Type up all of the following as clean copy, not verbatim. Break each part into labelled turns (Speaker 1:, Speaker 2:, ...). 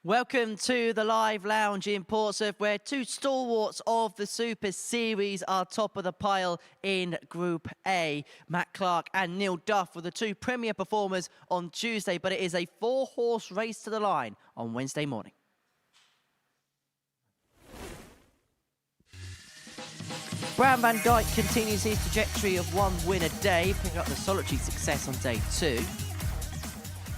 Speaker 1: Welcome to the live lounge in Portsmouth, where two stalwarts of the Super Series are top of the pile in Group A. Matt Clark and Neil Duff were the two premier performers on Tuesday, but it is a four-horse race to the line on Wednesday morning. Bram van Dijk continues his trajectory of one win a day, picking up the solitary success on day 2.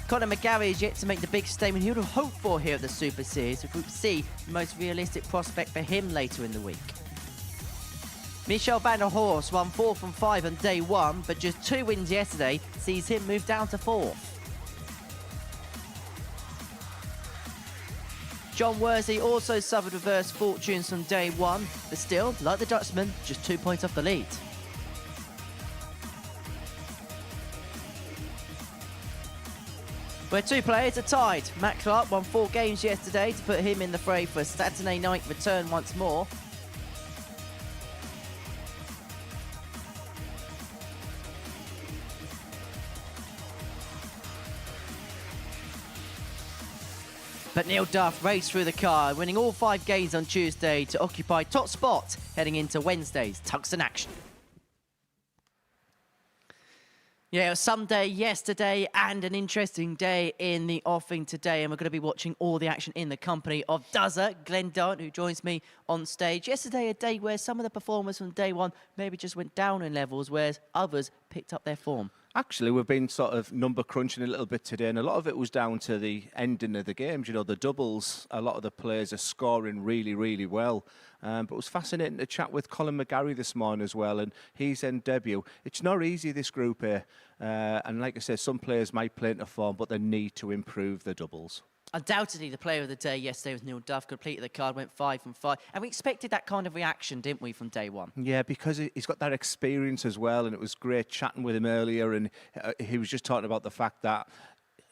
Speaker 1: Conor McGarry is yet to make the big statement he would have hoped for here at the Super Series, with Group C the most realistic prospect for him later in the week. Michel van der Horst won 4 from 5 on day 1, but just 2 wins yesterday sees him move down to 4th. John Worsley also suffered reverse fortunes from day 1, but still, like the Dutchman, just 2 points off the lead. Where two players are tied. Matt Clark won 4 games yesterday to put him in the fray for a Saturday night return once more. But Neil Duff raced through the car, winning all 5 games on Tuesday to occupy top spot heading into Wednesday's Tungsten action. Yeah, it was some day yesterday and an interesting day in the offing today, and we're going to be watching all the action in the company of Duzzer, Glenn Darrant, who joins me on stage. Yesterday, a day where some of the performers from day 1 maybe just went down in levels, whereas others picked up their form. Actually,
Speaker 2: we've been sort of number crunching a little bit today, and a lot of it was down to the ending of the games. You know, the doubles, a lot of the players are scoring really, really well. But it was fascinating to chat with Colin McGarry this morning as well, and his end debut. It's not easy, this Group A. And like I said, some players might play into form, but they need to improve their doubles.
Speaker 1: Undoubtedly, the player of the day yesterday was Neil Duff. Completed the card, went 5 from 5. And we expected that kind of reaction, didn't we, from day 1?
Speaker 2: Yeah, because he's got that experience as well, and it was great chatting with him earlier, and he was just talking about the fact that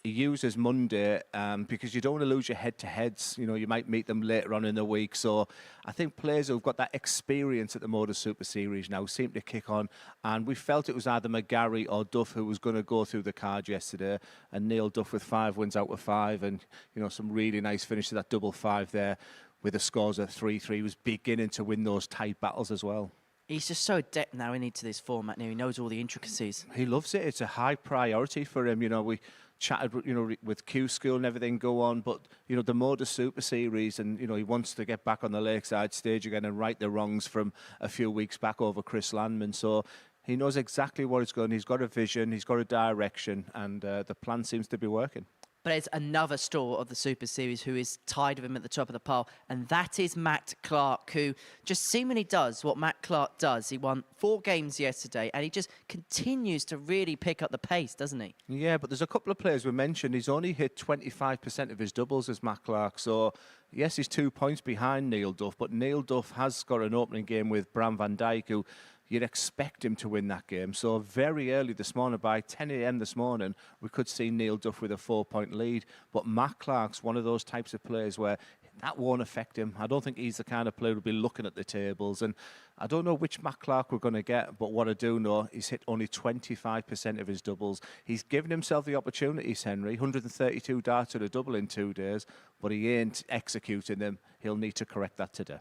Speaker 2: he uses Monday because you don't want to lose your head-to-heads. You know, you might meet them later on in the week. So I think players who've got that experience at the MODUS Super Series now seem to kick on. And we felt it was either McGarry or Duff who was going to go through the card yesterday. And Neil Duff with 5 wins out of 5. And, you know, some really nice finish to that double 5 there with the scores at 3-3. He was beginning to win those tight battles as well.
Speaker 1: He's just so adept now into this format now. He knows all the intricacies.
Speaker 2: He loves it. It's a high priority for him. You know, we chatted, you know, with Q School and everything go on, but, you know, the MODUS Super Series, and, you know, he wants to get back on the Lakeside stage again and right the wrongs from a few weeks back over Chris Landman. So he knows exactly what he's going. He's got a vision, he's got a direction, and the plan seems to be working.
Speaker 1: But it's another stalwart of the Super Series who is tied with him at the top of the pile, and that is Matt Clark, who just seemingly does what Matt Clark does. He won 4 games yesterday, and he just continues to really pick up the pace, doesn't he?
Speaker 2: Yeah, but there's a couple of players we mentioned. He's only hit 25% of his doubles as Matt Clark, so yes, he's 2 points behind Neil Duff, but Neil Duff has got an opening game with Bram van Dijk, who you'd expect him to win that game. So very early this morning, by 10 a.m. this morning, we could see Neil Duff with a 4-point lead. But Matt Clark's one of those types of players where that won't affect him. I don't think he's the kind of player who'll be looking at the tables. And I don't know which Matt Clark we're going to get, but what I do know, he's hit only 25% of his doubles. He's given himself the opportunities, Henry. 132 darts at a double in 2 days, but he ain't executing them. He'll need to correct that today.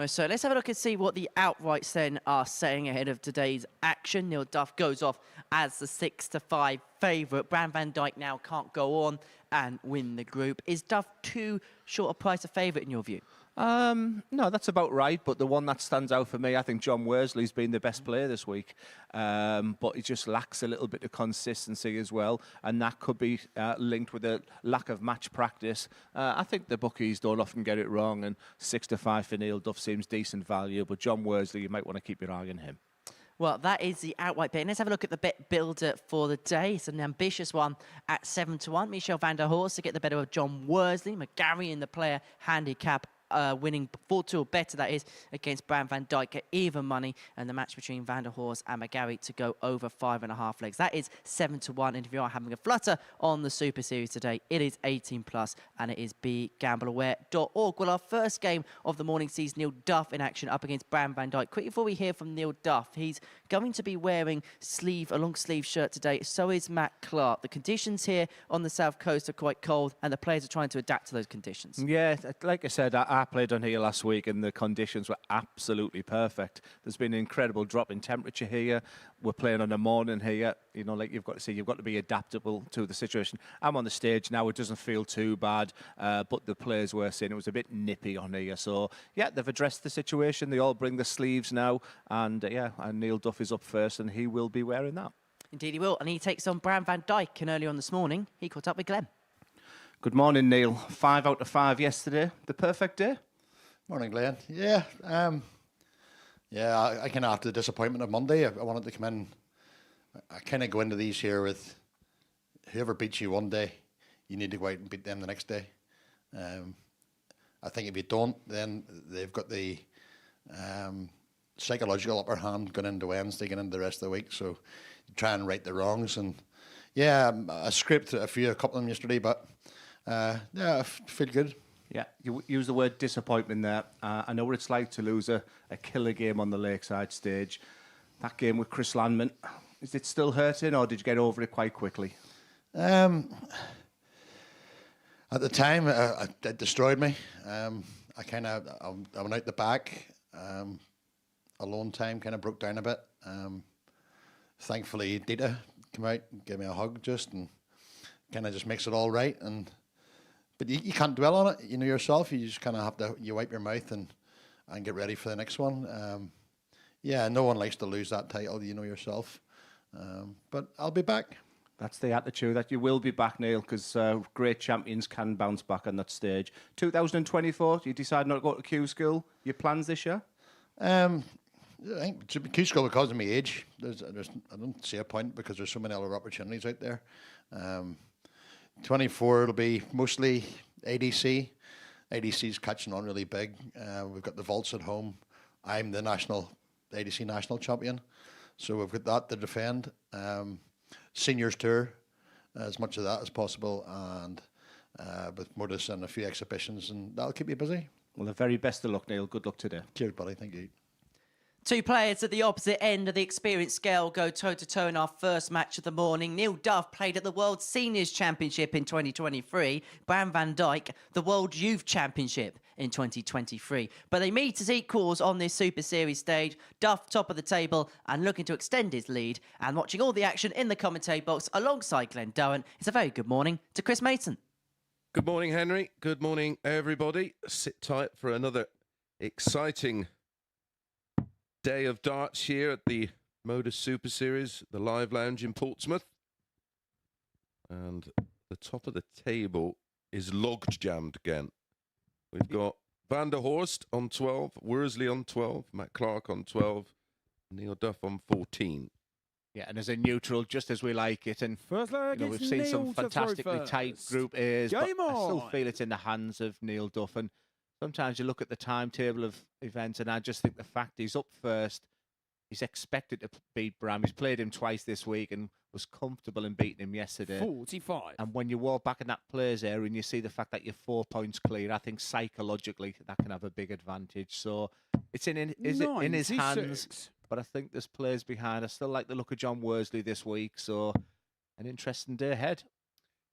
Speaker 1: So let's have a look and see what the outrights then are saying ahead of today's action. Neil Duff goes off as the 6-5 favourite. Bram van Dijk now can't go on and win the group. Is Duff too short a price of favourite in your view?
Speaker 2: No, that's about right. But the one that stands out for me, I think John Worsley's been the best player this week. But he just lacks a little bit of consistency as well. And that could be linked with a lack of match practice. I think the bookies don't often get it wrong. And 6-5 for Neil Duff seems decent value. But John Worsley, you might want to keep your eye on him.
Speaker 1: Well, that is the outright bet. Let's have a look at the bet builder for the day. It's an ambitious one at 7-1. Michel van der Horst to get the better of John Worsley. McGarry in the player handicap winning 4-2 or better, that is, against Bram van Dijk at even money, and the match between Van der Horst and McGarry to go over 5.5 legs. That is 7-1, and if you are having a flutter on the Super Series today, it is 18+, and it is begambleaware.org. Well, our first game of the morning sees Neil Duff in action up against Bram van Dijk. Quick before we hear from Neil Duff, he's going to be wearing a long sleeve shirt today. So is Matt Clark. The conditions here on the south coast are quite cold, and the players are trying to adapt to those conditions.
Speaker 2: Yeah, like I said, I played on here last week and the conditions were absolutely perfect. There's been an incredible drop in temperature here. We're playing on the morning here. You know, like you've got to be adaptable to the situation. I'm on the stage now. It doesn't feel too bad, but the players were saying it was a bit nippy on here. So, yeah, they've addressed the situation. They all bring the sleeves now. And, and Neil Duff is up first and he will be wearing that.
Speaker 1: Indeed he will. And he takes on Bram van Dijk. And earlier on this morning, he caught up with Glenn.
Speaker 2: Good morning, Neil. 5 out of 5 yesterday. The perfect day?
Speaker 3: Morning, Glenn. Yeah, I kind of after the disappointment of Monday, I wanted to come in. I kind of go into these here with whoever beats you one day, you need to go out and beat them the next day. I think if you don't, then they've got the psychological upper hand going into Wednesday, going into the rest of the week. So try and right the wrongs. And yeah, I scraped a couple of them yesterday, but I feel good.
Speaker 2: Yeah, you use the word disappointment there. I know what it's like to lose a killer game on the Lakeside stage. That game with Chris Landman, is it still hurting or did you get over it quite quickly?
Speaker 3: At the time, it destroyed me. I went out the back. Alone time kind of broke down a bit. Thankfully, Dita came out and gave me a hug and kind of just makes it all right. But you can't dwell on it, you know yourself. You just kind of have to wipe your mouth and get ready for the next one. No one likes to lose that title, you know yourself. But I'll be back.
Speaker 2: That's the attitude, that you will be back, Neil, because great champions can bounce back on that stage. 2024, you decide not to go to Q School. Your plans this year?
Speaker 3: I think Q School, because of my age, I don't see a point because there's so many other opportunities out there. 24, it'll be mostly ADC. ADC's catching on really big. We've got the vaults at home. I'm the ADC national champion, so we've got that to defend. Seniors tour, as much of that as possible, and with MODUS and a few exhibitions, and that'll keep you busy.
Speaker 2: Well, the very best of luck, Neil. Good luck today.
Speaker 3: Cheers, buddy. Thank you.
Speaker 1: Two players at the opposite end of the experience scale go toe-to-toe in our first match of the morning. Neil Duff played at the World Seniors Championship in 2023. Bram van Dijk, the World Youth Championship in 2023. But they meet as equals on this Super Series stage. Duff top of the table and looking to extend his lead. And watching all the action in the commentary box alongside Glenn Dowen, it's a very good morning to Chris Mason.
Speaker 4: Good morning, Henry. Good morning, everybody. Sit tight for another exciting day of darts here at the MODUS Super Series, the Live Lounge in Portsmouth. And the top of the table is logged jammed again. We've got Van der Horst on 12, Worsley on 12, Matt Clark on 12, Neil Duff on 14.
Speaker 2: Yeah, and as a neutral, just as we like it. And we've seen some fantastically tight Group A's, but I still feel it's in the hands of Neil Duff. And sometimes you look at the timetable of events, and I just think the fact he's up first, he's expected to beat Bram. He's played him twice this week and was comfortable in beating him yesterday.
Speaker 5: 45.
Speaker 2: And when you walk back in that players area and you see the fact that you're 4 points clear, I think psychologically that can have a big advantage. So it's in his hands. But I think there's players behind. I still like the look of John Worsley this week. So an interesting day ahead.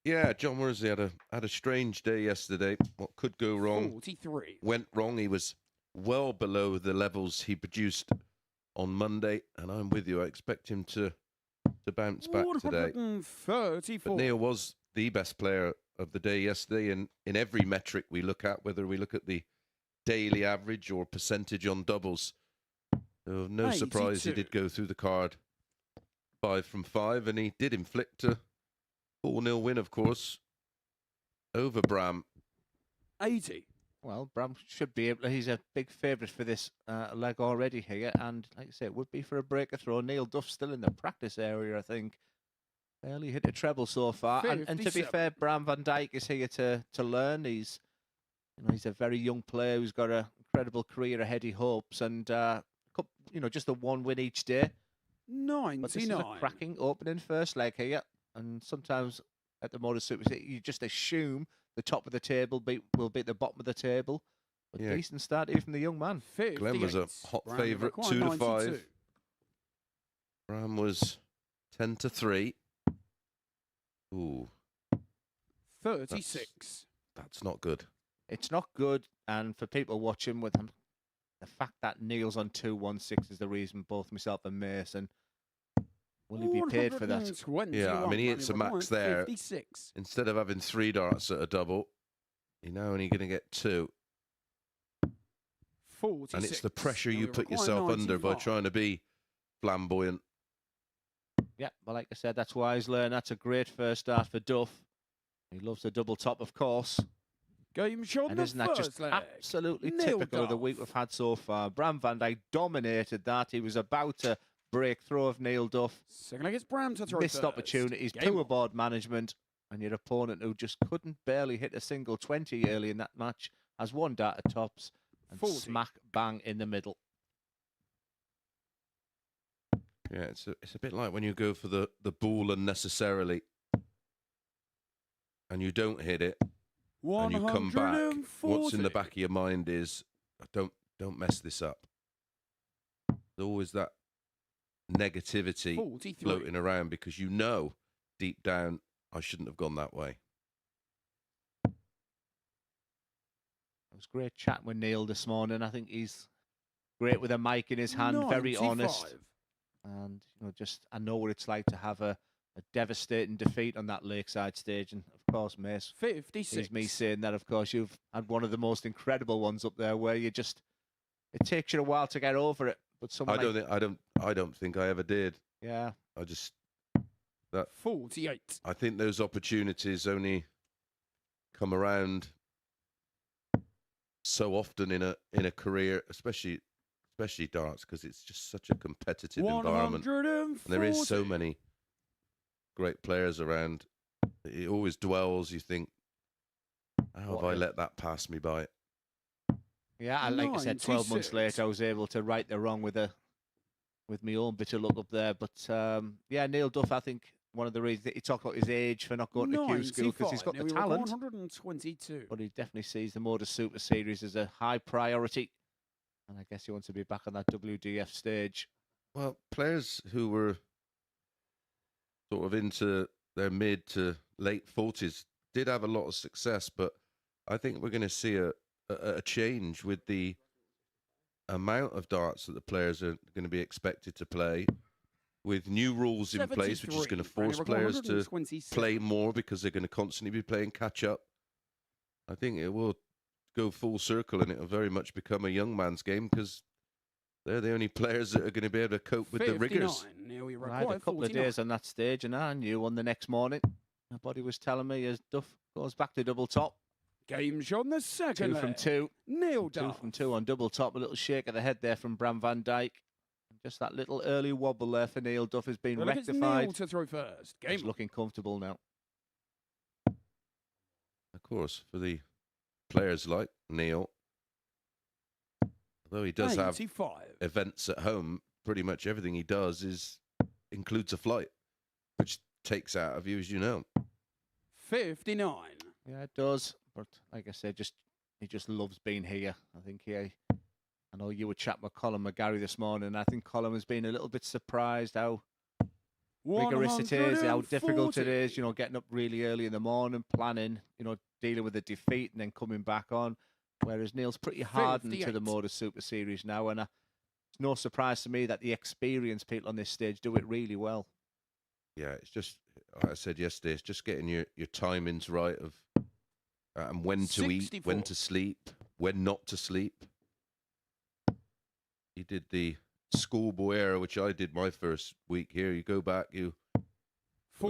Speaker 4: Yeah, John Worsley had a strange day yesterday. What could go wrong
Speaker 5: 43.
Speaker 4: Went wrong. He was well below the levels he produced on Monday, and I'm with you. I expect him to bounce back today.
Speaker 5: 34.
Speaker 4: But Neil was the best player of the day yesterday, and in every metric we look at, whether we look at the daily average or percentage on doubles. So no surprise he did go through the card 5 from 5, and he did inflict a 4-0 win, of course, over Bram.
Speaker 5: 80.
Speaker 2: Well, Bram should be able to. He's a big favourite for this leg already here. And like I say, it would be for a breaker throw. Neil Duff's still in the practice area, I think. Barely hit a treble so far. And to be fair, Bram van Dijk is here to learn. He's a very young player who's got an incredible career ahead, he hopes. And, just a one win each day.
Speaker 5: 99.
Speaker 2: But this is a cracking opening first leg here. And sometimes at the MODUS Super, you just assume the top of the table will beat the bottom of the table. But decent start even from the young man.
Speaker 4: Glenn was a hot favourite, 2 to 5. Bram was 10-3. Ooh,
Speaker 5: 36.
Speaker 4: that's not good.
Speaker 2: It's not good, and for people watching with him, the fact that Neil's on 2-1-6 is the reason both myself and Mason will he be paid for that.
Speaker 5: 121,
Speaker 4: Yeah, I mean, he hits a max there.
Speaker 5: 56.
Speaker 4: Instead of having 3 darts at a double, you're now only going to get 2.
Speaker 5: 46.
Speaker 4: And it's the pressure
Speaker 5: Now
Speaker 4: you
Speaker 5: we
Speaker 4: put
Speaker 5: require
Speaker 4: yourself under by
Speaker 5: 95.
Speaker 4: trying to be flamboyant.
Speaker 2: Yeah, well, like I said, that's wise learn. That's a great first start for Duff. He loves the double top, of course.
Speaker 5: Game shot
Speaker 2: And
Speaker 5: the
Speaker 2: isn't that just
Speaker 5: first leg.
Speaker 2: absolutely
Speaker 5: Neil
Speaker 2: typical of the
Speaker 5: Duff.
Speaker 2: week we've had so far? Bram van Dijk dominated that. He was about to break through of Neil Duff.
Speaker 5: Second leg, it's Bram to throw
Speaker 2: Missed
Speaker 5: first.
Speaker 2: opportunities,
Speaker 5: Game
Speaker 2: poor
Speaker 5: on.
Speaker 2: board management, and your opponent who just couldn't barely hit a single 20 early in that match has 1 dart at tops and
Speaker 5: 40.
Speaker 2: smack bang in the middle.
Speaker 4: Yeah, it's a bit like when you go for the ball unnecessarily and you don't hit it and you come back. What's in the back of your mind is, don't mess this up. There's always that negativity
Speaker 5: 43.
Speaker 4: floating around because you know deep down I shouldn't have gone that way.
Speaker 2: It was great chatting with Neil this morning. I think he's great with a mic in his hand, very
Speaker 5: 95.
Speaker 2: honest. And just I know what it's like to have a devastating defeat on that Lakeside stage. And of course, Mace,
Speaker 5: 56.
Speaker 2: is me saying that. Of course, you've had one of the most incredible ones up there, where it takes you a while to get over it. But someone
Speaker 4: I don't think I ever did.
Speaker 2: yeah,
Speaker 4: I just
Speaker 5: 48.
Speaker 4: I think those opportunities only come around so often in a career, especially darts, because it's just such a competitive environment. And there is so many great players around. It always dwells. You think, how have I let that pass me by?
Speaker 2: yeah. And like I said, 12 months
Speaker 5: 96.
Speaker 2: later, I was able to right the wrong with my own bit of luck up there. But yeah, Neil Duff, I think one of the reasons he talked about his age for not going to Q school, because he's got the talent.
Speaker 5: 122.
Speaker 2: But he definitely sees the MODUS Super Series as a high priority. And I guess he wants to be back on that WDF stage.
Speaker 4: Well, players who were sort of into their mid to late 40s did have a lot of success, but I think we're going to see a change with the amount of darts that the players are going to be expected to play, with new rules in place, which is going to force players to play more because they're going to constantly be playing catch up. I think it will go full circle and it'll very much become a young man's game, because they're the only players that are going to be able to cope with the rigours.
Speaker 2: Well, I had a couple of days on that stage, and I knew on the next morning, my body was telling me as Duff goes back to double top.
Speaker 5: Game shot on the second
Speaker 2: 2 from
Speaker 5: leg.
Speaker 2: 2.
Speaker 5: Neil
Speaker 2: 2
Speaker 5: Duff.
Speaker 2: from 2 on double top. A little shake of the head there from Bram van Dijk. Just that little early wobble there for Neil Duff has been
Speaker 5: Well, look, it's
Speaker 2: rectified.
Speaker 5: Neil to throw first. Game
Speaker 2: He's
Speaker 5: on.
Speaker 2: looking comfortable now.
Speaker 4: Of course, for the players like Neil, although he does have
Speaker 5: 85.
Speaker 4: events at home, pretty much everything he does includes a flight, which takes out of you, as you know.
Speaker 5: 59.
Speaker 2: Yeah, it does. But like I said, he just loves being here. I think I know you were chatting with Colin McGarry this morning. I think Colin has been a little bit surprised how rigorous it is, how difficult it is, getting up really early in the morning, planning, dealing with a defeat and then coming back on. Whereas Neil's pretty hardened to the
Speaker 5: 58.
Speaker 2: MODUS Super Series now. And it's no surprise to me that the experienced people on this stage do it really well.
Speaker 4: Yeah, it's just, like I said yesterday, it's just getting your timings right of and when to eat,
Speaker 5: 64.
Speaker 4: when to sleep, when not to sleep. He did the schoolboy era, which I did my first week here. You go back, you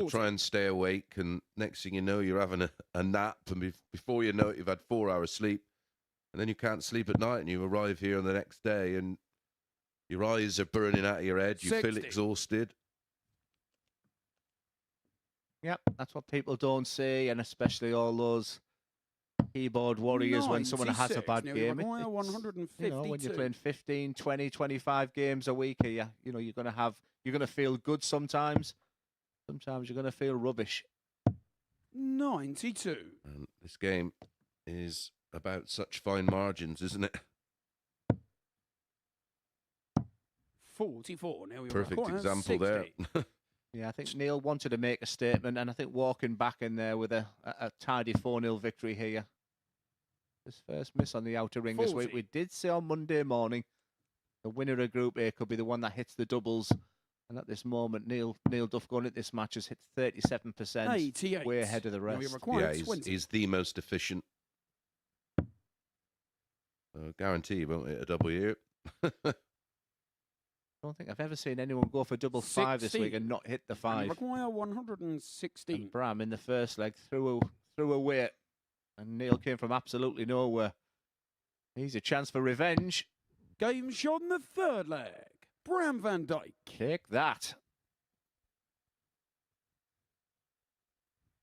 Speaker 4: try and stay awake, and next thing you know, you're having a nap, and before you know it, you've had 4 hours sleep, and then you can't sleep at night, and you arrive here on the next day, and your eyes are burning out of your head, you
Speaker 5: 60.
Speaker 4: feel exhausted.
Speaker 2: Yep, that's what people don't see, and especially all those keyboard warriors when someone has a bad
Speaker 5: 96. Now we
Speaker 2: game.
Speaker 5: require
Speaker 2: It's,
Speaker 5: 152.
Speaker 2: when you're playing 15, 20, 25 games a week, you're going to feel good sometimes. Sometimes you're going to feel rubbish.
Speaker 5: 92.
Speaker 4: And this game is about such fine margins, isn't it?
Speaker 5: 44. Now we
Speaker 4: Perfect
Speaker 5: require
Speaker 4: example
Speaker 5: 60.
Speaker 4: there.
Speaker 2: Yeah, I think Neil wanted to make a statement, and I think walking back in there with a tidy 4-0 victory here. His first miss on the outer ring this week.
Speaker 5: 40.
Speaker 2: We did say on Monday morning the winner of Group A could be the one that hits the doubles. And at this moment, Neil Duff going into this match has hit 37%,
Speaker 5: 88.
Speaker 2: way ahead of the
Speaker 5: Now we
Speaker 2: rest.
Speaker 5: require
Speaker 4: Yeah,
Speaker 5: 20.
Speaker 4: he's the most efficient. Guarantee he won't hit a double here.
Speaker 2: I don't think I've ever seen anyone go for double 5 this week
Speaker 5: 16.
Speaker 2: and not hit the
Speaker 5: And
Speaker 2: 5.
Speaker 5: require 116.
Speaker 2: And Bram in the first leg threw a weight, and Neil came from absolutely nowhere. He's a chance for revenge.
Speaker 5: Game shot in the third leg. Bram van Dijk.
Speaker 2: Take that.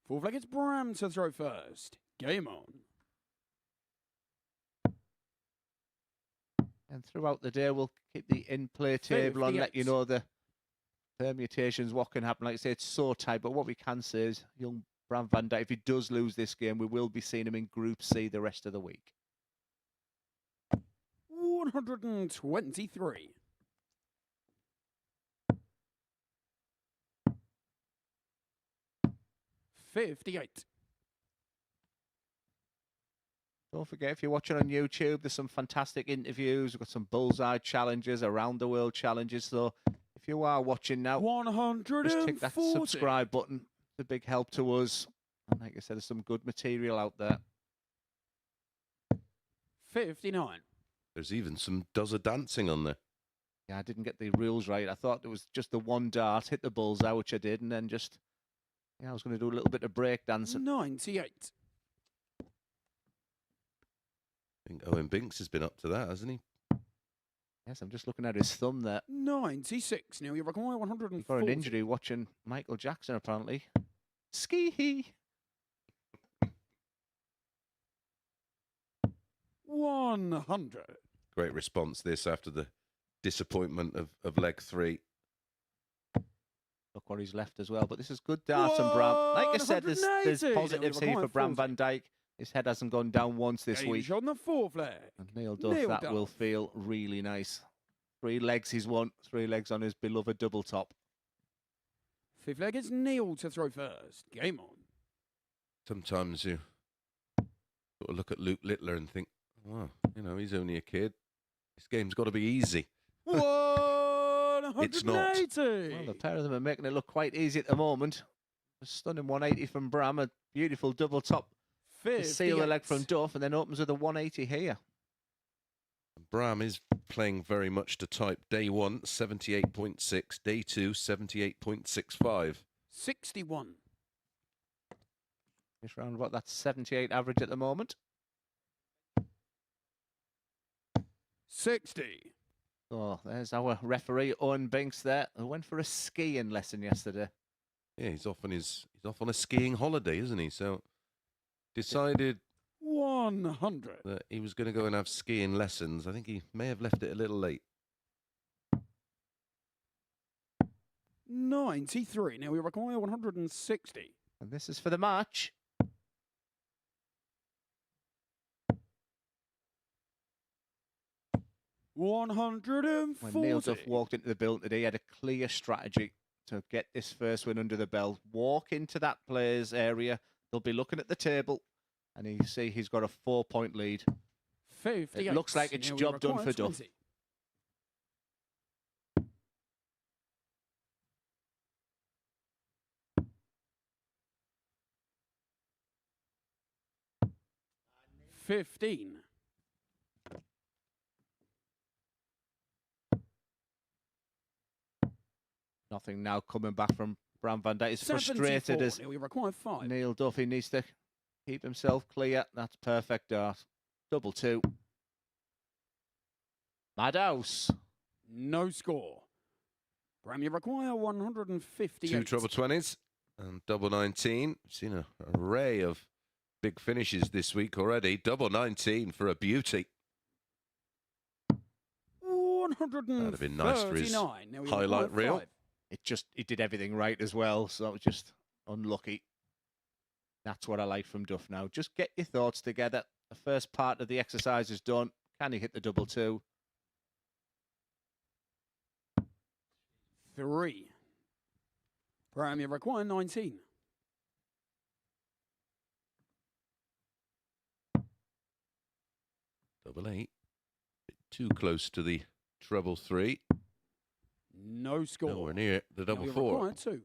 Speaker 5: Fourth leg, it's Bram to throw first. Game on.
Speaker 2: And throughout the day, we'll keep the in-play table on, let you
Speaker 5: 58.
Speaker 2: know the permutations, what can happen. Like I say, it's so tight, but what we can say is young Bram van Dijk, if he does lose this game, we will be seeing him in Group C the rest of the week.
Speaker 5: 123. $58.
Speaker 2: Don't forget, if you're watching on YouTube, there's some fantastic interviews. We've got some bullseye challenges, around the world challenges. So if you are watching now,
Speaker 5: 140.
Speaker 2: just click that subscribe button. It's a big help to us. And like I said, there's some good material out there.
Speaker 5: 59.
Speaker 4: There's even some does a dancing on there.
Speaker 2: Yeah, I didn't get the rules right. I thought it was just the one dart, hit the bullseye, which I did, and then just, I was going to do a little bit of break dancing.
Speaker 5: 98.
Speaker 2: Mm.
Speaker 4: I think Owen Binks has been up to that, hasn't he?
Speaker 2: Yes, I'm just looking at his thumb there.
Speaker 5: 96. Now you require 140.
Speaker 2: He got an injury watching Michael Jackson, apparently. Ski.
Speaker 5: 100.
Speaker 4: Great response this after the disappointment of leg 3.
Speaker 2: Look where he's left as well. But this is good dart and Bram. Like I said, there's
Speaker 5: 180.
Speaker 2: positives here for Bram
Speaker 5: 40.
Speaker 2: van Dijk. His head hasn't gone down once this
Speaker 5: Game
Speaker 2: week.
Speaker 5: shot on the fourth leg.
Speaker 2: And Neil Duff,
Speaker 5: Neil
Speaker 2: that
Speaker 5: Duff.
Speaker 2: will feel really nice. 3 legs he's won. 3 legs on his beloved double top.
Speaker 5: Fifth leg, it's Neil to throw first. Game on.
Speaker 4: Sometimes you sort of look at Luke Littler and think, well, he's only a kid. This game's got to be easy.
Speaker 5: 180.
Speaker 4: It's not.
Speaker 2: Well, the pair of them are making it look quite easy at the moment. A stunning 180 from Bram. A beautiful double top to seal the leg from Duff, and then opens with a 180 here.
Speaker 4: Bram is playing very much to type. Day 1, 78.6. Day 2, 78.65.
Speaker 5: 61.
Speaker 2: Just round about that 78 average at the moment.
Speaker 5: 60.
Speaker 2: Oh, there's our referee, Owen Binks there, who went for a skiing lesson yesterday.
Speaker 4: Yeah, he's off on a skiing holiday, isn't he? So decided
Speaker 5: 100.
Speaker 4: that he was going to go and have skiing lessons. I think he may have left it a little late.
Speaker 5: 93. Now we require 160.
Speaker 2: And this is for the match. When
Speaker 5: 140.
Speaker 2: Neil Duff walked into the build today, he had a clear strategy to get this first win under the belt. Walk into that players area. They'll be looking at the table, and you see he's got a 4-point lead.
Speaker 5: 58.
Speaker 2: It looks like it's
Speaker 5: Now we
Speaker 2: job done
Speaker 5: require
Speaker 2: for Duff.
Speaker 5: 20. $15.
Speaker 2: Nothing now coming back from Bram van Dijk. He's frustrated
Speaker 5: 74.
Speaker 2: as
Speaker 5: Now we require 5.
Speaker 2: Neil Duff. He needs to keep himself clear. That's perfect dart. Double 2. Madhouse.
Speaker 5: No score. Bram, you require 158.
Speaker 4: 2 treble 20s and double 19. We've seen an array of big finishes this week already. Double 19 for a beauty.
Speaker 5: 139.
Speaker 4: That'd have been nice for his
Speaker 5: Now we
Speaker 4: highlight
Speaker 5: require
Speaker 4: reel.
Speaker 5: 5.
Speaker 2: He did everything right as well, so that was just unlucky. That's what I like from Duff now. Just get your thoughts together. The first part of the exercise is done. Can he hit the double 2?
Speaker 5: 3. Bram, you require 19.
Speaker 4: Double 8. Bit too close to the treble 3.
Speaker 5: No score.
Speaker 4: Nowhere near the
Speaker 5: Now
Speaker 4: double
Speaker 5: you
Speaker 4: 4.
Speaker 5: require 2.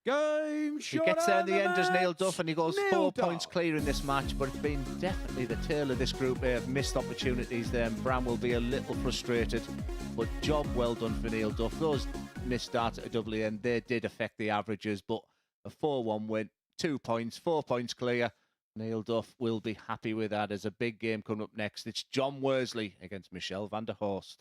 Speaker 5: Game
Speaker 2: He
Speaker 5: shot.
Speaker 2: gets there in
Speaker 5: and
Speaker 2: the end as Neil
Speaker 5: match.
Speaker 2: Duff, and he goes
Speaker 5: Neil
Speaker 2: 4
Speaker 5: Duff.
Speaker 2: points clear in this match, but it's been definitely the tale of this group here. Missed opportunities there, and Bram will be a little frustrated, but job well done for Neil Duff. Those missed starts at a double end, they did affect the averages, but a 4-1 win, 2 points, 4 points clear. Neil Duff will be happy with that. There's a big game coming up next. It's John Worsley against Michelle van der Horst.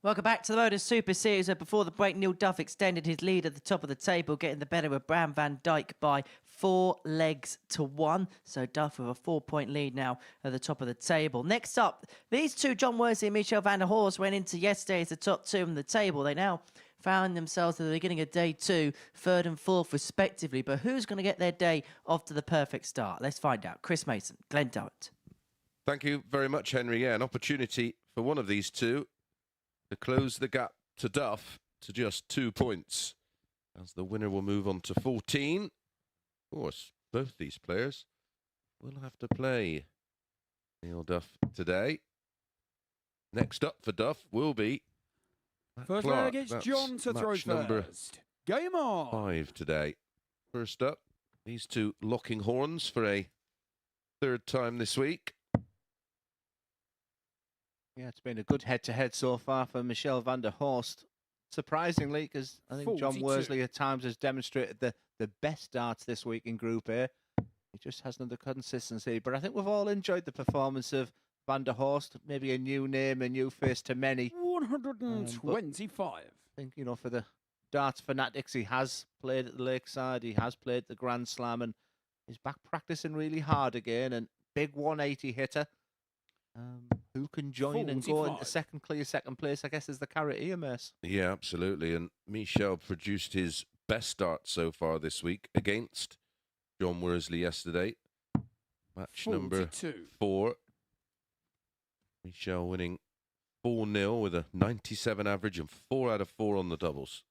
Speaker 1: Welcome back to the MODUS Super Series, where before the break, Neil Duff extended his lead at the top of the table, getting the better of Bram van Dijk by 4 legs to 1. So Duff with a 4-point lead now at the top of the table. Next up, these two, John Worsley and Michelle van der Horst, went into yesterday as the top two on the table. They now found themselves at the beginning of day 2, 3rd and 4th respectively. But who's going to get their day off to the perfect start? Let's find out. Chris Mason, Glenn Durrett.
Speaker 4: Thank you very much, Henry. Yeah, an opportunity for one of these two to close the gap to Duff to just 2 points, as the winner will move on to 14. Of course, both these players will have to play Neil Duff today. Next up for Duff will be Matt
Speaker 5: First
Speaker 4: Clark.
Speaker 5: leg, it's
Speaker 4: That's
Speaker 5: John to throw
Speaker 4: match number
Speaker 5: first. Game on.
Speaker 4: 5 today. First up, these two locking horns for a 3rd time this week.
Speaker 2: Yeah, it's been a good head-to-head so far for Michelle van der Horst. Surprisingly, because I think John
Speaker 5: 42.
Speaker 2: Worsley at times has demonstrated the best darts this week in Group A. He just hasn't the consistency. But I think we've all enjoyed the performance of van der Horst. Maybe a new name, a new face to many.
Speaker 5: 125.
Speaker 2: I think, you know, for the darts fanatics, he has played at the Lakeside. He has played the Grand Slam, and he's back practicing really hard again. And big 180 hitter. who can join and go into
Speaker 5: 45.
Speaker 2: second place, I guess, is the carrot here, Mace.
Speaker 4: Yeah, absolutely. And Michel produced his best start so far this week against John Worsley yesterday. Match number 4. Michel winning 4-0 with a 97 average and 4 out of 4 on the doubles.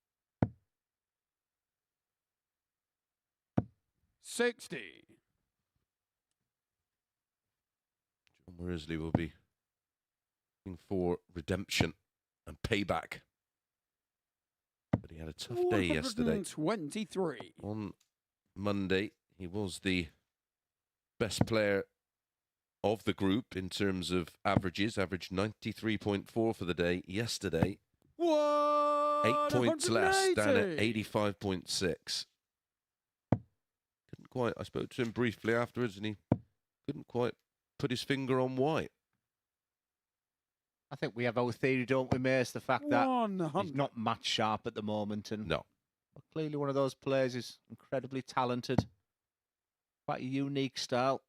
Speaker 5: 60.
Speaker 4: John Worsley will be looking for redemption and payback. But he had a tough day yesterday.
Speaker 5: 23.
Speaker 4: On Monday, he was the best player of the group in terms of averages. Averaged 93.4 for the day. Yesterday, 8 points less, down at 85.6. Couldn't quite. I spoke to him briefly afterwards, and he couldn't quite put his finger on why.
Speaker 2: I think we have our theory, don't we, Mace? The fact that
Speaker 5: 100.
Speaker 2: he's not match sharp at the moment. And
Speaker 4: No.
Speaker 2: but clearly one of those players who's incredibly talented. Quite a unique style.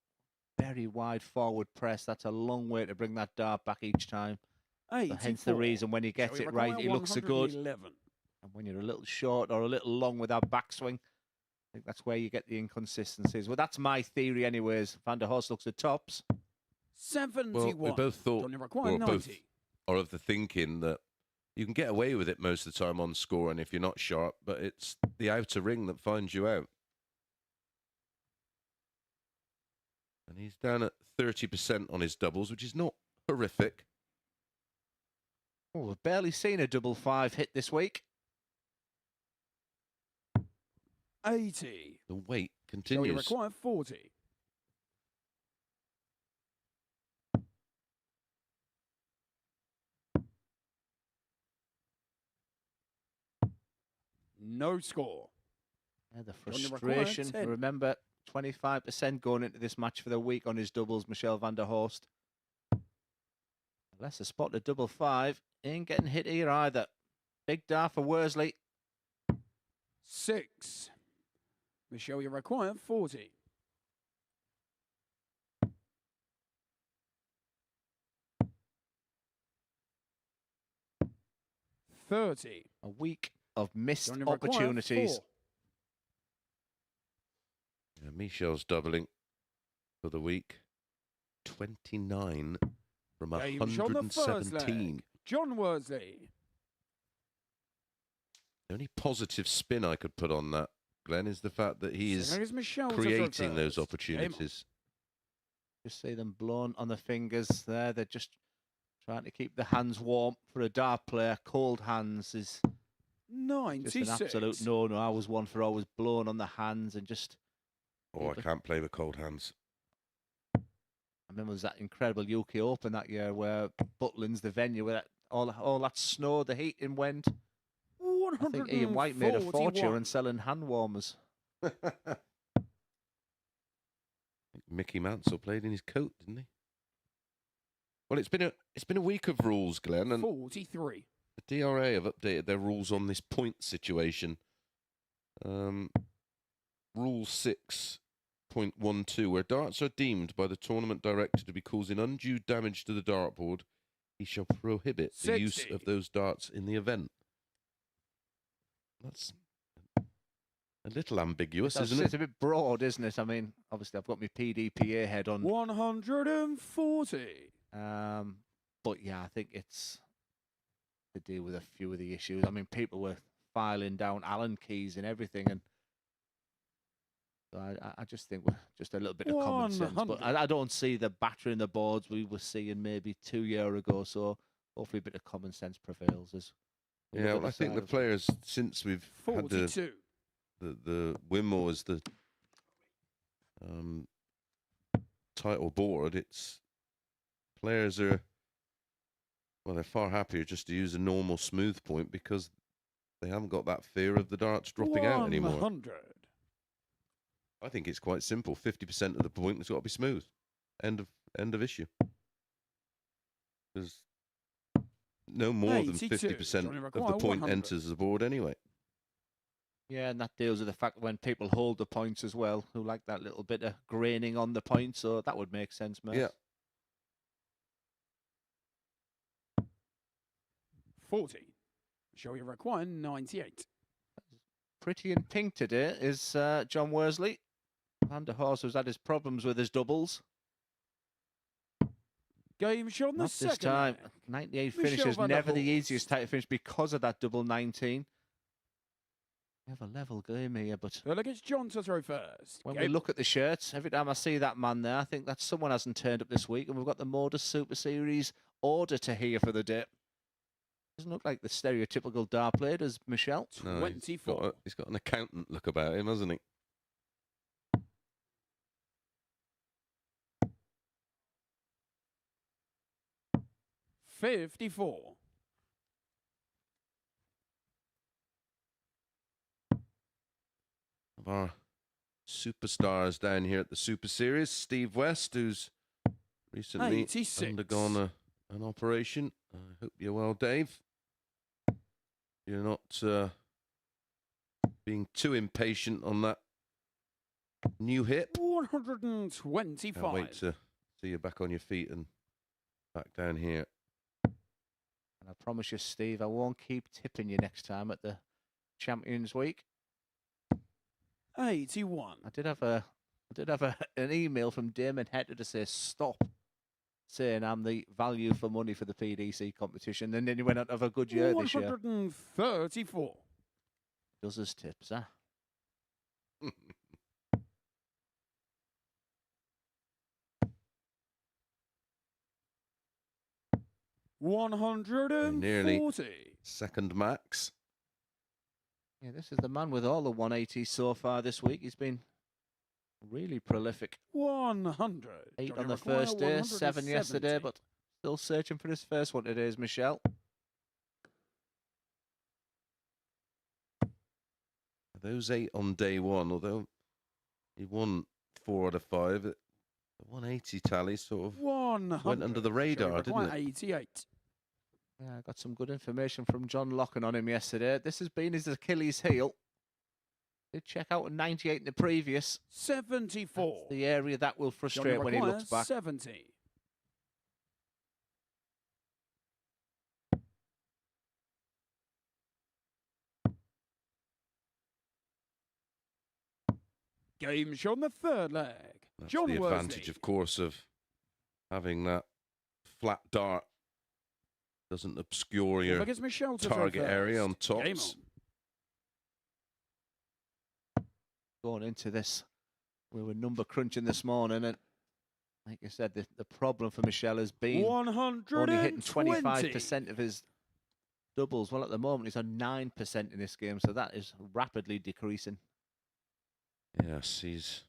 Speaker 2: Very wide forward press. That's a long way to bring that dart back each time. So hence the reason when he gets it right, he looks so good.
Speaker 5: 111.
Speaker 2: And when you're a little short or a little long with that backswing, I think that's where you get the inconsistencies. Well, that's my theory anyways. Van der Horst looks at tops.
Speaker 5: 71.
Speaker 4: Well, we both thought,
Speaker 5: Don't require
Speaker 4: or both
Speaker 5: 90.
Speaker 4: are of the thinking that you can get away with it most of the time on score, and if you're not sharp, but it's the outer ring that finds you out. And he's down at 30% on his doubles, which is not horrific.
Speaker 2: Oh, we've barely seen a double 5 hit this week.
Speaker 5: 80.
Speaker 4: The wait
Speaker 5: So you
Speaker 4: continues.
Speaker 5: require 40. No score.
Speaker 2: Yeah, the
Speaker 5: only require
Speaker 2: frustration.
Speaker 5: 10.
Speaker 2: Remember, 25% going into this match for the week on his doubles, Michel van der Horst. Unless a spot a double 5, ain't getting hit here either. Big dar for Worsley.
Speaker 5: 6. Michelle, you require 40. $30.
Speaker 2: A week of missed
Speaker 5: You only require
Speaker 2: opportunities.
Speaker 5: 4.
Speaker 4: Yeah, Michel's doubling for the week. 29 from
Speaker 5: James on the first
Speaker 4: 117.
Speaker 5: leg. John Worsley.
Speaker 4: The only positive spin I could put on that, Glenn, is the fact that he is
Speaker 5: There is Michelle to throw
Speaker 4: creating those
Speaker 5: first.
Speaker 4: opportunities.
Speaker 2: Just see them blown on the fingers there. They're just trying to keep the hands warm for a dart player. Cold hands is just
Speaker 5: 96.
Speaker 2: an absolute no-no. I was one for always blown on the hands and just...
Speaker 4: Oh, I can't play with cold hands.
Speaker 2: I remember it was that incredible UK Open that year where Butlins, the venue, where that, all that snow, the heating went. I think Ian White made a fortune
Speaker 5: 141.
Speaker 2: on selling hand warmers.
Speaker 4: Mickey Mansell played in his coat, didn't he? Well, it's been a week of rules, Glenn, and
Speaker 5: 43.
Speaker 4: the DRA have updated their rules on this point situation. Rule 6.12, where darts are deemed by the tournament director to be causing undue damage to the dartboard, he shall prohibit the use
Speaker 5: 60.
Speaker 4: of those darts in the event. That's a little ambiguous, isn't
Speaker 2: It's
Speaker 4: it?
Speaker 2: a bit broad, isn't it? I mean, obviously I've got my PDPA head on.
Speaker 5: 140.
Speaker 2: But yeah, I think it's to deal with a few of the issues. I mean, people were filing down Allen keys and everything, and so I just think we're just a little bit of common sense. But
Speaker 5: 100.
Speaker 2: I don't see the battering the boards we were seeing maybe 2 years ago. So hopefully a bit of common sense prevails. As we
Speaker 4: Yeah,
Speaker 2: look
Speaker 4: well,
Speaker 2: at
Speaker 4: I think the
Speaker 2: side of-
Speaker 4: players, since we've had
Speaker 5: 42.
Speaker 4: the Wimmo as the title board, it's players are, well, they're far happier just to use a normal smooth point because they haven't got that fear of the darts dropping out anymore.
Speaker 5: 100.
Speaker 4: I think it's quite simple. 50% of the point has got to be smooth. End of issue. There's no more than
Speaker 5: 82.
Speaker 4: 50%
Speaker 5: Only
Speaker 4: of
Speaker 5: require
Speaker 4: the point
Speaker 5: 100.
Speaker 4: enters the board anyway.
Speaker 2: Yeah, and that deals with the fact when people hold the points as well, who like that little bit of graining on the point. So that would make sense, mate.
Speaker 4: Yeah.
Speaker 5: 40. Michelle, you require 98.
Speaker 2: Pretty in pink today is John Worsley. Van der Horst has had his problems with his doubles.
Speaker 5: Game shot on the
Speaker 2: Not this
Speaker 5: second
Speaker 2: time.
Speaker 5: leg.
Speaker 2: 98
Speaker 5: Michelle
Speaker 2: finish is
Speaker 5: van der
Speaker 2: never the
Speaker 5: Horst.
Speaker 2: easiest type of finish because of that double 19. We have a level game here, but
Speaker 5: Third leg, it's John to throw first.
Speaker 2: when we
Speaker 5: Game
Speaker 2: look at the shirts, every time I see that man there, I think that someone hasn't turned up this week, and we've got the MODUS Super Series order to hear for the day. Doesn't look like the stereotypical dart player, does Michelle?
Speaker 4: No,
Speaker 5: 24.
Speaker 4: he's got an accountant look about him, hasn't he?
Speaker 5: $54.
Speaker 4: Of our superstars down here at the Super Series, Steve West, who's recently
Speaker 5: 86.
Speaker 4: undergone an operation. I hope you're well, Dave. You're not being too impatient on that new hip.
Speaker 5: 125.
Speaker 4: Can't wait to see you back on your feet and back down here.
Speaker 2: And I promise you, Steve, I won't keep tipping you next time at the Champions Week.
Speaker 5: 81.
Speaker 2: I did have an email from Damon Hetter to say stop saying I'm the value for money for the PDC competition, and then he went out to have a good year this year.
Speaker 5: 134.
Speaker 2: Does his tips, huh?
Speaker 4: Nearly
Speaker 5: 140.
Speaker 4: second max.
Speaker 2: Yeah, this is the man with all the 180s so far this week. He's been really prolific.
Speaker 5: 100.
Speaker 2: 8
Speaker 5: Johnny
Speaker 2: on the
Speaker 5: require
Speaker 2: first day, 7 yesterday,
Speaker 5: 170.
Speaker 2: but still searching for his first one today is Michelle.
Speaker 4: Those 8 on day one, although he won 4 out of 5, the 180 tally sort of
Speaker 5: 100.
Speaker 4: went under the radar,
Speaker 5: Johnny
Speaker 4: didn't it?
Speaker 5: 88.
Speaker 2: Yeah, I got some good information from John Locken on him yesterday. This has been his Achilles heel. Did check out a 98 in the previous.
Speaker 5: 74.
Speaker 2: That's the area that will
Speaker 5: Johnny
Speaker 2: frustrate when he
Speaker 5: require
Speaker 2: looks back.
Speaker 5: 70. Game shot on the third leg.
Speaker 4: That's
Speaker 5: John
Speaker 4: the
Speaker 5: Worsley.
Speaker 4: advantage, of course, of having that flat dart. Doesn't obscure your
Speaker 5: Against Michelle to throw
Speaker 4: target area on
Speaker 5: first. Game
Speaker 4: tops.
Speaker 5: on.
Speaker 2: Going into this, we were number crunching this morning, and like I said, the problem for Michelle has been
Speaker 5: 120.
Speaker 2: only hitting 25% of his doubles. Well, at the moment, he's on 9% in this game, so that is rapidly decreasing.
Speaker 4: Yes, he's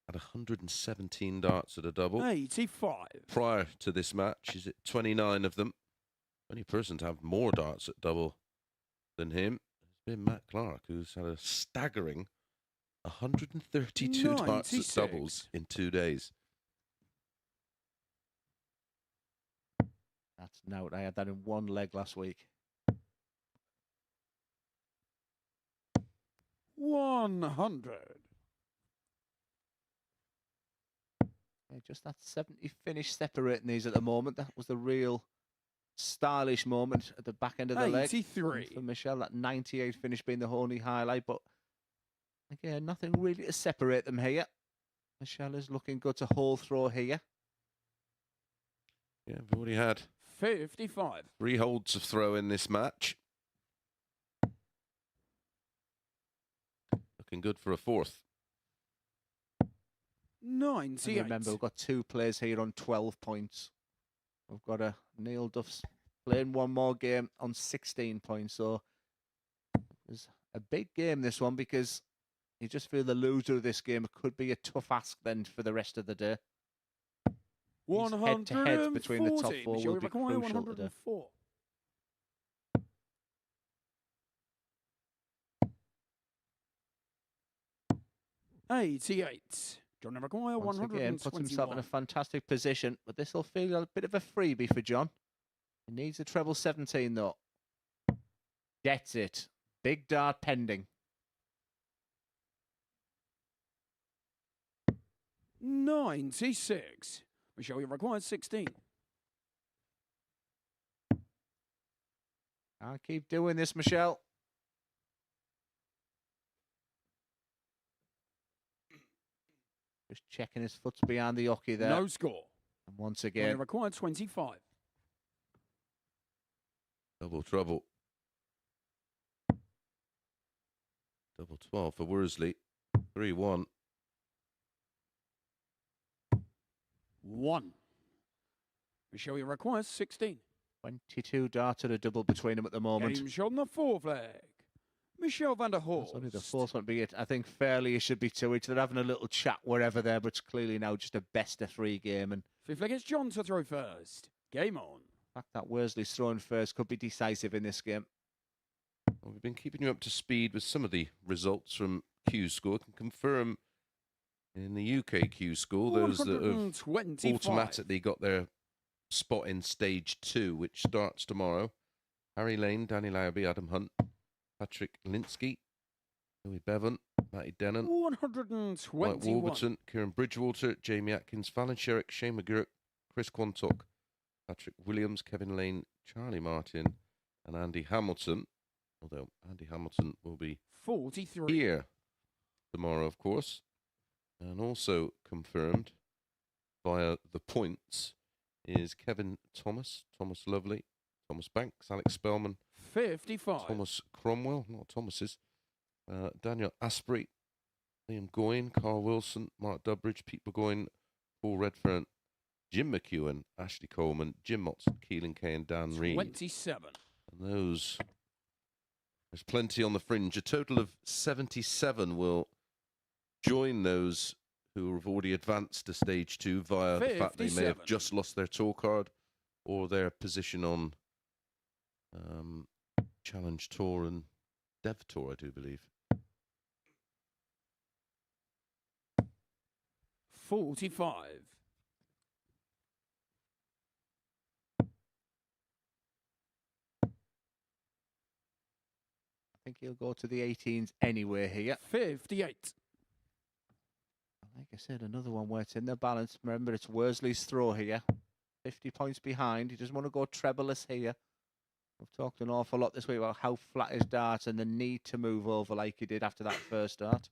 Speaker 4: had 117 darts at a double.
Speaker 5: 85.
Speaker 4: Prior to this match, he's at 29 of them. Only person to have more darts at double than him has been Matt Clark, who's had a staggering 132 darts at
Speaker 5: 96.
Speaker 4: doubles in 2 days.
Speaker 2: That's no, I had that in one leg last week.
Speaker 5: 100.
Speaker 2: Yeah, just that 70 finish separating these at the moment. That was the real stylish moment at the back end of the leg.
Speaker 5: 83.
Speaker 2: For Michelle, that 98 finish being the only highlight. But again, nothing really to separate them here. Michelle is looking good to hold throw here.
Speaker 4: Yeah, we've already had
Speaker 5: 55.
Speaker 4: 3 holds of throw in this match. Looking good for a 4th.
Speaker 5: 98.
Speaker 2: And remember, we've got 2 players here on 12 points. We've got a Neil Duff's playing one more game on 16 points. So it's a big game, this one, because you just feel the loser of this game could be a tough ask then for the rest of the day. These head-to-heads between the top 4 will be crucial today.
Speaker 5: 104. 88. John Maguire,
Speaker 2: Once again,
Speaker 5: 121.
Speaker 2: puts himself in a fantastic position, but this will feel a bit of a freebie for John. He needs a treble 17, though. Gets it. Big dart pending.
Speaker 5: 96. Michelle, you require 16.
Speaker 2: Can't keep doing this, Michelle. Just checking his foot's behind the hockey there.
Speaker 5: No score.
Speaker 2: And once
Speaker 5: Only
Speaker 2: again,
Speaker 5: required 25.
Speaker 4: Double trouble. Double 12 for Worsley. 3-1.
Speaker 5: 1. Michelle, you requires 16.
Speaker 2: 22 darts at a double between them at the moment.
Speaker 5: Game shot on the 4 flag. Michelle van der
Speaker 2: That's
Speaker 5: Horst.
Speaker 2: only the fourth one, be it. I think fairly it should be 2 each. They're having a little chat wherever there, but it's clearly now just a best of 3 game. And
Speaker 5: 5th flag, it's John to throw first. Game on.
Speaker 2: the fact that Worsley's throwing first could be decisive in this game.
Speaker 4: Well, we've been keeping you up to speed with some of the results from Q School. I can confirm in the UK Q School, those that have
Speaker 5: 125.
Speaker 4: automatically got their spot in stage 2, which starts tomorrow. Harry Lane, Danny Lauby, Adam Hunt, Patrick Linsky, Louis Bevan, Matty Denon, Mike
Speaker 5: 121.
Speaker 4: Warburton, Kieran Bridgewater, Jamie Atkins, Fallon Sherrick, Shane McGurk, Chris Quantock, Patrick Williams, Kevin Lane, Charlie Martin, and Andy Hamilton. Although Andy Hamilton will be
Speaker 5: 43.
Speaker 4: here tomorrow, of course. And also confirmed via the points is Kevin Thomas, Thomas Lovely, Thomas Banks, Alex Spellman,
Speaker 5: 55.
Speaker 4: Thomas Cromwell, not Thomas's, Daniel Asprey, Liam Goyne, Carl Wilson, Mark Durbridge, Pete Burgoyne, Paul Redfern, Jim McEwen, Ashley Coleman, Jim Motson, Keelan Kay, and Dan Reed.
Speaker 5: 27.
Speaker 4: And there's plenty on the fringe. A total of 77 will join those who have already advanced to stage 2 via the fact they may have
Speaker 5: 57.
Speaker 4: just lost their tour card or their position on Challenge Tour and Dev Tour, I do believe.
Speaker 5: 45.
Speaker 2: I think he'll go to the 18s anyway here.
Speaker 5: 58.
Speaker 2: Like I said, another one where it's in the balance. Remember, it's Worsley's throw here. 50 points behind. He doesn't want to go trebleless here. We've talked an awful lot this week about how flat his dart and the need to move over like he did after that first dart.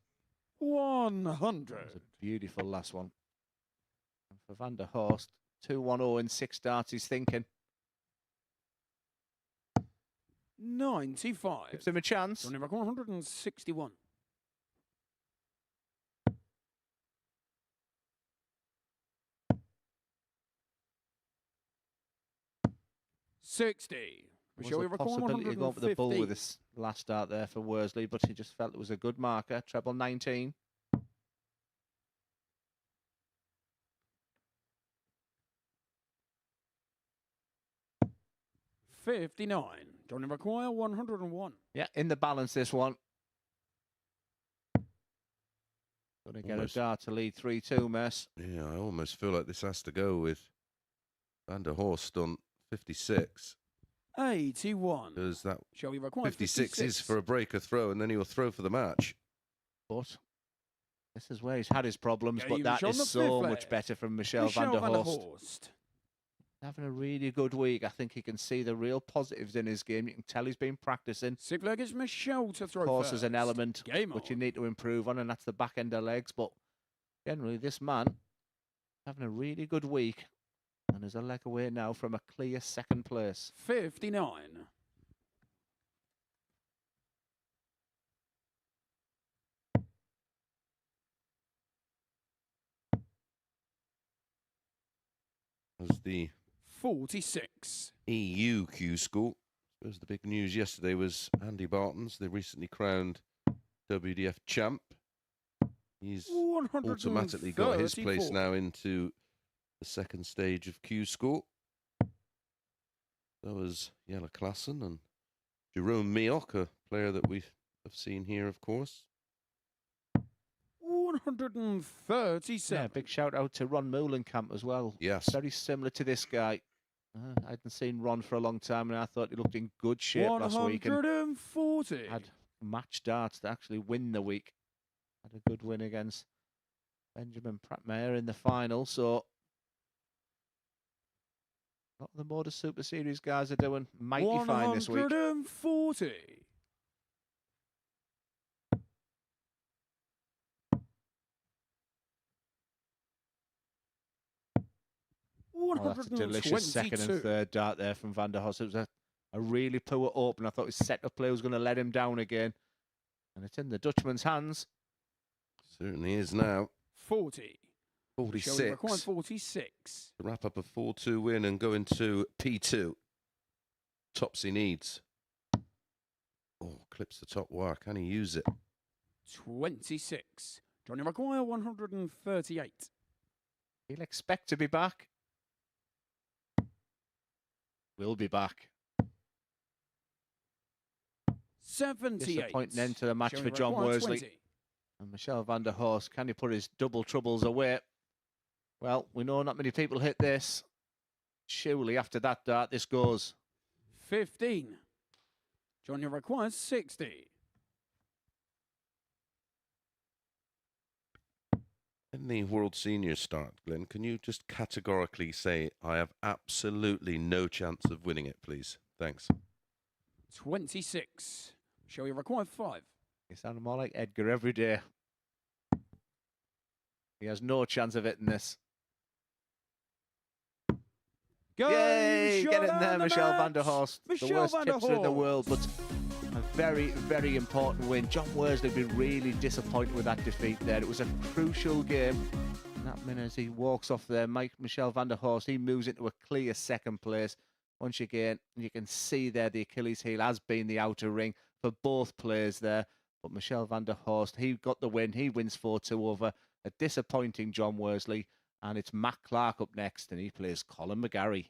Speaker 5: 100.
Speaker 2: That was a beautiful last one. And for Van der Horst, 2-1-0 in 6 darts, he's thinking.
Speaker 5: 95.
Speaker 2: Gives him a chance.
Speaker 5: Johnny Rock 161. $60.
Speaker 2: Was
Speaker 5: Shall we
Speaker 2: a
Speaker 5: record
Speaker 2: possibility to go for the bull
Speaker 5: 150?
Speaker 2: with this last start there for Worsley, but he just felt it was a good marker. Treble 19.
Speaker 5: $59. Johnny require 101.
Speaker 2: Yeah, in the balance this one. Going to get
Speaker 4: Almost.
Speaker 2: a dart to lead 3-2, Mess.
Speaker 4: Yeah, I almost feel like this has to go with Van der Horst on 56.
Speaker 5: 81.
Speaker 4: Because that
Speaker 5: Shall we require
Speaker 4: 56 is for a breaker throw, and then he'll throw for the match.
Speaker 2: But this is where he's had his problems, but
Speaker 5: Game
Speaker 2: that
Speaker 5: shot on
Speaker 2: is
Speaker 5: the
Speaker 2: so
Speaker 5: fifth
Speaker 2: much
Speaker 5: leg.
Speaker 2: better from Michelle van der Horst.
Speaker 5: Horst.
Speaker 2: Having a really good week. I think he can see the real positives in his game. You can tell he's been practicing.
Speaker 5: 6th leg is Michelle to throw
Speaker 2: Of course,
Speaker 5: first.
Speaker 2: there's an element
Speaker 5: Game
Speaker 2: which you
Speaker 5: on.
Speaker 2: need to improve on, and that's the back end of legs. But generally, this man having a really good week, and is a leg away now from a clear second place.
Speaker 5: 59.
Speaker 4: As the
Speaker 5: 46.
Speaker 4: EU Q School. I suppose the big news yesterday was Andy Barton's, the recently crowned WDF champ. He's automatically got his place
Speaker 5: 134.
Speaker 4: now into the second stage of Q School. So was Jelle Klassen and Jerome Mioch, a player that we have seen here, of course.
Speaker 5: 137.
Speaker 2: Yeah, big shout out to Ron Moulenkamp as well.
Speaker 4: Yes.
Speaker 2: Very similar to this guy. I hadn't seen Ron for a long time, and I thought he looked in good shape last week. And
Speaker 5: 140.
Speaker 2: had match darts to actually win the week. Had a good win against Benjamin Prattmeyer in the final. So A lot of the Modus Super Series guys are doing mighty fine this week.
Speaker 5: 140.
Speaker 2: Oh, that's a delicious second and third dart there from Van der Horst. It was a really poor open. I thought his setup play was going to let him down again. And it's in the Dutchman's hands.
Speaker 4: Certainly is now.
Speaker 5: 40.
Speaker 4: 46.
Speaker 5: Required 46.
Speaker 4: To wrap up a 4-2 win and go into P2. Tops he needs. Oh, clips the top wire. Can he use it?
Speaker 5: 26. Johnny Maguire, 138.
Speaker 2: He'll expect to be back. Will be back.
Speaker 5: 78.
Speaker 2: Disappointing end to the match for John Worsley. And Michel van der Horst, can he put his double troubles away? Well, we know not many people hit this. Surely after that dart, this goes.
Speaker 5: 15. Johnny requires 60.
Speaker 4: In the World Seniors start, Glenn, can you just categorically say, I have absolutely no chance of winning it, please? Thanks.
Speaker 5: 26. Shall we require 5?
Speaker 2: You sound more like Edgar every day. He has no chance of hitting this.
Speaker 5: Go,
Speaker 2: Yay! Get in there, Michel van der
Speaker 5: match.
Speaker 2: Horst. The
Speaker 5: Michel
Speaker 2: worst
Speaker 5: van der
Speaker 2: tipster in the
Speaker 5: Horst.
Speaker 2: world, but a very, very important win. John Worsley been really disappointed with that defeat there. It was a crucial game. And that minute as he walks off there, Michel van der Horst, he moves into a clear second place. Once again, you can see there the Achilles heel has been the outer ring for both players there. But Michel van der Horst, he got the win. He wins 4-2 over a disappointing John Worsley. And it's Matt Clark up next, and he plays Colin McGarry.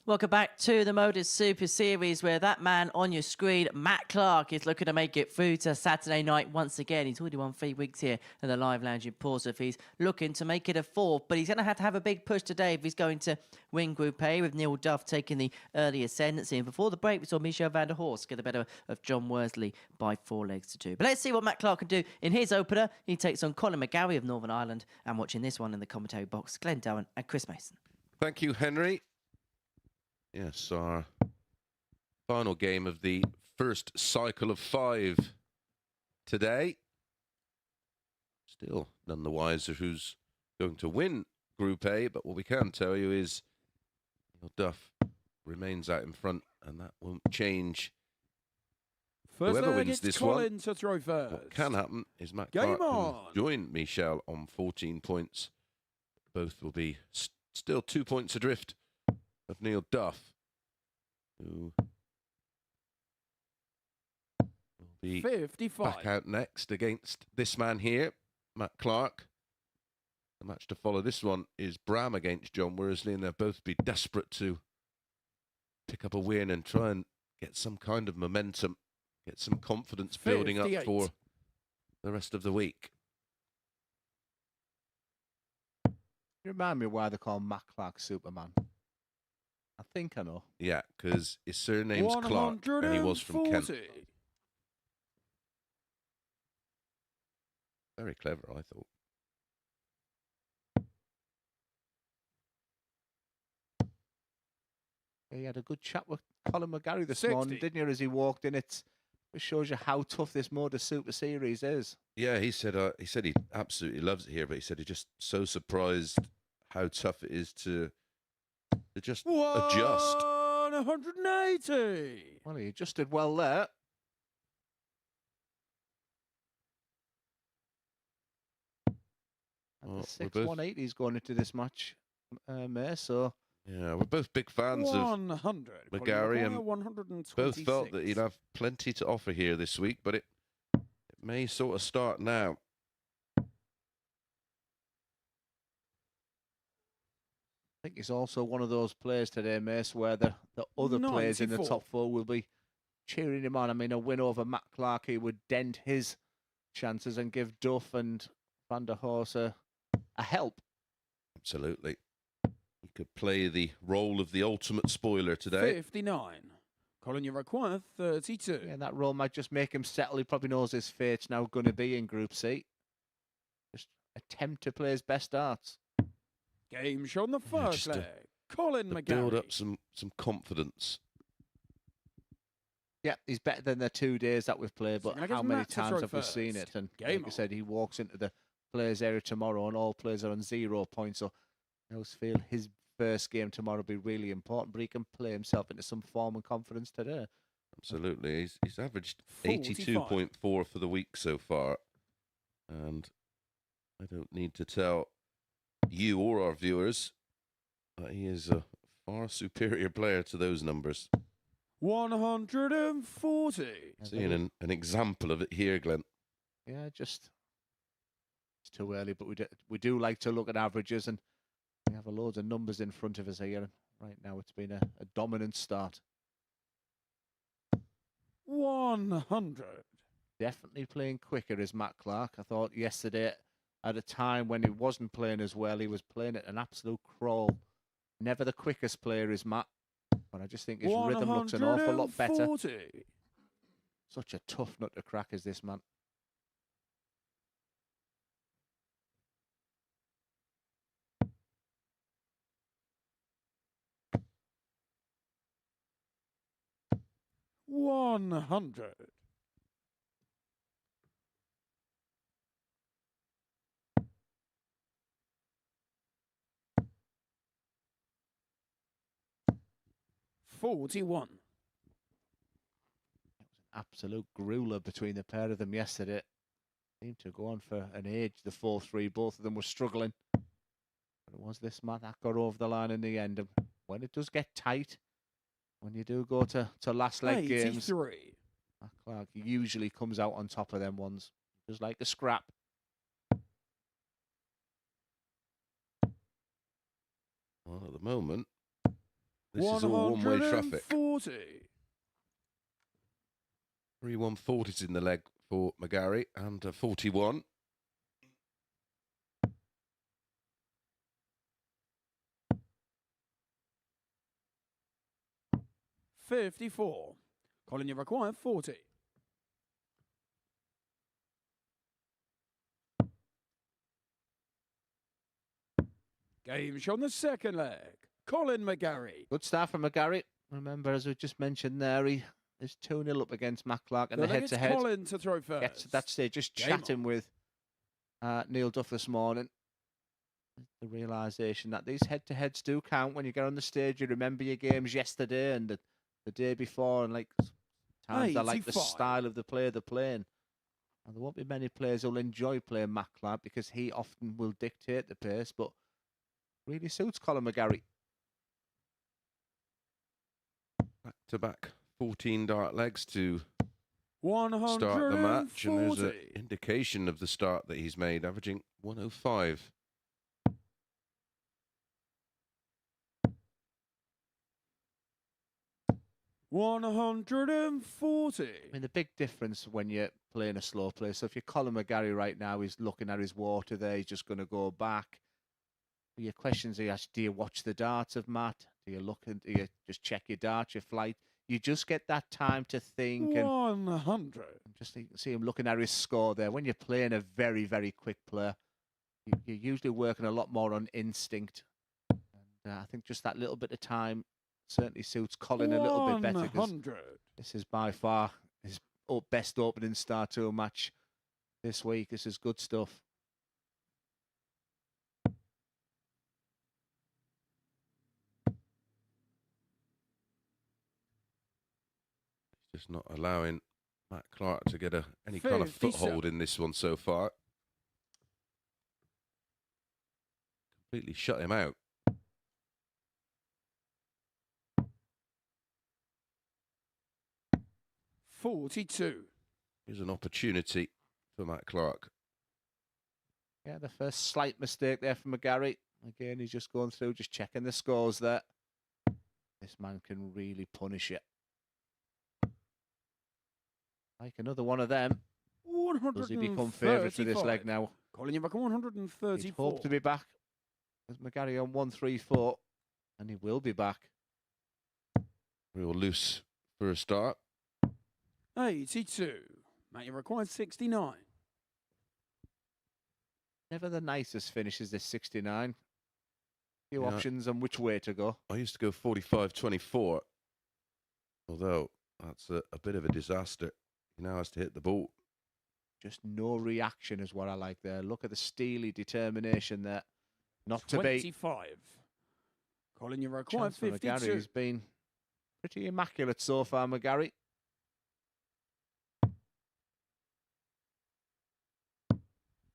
Speaker 1: Welcome back to the MODUS Super Series, where that man on your screen, Matt Clark, is looking to make it through to Saturday night once again. He's already won 3 weeks here at the Live Lounge in Portsmouth. He's looking to make it a 4th, but he's going to have a big push today if he's going to win Group A, with Neil Duff taking the early ascendancy. And before the break, we saw Michel van der Horst get the better of John Worsley by 4 legs to 2. But let's see what Matt Clark can do in his opener. He takes on Colin McGarry of Northern Ireland, and watching this one in the commentary box, Glenn Dowen and Chris Mason.
Speaker 4: Thank you, Henry. Yes, our final game of the first cycle of 5 today. Still none the wiser who's going to win Group A, but what we can tell you is Neil Duff remains out in front, and that won't change.
Speaker 5: First
Speaker 4: Whoever
Speaker 5: leg,
Speaker 4: wins
Speaker 5: it's
Speaker 4: this
Speaker 5: Colin
Speaker 4: one,
Speaker 5: to throw first.
Speaker 4: what can happen is Matt
Speaker 5: Game
Speaker 4: Clark
Speaker 5: on.
Speaker 4: who's joined Michel on 14 points. Both will be still 2 points adrift of Neil Duff, who will be
Speaker 5: 55.
Speaker 4: back out next against this man here, Matt Clark. The match to follow this one is Bram against John Worsley, and they'll both be desperate to pick up a win and try and get some kind of momentum, get some confidence building up
Speaker 5: 58.
Speaker 4: for the rest of the week.
Speaker 2: You remind me why they call Matt Clark Superman. I think I know.
Speaker 4: Yeah, because his surname's Clark, and he was from Kent.
Speaker 5: 140.
Speaker 4: Very clever, I thought.
Speaker 2: He had a good chat with Colin McGarry this
Speaker 5: 60.
Speaker 2: morning, didn't you, as he walked in? It shows you how tough this MODUS Super Series is.
Speaker 4: Yeah, he said he absolutely loves it here, but he said he's just so surprised how tough it is to just adjust.
Speaker 5: 180.
Speaker 2: Well, he adjusted well there. And
Speaker 4: Well,
Speaker 2: the 6
Speaker 4: we're both-
Speaker 2: 180s going into this match, May, so
Speaker 4: Yeah, we're both big fans of
Speaker 5: 100.
Speaker 4: McGarry, and
Speaker 5: 126.
Speaker 4: both felt that he'd have plenty to offer here this week, but it may sort of start now.
Speaker 2: I think he's also one of those players today, Mace, where the other players in the
Speaker 5: 94.
Speaker 2: top 4 will be cheering him on. I mean, a win over Matt Clark, he would dent his chances and give Duff and Van der Horst a help.
Speaker 4: Absolutely. He could play the role of the ultimate spoiler today.
Speaker 5: 59. Colin, you require 32.
Speaker 2: Yeah, and that role might just make him settle. He probably knows his fate's now going to be in Group C. Just attempt to play his best darts.
Speaker 5: Game show on the first
Speaker 4: just to-
Speaker 5: leg. Colin
Speaker 4: To
Speaker 5: McGarry.
Speaker 4: build up some confidence.
Speaker 2: Yeah, he's better than the 2 days that we've played,
Speaker 5: So
Speaker 2: but
Speaker 5: I guess
Speaker 2: how many
Speaker 5: Matt to
Speaker 2: times
Speaker 5: throw
Speaker 2: have we seen
Speaker 5: first.
Speaker 2: it? And
Speaker 5: Game
Speaker 2: like I said, he walks into the players area tomorrow and all players are on 0 points. So I always feel his first game tomorrow will be really important, but he can play himself into some form and confidence today.
Speaker 4: Absolutely. He's averaged
Speaker 5: 45.
Speaker 4: 82.4 for the week so far. And I don't need to tell you or our viewers that he is a far superior player to those numbers.
Speaker 5: 140.
Speaker 2: Yeah,
Speaker 4: Seeing an example of it here, Glenn.
Speaker 2: Yeah, just it's too early, but we do like to look at averages, and we have a loads of numbers in front of us here. Right now, it's been a dominant start.
Speaker 5: 100.
Speaker 2: Definitely playing quicker is Matt Clark. I thought yesterday, at a time when he wasn't playing as well, he was playing at an absolute crawl. Never the quickest player is Matt, but I just think his rhythm looks an awful lot better.
Speaker 5: 140.
Speaker 2: Such a tough nut to crack is this man.
Speaker 5: One 100. $41.
Speaker 2: Absolute grueler between the pair of them yesterday. Seemed to go on for an age, the 4-3. Both of them were struggling. But it was this man that got over the line in the end. And when it does get tight, when you do go to last leg games,
Speaker 5: 83.
Speaker 2: Matt Clark usually comes out on top of them ones. Just like a scrap.
Speaker 4: Well, at the moment, This is all one-way traffic.
Speaker 5: 140.
Speaker 4: 3 140s in the leg for McGarry and 41.
Speaker 5: $54. Colin, you require 40. Game show on the second leg. Colin McGarry.
Speaker 2: Good start from McGarry. Remember, as we just mentioned there, he is 2-0 up against Matt Clark in the head-to-head.
Speaker 5: Colin to throw first.
Speaker 2: Gets to that stage, just
Speaker 5: Game
Speaker 2: chatting
Speaker 5: on.
Speaker 2: with Neil Duff this morning. The realisation that these head-to-heads do count when you get on the stage. You remember your games yesterday and the day before, and like times I like the
Speaker 5: 85.
Speaker 2: style of the player they're playing. And there won't be many players who'll enjoy playing Matt Clark because he often will dictate the pace, but really suits Colin McGarry.
Speaker 4: Back-to-back 14 dart legs to
Speaker 5: 140.
Speaker 4: start the match, and there's an indication of the start that he's made, averaging 105.
Speaker 5: $140.
Speaker 2: I mean, the big difference when you're playing a slow play, so if you're Colin McGarry right now, he's looking at his water there, he's just going to go back. Your questions are, do you watch the darts of Matt? Do you look and do you just check your darts, your flight? You just get that time to think. And
Speaker 5: 100.
Speaker 2: just you can see him looking at his score there. When you're playing a very, very quick player, you're usually working a lot more on instinct. And I think just that little bit of time certainly suits Colin a little bit better.
Speaker 5: 100.
Speaker 2: This is by far his best opening Star Tour match this week. This is good stuff.
Speaker 4: Just not allowing Matt Clark to get any kind of
Speaker 5: 57.
Speaker 4: foothold in this one so far. Completely shut him out.
Speaker 5: $42.
Speaker 4: Here's an opportunity for Matt Clark.
Speaker 2: Yeah, the first slight mistake there from McGarry. Again, he's just going through, just checking the scores there. This man can really punish it. Like another one of them. Does he become favourite for this leg now?
Speaker 5: Colin, you're back on 134.
Speaker 2: He'd hope to be back. There's McGarry on 134, and he will be back.
Speaker 4: Real loose for a start.
Speaker 5: 82. Mate, you required 69.
Speaker 2: Never the nicest finishes, this 69. Few
Speaker 4: Yeah.
Speaker 2: options on which way to go.
Speaker 4: I used to go 45-24, although that's a bit of a disaster. He now has to hit the ball.
Speaker 2: Just no reaction is what I like there. Look at the steely determination there. Not to be.
Speaker 5: 25. Colin, you required
Speaker 2: Chance for
Speaker 5: 52.
Speaker 2: McGarry has been pretty immaculate so far, McGarry.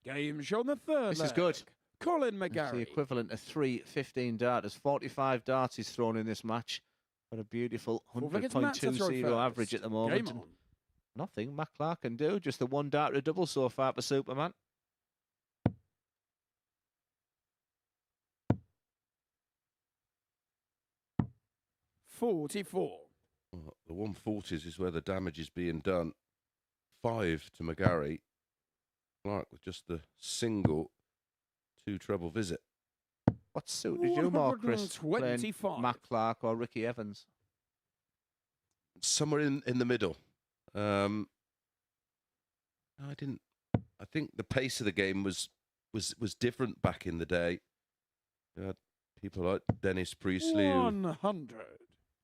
Speaker 5: Game show on the third
Speaker 2: This
Speaker 5: leg.
Speaker 2: is good.
Speaker 5: Colin
Speaker 2: It's the
Speaker 5: McGarry.
Speaker 2: equivalent of 3 15 darters. 45 darts he's thrown in this match. Got a beautiful
Speaker 5: Full wickets, Matt to throw
Speaker 2: 100.20
Speaker 5: first.
Speaker 2: average at the moment.
Speaker 5: Game on.
Speaker 2: Nothing Matt Clark can do. Just the one darter double so far for Superman.
Speaker 5: $44.
Speaker 4: Well, the 140s is where the damage is being done. 5 to McGarry. Clark with just the single 2 treble visit.
Speaker 2: What suited you more, Chris? Playing
Speaker 5: 125.
Speaker 2: Matt Clark or Ricky Evans?
Speaker 4: Somewhere in the middle. I didn't. I think the pace of the game was different back in the day. You had people like Dennis Priestley, who
Speaker 5: 100.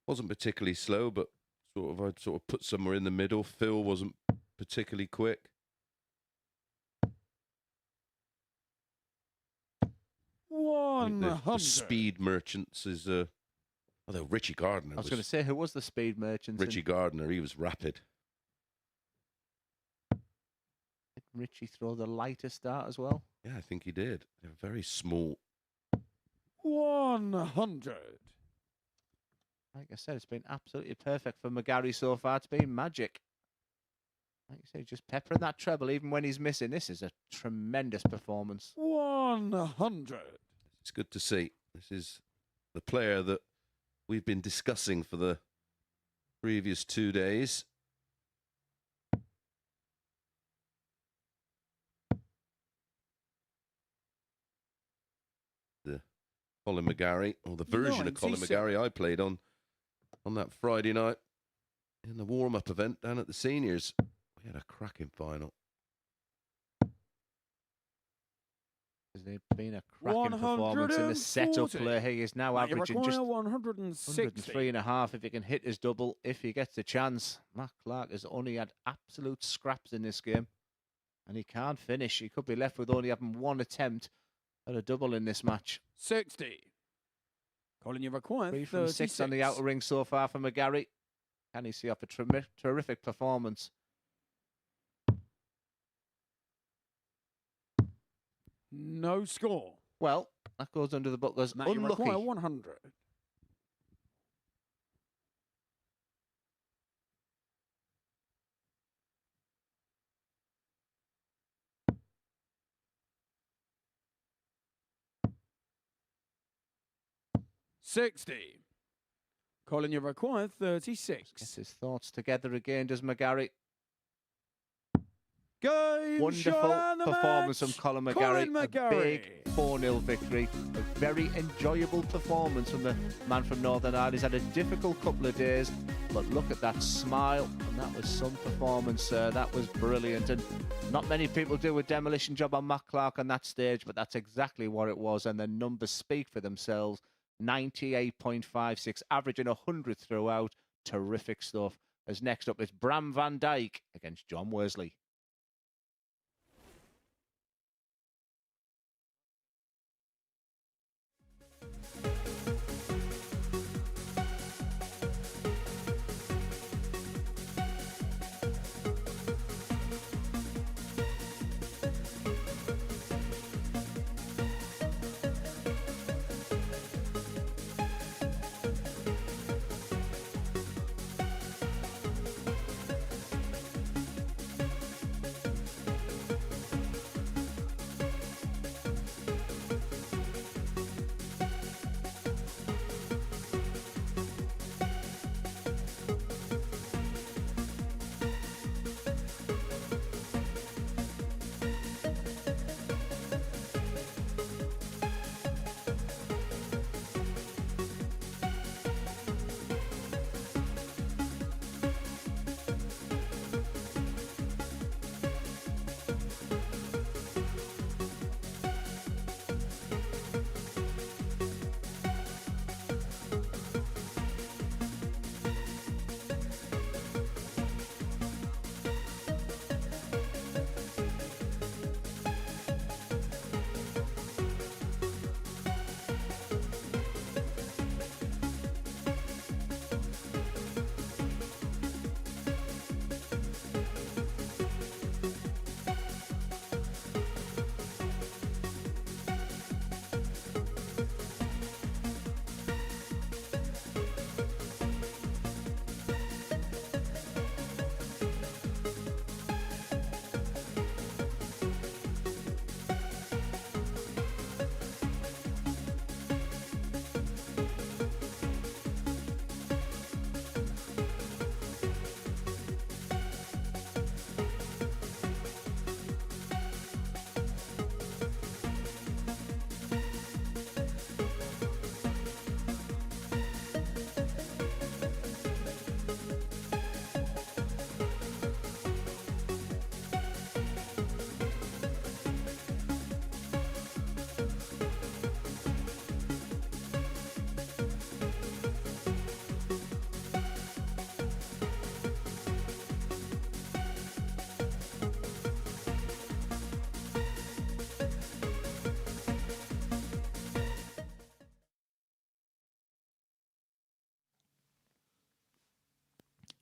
Speaker 4: wasn't particularly slow, but I'd sort of put somewhere in the middle. Phil wasn't particularly quick. I think
Speaker 5: 100.
Speaker 4: the speed merchants is although Richie Gardner
Speaker 2: I was going to say, who was the speed merchant?
Speaker 4: Richie Gardner, he was rapid.
Speaker 2: Did Richie throw the lightest dart as well?
Speaker 4: Yeah, I think he did. They're very small.
Speaker 5: 100.
Speaker 2: Like I said, it's been absolutely perfect for McGarry so far. It's been magic. Like you say, just peppering that treble even when he's missing. This is a tremendous performance.
Speaker 5: 100.
Speaker 4: It's good to see. This is the player that we've been discussing for the previous 2 days. The Colin McGarry, or the version of Colin
Speaker 5: 96.
Speaker 4: McGarry I played on that Friday night in the warm-up event down at the seniors. We had a cracking final.
Speaker 2: There's been a cracking performance in the setup
Speaker 5: 140.
Speaker 2: play. He is now
Speaker 5: Now you
Speaker 2: averaging
Speaker 5: require
Speaker 2: just
Speaker 5: 160.
Speaker 2: 103.5 if he can hit his double, if he gets the chance. Matt Clark has only had absolute scraps in this game, and he can't finish. He could be left with only having one attempt at a double in this match.
Speaker 5: 60. Colin, you require
Speaker 2: 3 from
Speaker 5: 36.
Speaker 2: 6 on the outer ring so far for McGarry. Can he see off a terrific performance?
Speaker 5: No score.
Speaker 2: Well, that goes under the book as
Speaker 5: Now you
Speaker 2: unlucky.
Speaker 5: require 100. $60. Colin, you require 36.
Speaker 2: Gets his thoughts together again, does McGarry.
Speaker 5: Game,
Speaker 2: Wonderful
Speaker 5: shot, and the
Speaker 2: performance
Speaker 5: match.
Speaker 2: from Colin McGarry.
Speaker 5: Colin
Speaker 2: A
Speaker 5: McGarry.
Speaker 2: big 4-0 victory. A very enjoyable performance from the man from Northern Ireland. He's had a difficult couple of days, but look at that smile. And that was some performance. That was brilliant. And not many people do a demolition job on Matt Clark on that stage, but that's exactly what it was. And the numbers speak for themselves. 98.56, averaging 100 throughout. Terrific stuff. As next up is Bram van Dijk against John Worsley.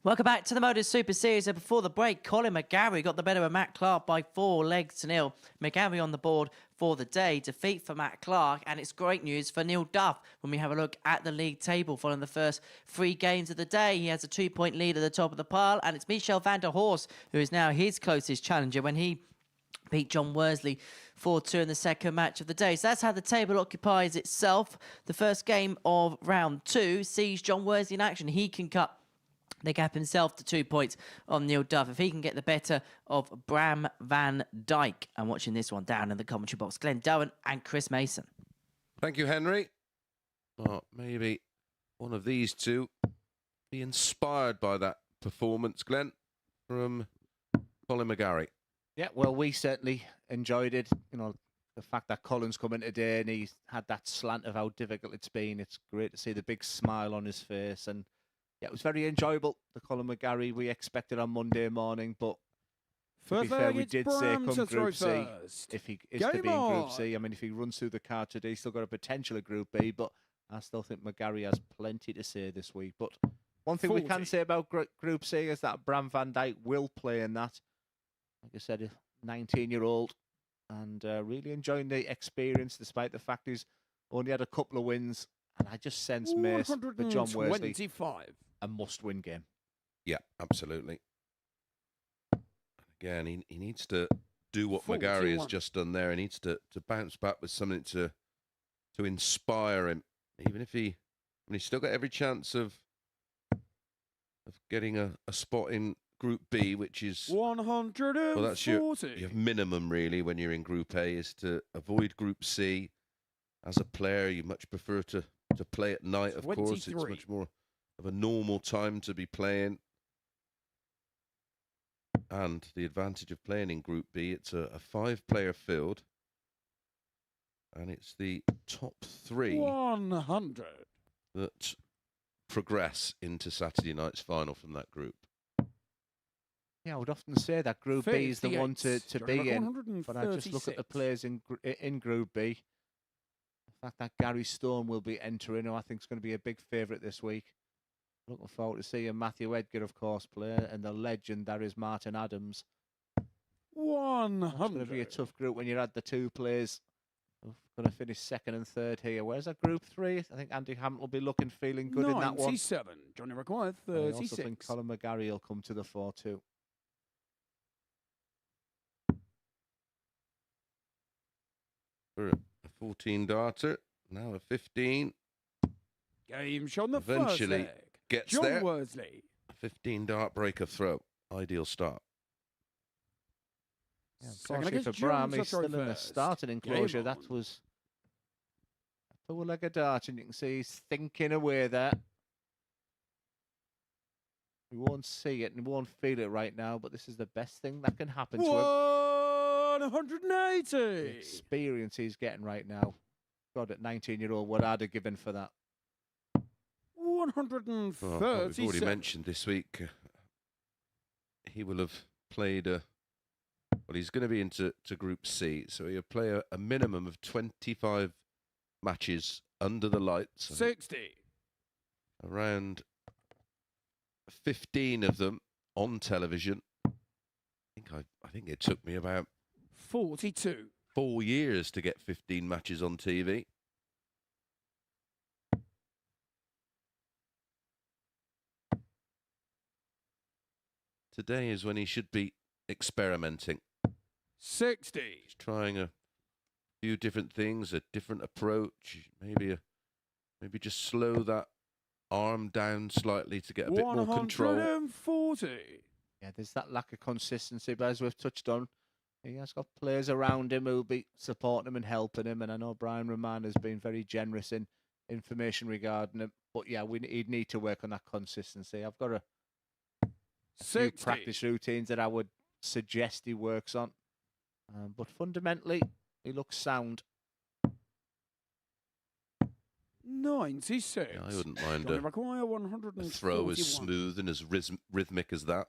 Speaker 1: Welcome back to the MODUS Super Series. And before the break, Colin McGarry got the better of Matt Clark by 4-0. McGarry on the board for the day. Defeat for Matt Clark. And it's great news for Neil Duff when we have a look at the league table following the first 3 games of the day. He has a 2-point lead at the top of the pile. And it's Michel van der Horst who is now his closest challenger when he beat John Worsley 4-2 in the second match of the day. So that's how the table occupies itself. The first game of round 2 sees John Worsley in action. He can cut the gap himself to 2 points on Neil Duff if he can get the better of Bram van Dijk. I'm watching this one down in the commentary box. Glenn Dowen and Chris Mason.
Speaker 4: Thank you, Henry. Well, maybe one of these two be inspired by that performance, Glenn, from Colin McGarry.
Speaker 2: Yeah, well, we certainly enjoyed it. You know, the fact that Colin's come in today and he's had that slant of how difficult it's been. It's great to see the big smile on his face. And yeah, it was very enjoyable, the Colin McGarry we expected on Monday morning. But to be fair, we did say come Group C, if he is to be in Group C. I mean, if he runs through the card today, he's still got a potential of Group B. But I still think McGarry has plenty to say this week. But one thing we can say about Group C is that Bram van Dijk will play in that. Like I said, a 19-year-old, and really enjoying the experience despite the fact he's only had a couple of wins. And I just sense, Mace, for John Worsley, a must-win game.
Speaker 4: Yeah, absolutely. Again, he needs to do what
Speaker 5: 41.
Speaker 4: McGarry has just done there. He needs to bounce back with something to inspire him. Even if he's still got every chance of getting a spot in Group B, which is
Speaker 5: 140.
Speaker 4: well, that's your minimum really when you're in Group A, is to avoid Group C. As a player, you much prefer to play at night. Of course, it's much more of a normal time to be playing. And the advantage of playing in Group B, it's a 5-player field, and it's the top 3
Speaker 5: 100
Speaker 4: that progress into Saturday night's final from that group.
Speaker 2: Yeah, I would often say that Group B is the one to be in, but I just look at the players in Group B. The fact that Gary Stone will be entering, who I think is going to be a big favourite this week. Looking forward to seeing Matthew Edgar, of course, play, and the legend that is Martin Adams.
Speaker 5: 100.
Speaker 2: It's going to be a tough group when you add the 2 players who've going to finish 2nd and 3rd here. Where's that Group 3? I think Andy Hammett will be feeling good in that one.
Speaker 5: 97. Johnny McGuire,
Speaker 2: I
Speaker 5: 36.
Speaker 2: also think Colin McGarry will come to the fore too.
Speaker 4: For a 14 darter, now a 15.
Speaker 5: Game shot on the
Speaker 4: Eventually
Speaker 5: first leg.
Speaker 4: gets
Speaker 5: John
Speaker 4: there.
Speaker 5: Worsley.
Speaker 4: A 15 dart breaker throw. Ideal start.
Speaker 2: Yeah,
Speaker 5: Second
Speaker 2: unfortunately for
Speaker 5: against
Speaker 2: Bram,
Speaker 5: Jones,
Speaker 2: he's
Speaker 5: that's
Speaker 2: still
Speaker 5: right
Speaker 2: in the
Speaker 5: first.
Speaker 2: starting enclosure.
Speaker 5: Game
Speaker 2: That
Speaker 5: on.
Speaker 2: was a full leg of dart, and you can see he's thinking away there. We won't see it and won't feel it right now, but this is the best thing that can happen to him.
Speaker 5: 180.
Speaker 2: The experience he's getting right now. God, at 19-year-old, what I'd have given for that.
Speaker 5: 137.
Speaker 4: Well, we've already mentioned this week he will have played well, he's going to be into Group C, so he'll play a minimum of 25 matches under the lights.
Speaker 5: 60.
Speaker 4: Around 15 of them on television. I think it took me about
Speaker 5: 42.
Speaker 4: 4 years to get 15 matches on TV. Today is when he should be experimenting.
Speaker 5: 60.
Speaker 4: He's trying a few different things, a different approach, maybe just slow that arm down slightly to get a bit more control.
Speaker 5: 140.
Speaker 2: Yeah, there's that lack of consistency, but as we've touched on, he has got players around him who'll be supporting him and helping him, and I know Brian Roman has been very generous in information regarding him, but yeah, he'd need to work on that consistency. I've got a few practice routines that I would suggest he works on, but fundamentally, he looks sound.
Speaker 5: 96.
Speaker 4: Yeah, I wouldn't mind
Speaker 5: Johnny McGuire,
Speaker 4: a throw as
Speaker 5: 141.
Speaker 4: smooth and as rhythmic as that.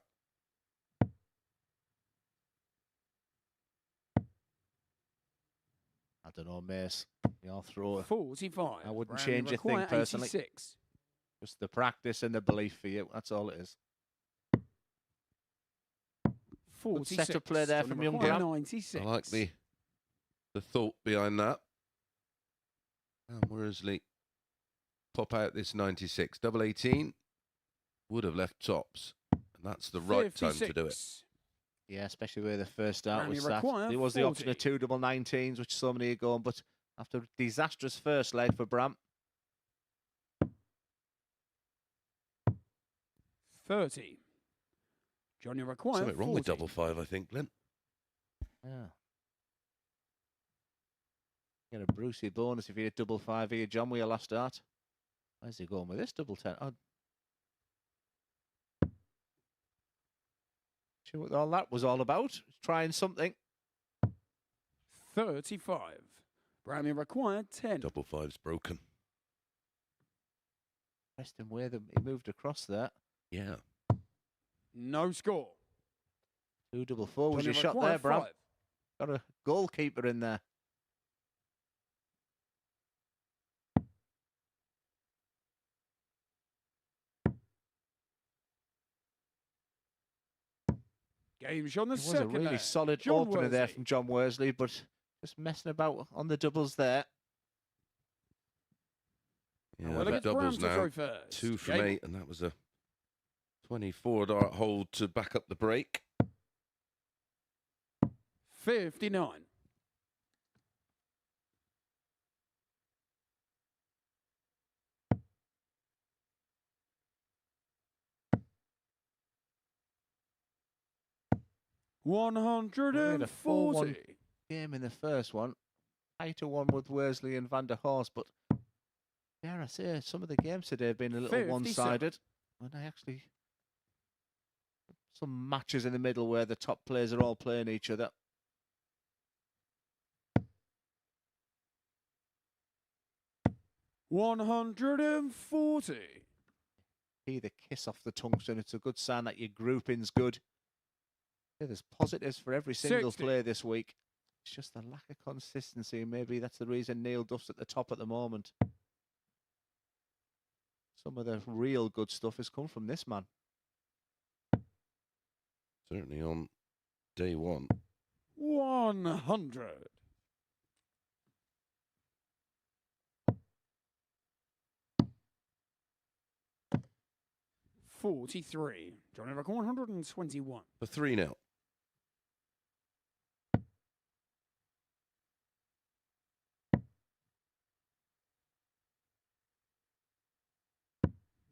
Speaker 2: I don't know, Mace. Your throw.
Speaker 5: 45.
Speaker 2: I wouldn't
Speaker 5: Randy
Speaker 2: change a thing
Speaker 5: McGuire,
Speaker 2: personally.
Speaker 5: 86.
Speaker 2: Just the practice and the belief for you. That's all it is.
Speaker 5: 46.
Speaker 2: setup play there
Speaker 5: Johnny
Speaker 2: from young
Speaker 5: McGuire,
Speaker 2: Graham.
Speaker 5: 96.
Speaker 4: I like the thought behind that. And Worsley pop out this 96. Double 18 would have left tops. And that's the right time to do it.
Speaker 5: 56.
Speaker 2: Yeah, especially where the first start
Speaker 5: Round
Speaker 2: was
Speaker 5: you
Speaker 2: sat.
Speaker 5: require
Speaker 2: There was the option of
Speaker 5: 40.
Speaker 2: 2 double 19s, which so many are going, but after a disastrous first leg for Bram.
Speaker 5: 30. John, you require
Speaker 4: Something wrong
Speaker 5: 40.
Speaker 4: with double five, I think, Glenn.
Speaker 2: Yeah. Get a Brucey bonus if you hit double 5 here, John, with your last start. Where's he going with this double 10? Oh. See what all that was all about? Trying something.
Speaker 5: 35. Brown, you require 10.
Speaker 4: Double five's broken.
Speaker 2: Preston where he moved across there.
Speaker 4: Yeah.
Speaker 5: No score.
Speaker 2: 2 double 4 was
Speaker 5: John, you
Speaker 2: your shot
Speaker 5: require
Speaker 2: there, Bram.
Speaker 5: 5.
Speaker 2: Got a goalkeeper in there.
Speaker 5: Game shot on the
Speaker 2: It was a
Speaker 5: second
Speaker 2: really
Speaker 5: leg.
Speaker 2: solid
Speaker 5: John
Speaker 2: opener there
Speaker 5: Worsley.
Speaker 2: from John Worsley, but just messing about on the doubles there.
Speaker 4: Yeah,
Speaker 5: Well,
Speaker 4: the
Speaker 5: it's Bram
Speaker 4: doubles
Speaker 5: to
Speaker 4: now.
Speaker 5: throw first.
Speaker 4: 2 from
Speaker 5: Game
Speaker 4: 8, and that was a 24 hold to back up the break.
Speaker 5: 59.
Speaker 2: a 4-1
Speaker 5: 140.
Speaker 2: game in the first one. Tighter one with Worsley and Van der Horst, but dare I say, some of the games today have been a little
Speaker 5: 57.
Speaker 2: one-sided. And I actually some matches in the middle where the top players are all playing each other.
Speaker 5: $140.
Speaker 2: He the kiss off the tungsten. It's a good sign that your grouping's good. Yeah, there's positives for every single
Speaker 5: 60.
Speaker 2: player this week. It's just the lack of consistency. Maybe that's the reason Neil Duff's at the top at the moment. Some of the real good stuff has come from this man.
Speaker 4: Certainly on day one.
Speaker 5: 100. $43. Johnny Rock 121.
Speaker 4: For 3 now.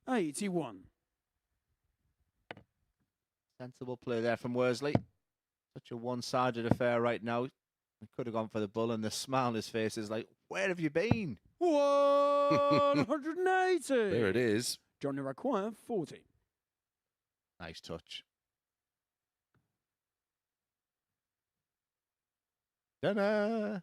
Speaker 5: $81.
Speaker 2: Sensible play there from Worsley. Such a one-sided affair right now. He could have gone for the bull, and the smile on his face is like, where have you been?
Speaker 5: 180.
Speaker 4: There it is.
Speaker 5: Johnny require 40.
Speaker 2: Nice touch. Ta-da!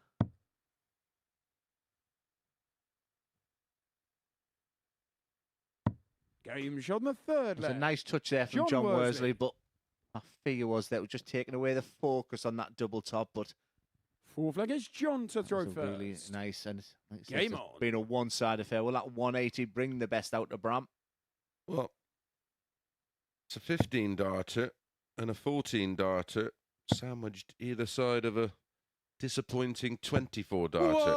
Speaker 5: Game shot on the third
Speaker 2: It was a
Speaker 5: leg.
Speaker 2: nice touch there from
Speaker 5: John
Speaker 2: John
Speaker 5: Worsley.
Speaker 2: Worsley, but my figure was that it was just taking away the focus on that double top, but
Speaker 5: Fourth leg is John to
Speaker 2: that
Speaker 5: throw
Speaker 2: was a
Speaker 5: first.
Speaker 2: really nice, and it's
Speaker 5: Game
Speaker 2: just
Speaker 5: on.
Speaker 2: been a one-sided affair. Will that 180 bring the best out of Bram?
Speaker 4: Well, it's a 15 darter and a 14 darter sandwiched either side of a disappointing 24 darter.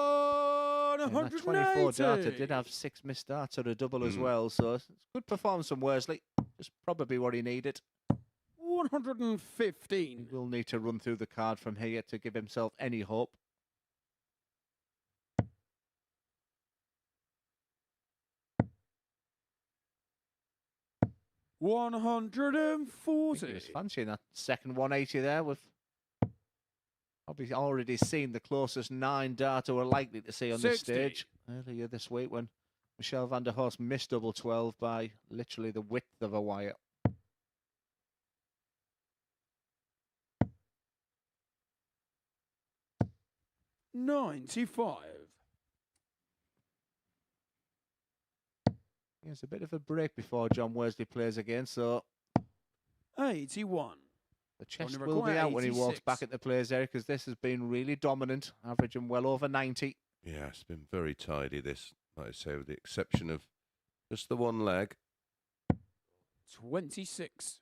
Speaker 2: And that 24 darter did have 6 missed darts or a double as well, so it's good performance from Worsley. Just probably what he needed.
Speaker 5: 115.
Speaker 2: He will need to run through the card from here to give himself any hope. I think he
Speaker 5: 140.
Speaker 2: was fancying that second 180 there. With probably already seen the closest 9 darter we're likely to see on this
Speaker 5: 60.
Speaker 2: stage earlier this week when Michelle van der Horst missed double 12 by literally the width of a wire.
Speaker 5: $95.
Speaker 2: There's a bit of a break before John Worsley plays again, so
Speaker 5: 81.
Speaker 2: the chest
Speaker 5: Only
Speaker 2: will be
Speaker 5: require
Speaker 2: out when he walks
Speaker 5: 86.
Speaker 2: back into plays there, because this has been really dominant, averaging well over 90.
Speaker 4: Yeah, it's been very tidy, this, like I say, with the exception of just the one leg.
Speaker 5: 26.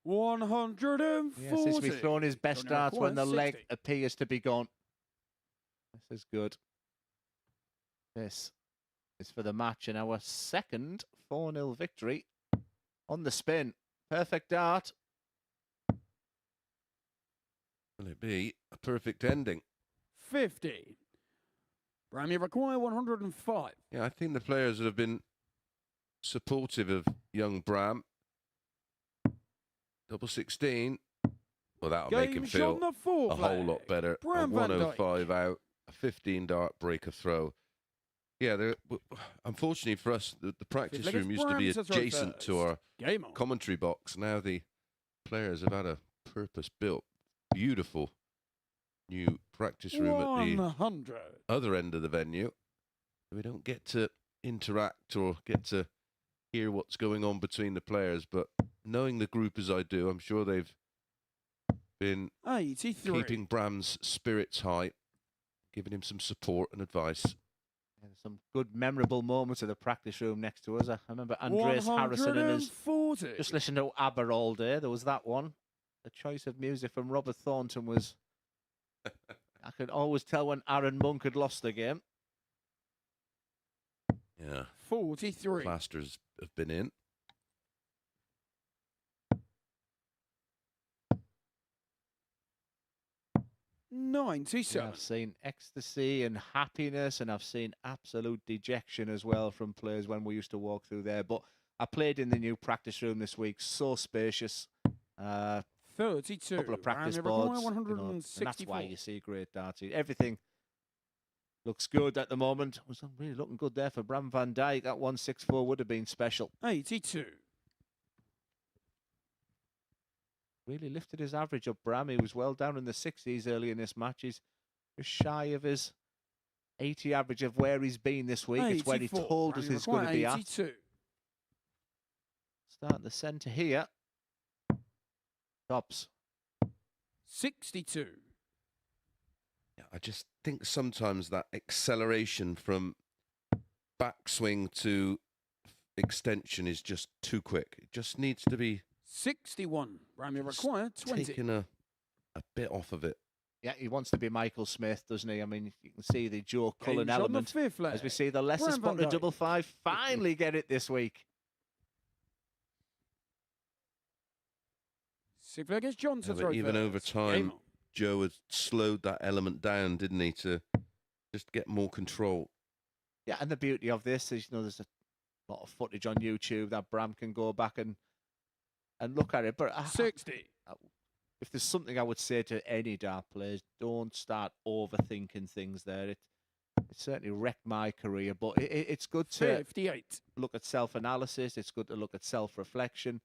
Speaker 5: $140.
Speaker 2: Yes, he's been throwing his best
Speaker 5: Johnny
Speaker 2: darts when the
Speaker 5: requires
Speaker 2: leg
Speaker 5: 60.
Speaker 2: appears to be gone. This is good. This is for the match and our second 4-0 victory on the spin. Perfect dart.
Speaker 4: Will it be a perfect ending?
Speaker 5: 50. Brammy require 105.
Speaker 4: Yeah, I think the players have been supportive of young Bram. Double 16. Well, that'll make him
Speaker 5: Game
Speaker 4: feel
Speaker 5: on the fourth
Speaker 4: a whole lot
Speaker 5: leg.
Speaker 4: better.
Speaker 5: Bram
Speaker 4: A
Speaker 5: van Dijk.
Speaker 4: 105 out, a 15 dart breaker throw. Yeah, unfortunately for us, the practice
Speaker 5: Fifth leg,
Speaker 4: room
Speaker 5: it's
Speaker 4: used to be
Speaker 5: Bram to throw
Speaker 4: adjacent to our
Speaker 5: Game on.
Speaker 4: commentary box. Now the players have had a purpose-built, beautiful new practice room at the
Speaker 5: 100.
Speaker 4: other end of the venue. We don't get to interact or get to hear what's going on between the players, but knowing the group as I do, I'm sure they've been
Speaker 5: 83.
Speaker 4: keeping Bram's spirits high, giving him some support and advice.
Speaker 2: And some good memorable moments of the practice room next to us. I remember Andreas Harrison and his
Speaker 5: 140.
Speaker 2: just listening to ABBA all day. There was that one. The choice of music from Robert Thornton was... I could always tell when Aaron Monk had lost the game.
Speaker 4: Yeah.
Speaker 5: 43.
Speaker 4: Plasters have been in.
Speaker 2: Yeah,
Speaker 5: 97.
Speaker 2: I've seen ecstasy and happiness, and I've seen absolute dejection as well from players when we used to walk through there. But I played in the new practice room this week, so spacious.
Speaker 5: 32.
Speaker 2: Couple of practice
Speaker 5: Brammy
Speaker 2: boards,
Speaker 5: require
Speaker 2: you know, and
Speaker 5: 164.
Speaker 2: that's why you see great darting. Everything looks good at the moment. Was really looking good there for Bram van Dijk. That 164 would have been special.
Speaker 5: 82.
Speaker 2: Really lifted his average up, Bram. He was well down in the 60s early in this match. He's just shy of his 80 average of where he's been this week. It's where he
Speaker 5: 84.
Speaker 2: told us
Speaker 5: Brammy
Speaker 2: he's going to be
Speaker 5: require
Speaker 2: at.
Speaker 5: 82.
Speaker 2: Start the centre here. Tops.
Speaker 5: 62.
Speaker 4: Yeah, I just think sometimes that acceleration from backswing to extension is just too quick. It just needs to be
Speaker 5: 61. Brammy require 20.
Speaker 4: taken a bit off of it.
Speaker 2: Yeah, he wants to be Michael Smith, doesn't he? I mean, you can see the Joe Cullen
Speaker 5: Game's on the
Speaker 2: element.
Speaker 5: fifth leg.
Speaker 2: As we see the lesser
Speaker 5: Bram van
Speaker 2: spotted
Speaker 5: Dijk.
Speaker 2: double five finally get it this week.
Speaker 5: Sixth leg is John to
Speaker 4: Yeah, but
Speaker 5: throw
Speaker 4: even
Speaker 5: first.
Speaker 4: over time,
Speaker 5: Game on.
Speaker 4: Joe had slowed that element down, didn't he, to just get more control.
Speaker 2: Yeah, and the beauty of this is, you know, there's a lot of footage on YouTube that Bram can go back and look at it. But
Speaker 5: 60.
Speaker 2: if there's something I would say to any dart players, don't start overthinking things there. It certainly wrecked my career, but it's good to
Speaker 5: 58.
Speaker 2: look at self-analysis. It's good to look at self-reflection.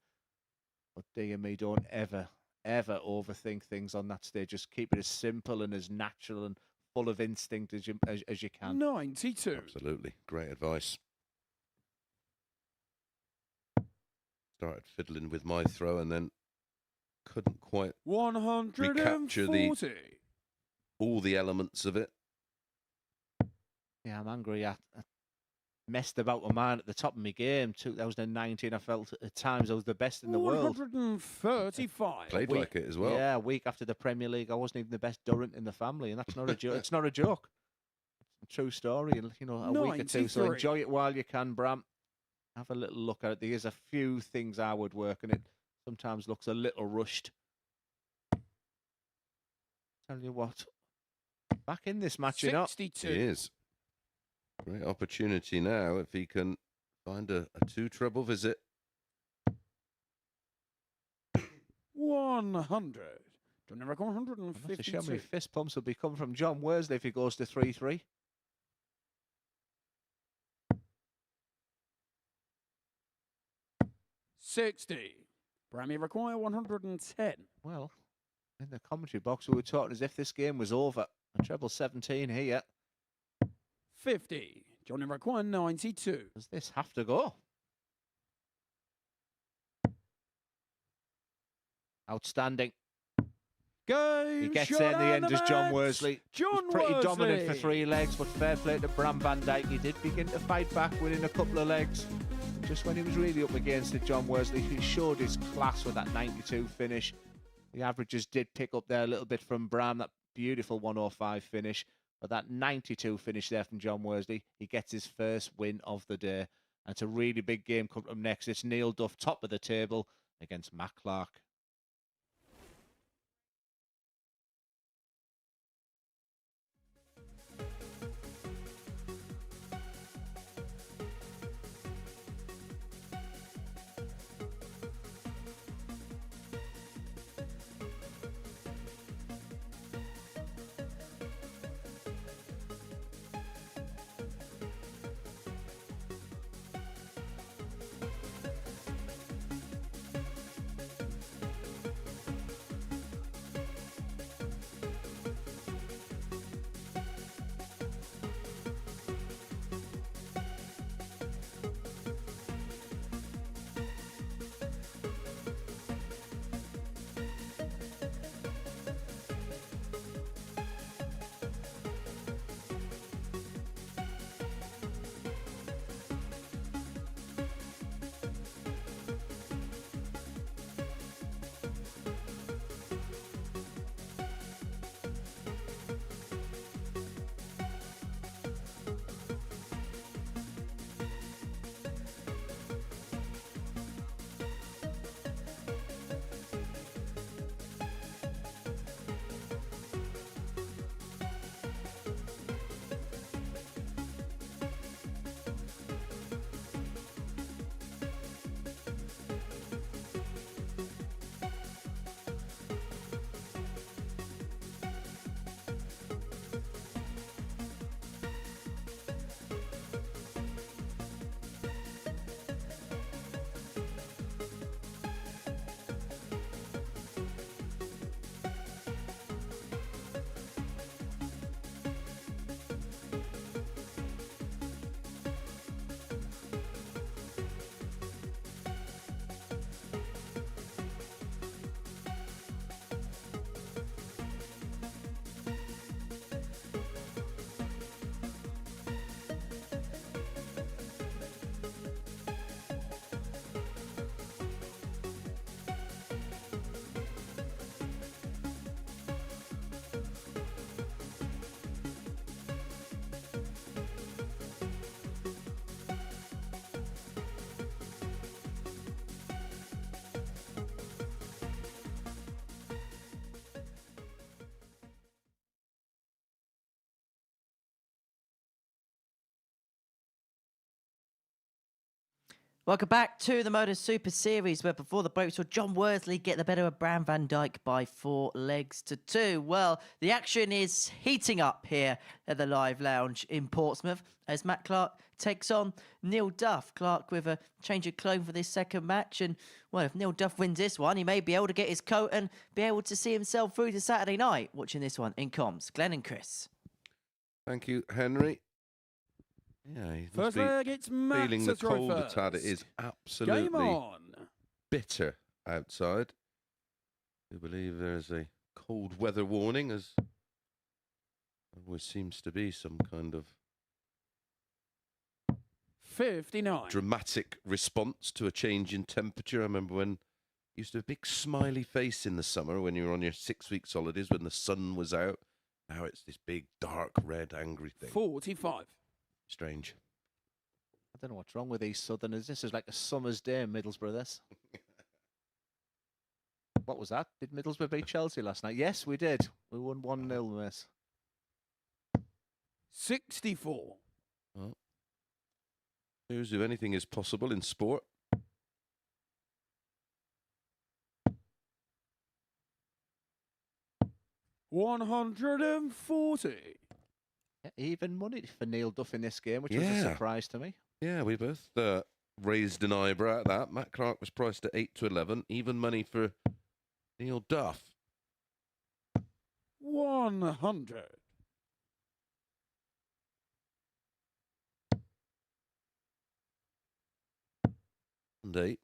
Speaker 2: But dear me, don't ever overthink things on that stage. Just keep it as simple and as natural and full of instinct as you can.
Speaker 5: 92.
Speaker 4: Absolutely. Great advice. Started fiddling with my throw and then couldn't quite
Speaker 5: 140.
Speaker 4: all the elements of it.
Speaker 2: Yeah, I'm angry. I messed about with mine at the top of my game. 2019, I felt at times I was the best in the world.
Speaker 5: 135.
Speaker 4: Played
Speaker 2: week-
Speaker 4: like it as well.
Speaker 2: Yeah, a week after the Premier League, I wasn't even the best Durant in the family, and that's not a joke. It's not a joke. It's a true story, and you know, a week or two. So
Speaker 5: 93.
Speaker 2: enjoy it while you can, Bram. Have a little look at it. There's a few things I would work, and it sometimes looks a little rushed. Tell you what, back in this match, you know.
Speaker 5: 62.
Speaker 4: He is. Great opportunity now if he can find a two treble visit.
Speaker 5: 100. John record
Speaker 2: I'm not so
Speaker 5: 152.
Speaker 2: sure how many fist pumps will be coming from John Worsley if he goes to 3-3.
Speaker 5: $60. Brammy require 110.
Speaker 2: Well, in the commentary box, we were talking as if this game was over. A treble 17 here.
Speaker 5: 50. Johnny require 92.
Speaker 2: Does this have to go? Outstanding.
Speaker 5: Game
Speaker 2: He gets
Speaker 5: shot
Speaker 2: there in the
Speaker 5: and
Speaker 2: end, does John
Speaker 5: match.
Speaker 2: Worsley.
Speaker 5: John
Speaker 2: Was pretty
Speaker 5: Worsley.
Speaker 2: dominant for 3 legs, but fair play to Bram van Dijk. He did begin to fight back within a couple of legs. Just when he was really up against it, John Worsley, he showed his class with that 92 finish. The averages did pick up there a little bit from Bram, that beautiful 105 finish. But that 92 finish there from John Worsley, he gets his first win of the day. And it's a really big game coming up next. It's Neil Duff, top of the table, against Matt Clark.
Speaker 1: Welcome back to the MODUS Super Series, where before the break we saw John Worsley get the better of Bram van Dijk by 4 legs to 2. Well, the action is heating up here at the Live Lounge in Portsmouth as Matt Clark takes on Neil Duff. Clark with a change of clothes for this second match. And, well, if Neil Duff wins this one, he may be able to get his coat and be able to see himself through to Saturday night watching this one in comms. Glenn and Chris.
Speaker 4: Thank you, Henry. Yeah, he
Speaker 5: First
Speaker 4: must be
Speaker 5: leg, it's Matt
Speaker 4: feeling the
Speaker 5: to throw
Speaker 4: cold a tad. It
Speaker 5: first.
Speaker 4: is
Speaker 5: Game
Speaker 4: absolutely
Speaker 5: on.
Speaker 4: bitter outside. We believe there's a cold weather warning, as there always seems to be some kind of
Speaker 5: 59.
Speaker 4: dramatic response to a change in temperature. I remember when you used to have a big smiley face in the summer when you were on your 6 weeks holidays when the sun was out. Now it's this big, dark, red, angry thing.
Speaker 5: 45.
Speaker 4: Strange.
Speaker 2: I don't know what's wrong with these Southerners. This is like a summer's day in Middlesbrough, this. What was that? Did Middlesbrough beat Chelsea last night? Yes, we did. We won 1-0, miss.
Speaker 5: 64.
Speaker 4: Well, here's if anything is possible in sport.
Speaker 5: $140.
Speaker 2: Yeah, even money for Neil Duff in this game, which was a
Speaker 4: Yeah.
Speaker 2: surprise to me.
Speaker 4: Yeah, we both raised an eyebrow at that. Matt Clark was priced at 8 to 11. Even money for Neil Duff.
Speaker 5: 100.
Speaker 4: And 8.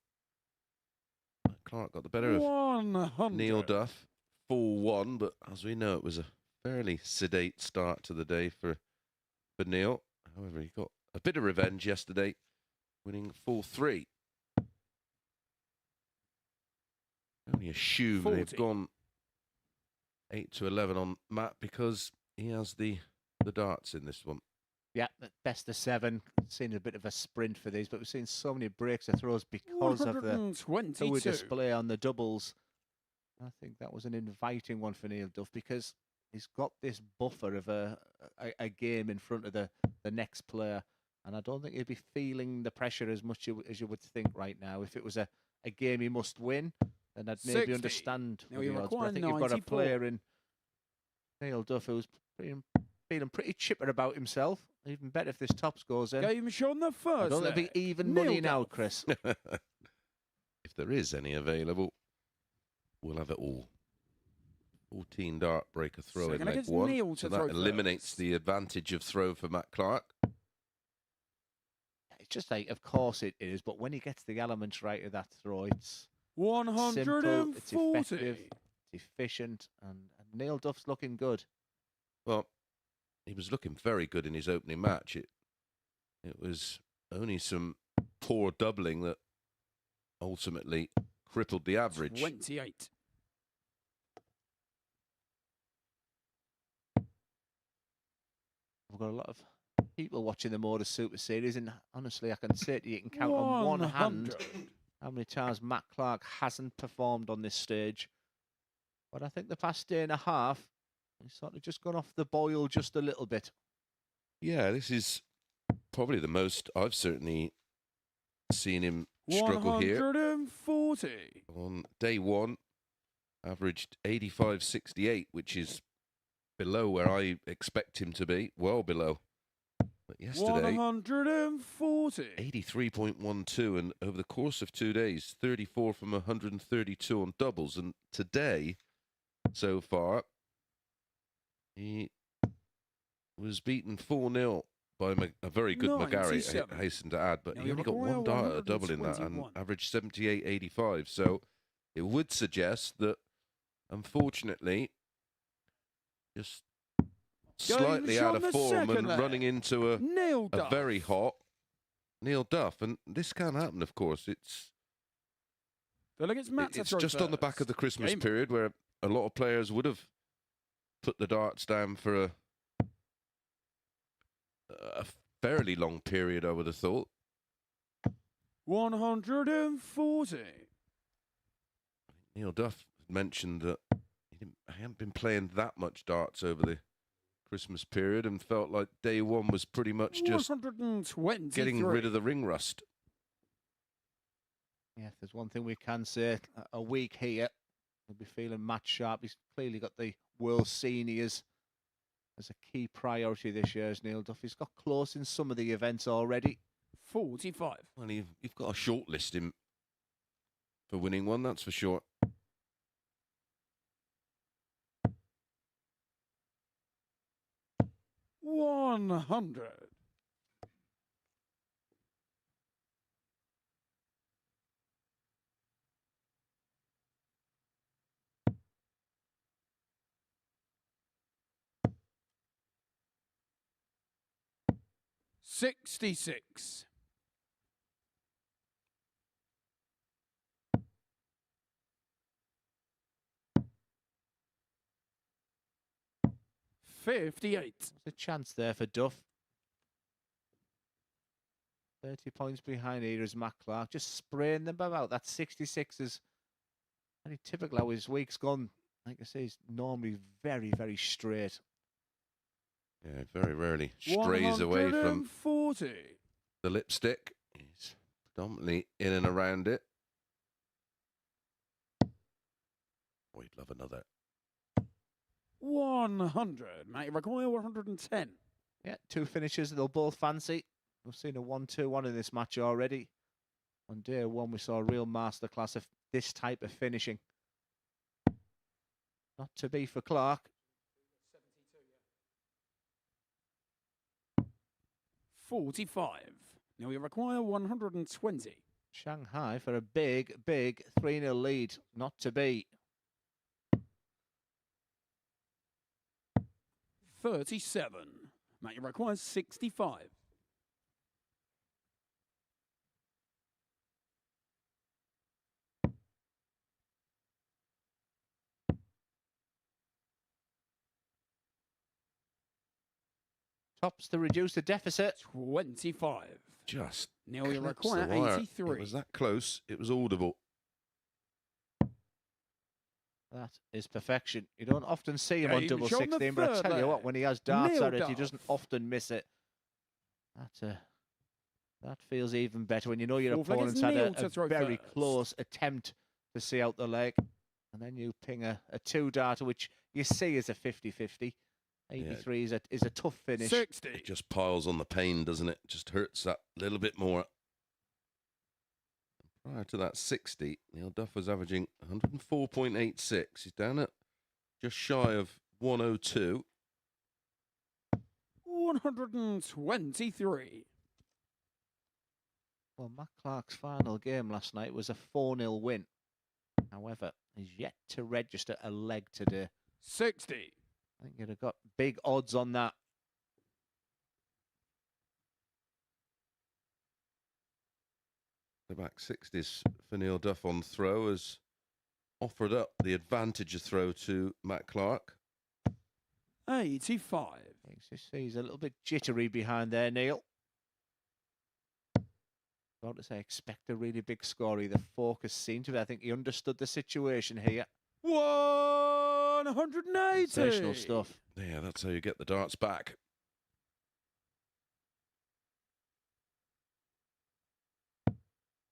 Speaker 4: Matt Clark got the better of
Speaker 5: 100.
Speaker 4: Neil Duff. 4-1, but as we know, it was a fairly sedate start to the day for Neil. However, he got a bit of revenge yesterday, winning 4-3. Only assume
Speaker 5: 40.
Speaker 4: they've gone 8 to 11 on Matt because he has the the darts in this one.
Speaker 2: Yeah, best of 7. Seen a bit of a sprint for these, but we've seen so many breaks of throws because of the poor display on the doubles. I think that was an inviting one for Neil Duff because he's got this buffer of a game in front of the next player. And I don't think he'd be feeling the pressure as much as you would think right now. If it was a game he must win, then I'd maybe
Speaker 5: 60.
Speaker 2: understand
Speaker 5: Now
Speaker 2: the
Speaker 5: you
Speaker 2: odds. But I
Speaker 5: require
Speaker 2: think you've got a
Speaker 5: 94.
Speaker 2: player in Neil Duff who's feeling pretty chipper about himself. Even better if this tops goes in.
Speaker 5: Game shown the first.
Speaker 2: I don't think it'll be even
Speaker 5: Neil
Speaker 2: money now,
Speaker 5: Duff.
Speaker 2: Chris.
Speaker 4: If there is any available, we'll have it all. 14 dart breaker throw
Speaker 5: So
Speaker 4: in
Speaker 5: gonna
Speaker 4: leg
Speaker 5: get
Speaker 4: 1.
Speaker 5: Neil to
Speaker 4: So
Speaker 5: throw
Speaker 4: that eliminates
Speaker 5: first.
Speaker 4: the advantage of throw for Matt Clark.
Speaker 2: It's just like, of course it is, but when he gets the elements right of that throw, it's
Speaker 5: 140.
Speaker 2: simple, it's effective, it's efficient, and Neil Duff's looking good.
Speaker 4: Well, he was looking very good in his opening match. It was only some poor doubling that ultimately crippled the average.
Speaker 5: 28.
Speaker 2: We've got a lot of people watching the MODUS Super Series, and honestly, I can say to you, can count on one hand
Speaker 5: 100.
Speaker 2: how many times Matt Clark hasn't performed on this stage. But I think the past day and a half, he's sort of just gone off the boil just a little bit.
Speaker 4: Yeah, this is probably the most I've certainly seen him struggle here.
Speaker 5: 140.
Speaker 4: On day 1, averaged 85.68, which is below where I expect him to be, well below. But yesterday,
Speaker 5: 140.
Speaker 4: 83.12, and over the course of 2 days, 34 from 132 on doubles. And today, so far, he was beaten 4-0 by a very good McGarry,
Speaker 5: 97.
Speaker 4: I hasten to add, but
Speaker 5: Now
Speaker 4: he
Speaker 5: you
Speaker 4: only got
Speaker 5: require
Speaker 4: one dart at a double in that and
Speaker 5: 121.
Speaker 4: averaged 78.85. So it would suggest that, unfortunately, just slightly out of
Speaker 5: on the
Speaker 4: form
Speaker 5: second
Speaker 4: and
Speaker 5: leg.
Speaker 4: running into
Speaker 5: Neil
Speaker 4: a
Speaker 5: Duff.
Speaker 4: very hot Neil Duff. And this can happen, of course. It's just on the back of the Christmas
Speaker 5: Game.
Speaker 4: period where a lot of players would have put the darts down for a fairly long period, I would have thought.
Speaker 5: 140.
Speaker 4: Neil Duff mentioned that he hadn't been playing that much darts over the Christmas period and felt like day 1 was pretty much just
Speaker 5: 123.
Speaker 4: getting rid of the ring rust.
Speaker 2: Yeah, if there's one thing we can say, a week here, he'll be feeling match sharp. He's clearly got the World Seniors as a key priority this year, as Neil Duff. He's got close in some of the events already.
Speaker 5: 45.
Speaker 4: Well, you've got a short list him for winning one, that's for sure.
Speaker 5: $100. $66. $58.
Speaker 2: There's a chance there for Duff. 30 points behind here is Matt Clark. Just spraying them about. That 66 is very typical how his week's gone. Like I say, he's normally very, very straight.
Speaker 4: Yeah, very rarely strays away from
Speaker 5: 140.
Speaker 4: the lipstick. He's predominantly in and around it. Oh, he'd love another.
Speaker 5: 100. Mate, require 110.
Speaker 2: Yeah, 2 finishes they'll both fancy. We've seen a 1-2-1 in this match already. On day 1, we saw a real masterclass of this type of finishing. Not to be for Clark.
Speaker 5: 45. Now we require 120.
Speaker 2: Shanghai for a big, big 3-0 lead. Not to be.
Speaker 5: 37. Mate, you require 65.
Speaker 2: Tops to reduce the deficit.
Speaker 5: 25.
Speaker 4: Just
Speaker 5: Now we
Speaker 4: clips the
Speaker 5: require
Speaker 4: wire.
Speaker 5: 83.
Speaker 4: It was that close. It was audible.
Speaker 2: That is perfection. You don't often see him on
Speaker 5: Game
Speaker 2: double
Speaker 5: shown the
Speaker 2: 16, but I
Speaker 5: third
Speaker 2: tell you what,
Speaker 5: leg.
Speaker 2: when he has darts at
Speaker 5: Neil
Speaker 2: it, he doesn't
Speaker 5: Duff.
Speaker 2: often miss it. That feels even better when you know your
Speaker 5: Fourth leg is
Speaker 2: opponent's had
Speaker 5: Neil to
Speaker 2: a
Speaker 5: throw
Speaker 2: very
Speaker 5: first.
Speaker 2: close attempt to see out the leg. And then you ping a two-darter, which you see is a 50-50. 83 is a tough finish.
Speaker 5: 60.
Speaker 4: It just piles on the pain, doesn't it? Just hurts that little bit more. Prior to that 60, Neil Duff was averaging 104.86. He's down at just shy of 102.
Speaker 5: 123.
Speaker 2: Well, Matt Clark's final game last night was a 4-0 win. However, he's yet to register a leg today.
Speaker 5: 60.
Speaker 2: I think you'd have got big odds on that.
Speaker 4: The back 60s for Neil Duff on throw has offered up the advantage of throw to Matt Clark.
Speaker 5: 85.
Speaker 2: He's a little bit jittery behind there, Neil. About to say, expect a really big score. The focus seemed to be. I think he understood the situation here.
Speaker 5: 180.
Speaker 2: Sensational stuff.
Speaker 4: Yeah, that's how you get the darts back.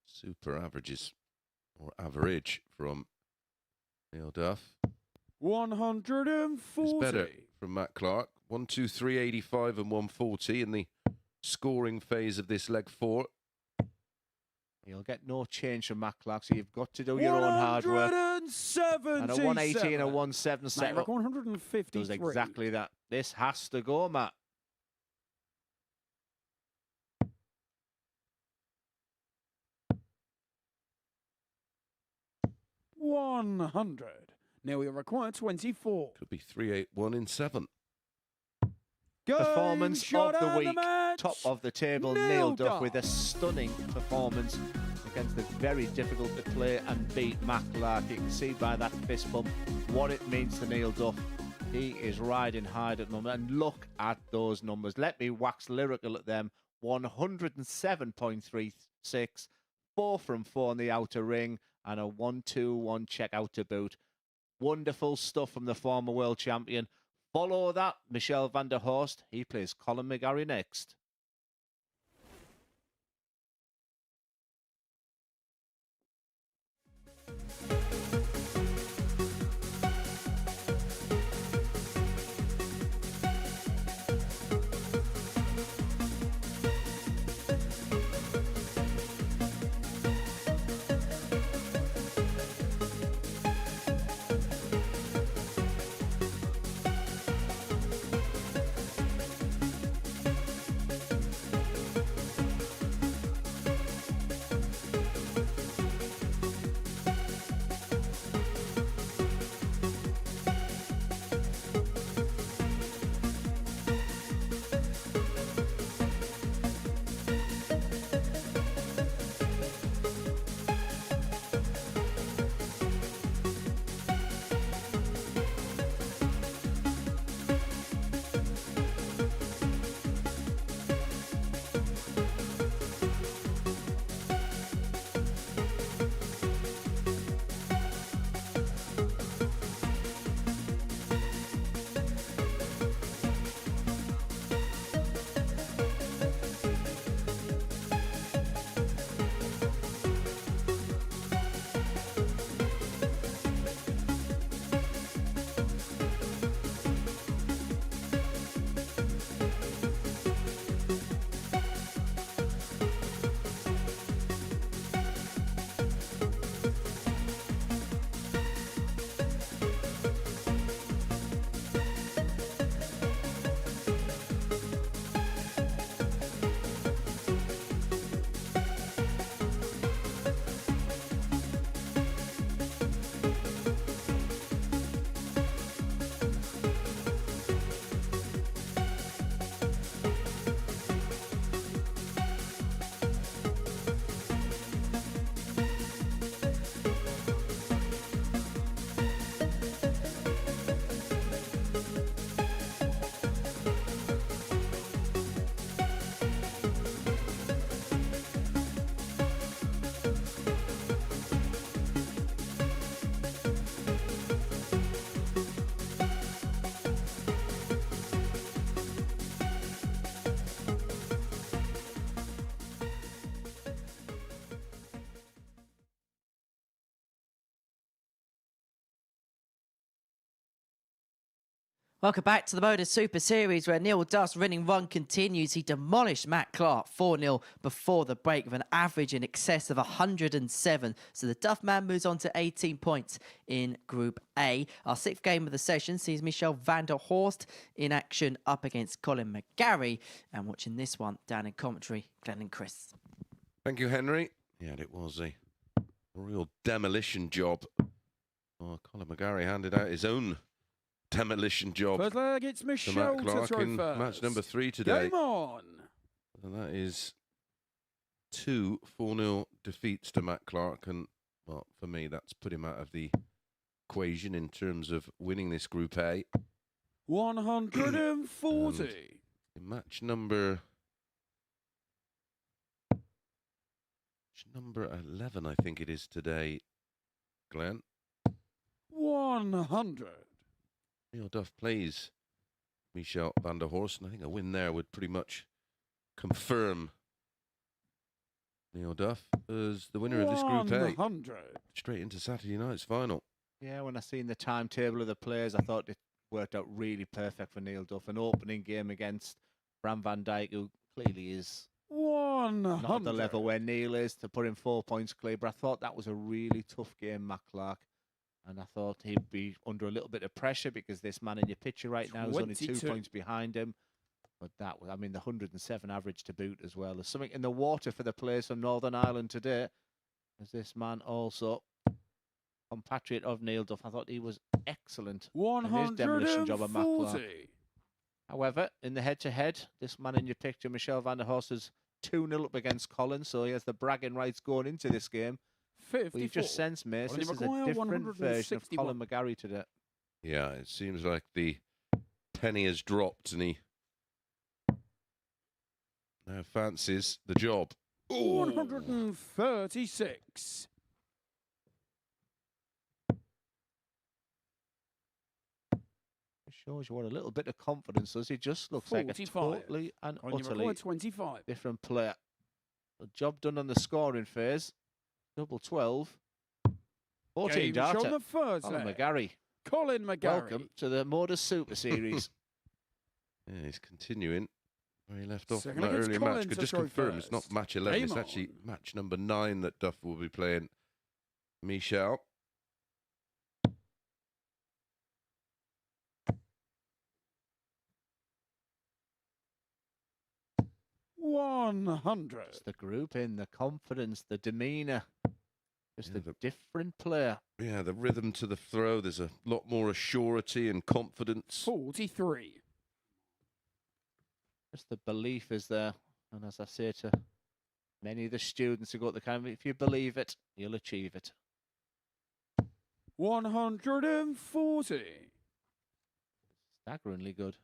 Speaker 4: Super averages, or average, from Neil Duff.
Speaker 5: 140.
Speaker 4: It's better from Matt Clark. 1, 2, 3, 85 and 140 in the scoring phase of this leg 4.
Speaker 2: You'll get no change from Matt Clark, so you've got to do your own hard work.
Speaker 5: 177.
Speaker 2: And a 180 and a 1-7 setup
Speaker 5: 153.
Speaker 2: does exactly that. This has to go, Matt.
Speaker 5: $100. Now we require 24.
Speaker 4: Could be 3-8-1 in 7.
Speaker 2: Performance
Speaker 5: shot
Speaker 2: of the
Speaker 5: and
Speaker 2: week.
Speaker 5: match.
Speaker 2: Top of the table,
Speaker 5: Neil
Speaker 2: Neil Duff
Speaker 5: Duff.
Speaker 2: with a stunning performance against the very difficult to play and beat Matt Clark. You can see by that fist bump what it means to Neil Duff. He is riding high at the moment. And look at those numbers. Let me wax lyrical at them. 107.36, 4 from 4 on the outer ring, and a 1-2-1 check out to boot. Wonderful stuff from the former world champion. Follow that, Michel van der Horst. He plays Colin McGarry next.
Speaker 1: Welcome back to the MODUS Super Series, where Neil Duff's winning run continues. He demolished Matt Clark 4-0 before the break with an average in excess of 107. So the Duff man moves on to 18 points in Group A. Our sixth game of the session sees Michel van der Horst in action up against Colin McGarry. And watching this one down in commentary, Glenn and Chris.
Speaker 4: Thank you, Henry. Yeah, it was a real demolition job. Oh, Colin McGarry handed out his own demolition job
Speaker 5: First leg, it's
Speaker 4: to
Speaker 5: Michel
Speaker 4: Matt
Speaker 5: to
Speaker 4: Clark
Speaker 5: throw
Speaker 4: in
Speaker 5: first.
Speaker 4: match number 3 today.
Speaker 5: Game on.
Speaker 4: And that is 2 4-0 defeats to Matt Clark. And, well, for me, that's put him out of the equation in terms of winning this Group A.
Speaker 5: 140.
Speaker 4: In match number 11, I think it is today, Glenn.
Speaker 5: 100.
Speaker 4: Neil Duff plays Michel van der Horst, and I think a win there would pretty much confirm Neil Duff as the winner of this Group A.
Speaker 5: 100.
Speaker 4: Straight into Saturday night's final.
Speaker 2: Yeah, when I seen the timetable of the players, I thought it worked out really perfect for Neil Duff. An opening game against Bram van Dijk, who clearly is
Speaker 5: 100.
Speaker 2: not at the level where Neil is, to put him 4 points clear. But I thought that was a really tough game, Matt Clark. And I thought he'd be under a little bit of pressure because this man in your picture right now is only 2 points behind him. But that was, I mean, the 107 average to boot as well. There's something in the water for the players from Northern Ireland today. As this man also, compatriot of Neil Duff, I thought he was excellent in his demolition job of Matt Clark.
Speaker 5: 140.
Speaker 2: However, in the head-to-head, this man in your picture, Michel van der Horst, is 2-0 up against Colin, so he has the bragging rights going into this game.
Speaker 5: 54.
Speaker 2: We've just sensed, Mace,
Speaker 5: Colin
Speaker 2: this is a
Speaker 5: McGuire,
Speaker 2: different version of
Speaker 5: 161.
Speaker 2: Colin McGarry today.
Speaker 4: Yeah, it seems like the penny has dropped and he now fancies the job. Ooh.
Speaker 5: 136.
Speaker 2: It shows you what a little bit of confidence does. He just looks like a
Speaker 5: 45.
Speaker 2: totally and
Speaker 5: Colin
Speaker 2: utterly
Speaker 5: McGuire, 25.
Speaker 2: different player. The job done on the scoring phase. Double 12. 14
Speaker 5: Game shown
Speaker 2: data.
Speaker 5: the first
Speaker 2: Colin
Speaker 5: leg.
Speaker 2: McGarry.
Speaker 5: Colin McGarry.
Speaker 2: Welcome to the MODUS Super Series.
Speaker 4: Yeah, he's continuing where he left off
Speaker 5: Second
Speaker 4: in that
Speaker 5: against
Speaker 4: earlier
Speaker 5: Colin
Speaker 4: match. Could
Speaker 5: to
Speaker 4: just
Speaker 5: throw
Speaker 4: confirm it's not
Speaker 5: first.
Speaker 4: match 11, it's
Speaker 5: Game
Speaker 4: actually
Speaker 5: on.
Speaker 4: match number 9 that Duff will be playing Michel.
Speaker 2: It's the group in, the confidence, the demeanour. Just
Speaker 4: Yeah,
Speaker 2: a different player.
Speaker 4: Yeah, the rhythm to the throw, there's a lot more assurity and confidence.
Speaker 5: 43.
Speaker 2: Just the belief is there. And as I say to many of the students who go to the academy, if you believe it, you'll achieve it.
Speaker 5: 140.
Speaker 2: Staggeringly good.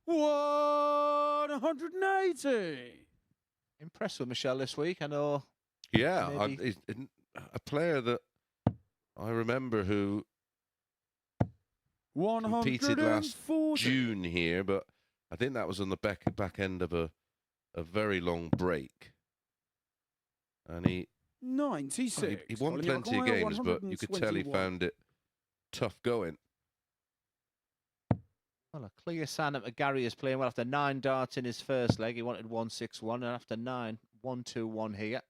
Speaker 5: $180.
Speaker 2: Impressed with Michel this week, I know.
Speaker 4: Yeah,
Speaker 2: Maybe.
Speaker 4: a player that I remember who competed last
Speaker 5: 140.
Speaker 4: June here, but I think that was on the back end of a very long break. And he
Speaker 5: 96.
Speaker 4: he won
Speaker 5: Colin
Speaker 4: plenty of
Speaker 5: McGuire,
Speaker 4: games, but you could tell he
Speaker 5: 121.
Speaker 4: found it tough going.
Speaker 2: Well, a clear sign that McGarry is playing well. After 9 darts in his first leg, he wanted 161, and after 9, 121 here.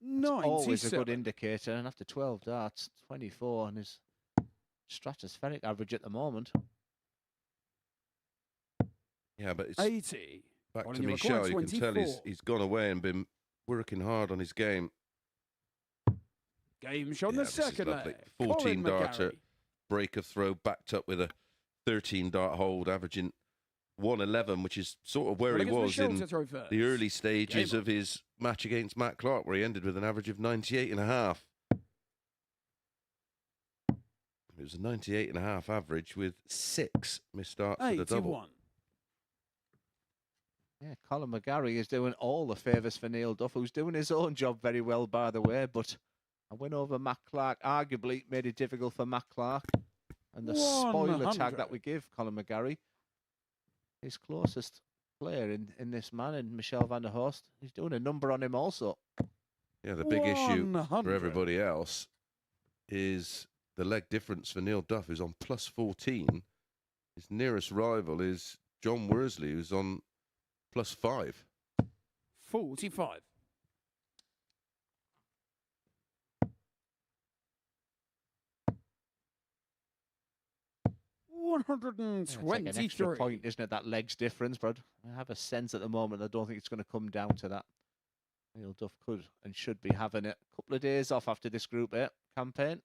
Speaker 2: That's always a good
Speaker 5: 97.
Speaker 2: indicator. And after 12 darts, 24 and his stratospheric average at the moment.
Speaker 4: Yeah, but it's
Speaker 5: 80.
Speaker 4: back
Speaker 5: Colin
Speaker 4: to
Speaker 5: McGuire,
Speaker 4: Michel. You can tell
Speaker 5: 24.
Speaker 4: he's gone away and been working hard on his game.
Speaker 5: Game shown
Speaker 4: Yeah,
Speaker 5: the
Speaker 4: this is
Speaker 5: second
Speaker 4: lovely.
Speaker 5: leg.
Speaker 4: 14
Speaker 5: Colin
Speaker 4: darter,
Speaker 5: McGarry.
Speaker 4: break of throw, backed up with a 13 dart hold, averaging 111, which is sort of where
Speaker 5: Well,
Speaker 4: he
Speaker 5: against
Speaker 4: was
Speaker 5: Michel
Speaker 4: in
Speaker 5: to throw first.
Speaker 4: the early stages
Speaker 5: Game
Speaker 4: of his match against Matt Clark, where he ended with an average of 98.5. It was a 98.5 average with 6 missed darts for the double.
Speaker 5: 81.
Speaker 2: Yeah, Colin McGarry is doing all the favours for Neil Duff, who's doing his own job very well, by the way. But a win over Matt Clark arguably made it difficult for Matt Clark. And the spoiler tag
Speaker 5: 100.
Speaker 2: that we give Colin McGarry, his closest player in this man, in Michel van der Horst, he's doing a number on him also.
Speaker 4: Yeah, the big issue
Speaker 5: 100.
Speaker 4: for everybody else is the leg difference for Neil Duff, who's on plus 14. His nearest rival is John Worsley, who's on plus 5.
Speaker 5: 45. 123.
Speaker 2: It's like an extra point, isn't it? That legs difference, but I have a sense at the moment I don't think it's going to come down to that. Neil Duff could and should be having it. A couple of days off after this Group A campaign.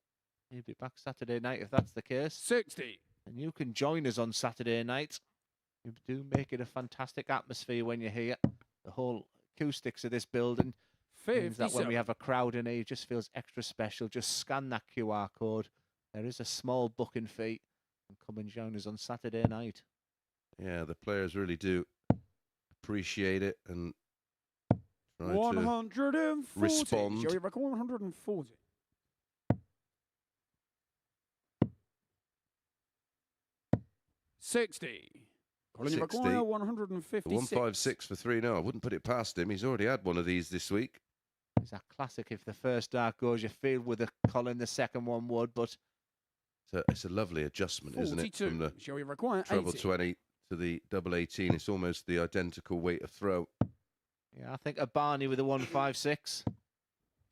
Speaker 2: He'll be back Saturday night if that's the case.
Speaker 5: 60.
Speaker 2: And you can join us on Saturday night. You do make it a fantastic atmosphere when you're here. The whole acoustics of this building means that when we
Speaker 5: 57.
Speaker 2: have a crowd in here, it just feels extra special. Just scan that QR code. There is a small booking fee. And come and join us on Saturday night.
Speaker 4: Yeah, the players really do appreciate it and try to
Speaker 5: 140.
Speaker 4: respond.
Speaker 5: Shall we record 140? $60. Colin
Speaker 4: 60.
Speaker 5: Require 156.
Speaker 4: 156 for 3-0. I wouldn't put it past him. He's already had one of these this week.
Speaker 2: It's a classic. If the first dart goes, you feel with the Colin, the second one would, but
Speaker 4: It's a lovely adjustment, isn't it?
Speaker 5: 42.
Speaker 4: From the
Speaker 5: Shall we require
Speaker 4: treble
Speaker 5: 80?
Speaker 4: 20 to the double 18. It's almost the identical weight of throw.
Speaker 2: yeah, I think a Barney with a 156.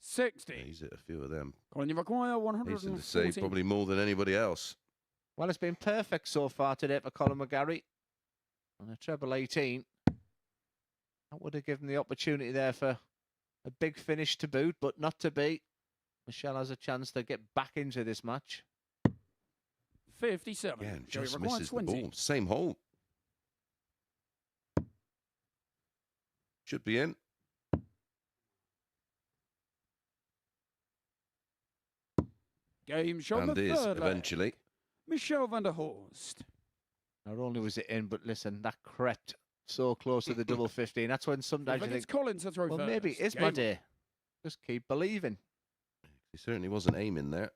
Speaker 5: 60.
Speaker 4: Yeah, he's hit a few of them.
Speaker 5: Colin Require
Speaker 4: Hasten to say
Speaker 5: 140.
Speaker 4: probably more than anybody else.
Speaker 2: Well, it's been perfect so far today for Colin McGarry. On a treble 18. That would have given the opportunity there for a big finish to boot, but not to be. Michelle has a chance to get back into this match.
Speaker 5: 57.
Speaker 4: Yeah, and
Speaker 5: Shall we
Speaker 4: just
Speaker 5: require
Speaker 4: misses
Speaker 5: 20?
Speaker 4: the ball. Same hole. Should be in.
Speaker 5: Game shot
Speaker 4: And
Speaker 5: the
Speaker 4: is
Speaker 5: third leg.
Speaker 4: eventually.
Speaker 5: Michelle van der Horst.
Speaker 2: Not only was it in, but listen, that crept so close to the double 15. That's when
Speaker 5: I
Speaker 2: sometimes you
Speaker 5: think it's
Speaker 2: think,
Speaker 5: Colin to throw
Speaker 2: well,
Speaker 5: first.
Speaker 2: maybe it is
Speaker 5: Game
Speaker 2: my
Speaker 5: on.
Speaker 2: day. Just keep believing.
Speaker 4: He certainly wasn't aiming there.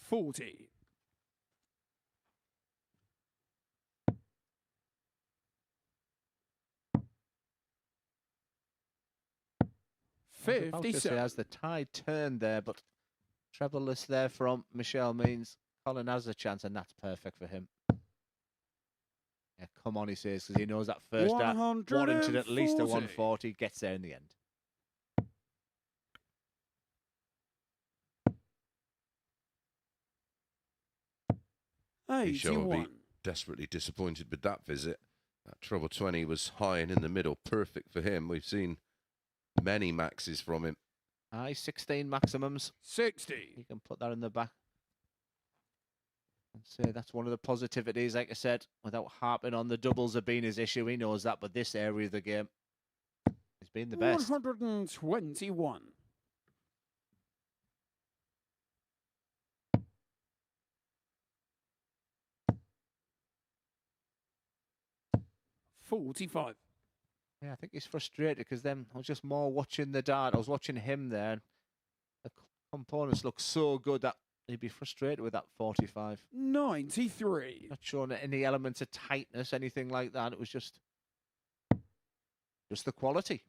Speaker 5: 40. 57.
Speaker 2: As the tide turned there, but trebleless there from Michelle means Colin has a chance, and that's perfect for him. Yeah, come on, he says, because he knows that first dart warranted at least a 140. Gets there in the end.
Speaker 4: Michelle will be
Speaker 5: 81.
Speaker 4: desperately disappointed with that visit. That treble 20 was high and in the middle. Perfect for him. We've seen many maxes from him.
Speaker 2: Aye, 16 maximums.
Speaker 5: 60.
Speaker 2: You can put that in the back. And say that's one of the positivities, like I said, without harping on the doubles have been his issue. He knows that, but this area of the game has been the best.
Speaker 5: 121. 45.
Speaker 2: Yeah, I think he's frustrated because then I was just more watching the dart. I was watching him there. And the components look so good that he'd be frustrated with that 45.
Speaker 5: 93.
Speaker 2: Not showing any elements of tightness, anything like that. It was just the quality.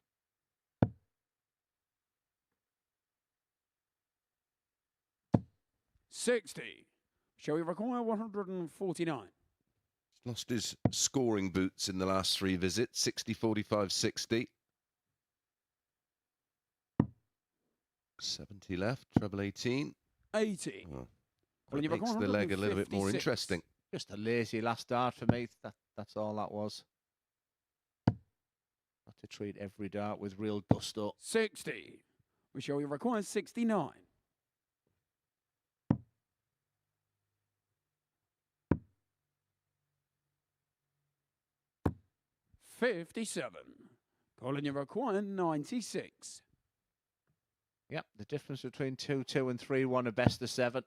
Speaker 5: $60. Shall we require 149?
Speaker 4: Lost his scoring boots in the last 3 visits. 60, 45, 60. 70 left. Treble 18.
Speaker 5: 80.
Speaker 4: Oh,
Speaker 5: Colin,
Speaker 4: that
Speaker 5: you've got
Speaker 4: makes the leg a little bit more
Speaker 5: 156.
Speaker 4: interesting.
Speaker 2: Just a lazy last dart for me. That's all that was. Not to treat every dart with real gusto.
Speaker 5: 60. We shall we require 69. 57. Colin, you require 96.
Speaker 2: Yep, the difference between 2-2 and 3-1 are best of 7.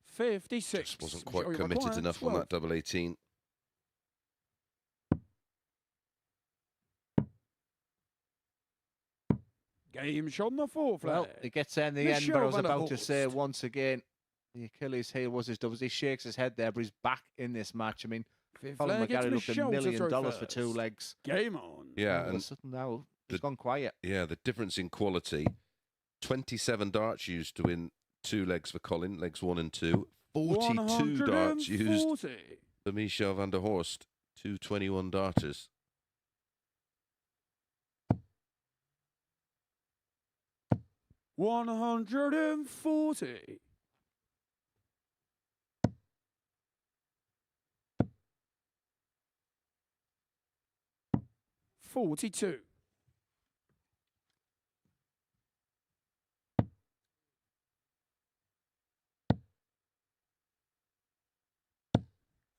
Speaker 5: 56.
Speaker 4: Just wasn't
Speaker 5: Shall
Speaker 4: quite
Speaker 5: we
Speaker 4: committed
Speaker 5: require
Speaker 4: enough
Speaker 5: 12?
Speaker 4: on that double 18.
Speaker 5: Game shot on the fourth
Speaker 2: Well,
Speaker 5: flag.
Speaker 2: he gets there in the end, but I was
Speaker 5: Michelle van der
Speaker 2: about to say
Speaker 5: Horst.
Speaker 2: once again, The Achilles heel was his doubles. He shakes his head there, but he's back in this match. I mean,
Speaker 5: Fifth
Speaker 2: Colin
Speaker 5: leg, it's
Speaker 2: McGarry looked $1
Speaker 5: Michelle to
Speaker 2: million
Speaker 5: throw
Speaker 2: for 2
Speaker 5: first.
Speaker 2: legs.
Speaker 5: Game on.
Speaker 4: Yeah,
Speaker 2: All of a
Speaker 4: and
Speaker 2: sudden now he's
Speaker 4: the-
Speaker 2: gone quiet.
Speaker 4: yeah, the difference in quality. 27 darts used to win 2 legs for Colin, legs 1 and 2. 42 darts used
Speaker 5: 140.
Speaker 4: for Michel van der Horst, 221 darters.
Speaker 5: $140. $42.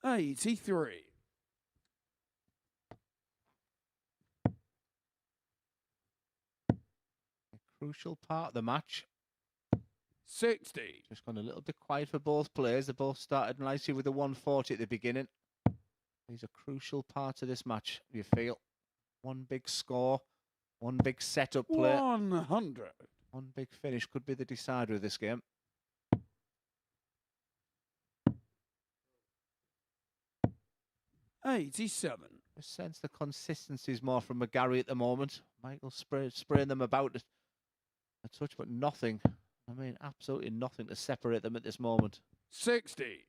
Speaker 5: $83.
Speaker 2: A crucial part of the match.
Speaker 5: $60.
Speaker 2: Just gone a little bit quiet for both players. They both started nicely with a 140 at the beginning. These are crucial parts of this match, you feel. One big score, one big setup play,
Speaker 5: 100.
Speaker 2: one big finish could be the decider of this game.
Speaker 5: $87.
Speaker 2: I sense the consistency is more from McGarry at the moment. Michael spraying them about a touch, but nothing. I mean, absolutely nothing to separate them at this moment.
Speaker 5: 60.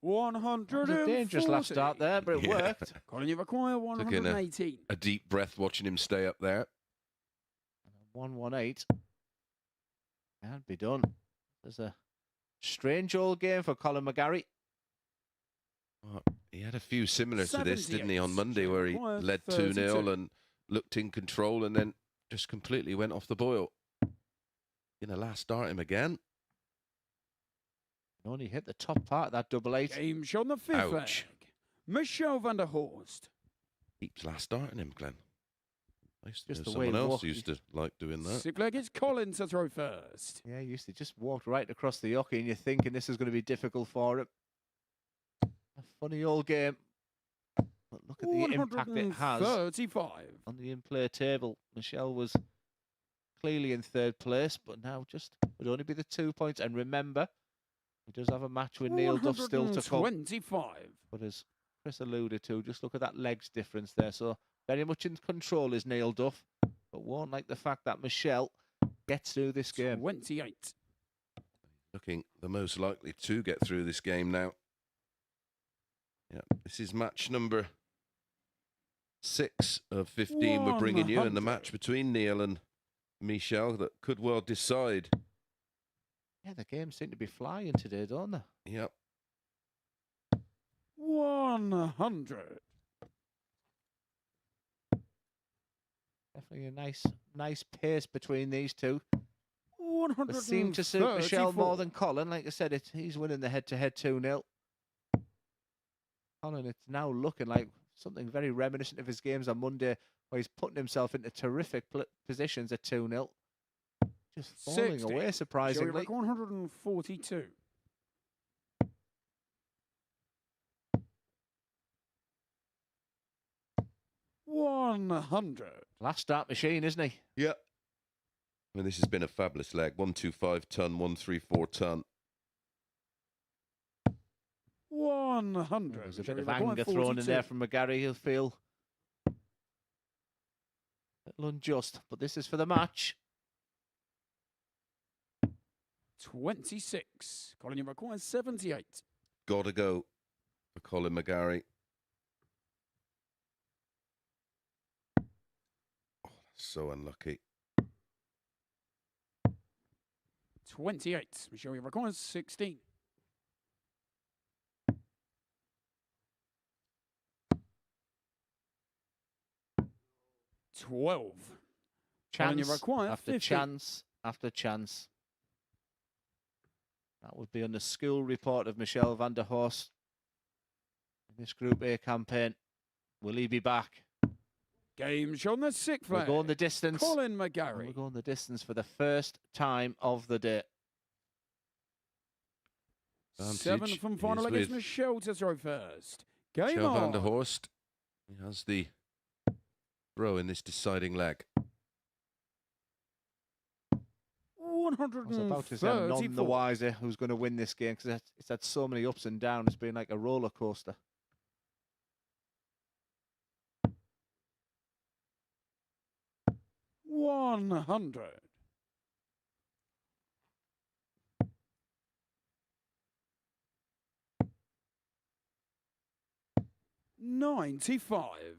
Speaker 2: It was a dangerous last start there, but it
Speaker 4: Yeah.
Speaker 2: worked.
Speaker 5: Colin, you require
Speaker 4: Took in
Speaker 5: 118.
Speaker 4: A deep breath watching him stay up there.
Speaker 2: 118. Can't be done. There's a strange old game for Colin McGarry.
Speaker 4: Well, he had a few similar to this, didn't he, on
Speaker 5: 78,
Speaker 4: Monday, where he
Speaker 5: required
Speaker 4: led
Speaker 5: 32.
Speaker 4: 2-0 and looked in control and then just completely went off the boil. Gonna last start him again.
Speaker 2: Only hit the top part of that double 8.
Speaker 5: Game shot on the fifth leg.
Speaker 4: Ouch.
Speaker 5: Michel van der Horst.
Speaker 4: Keeps last starting him, Glenn. I used to
Speaker 2: Just
Speaker 4: know
Speaker 2: the way
Speaker 4: someone
Speaker 2: he
Speaker 4: else
Speaker 2: walked.
Speaker 4: used to like doing that.
Speaker 5: Sixth leg, it's Colin to throw first.
Speaker 2: Yeah, he used to just walk right across the hockey and you're thinking this is going to be difficult for him. A funny old game. But look at the impact it has
Speaker 5: 135.
Speaker 2: on the in-play table. Michelle was clearly in 3rd place, but now just would only be the 2 points. And remember, he does have a match with Neil Duff still to come.
Speaker 5: 125.
Speaker 2: But as Chris alluded to, just look at that legs difference there. So very much in control is Neil Duff, but won't like the fact that Michelle gets through this game.
Speaker 5: 28.
Speaker 4: Looking the most likely to get through this game now. Yeah, this is match number 6 of 15 we're bringing you, and the
Speaker 5: 100.
Speaker 4: match between Neil and Michel that could well decide.
Speaker 2: Yeah, the games seem to be flying today, don't they?
Speaker 4: Yep.
Speaker 5: 100.
Speaker 2: Definitely a nice pace between these two.
Speaker 5: 134.
Speaker 2: They seem to suit Michelle more than Colin. Like I said, he's winning the head-to-head 2-0. Colin, it's now looking like something very reminiscent of his games on Monday, where he's putting himself into terrific positions at 2-0. Just falling
Speaker 5: 60.
Speaker 2: away, surprisingly.
Speaker 5: 142. $100.
Speaker 2: Last start machine, isn't he?
Speaker 4: Yep. I mean, this has been a fabulous leg. 125 ton, 134 ton.
Speaker 5: 100.
Speaker 2: There's a bit of anger thrown in
Speaker 5: 42.
Speaker 2: there from McGarry. He'll feel a little unjust, but this is for the match.
Speaker 5: 26. Colin, you require 78.
Speaker 4: Gotta go for Colin McGarry. Oh, that's so unlucky.
Speaker 5: 28. Michelle, you require 16. $12. Colin, you
Speaker 2: Chance
Speaker 5: require
Speaker 2: after
Speaker 5: 50.
Speaker 2: chance after chance. That would be on the school report of Michel van der Horst in this Group A campaign. Will he be back?
Speaker 5: Game shown the sixth
Speaker 2: We're
Speaker 5: flag.
Speaker 2: going the distance.
Speaker 5: Colin
Speaker 2: We're
Speaker 5: McGarry.
Speaker 2: going the distance for the first time of the day.
Speaker 5: 7 from final
Speaker 4: is
Speaker 5: against
Speaker 4: with
Speaker 5: Michelle to throw first. Game
Speaker 4: Michel van der
Speaker 5: on.
Speaker 4: Horst. He has the throw in this deciding leg.
Speaker 5: 134.
Speaker 2: I was about to say I'm none the wiser who's going to win this game because it's had so many ups and downs. It's been like a roller coaster.
Speaker 5: $100. 95.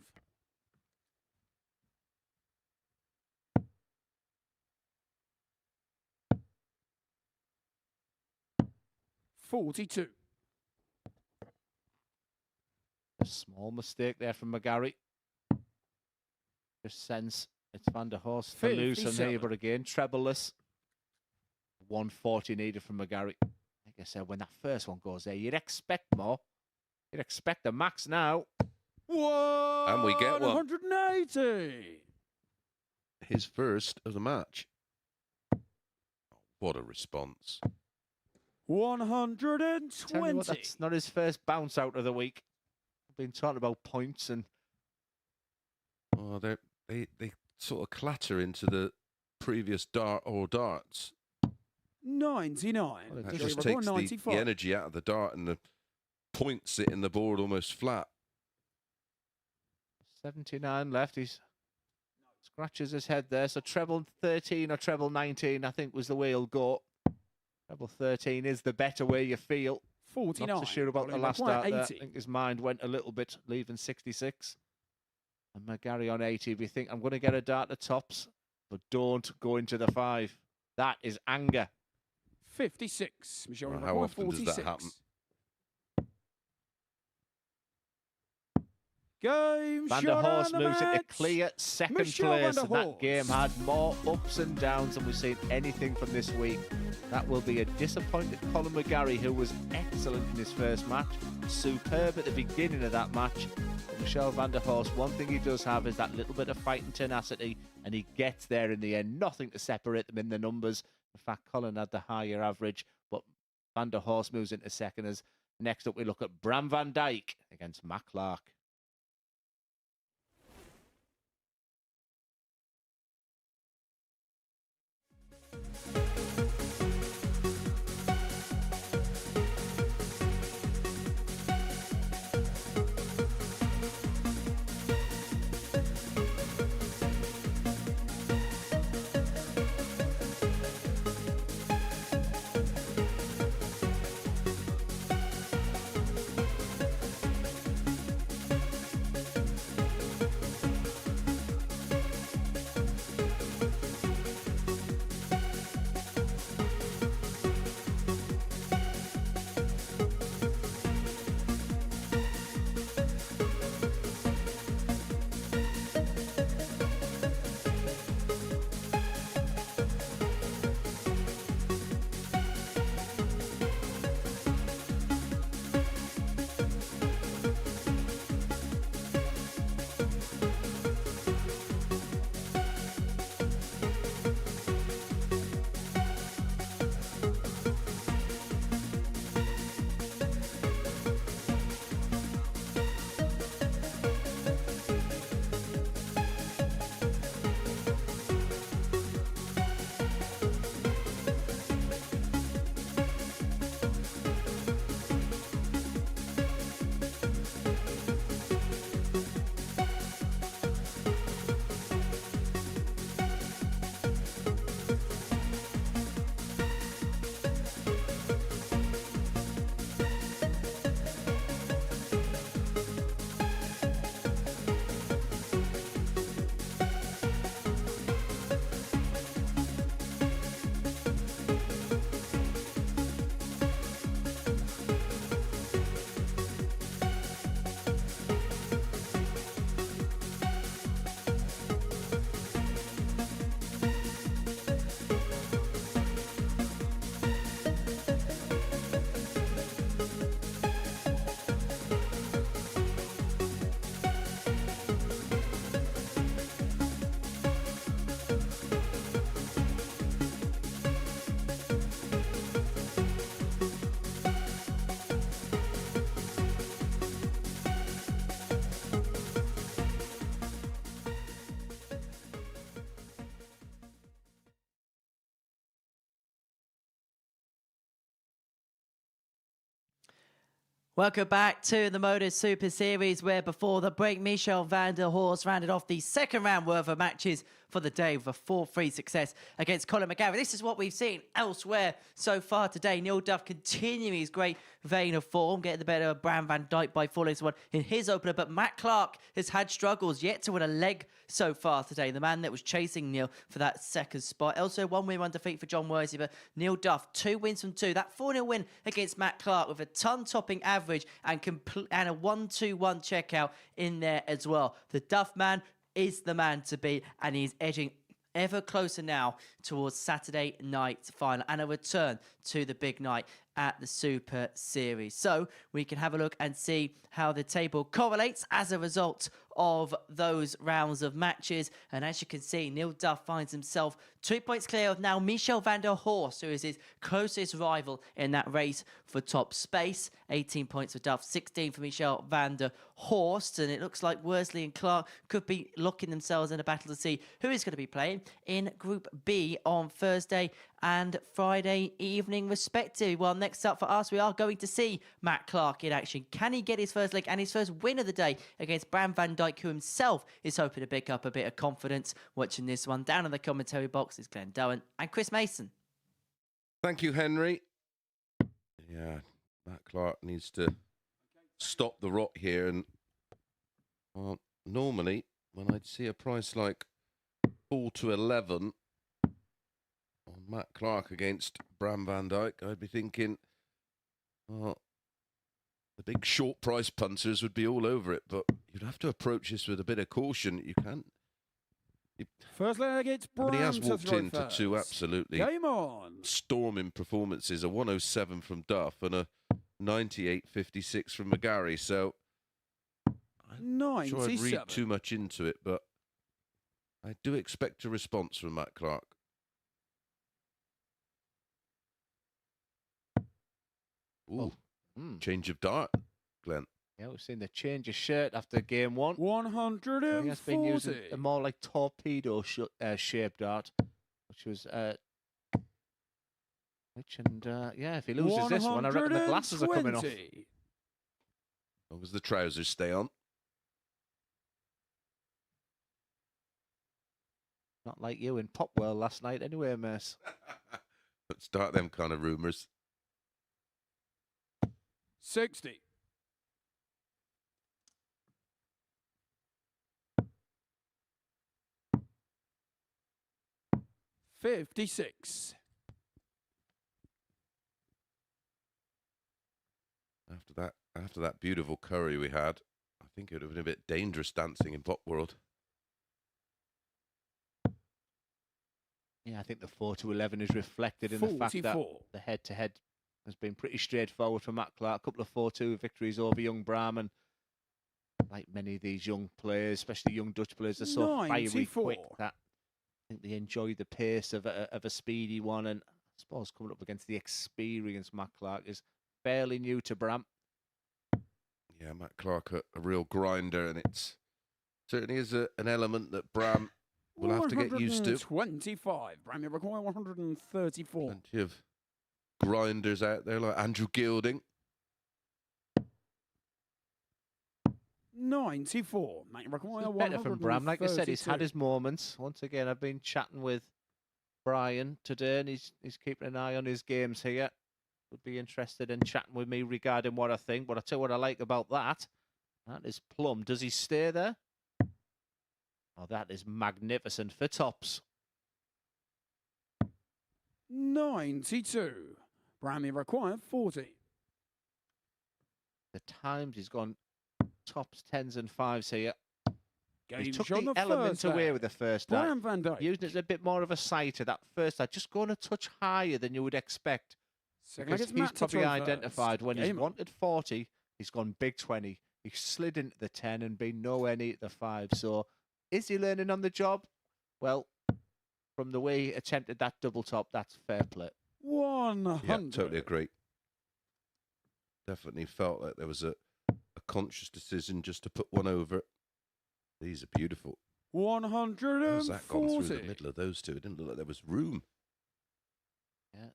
Speaker 5: 42.
Speaker 2: A small mistake there from McGarry. Just sense it's Van der Horst to lose from here,
Speaker 5: 57.
Speaker 2: but again, trebleless. 140 needed from McGarry. Like I said, when that first one goes there, you'd expect more. You'd expect a max now.
Speaker 4: And we get one.
Speaker 5: 180.
Speaker 4: His first of the match. What a response.
Speaker 5: 120.
Speaker 2: Tell you what, that's not his first bounce out of the week. Been talking about points and
Speaker 4: Oh, they sort of clatter into the previous dart or darts.
Speaker 5: 99.
Speaker 2: Well,
Speaker 4: That
Speaker 2: Just
Speaker 4: just
Speaker 5: Score
Speaker 4: takes the
Speaker 5: 95.
Speaker 4: energy out of the dart and the points it in the board almost flat.
Speaker 2: 79 left. He's scratches his head there. So treble 13 or treble 19, I think, was the way he'll go. Treble 13 is the better way you feel.
Speaker 5: 49.
Speaker 2: Not so sure about the
Speaker 5: Bowling
Speaker 2: last
Speaker 5: by
Speaker 2: start there. I
Speaker 5: 80.
Speaker 2: think his mind went a little bit, leaving 66. And McGarry on 80. If you think, I'm going to get a dart to tops, but don't go into the 5. That is anger.
Speaker 5: 56. Michelle
Speaker 4: Well,
Speaker 5: Rimmer,
Speaker 4: how often does that
Speaker 5: 46.
Speaker 4: happen?
Speaker 5: Game
Speaker 2: Van der
Speaker 5: shot
Speaker 2: Horst
Speaker 5: and the
Speaker 2: moves into
Speaker 5: match.
Speaker 2: clear second
Speaker 5: Michelle
Speaker 2: place,
Speaker 5: Van
Speaker 2: and
Speaker 5: der
Speaker 2: that
Speaker 5: Horst.
Speaker 2: game had more ups and downs than we've seen anything from this week. That will be a disappointed Colin McGarry, who was excellent in his first match, superb at the beginning of that match. But Michelle Van der Horst, one thing he does have is that little bit of fight and tenacity, and he gets there in the end. Nothing to separate them in the numbers. In fact, Colin had the higher average, but Van der Horst moves into second. As next up, we look at Bram van Dijk against Matt Clark.
Speaker 1: Welcome back to the MODUS Super Series, where before the break, Michel van der Horst rounded off the second round worth of matches for the day with a 4-3 success against Colin McGarry. This is what we've seen elsewhere so far today. Neil Duff continuing his great vein of form, getting the better of Bram van Dijk by 4-1 in his opener. But Matt Clark has had struggles, yet to win a leg so far today. The man that was chasing Neil for that second spot. Also, 1 win, 1 defeat for John Worsley, but Neil Duff, 2 wins from 2. That 4-0 win against Matt Clark with a ton-topping average and a 1-2-1 checkout in there as well. The Duff man is the man to beat, and he's edging ever closer now towards Saturday night final and a return to the big night at the Super Series. So we can have a look and see how the table correlates as a result of those rounds of matches. And as you can see, Neil Duff finds himself 2 points clear of now Michel van der Horst, who is his closest rival in that race for top space. 18 points for Duff, 16 for Michel van der Horst. And it looks like Worsley and Clark could be locking themselves in a battle to see who is going to be playing in Group B on Thursday and Friday evening respectively. Well, next up for us, we are going to see Matt Clark in action. Can he get his first leg and his first win of the day against Bram van Dijk, who himself is hoping to pick up a bit of confidence? Watching this one down in the commentary box is Glenn Dowen and Chris Mason.
Speaker 4: Thank you, Henry. Yeah, Matt Clark needs to stop the rot here. And well, normally, when I'd see a price like 4-11 on Matt Clark against Bram van Dijk, I'd be thinking, well, the big short price punters would be all over it, but you'd have to approach this with a bit of caution. You can't.
Speaker 5: First leg, it's Bram.
Speaker 4: He has
Speaker 5: to
Speaker 4: walked
Speaker 5: throw
Speaker 4: into
Speaker 5: first.
Speaker 4: 2 absolutely
Speaker 5: Game on.
Speaker 4: storming performances, a 107 from Duff and a 98.56 from McGarry. So I'm not sure I'd
Speaker 5: 97.
Speaker 4: read too much into it, but I do expect a response from Matt Clark. Ooh, change of dart, Glenn.
Speaker 2: Yeah, we've seen the change of shirt after game 1.
Speaker 5: 140.
Speaker 2: He has been using a more like torpedo shaped dart, which was yeah, if he loses this one, I reckon the glasses are coming off.
Speaker 4: As long as the trousers stay on.
Speaker 2: Not like you in Pop World last night anyway, Merce.
Speaker 4: Let's start them kind of rumours.
Speaker 5: 60. $56.
Speaker 4: After that beautiful curry we had, I think it would have been a bit dangerous dancing in Pop World.
Speaker 2: Yeah, I think the 4-11 is reflected in the fact that the head-to-head has been pretty straightforward for Matt Clark. A couple of 4-2 victories over young Bram, and like many of these young players, especially young Dutch players, are so fiery quick that I think they enjoy the pace of a speedy one. And I suppose coming up against the experienced Matt Clark is fairly new to Bram.
Speaker 4: Yeah, Matt Clark, a real grinder, and it's certainly is an element that Bram will have to get used to.
Speaker 5: 25. Bram, you require 134.
Speaker 4: Plenty of grinders out there like Andrew Gilding.
Speaker 5: 94. Mate, require
Speaker 2: Better from Bram. Like I said, he's had his moments. Once again, I've been chatting with Brian today, and he's keeping an eye on his games here. Would be interested in chatting with me regarding what I think. But I tell you what I like about that. That is plum. Does he stay there? Oh, that is magnificent for tops.
Speaker 5: 92. Bram, you require 40.
Speaker 2: The times he's gone tops, 10s and 5s here. He took
Speaker 5: Game
Speaker 2: the
Speaker 5: the
Speaker 2: elements
Speaker 5: first
Speaker 2: away
Speaker 5: leg.
Speaker 2: with the first
Speaker 5: Bram
Speaker 2: eye.
Speaker 5: van Dijk.
Speaker 2: Using it as a bit more of a sighter. That first eye, just going a touch higher than you would expect.
Speaker 5: Second leg,
Speaker 2: Because
Speaker 5: it's
Speaker 2: he's
Speaker 5: Matt to
Speaker 2: probably
Speaker 5: throw
Speaker 2: identified
Speaker 5: first.
Speaker 2: when he's
Speaker 5: Game on.
Speaker 2: wanted 40, he's gone big 20. He slid into the 10 and been nowhere near the 5. So is he learning on the job? Well, from the way he attempted that double top, that's fair play.
Speaker 5: 100.
Speaker 4: Yeah, totally agree. Definitely felt like there was a conscious decision just to put one over. These are beautiful.
Speaker 5: 140.
Speaker 4: How's that gone through the middle of those two? It didn't look like there was room.
Speaker 2: Yeah,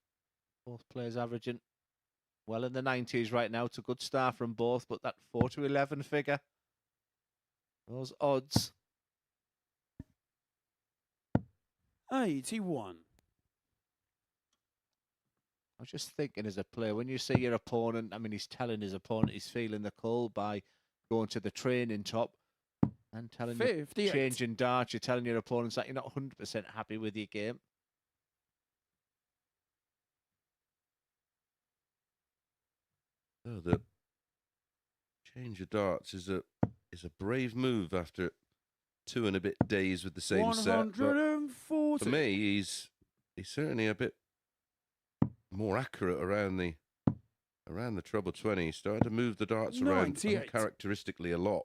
Speaker 2: both players averaging well in the 90s right now. It's a good start from both, but that 4-11 figure, those odds.
Speaker 5: 81.
Speaker 2: I was just thinking as a player, when you see your opponent, I mean, he's telling his opponent he's feeling the cold by going to the training top and telling you
Speaker 5: 58.
Speaker 2: changing darts. You're telling your opponents that you're not 100% happy with your game.
Speaker 4: Oh, the change of darts is a brave move after 2 and a bit days with the same set. But
Speaker 5: 140.
Speaker 4: for me, he's certainly a bit more accurate around the treble 20. He's starting to move the darts around
Speaker 5: 98.
Speaker 4: uncharacteristically a lot.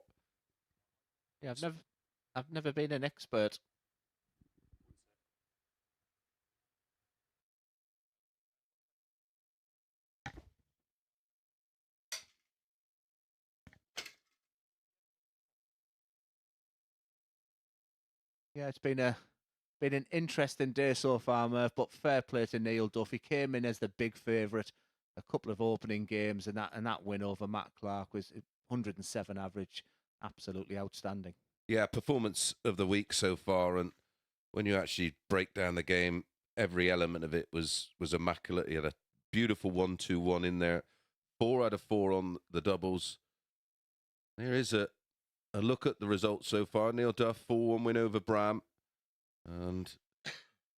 Speaker 2: Yeah, I've never been an expert. Yeah, it's been an interesting day so far, Murph, but fair play to Neil Duff. He came in as the big favourite a couple of opening games, and that win over Matt Clark was 107 average. Absolutely outstanding.
Speaker 4: Yeah, performance of the week so far, and when you actually break down the game, every element of it was immaculate. He had a beautiful 1-2-1 in there, 4 out of 4 on the doubles. There is a look at the results so far. Neil Duff, 4-1 win over Bram. And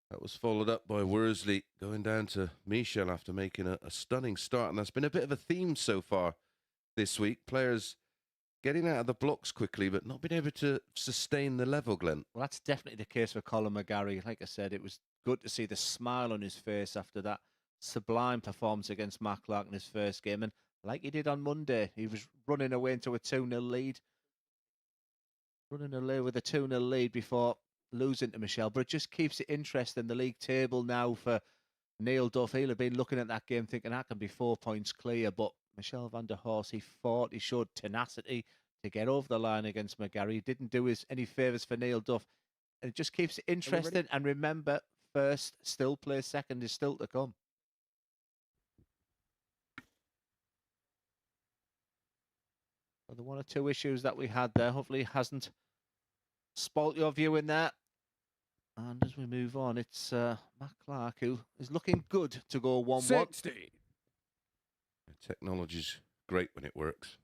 Speaker 4: that was followed up by Worsley going down to Michel after making a stunning start. And that's been a bit of a theme so far this week. Players getting out of the blocks quickly, but not being able to sustain the level, Glenn.
Speaker 2: Well, that's definitely the case for Colin McGarry. Like I said, it was good to see the smile on his face after that sublime performance against Matt Clark in his first game. And like he did on Monday, he was running away into a 2-0 lead. Running away with a 2-0 lead before losing to Michelle. But it just keeps it interesting. The league table now for Neil Duff. He'll have been looking at that game thinking that can be 4 points clear. But Michel van der Horst, he fought. He showed tenacity to get over the line against McGarry. He didn't do any favours for Neil Duff. And it just keeps it interesting. And remember, first still plays second is still to come. Well, the 1 or 2 issues that we had there hopefully hasn't spoilt your viewing there. And as we move on, it's Matt Clark who is looking good to go 1-1.
Speaker 5: 60.
Speaker 4: Technology's great when it works.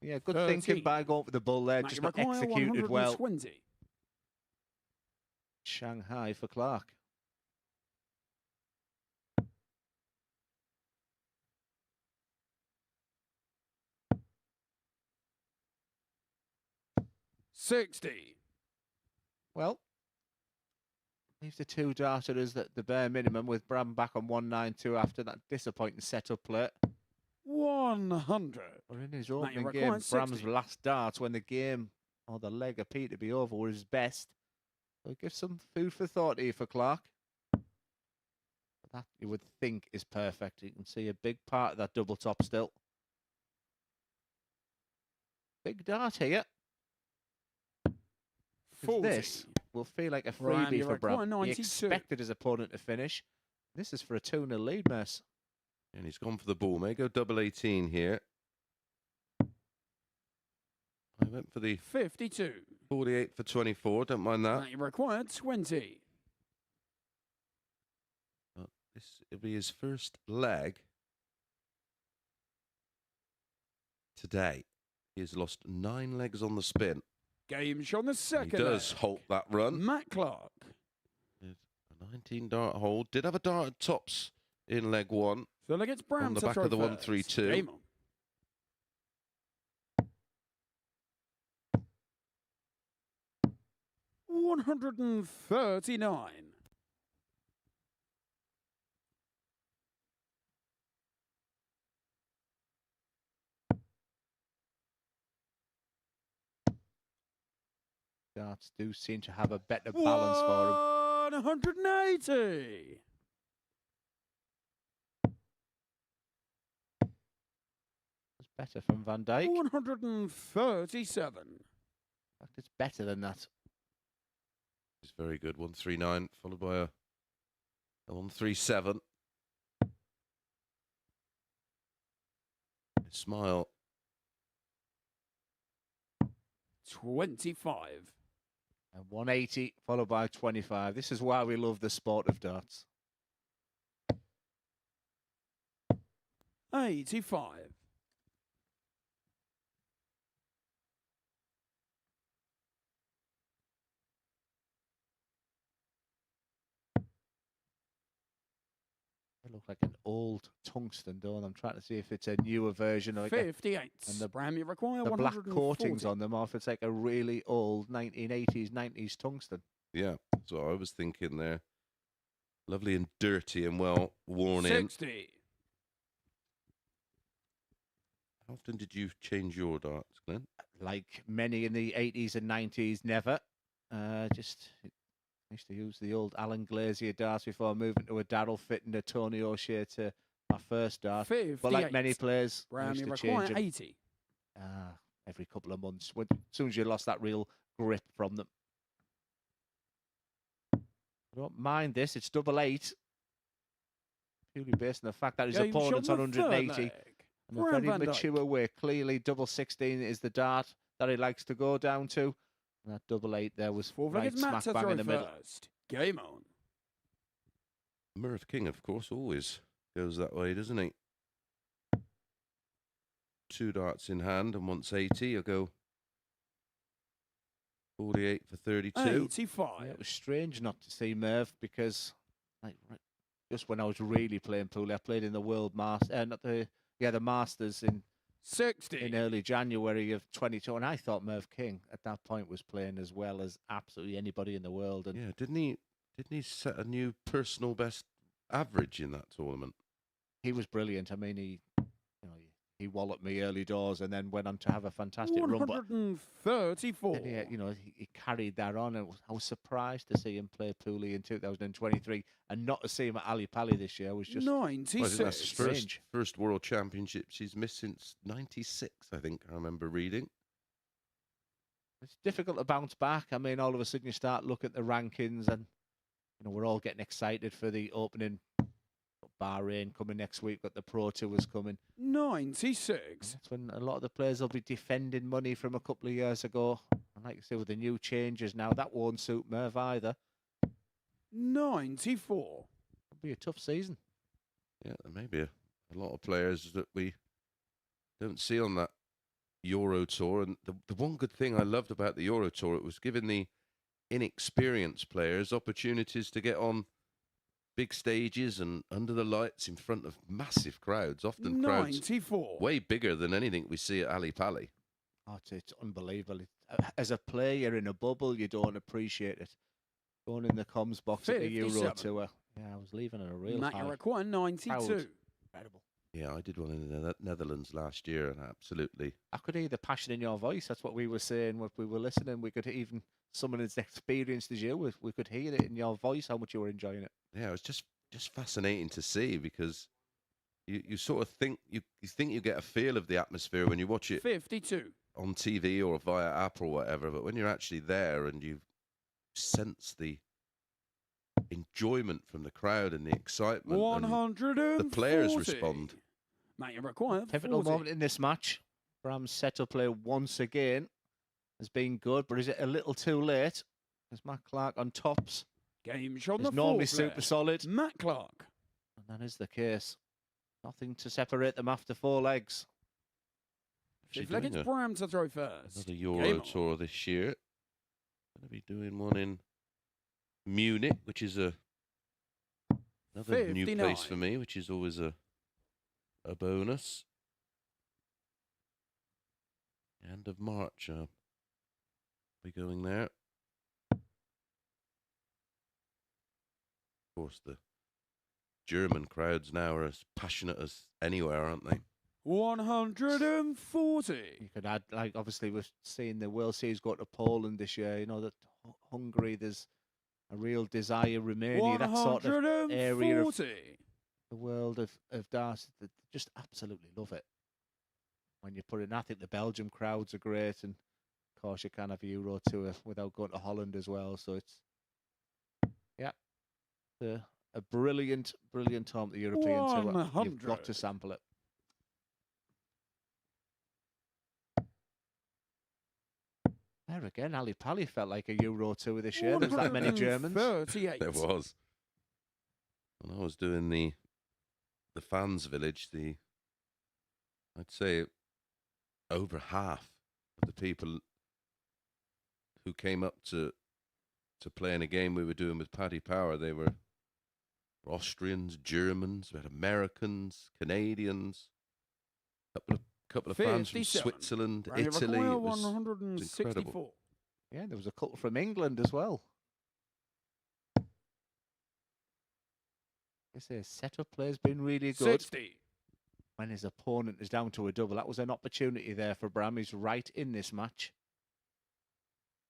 Speaker 2: Yeah, good
Speaker 5: 13.
Speaker 2: thinking by going for the bull there, just not executed well.
Speaker 5: 120.
Speaker 2: Shanghai for Clark.
Speaker 5: $60.
Speaker 2: Well, leaves the 2 darters at the bare minimum with Bram back on 192 after that disappointing setup play.
Speaker 5: 100.
Speaker 2: But in his
Speaker 5: Matt,
Speaker 2: opening
Speaker 5: you're
Speaker 2: game,
Speaker 5: required
Speaker 2: Bram's
Speaker 5: 60.
Speaker 2: last darts when the game or the leg appeared to be over were his best. So give some food for thought here for Clark. That you would think is perfect. You can see a big part of that double top still. Big dart here.
Speaker 5: 40.
Speaker 2: This will feel like a
Speaker 5: Ryan,
Speaker 2: freebie
Speaker 5: you're
Speaker 2: for
Speaker 5: at
Speaker 2: Bram. He
Speaker 5: 92.
Speaker 2: expected his opponent to finish. This is for a 2-0 lead, Mess.
Speaker 4: And he's gone for the ball. May go double 18 here. I went for the
Speaker 5: 52.
Speaker 4: 48 for 24. Don't mind that.
Speaker 5: Matt, you required 20.
Speaker 4: This will be his first leg today. He has lost 9 legs on the spin.
Speaker 5: Game shot on the
Speaker 4: He
Speaker 5: second
Speaker 4: does
Speaker 5: leg.
Speaker 4: halt that run.
Speaker 5: Matt Clark.
Speaker 4: A 19 dart hold. Did have a dart at tops in leg 1.
Speaker 5: So leg it's Bram
Speaker 4: On the
Speaker 5: to
Speaker 4: back
Speaker 5: throw
Speaker 4: of the
Speaker 5: first.
Speaker 4: 132.
Speaker 5: Game on. $139.
Speaker 2: Darts do seem to have a better balance for him.
Speaker 5: 180.
Speaker 2: It's better from Van Dijk.
Speaker 5: 137.
Speaker 2: In fact, It's better than that.
Speaker 4: It's very good. 139, followed by a 137. Smile.
Speaker 5: 25.
Speaker 2: And 180, followed by 25. This is why we love the sport of darts.
Speaker 5: 85.
Speaker 2: They look like an old tungsten, don't they? I'm trying to see if it's a newer version. Like
Speaker 5: 58.
Speaker 2: and the-
Speaker 5: Bram, you require
Speaker 2: the black
Speaker 5: 140.
Speaker 2: coatings on them, or if it's like a really old 1980s, 90s tungsten.
Speaker 4: Yeah, that's what I was thinking there. Lovely and dirty and well worn in.
Speaker 5: 60.
Speaker 4: How often did you change your darts, Glenn?
Speaker 2: Like many in the 80s and 90s, never. Just I used to use the old Alan Glazier darts before moving to a Darrell Fit and a Tony O'Shea to my first dart.
Speaker 5: 58.
Speaker 2: But like many players, I
Speaker 5: Bram,
Speaker 2: used
Speaker 5: you
Speaker 2: to
Speaker 5: require
Speaker 2: change them
Speaker 5: 80.
Speaker 2: every couple of months. As soon as you lost that real grip from them. I don't mind this. It's 888. Purely based on the fact that his
Speaker 5: Game
Speaker 2: opponent's
Speaker 5: shot
Speaker 2: on
Speaker 5: in the third
Speaker 2: 180.
Speaker 5: leg.
Speaker 2: In a
Speaker 5: Bram
Speaker 2: very
Speaker 5: van Dijk.
Speaker 2: mature way. Clearly, double 16 is the dart that he likes to go down to. And that 88 there was
Speaker 5: Fourth
Speaker 2: right
Speaker 5: leg is Matt
Speaker 2: smack
Speaker 5: to
Speaker 2: bang
Speaker 5: throw
Speaker 2: in the middle.
Speaker 5: first. Game on.
Speaker 4: Merv King, of course, always goes that way, doesn't he? 2 darts in hand and once 80, you'll go 48 for 32.
Speaker 5: 85.
Speaker 2: Yeah, it was strange not to see Merv because, like, just when I was really playing pool, I played in the World Masters, the Masters in
Speaker 5: 60.
Speaker 2: early January of 22, and I thought Merv King at that point was playing as well as absolutely anybody in the world. And
Speaker 4: Yeah, didn't he set a new personal best average in that tournament?
Speaker 2: he was brilliant. I mean, he walloped me early doors, and then went on to have a fantastic run. But
Speaker 5: 134.
Speaker 2: then he carried that on, and I was surprised to see him play poorly in 2023, and not to see him at Ali Pali this year was just
Speaker 5: 96.
Speaker 4: Well, I think that's his
Speaker 2: strange.
Speaker 4: first World Championships he's missed since '96, I think I remember reading.
Speaker 2: It's difficult to bounce back. I mean, all of a sudden you start looking at the rankings, and we're all getting excited for the opening. Bahrain coming next week, got the Pro Tours coming.
Speaker 5: 96.
Speaker 2: That's when a lot of the players will be defending money from a couple of years ago. And like I say, with the new changes now, that won't suit Merv either.
Speaker 5: 94.
Speaker 2: It'll be a tough season.
Speaker 4: Yeah, there may be a lot of players that we don't see on that Euro Tour. And the one good thing I loved about the Euro Tour, it was giving the inexperienced players opportunities to get on big stages and under the lights in front of massive crowds, often crowds
Speaker 5: 94.
Speaker 4: way bigger than anything we see at Ali Pali.
Speaker 2: Oh, it's unbelievable. As a player in a bubble, you don't appreciate it. Going in the comms box at the Euro
Speaker 5: 57.
Speaker 2: Tour. Yeah, I was leaving at a real
Speaker 5: Matt,
Speaker 2: high.
Speaker 5: you require 92.
Speaker 2: Proud. Incredible.
Speaker 4: Yeah, I did one in the Netherlands last year, and absolutely.
Speaker 2: I could hear the passion in your voice. That's what we were saying when we were listening. We could even, someone as experienced as you, we could hear it in your voice, how much you were enjoying it.
Speaker 4: Yeah, it was just fascinating to see because you sort of think you think you get a feel of the atmosphere when you watch it
Speaker 5: 52.
Speaker 4: on TV or via app or whatever, but when you're actually there and you sense the enjoyment from the crowd and the excitement,
Speaker 5: 140.
Speaker 4: the players respond.
Speaker 5: Matt, you require
Speaker 2: Pivotal
Speaker 5: 40.
Speaker 2: moment in this match. Bram's setup play once again has been good, but is it a little too late? There's Matt Clark on tops.
Speaker 5: Game shot on
Speaker 2: He's
Speaker 5: the
Speaker 2: normally
Speaker 5: fourth leg.
Speaker 2: super solid,
Speaker 5: Matt Clark.
Speaker 2: and that is the case. Nothing to separate them after 4 legs.
Speaker 4: Actually
Speaker 5: Fifth leg,
Speaker 4: doing
Speaker 5: it's Bram to throw first.
Speaker 4: another Euro
Speaker 5: Game on.
Speaker 4: Tour this year. Going to be doing one in Munich, which is another new
Speaker 5: 59.
Speaker 4: place for me, which is always a bonus. End of March, we going there. Of course, the German crowds now are as passionate as anywhere, aren't they?
Speaker 5: 140.
Speaker 2: You could add, like, obviously we're seeing the World Series go to Poland this year. That Hungary, there's a real desire, Romania, that sort of area of
Speaker 5: 140.
Speaker 2: the world of darts that just absolutely love it. When you put it in, I think the Belgium crowds are great, and course, you can't have a Euro Tour without going to Holland as well. So it's, yeah, a brilliant, brilliant time, the European Tour. You've got
Speaker 5: 100.
Speaker 2: to sample it. There again, Ali Pali felt like a Euro Tour this year. There's that many Germans.
Speaker 5: 138.
Speaker 4: There was. When I was doing the fans village, I'd say over half of the people who came up to play in a game we were doing with Paddy Power, they were Austrians, Germans, we had Americans, Canadians, couple of fans from
Speaker 5: 57.
Speaker 4: Switzerland,
Speaker 5: Randy
Speaker 4: Italy.
Speaker 5: McCoy,
Speaker 4: It was
Speaker 5: 164.
Speaker 4: incredible.
Speaker 2: Yeah, there was a couple from England as well. I say setup play's been really good.
Speaker 5: 60.
Speaker 2: When his opponent is down to a double, that was an opportunity there for Bram. He's right in this match.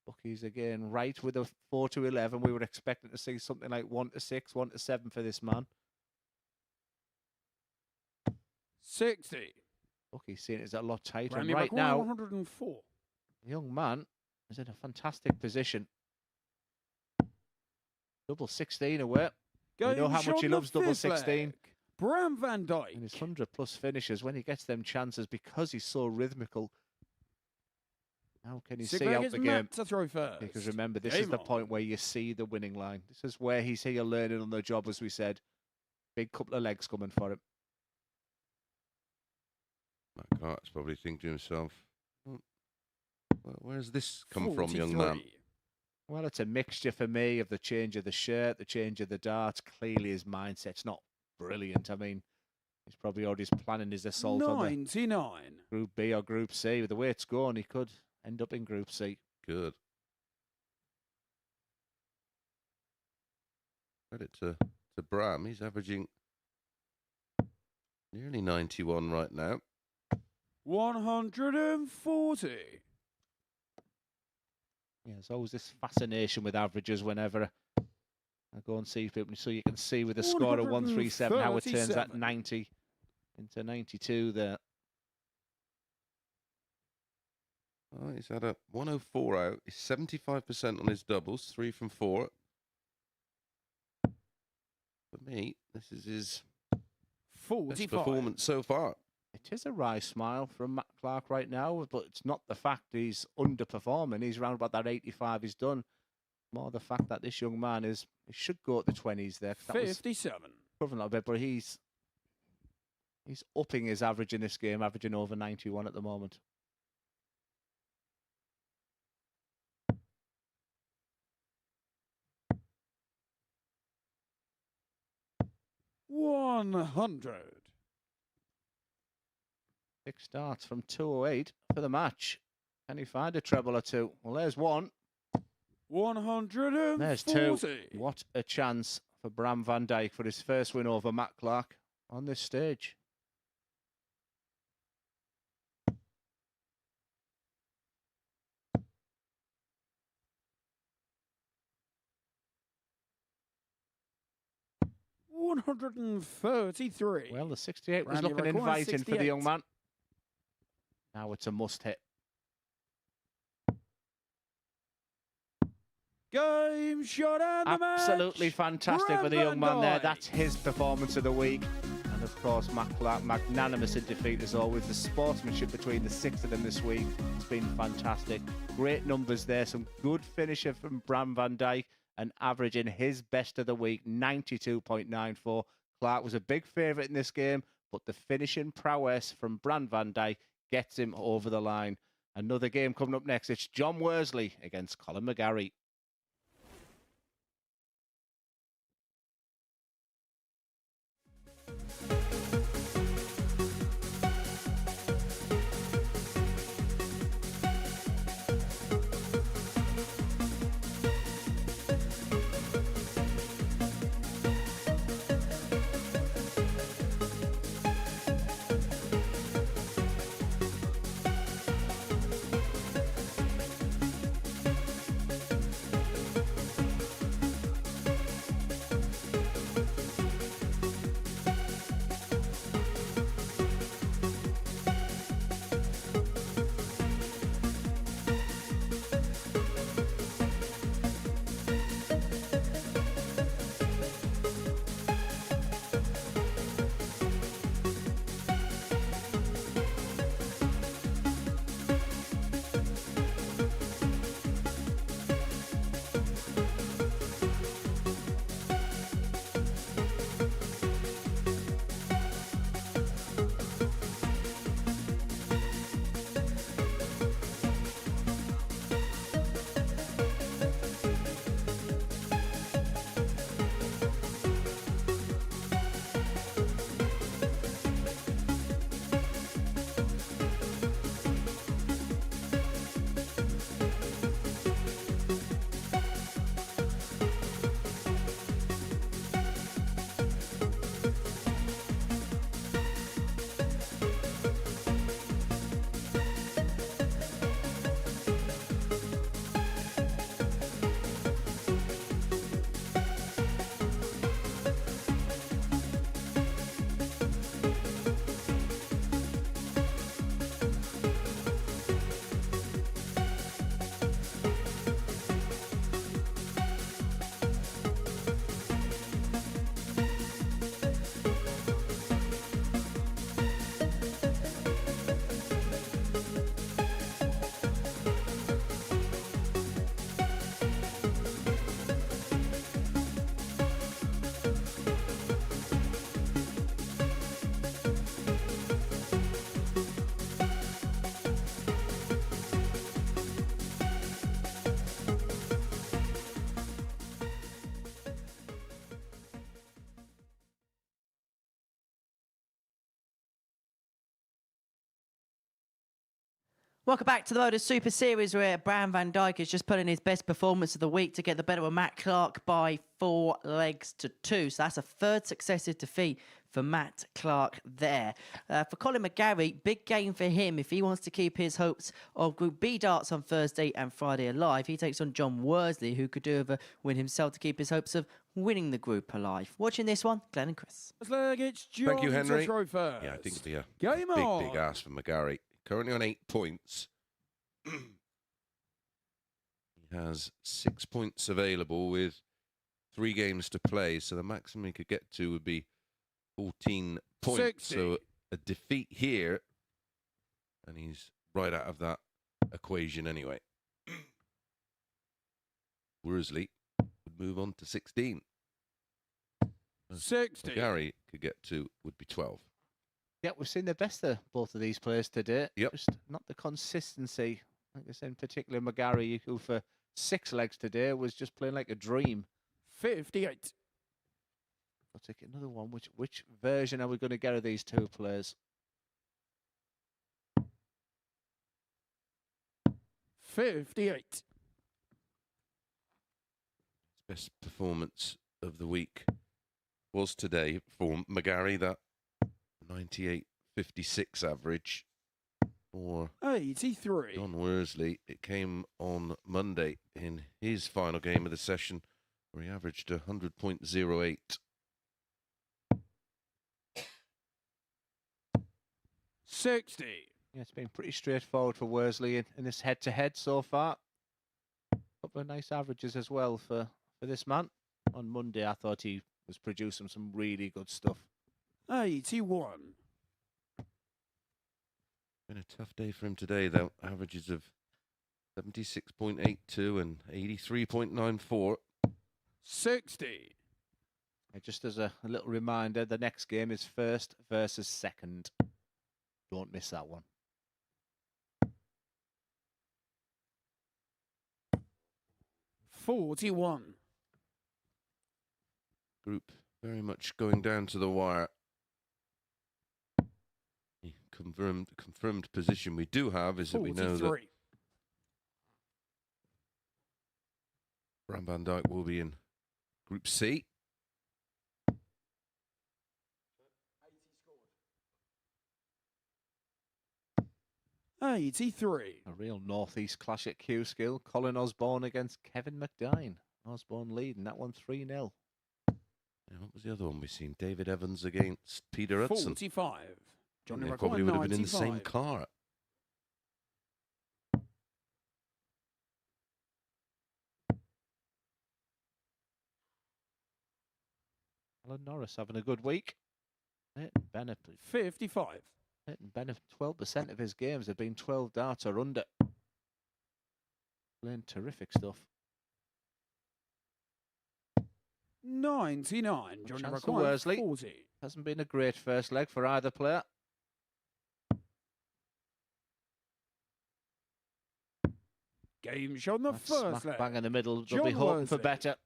Speaker 2: Bucky's again right with a 4-11. We were expecting to see something like 1-6, 1-7 for this man.
Speaker 5: 60.
Speaker 2: Bucky's seeing it as a lot tighter.
Speaker 5: Randy
Speaker 2: And right
Speaker 5: McCoy,
Speaker 2: now,
Speaker 5: 104.
Speaker 2: the young man is in a fantastic position. Double 16 away. You know how much he loves double 16.
Speaker 5: Bram van Dijk.
Speaker 2: And his 100+ finishes when he gets them chances because he's so rhythmical. How can he see out the game?
Speaker 5: To throw first.
Speaker 2: Because remember, this
Speaker 5: Game
Speaker 2: is the
Speaker 5: on.
Speaker 2: point where you see the winning line. This is where he's here learning on the job, as we said. Big couple of legs coming for him.
Speaker 4: McCart's probably thinking to himself, where's this come from, young man?
Speaker 5: 43.
Speaker 2: Well, it's a mixture for me of the change of the shirt, the change of the darts. Clearly, his mindset's not brilliant. I mean, he's probably already planning his assault on
Speaker 5: 99.
Speaker 2: the Group B or Group C. With the way it's going, he could end up in Group C.
Speaker 4: Good. Credit to Bram. He's averaging nearly 91 right now.
Speaker 5: 140.
Speaker 2: Yeah, there's always this fascination with averages whenever I go and see people. So you can see with the score of 137 how it turns that 90 into 92 there.
Speaker 4: Oh, he's had a 104 out. He's 75% on his doubles, 3 from 4. For me, this is his best
Speaker 5: 45.
Speaker 4: performance so far.
Speaker 2: It is a wry smile from Matt Clark right now, but it's not the fact he's underperforming. He's around about that 85 he's done. More the fact that this young man he should go at the 20s there.
Speaker 5: 57.
Speaker 2: Improving a little bit, but he's upping his average in this game, averaging over 91 at the moment.
Speaker 5: $100.
Speaker 2: 6 starts from 208 for the match. Can he find a treble or two? Well, there's one.
Speaker 5: 140.
Speaker 2: There's two. What a chance for Bram van Dijk for his first win over Matt Clark on this stage.
Speaker 5: $133.
Speaker 2: Well, the 68 was
Speaker 5: Randy
Speaker 2: looking
Speaker 5: McCoy,
Speaker 2: inviting for the young
Speaker 5: 68.
Speaker 2: man. Now it's a must hit.
Speaker 5: Game shot and the match.
Speaker 2: Absolutely fantastic
Speaker 5: Bram
Speaker 2: for the young man
Speaker 5: van
Speaker 2: there.
Speaker 5: Dijk.
Speaker 2: That's his performance of the week. And of course, Matt Clark, magnanimous in defeat as always. The sportsmanship between the 6 of them this week has been fantastic. Great numbers there. Some good finisher from Bram van Dijk and averaging his best of the week, 92.94. Clark was a big favourite in this game, but the finishing prowess from Bram van Dijk gets him over the line. Another game coming up next. It's John Worsley against Colin McGarry.
Speaker 1: Welcome back to the MODUS Super Series, where Bram van Dijk is just putting his best performance of the week to get the better of Matt Clark by 4 legs to 2. So that's a third successive defeat for Matt Clark there. For Colin McGarry, big game for him if he wants to keep his hopes of Group B darts on Thursday and Friday alive. He takes on John Worsley, who could do with a win himself to keep his hopes of winning the group alive. Watching this one, Glenn and Chris.
Speaker 5: First leg, it's John
Speaker 4: Thank you, Henry.
Speaker 5: to throw first.
Speaker 4: Yeah, I think it'd be a
Speaker 5: Game on.
Speaker 4: big ask for McGarry. Currently on 8 points. He has 6 points available with 3 games to play, so the maximum he could get to would be 14 points.
Speaker 5: 60.
Speaker 4: So a defeat here, and he's right out of that equation anyway. Worsley would move on to 16.
Speaker 5: 60.
Speaker 4: McGarry could get to would be 12.
Speaker 2: Yeah, we've seen the best of both of these players today.
Speaker 4: Yep.
Speaker 2: Just not the consistency. Like I said, in particular, McGarry, who for 6 legs today was just playing like a dream.
Speaker 5: 58.
Speaker 2: I'll take another one. Which version are we going to get of these two players?
Speaker 5: 58.
Speaker 4: Best performance of the week was today for McGarry, that 98.56 average. For
Speaker 5: 83.
Speaker 4: John Worsley, it came on Monday in his final game of the session, where he averaged 100.08.
Speaker 5: 60.
Speaker 2: Yeah, it's been pretty straightforward for Worsley in this head-to-head so far. Couple of nice averages as well for this man. On Monday, I thought he was producing some really good stuff.
Speaker 5: 81.
Speaker 4: Been a tough day for him today, though. Averages of 76.82 and 83.94.
Speaker 5: 60.
Speaker 2: Just as a little reminder, the next game is first versus second. Don't miss that one.
Speaker 5: $41.
Speaker 4: Group very much going down to the wire. The confirmed position we do have is that we know that
Speaker 5: 43.
Speaker 4: Bram van Dijk will be in Group C.
Speaker 5: $83.
Speaker 2: A real northeast clash at Q skill. Colin Osborne against Kevin McDine. Osborne leading that one 3-0.
Speaker 4: Yeah, what was the other one we've seen? David Evans against Peter Hudson.
Speaker 5: 45. Johnny
Speaker 4: They
Speaker 5: Rock
Speaker 4: probably would have been in the same
Speaker 5: 95.
Speaker 4: car.
Speaker 2: Alan Norris having a good week. Bennett,
Speaker 5: 55.
Speaker 2: Bennett, 12% of his games have been 12 darts or under. Playing terrific stuff.
Speaker 5: 99.
Speaker 2: Good
Speaker 5: Johnny
Speaker 2: chance
Speaker 5: Rock
Speaker 2: for Worsley.
Speaker 5: 40.
Speaker 2: Hasn't been a great first leg for either player.
Speaker 5: Game shot on the
Speaker 2: That's
Speaker 5: first
Speaker 2: smack
Speaker 5: leg.
Speaker 2: bang in the middle. They'll
Speaker 5: John
Speaker 2: be hoping for
Speaker 5: Worsley.
Speaker 2: better.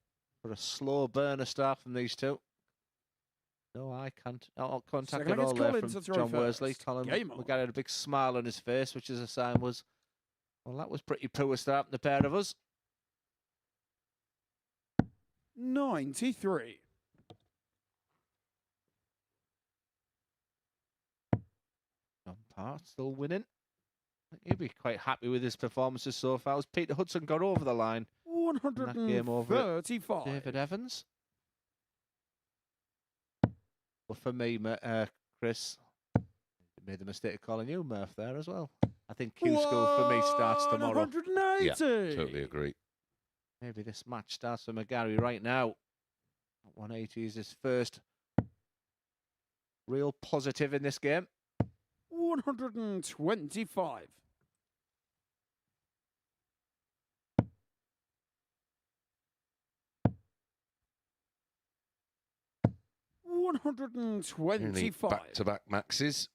Speaker 2: For a slow burner start from these two. No eye contact
Speaker 5: Second
Speaker 2: at
Speaker 5: leg,
Speaker 2: all
Speaker 5: it's
Speaker 2: there
Speaker 5: Collins
Speaker 2: from
Speaker 5: to throw
Speaker 2: John Worsley.
Speaker 5: first.
Speaker 2: Colin
Speaker 5: Game on.
Speaker 2: McGarry had a big smile on his face, which is a sign was, well, that was pretty poor start from the pair of us.
Speaker 5: 93.
Speaker 2: John Part still winning. I think he'll be quite happy with his performances so far. As Peter Hudson got over the line. that game over at
Speaker 5: 135.
Speaker 2: David Evans. But for me, Chris, made the mistake of calling you Murph there as well. I think Q School for me starts tomorrow.
Speaker 5: 180.
Speaker 4: Yeah, totally agree.
Speaker 2: Maybe this match starts for McGarry right now. 180 is his first real positive in this game.
Speaker 5: 125. 125.
Speaker 4: Back-to-back maxes.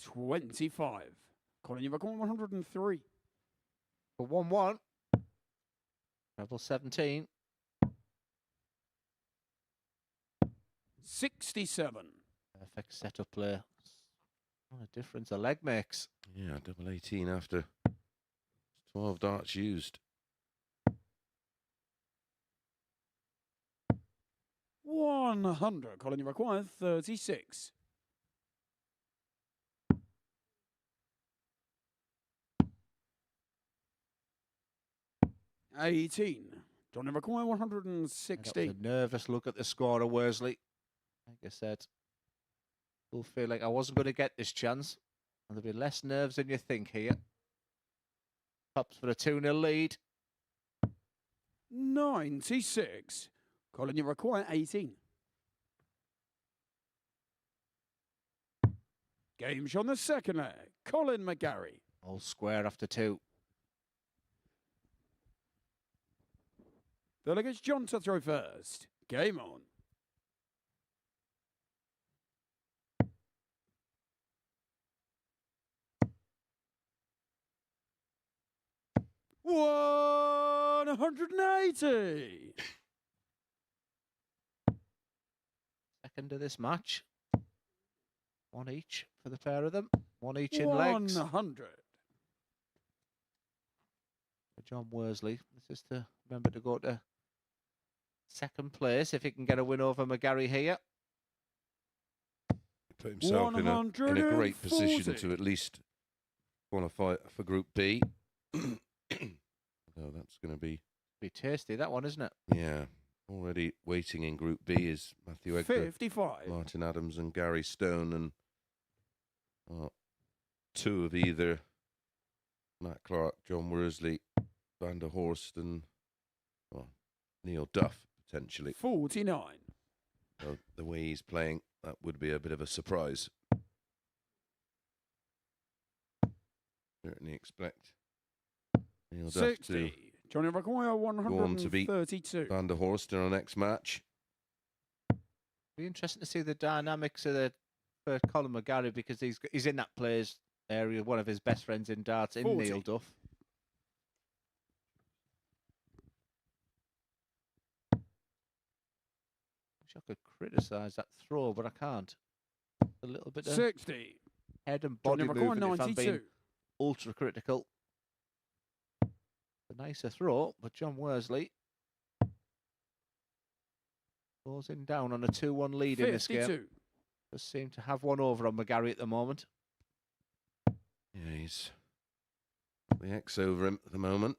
Speaker 5: $25. Colin, you've got 103.
Speaker 2: For 1-1. Treble 17.
Speaker 5: 67.
Speaker 2: Perfect setup play. What a difference a leg makes.
Speaker 4: Yeah, double 18 after 12 darts used.
Speaker 5: 100. Colin, you require 36. $18. John, you require
Speaker 2: That
Speaker 5: 160.
Speaker 2: was a nervous look at the scorer, Worsley. Like I said, will feel like I wasn't going to get this chance. And there'll be less nerves than you think here. Pops for a 2-0 lead.
Speaker 5: 96. Colin, you require 18. Game shot on the second leg. Colin McGarry.
Speaker 2: All square after 2.
Speaker 5: The leg is John to throw first. Game on. $180.
Speaker 2: Second of this match. 1 each for the pair of them. 1 each in legs.
Speaker 5: 100.
Speaker 2: For John Worsley. This is to remember to go to second place if he can get a win over McGarry here.
Speaker 4: Put himself in a great position to at least qualify for Group B. Although that's going to be
Speaker 2: tasty, that one, isn't it?
Speaker 4: Yeah. Already waiting in Group B is Matthew Egger,
Speaker 5: 55.
Speaker 4: Martin Adams and Gary Stone, and 2 of either Matt Clark, John Worsley, Van der Horst and Neil Duff, potentially.
Speaker 5: 49.
Speaker 4: So the way he's playing, that would be a bit of a surprise. Certainly expect Neil Duff
Speaker 5: 60.
Speaker 4: to
Speaker 5: Johnny Require
Speaker 4: go on to beat
Speaker 5: 132.
Speaker 4: Van der Horst in our next match.
Speaker 2: Be interesting to see the dynamics of the for Colin McGarry because he's in that players area. One of his best friends in darts, in
Speaker 5: 40.
Speaker 2: Neil Duff. Wish I could criticise that throw, but I can't. A little bit of
Speaker 5: 60.
Speaker 2: head and
Speaker 5: Johnny
Speaker 2: body
Speaker 5: Require
Speaker 2: movement if I'm being
Speaker 5: 92.
Speaker 2: ultra critical. A nicer throw, but John Worsley closing down on a 2-1 lead in this
Speaker 5: 52.
Speaker 2: game. Does seem to have one over on McGarry at the moment.
Speaker 4: Yeah, he's the X over him at the moment.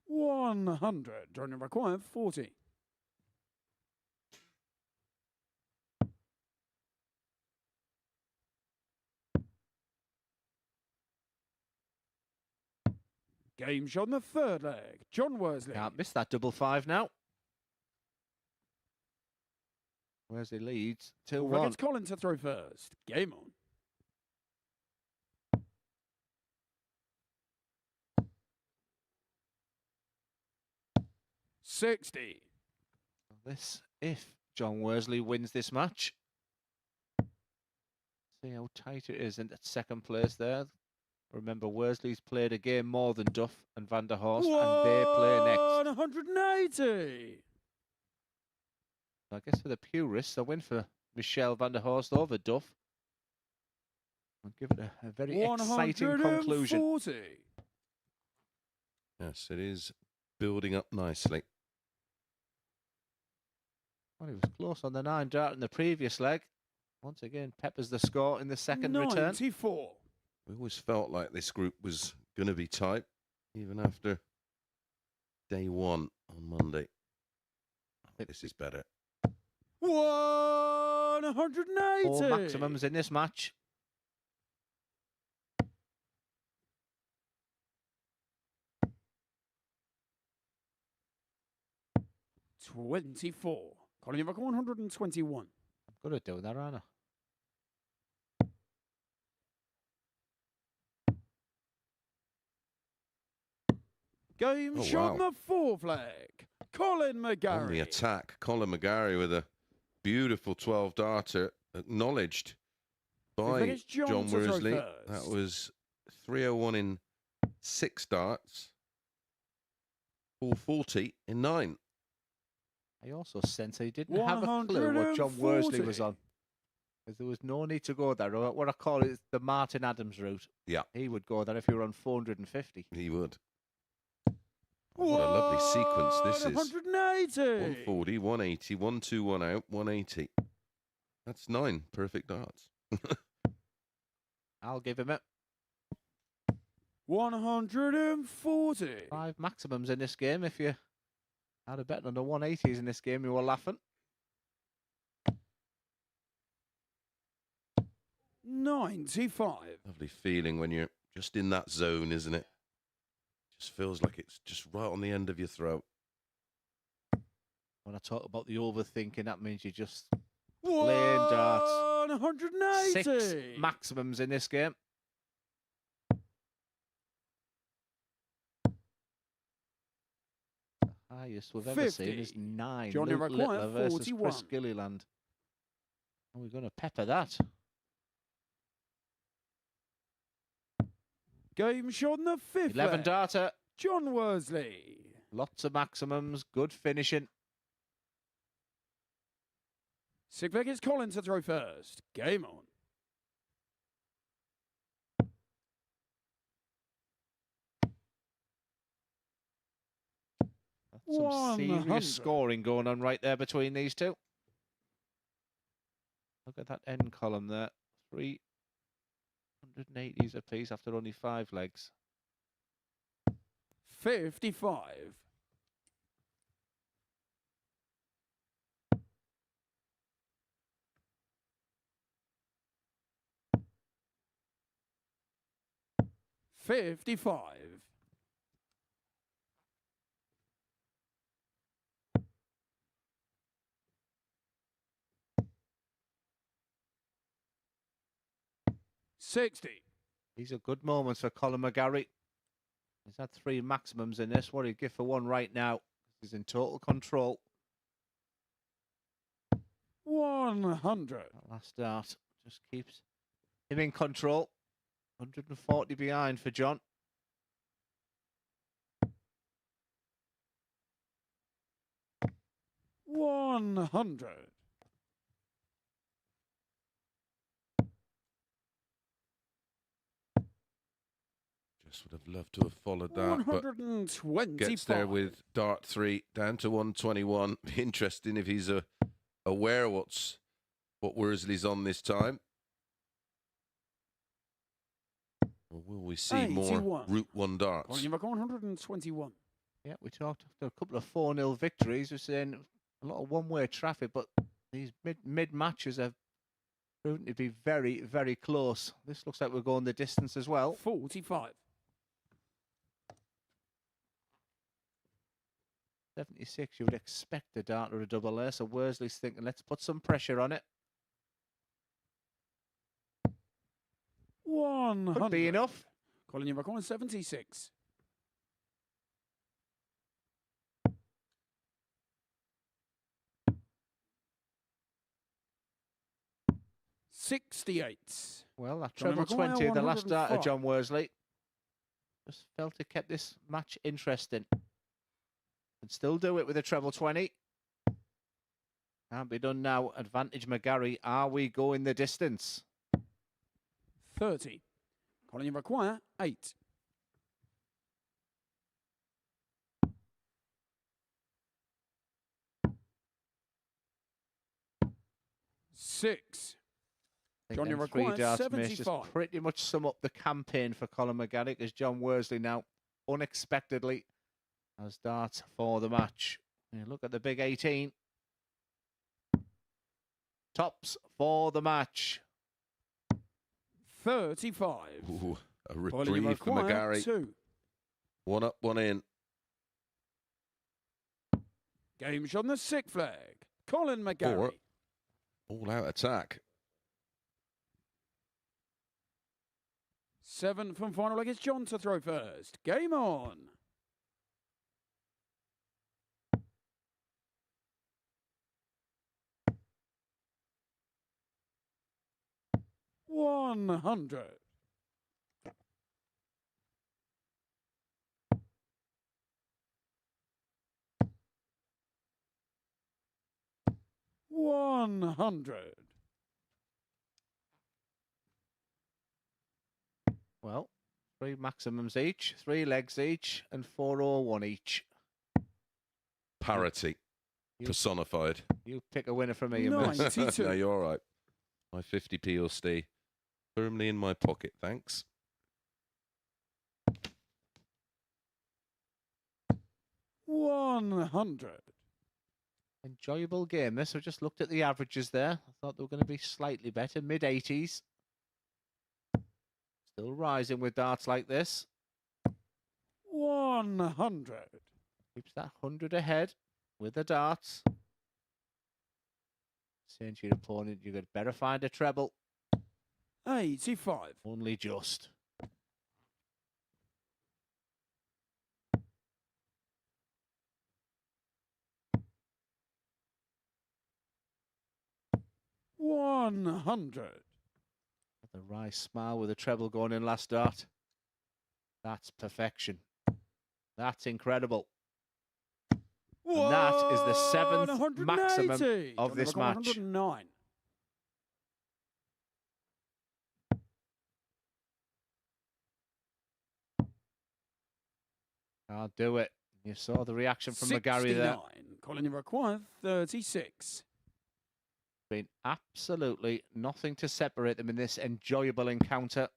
Speaker 5: 100. Johnny Require 40. Game shot on the third leg. John Worsley.
Speaker 2: Can't miss that double 5 now. Worsley leads 2-1.
Speaker 5: Against Colin to throw first. Game on. $60.
Speaker 2: This, if John Worsley wins this match. See how tight it is in that second place there. Remember, Worsley's played a game more than Duff and Van der Horst, and they play next.
Speaker 5: 180.
Speaker 2: I guess for the purists, a win for Michel Van der Horst over Duff. I'll give it a very exciting conclusion.
Speaker 5: 140.
Speaker 4: Yes, it is building up nicely.
Speaker 2: Well, he was close on the 9 dart in the previous leg. Once again, peppers the score in the second return.
Speaker 5: 94.
Speaker 4: We always felt like this group was going to be tight, even after day 1 on Monday. I think this is better.
Speaker 5: 180.
Speaker 2: 4 maximums in this match.
Speaker 5: $24. Colin, you've got 121.
Speaker 2: I'm good at doing that, aren't I?
Speaker 5: Game shot on the fourth leg. Colin McGarry.
Speaker 4: On the attack, Colin McGarry with a beautiful 12-darter, acknowledged by John Worsley. That was 301 in 6 darts, 440 in 9.
Speaker 2: I also sense he didn't have a clue what John Worsley was on. Because there was no need to go there. What I call it is the Martin Adams route.
Speaker 4: Yeah.
Speaker 2: He would go there if he were on 450.
Speaker 4: He would. What a lovely sequence this is.
Speaker 5: 180.
Speaker 4: 140, 180, 1 2 1 out, 180. That's 9 perfect darts.
Speaker 2: I'll give him it.
Speaker 5: 140.
Speaker 2: 5 maximums in this game. If you had a bet on the 180s in this game, you were laughing.
Speaker 5: 95.
Speaker 4: Lovely feeling when you're just in that zone, isn't it? Just feels like it's just right on the end of your throat.
Speaker 2: When I talk about the overthinking, that means you just playing darts.
Speaker 5: 180.
Speaker 2: 6 maximums in this game. The highest we've ever seen is 9.
Speaker 5: Johnny
Speaker 2: Luke
Speaker 5: McGuire,
Speaker 2: Littler versus
Speaker 5: 41.
Speaker 2: Chris Gilliland. Are we going to pepper that?
Speaker 5: Game shot on the 5th
Speaker 2: 11
Speaker 5: leg.
Speaker 2: darter.
Speaker 5: John Worsley.
Speaker 2: Lots of maximums. Good finishing.
Speaker 5: 6th leg is Collins to throw first. Game on.
Speaker 2: That's some
Speaker 5: 100.
Speaker 2: serious scoring going on right there between these two. Look at that end column there. 380s apiece after only 5 legs.
Speaker 5: 55. 55. 60.
Speaker 2: These are good moments for Colin McGarry. He's had 3 maximums in this. What he'd give for one right now. He's in total control.
Speaker 5: 100.
Speaker 2: That last start just keeps him in control. 140 behind for John.
Speaker 5: 100.
Speaker 4: Just would have loved to have followed that, but
Speaker 5: 125.
Speaker 4: gets there with dart 3 down to 121. Interesting if he's aware what Worsley's on this time. Or will we see
Speaker 5: 81.
Speaker 4: more Route 1 darts?
Speaker 5: Colin McGuire, 121.
Speaker 2: Yeah, we talked after a couple of 4-0 victories. We're saying a lot of one-way traffic, but these mid matches have proven to be very, very close. This looks like we're going the distance as well.
Speaker 5: 45.
Speaker 2: 76, you would expect a dart or a double there. So Worsley's thinking, let's put some pressure on it.
Speaker 5: 100.
Speaker 2: Could be enough.
Speaker 5: Colin McGuire, 76. 68.
Speaker 2: Well, that
Speaker 5: Johnny
Speaker 2: treble
Speaker 5: McGuire,
Speaker 2: 20, the last dart of
Speaker 5: 105.
Speaker 2: John Worsley. Just felt it kept this match interesting. Can still do it with a treble 20. Can't be done now. Advantage McGarry. Are we going the distance?
Speaker 5: 30. Colin McGuire, 8. 6.
Speaker 2: I think
Speaker 5: Johnny
Speaker 2: them 3
Speaker 5: McGuire,
Speaker 2: darts may just
Speaker 5: 75.
Speaker 2: pretty much sum up the campaign for Colin McGarry, as John Worsley now unexpectedly has darts for the match. And look at the big 18. Tops for the match.
Speaker 5: 35.
Speaker 4: Ooh, a
Speaker 5: Colin
Speaker 4: reprieve for
Speaker 5: McGuire,
Speaker 4: McGarry.
Speaker 5: 2.
Speaker 4: 1 up, 1 in.
Speaker 5: Game shot on the 6th flag. Colin McGarry.
Speaker 4: All-out attack.
Speaker 5: 7th and final leg is John to throw first. Game on. $100. 100.
Speaker 2: Well, 3 maximums each, 3 legs each, and 401 each.
Speaker 4: Parity.
Speaker 2: You-
Speaker 4: Personified.
Speaker 2: You pick a winner for me, you miss.
Speaker 5: 92.
Speaker 4: No, you're all right. My 50p will stay firmly in my pocket, thanks.
Speaker 5: $100.
Speaker 2: Enjoyable game this. I just looked at the averages there. I thought they were going to be slightly better. Mid-80s. Still rising with darts like this.
Speaker 5: 100.
Speaker 2: Keeps that 100 ahead with the darts. Saying to your opponent, you could better find a treble.
Speaker 5: 85.
Speaker 2: Only just.
Speaker 5: $100.
Speaker 2: The Rice smile with a treble going in last dart. That's perfection. That's incredible. And that is the 7th maximum
Speaker 5: 180.
Speaker 2: of
Speaker 5: John
Speaker 2: this
Speaker 5: Logan,
Speaker 2: match.
Speaker 5: 109.
Speaker 2: Can't do it. You saw the reaction from McGarry
Speaker 5: 69.
Speaker 2: there.
Speaker 5: Colin, you require 36.
Speaker 2: Been absolutely nothing to separate them in this enjoyable encounter.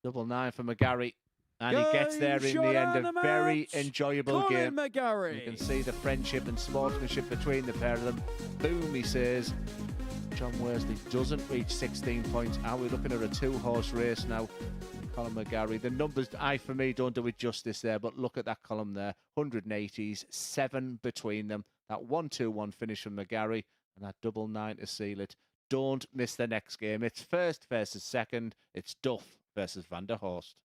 Speaker 2: 99 for McGarry. And he gets there in the end. A very enjoyable
Speaker 5: Colin
Speaker 2: game.
Speaker 5: McGarry.
Speaker 2: You can see the friendship and sportsmanship between the pair of them. Boom, he says. John Worsley doesn't reach 16 points. Are we looking at a 2-horse race now? Colin McGarry. The numbers, for me, don't do it justice there, but look at that column there. 180s, 7 between them. That 1-2-1 finish from McGarry and that 99 to seal it. Don't miss the next game. It's first versus second. It's Duff versus Van der Horst.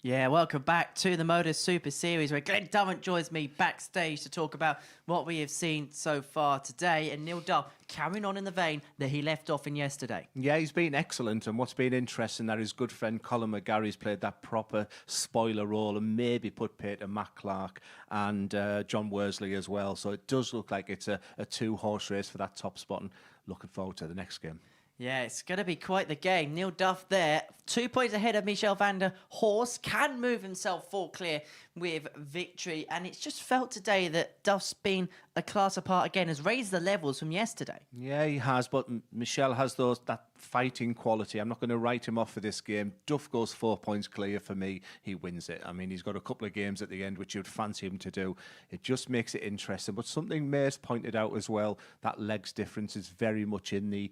Speaker 1: Yeah, welcome back to the MODUS Super Series, where Glenn Dummett joins me backstage to talk about what we have seen so far today. And Neil Duff carrying on in the vein that he left off in yesterday.
Speaker 2: Yeah, he's been excellent, and what's been interesting that his good friend Colin McGarry's played that proper spoiler role and maybe put pay to Matt Clark and John Worsley as well. So it does look like it's a two-horse race for that top spot, and looking forward to the next game.
Speaker 1: Yeah, it's going to be quite the game. Neil Duff there, 2 points ahead of Michel van der Horst, can move himself full clear with victory. And it's just felt today that Duff's been a class apart again, has raised the levels from yesterday.
Speaker 2: Yeah, he has, but Michel has that fighting quality. I'm not going to write him off for this game. Duff goes 4 points clear for me. He wins it. I mean, he's got a couple of games at the end, which you'd fancy him to do. It just makes it interesting. But something May's pointed out as well, that legs difference is very much in the...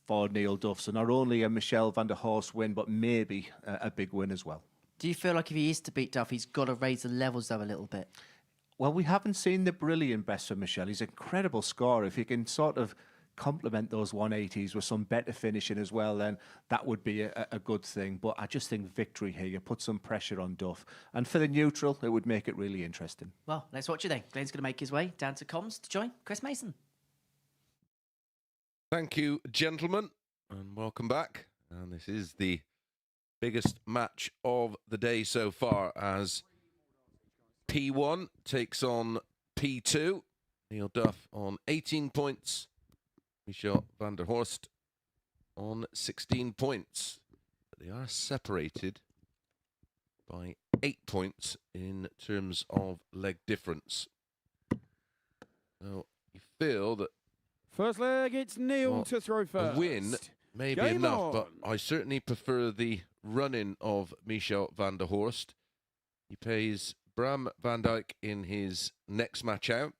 Speaker 2: for Neil Duff. So not only a Michel van der Horst win, but maybe a big win as well.
Speaker 1: Do you feel like if he is to beat Duff, he's got to raise the levels though a little bit?
Speaker 2: Well, we haven't seen the brilliant best from Michel. He's an incredible scorer. If he can sort of complement those 180s with some better finishing as well, then that would be a good thing. But I just think victory here, you put some pressure on Duff. And for the neutral, it would make it really interesting.
Speaker 1: Well, let's watch it then. Glenn's going to make his way down to comms to join Chris Mason.
Speaker 4: Thank you, gentlemen, and welcome back. And this is the biggest match of the day so far, as P1 takes on P2. Neil Duff on 18 points. Michel van der Horst on 16 points. But they are separated by 8 points in terms of leg difference. So you feel that
Speaker 5: First leg, it's Neil to throw first.
Speaker 4: a win may be
Speaker 5: Game
Speaker 4: enough, but
Speaker 5: on.
Speaker 4: I certainly prefer the run-in of Michel van der Horst. He plays Bram van Dijk in his next match out,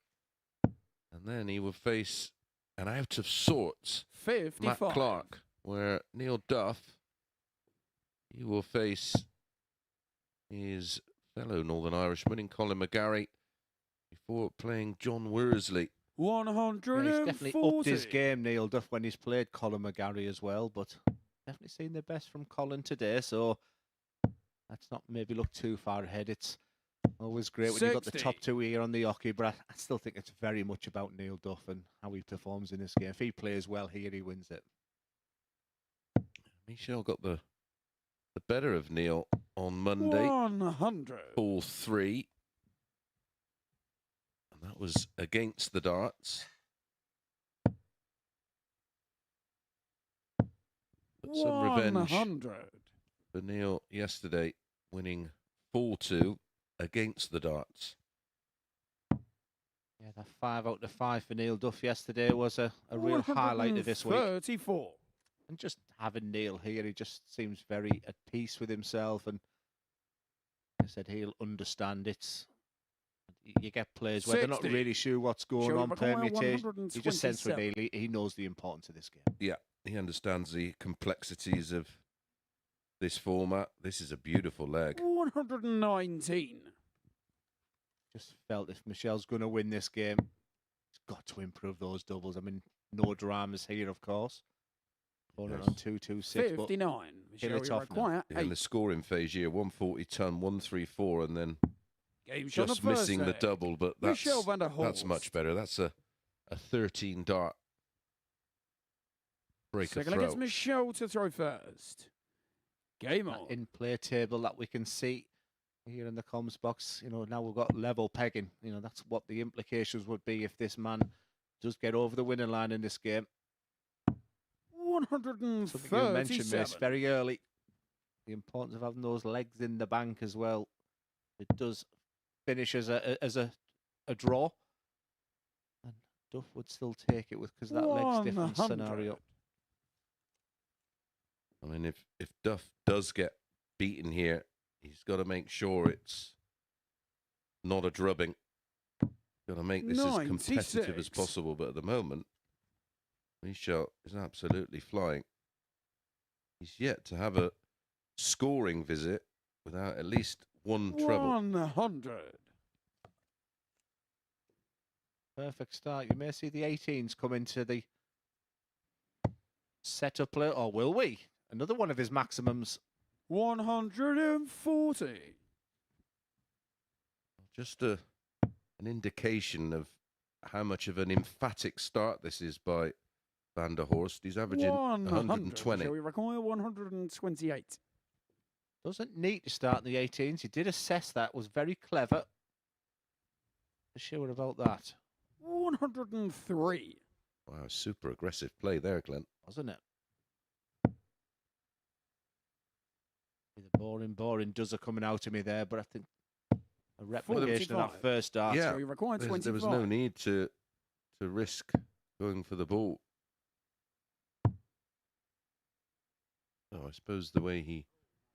Speaker 4: and then he will face an out of sorts
Speaker 5: 55.
Speaker 4: Matt Clark, where Neil Duff, he will face his fellow Northern Irishman in Colin McGarry before playing John Worsley.
Speaker 5: 140.
Speaker 2: Yeah, he's definitely upped his game, Neil Duff, when he's played Colin McGarry as well, but definitely seen the best from Colin today, so let's not maybe look too far ahead. It's always great when you've got the
Speaker 5: 60.
Speaker 2: top two here on the hockey, but I still think it's very much about Neil Duff and how he performs in this game. If he plays well here, he wins it.
Speaker 4: Michel got the better of Neil on Monday.
Speaker 5: 100.
Speaker 4: Ball 3. And that was against the darts. But some revenge
Speaker 5: 100.
Speaker 4: for Neil yesterday, winning 4-2 against the darts.
Speaker 2: Yeah, that 5 out of 5 for Neil Duff yesterday was a real highlight of this week.
Speaker 5: 34.
Speaker 2: And just having Neil here, he just seems very at peace with himself. And like I said, he'll understand it. You get players where they're not
Speaker 5: 60.
Speaker 2: really sure what's going
Speaker 5: Joey
Speaker 2: on,
Speaker 5: McCoy,
Speaker 2: permutation. He just senses with
Speaker 5: 127.
Speaker 2: Neil, he knows the importance of this game.
Speaker 4: Yeah, he understands the complexities of this format. This is a beautiful leg.
Speaker 5: 119.
Speaker 2: Just felt if Michel's going to win this game, he's got to improve those doubles. I mean, no dramas here, of course. Opponent on 2-2-6, but
Speaker 5: 59.
Speaker 2: Hill
Speaker 5: Michel
Speaker 2: it off now.
Speaker 5: require
Speaker 4: In the
Speaker 5: 8.
Speaker 4: scoring phase here, 140 ton, 134, and then
Speaker 5: Game shot
Speaker 4: just
Speaker 5: the first
Speaker 4: missing the
Speaker 5: leg.
Speaker 4: double, but
Speaker 5: Michel van der
Speaker 4: that's
Speaker 5: Horst.
Speaker 4: much better. That's a 13 dart break
Speaker 5: Second
Speaker 4: of
Speaker 5: leg, it's
Speaker 4: throw.
Speaker 5: Michel to throw first. Game
Speaker 2: that
Speaker 5: on.
Speaker 2: in-play table that we can see here in the comms box, now we've got level pegging. That's what the implications would be if this man does get over the winning line in this game. Something you mentioned, Mace,
Speaker 5: 137.
Speaker 2: very early. The importance of having those legs in the bank as well. It does finish as a draw. And Duff would still take it because that legs difference
Speaker 5: 100.
Speaker 2: scenario.
Speaker 4: I mean, if Duff does get beaten here, he's got to make sure it's not a drubbing. Got to make this as competitive as
Speaker 5: 96.
Speaker 4: possible. But at the moment, Michel is absolutely flying. He's yet to have a scoring visit without at least one treble.
Speaker 5: 100.
Speaker 2: Perfect start. You may see the 18s come into the setup play, or will we? Another one of his maximums
Speaker 5: 140.
Speaker 4: Just an indication of how much of an emphatic start this is by Van der Horst. He's averaging 120.
Speaker 5: Shall we require 128?
Speaker 2: Doesn't need to start in the 18s. He did assess that, was very clever. Sure about that.
Speaker 5: 103.
Speaker 4: Wow, super aggressive play there, Glenn.
Speaker 2: Wasn't it? The boring does are coming out of me there, but I think a replication of
Speaker 5: 45.
Speaker 2: that first start.
Speaker 4: Yeah,
Speaker 5: Shall we require 25?
Speaker 4: there was no need to risk going for the ball. Oh, I suppose the way he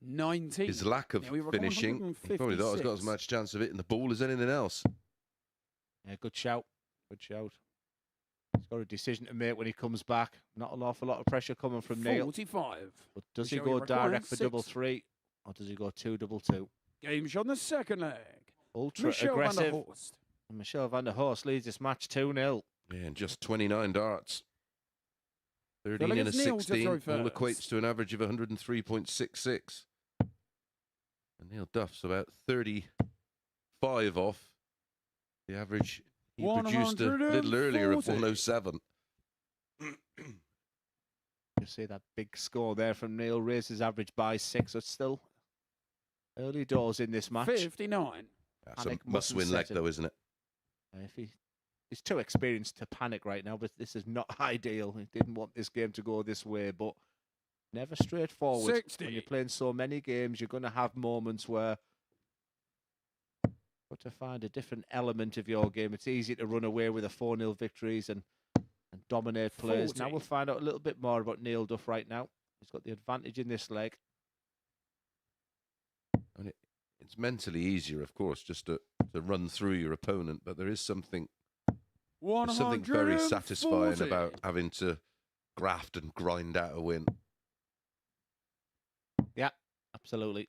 Speaker 5: 19.
Speaker 4: his lack of
Speaker 5: Now we record
Speaker 4: finishing, he probably thought he's got as
Speaker 5: 156.
Speaker 4: much chance of hitting the ball as anything else.
Speaker 2: Yeah, good shout. Good shout. He's got a decision to make when he comes back. Not an awful lot of pressure coming from Neil.
Speaker 5: 45.
Speaker 2: But does he
Speaker 5: Shall we
Speaker 2: go
Speaker 5: require
Speaker 2: direct for
Speaker 5: 6?
Speaker 2: double three, or does he go 2-2-2?
Speaker 5: Game shot on the second leg.
Speaker 2: Ultra
Speaker 5: Michel van der
Speaker 2: aggressive.
Speaker 5: Horst.
Speaker 2: And Michel van der Horst leads this match 2-0.
Speaker 4: Yeah, and just 29 darts. 13
Speaker 5: Filling
Speaker 4: and a
Speaker 5: it's Neil to
Speaker 4: 16 all
Speaker 5: throw
Speaker 4: equates
Speaker 5: first.
Speaker 4: to an average of 103.66. And Neil Duff's about 35 off the average he produced a little earlier of 107.
Speaker 2: You see that big score there from Neil, raised his average by 6. So it's still early doors in this match.
Speaker 5: 59.
Speaker 4: That's
Speaker 2: Panic
Speaker 4: a must-win
Speaker 2: mustn't
Speaker 4: leg,
Speaker 2: set in.
Speaker 4: though, isn't it?
Speaker 2: If he's too experienced to panic right now, but this is not ideal. He didn't want this game to go this way, but never straightforward.
Speaker 5: 60.
Speaker 2: When you're playing so many games, you're going to have moments where you've got to find a different element of your game. It's easy to run away with a 4-0 victories and dominate players. Now
Speaker 5: 40.
Speaker 2: we'll find out a little bit more about Neil Duff right now. He's got the advantage in this leg.
Speaker 4: And it's mentally easier, of course, just to run through your opponent, but there is something very satisfying
Speaker 5: 140.
Speaker 4: about having to graft and grind out a win.
Speaker 2: Yeah, absolutely.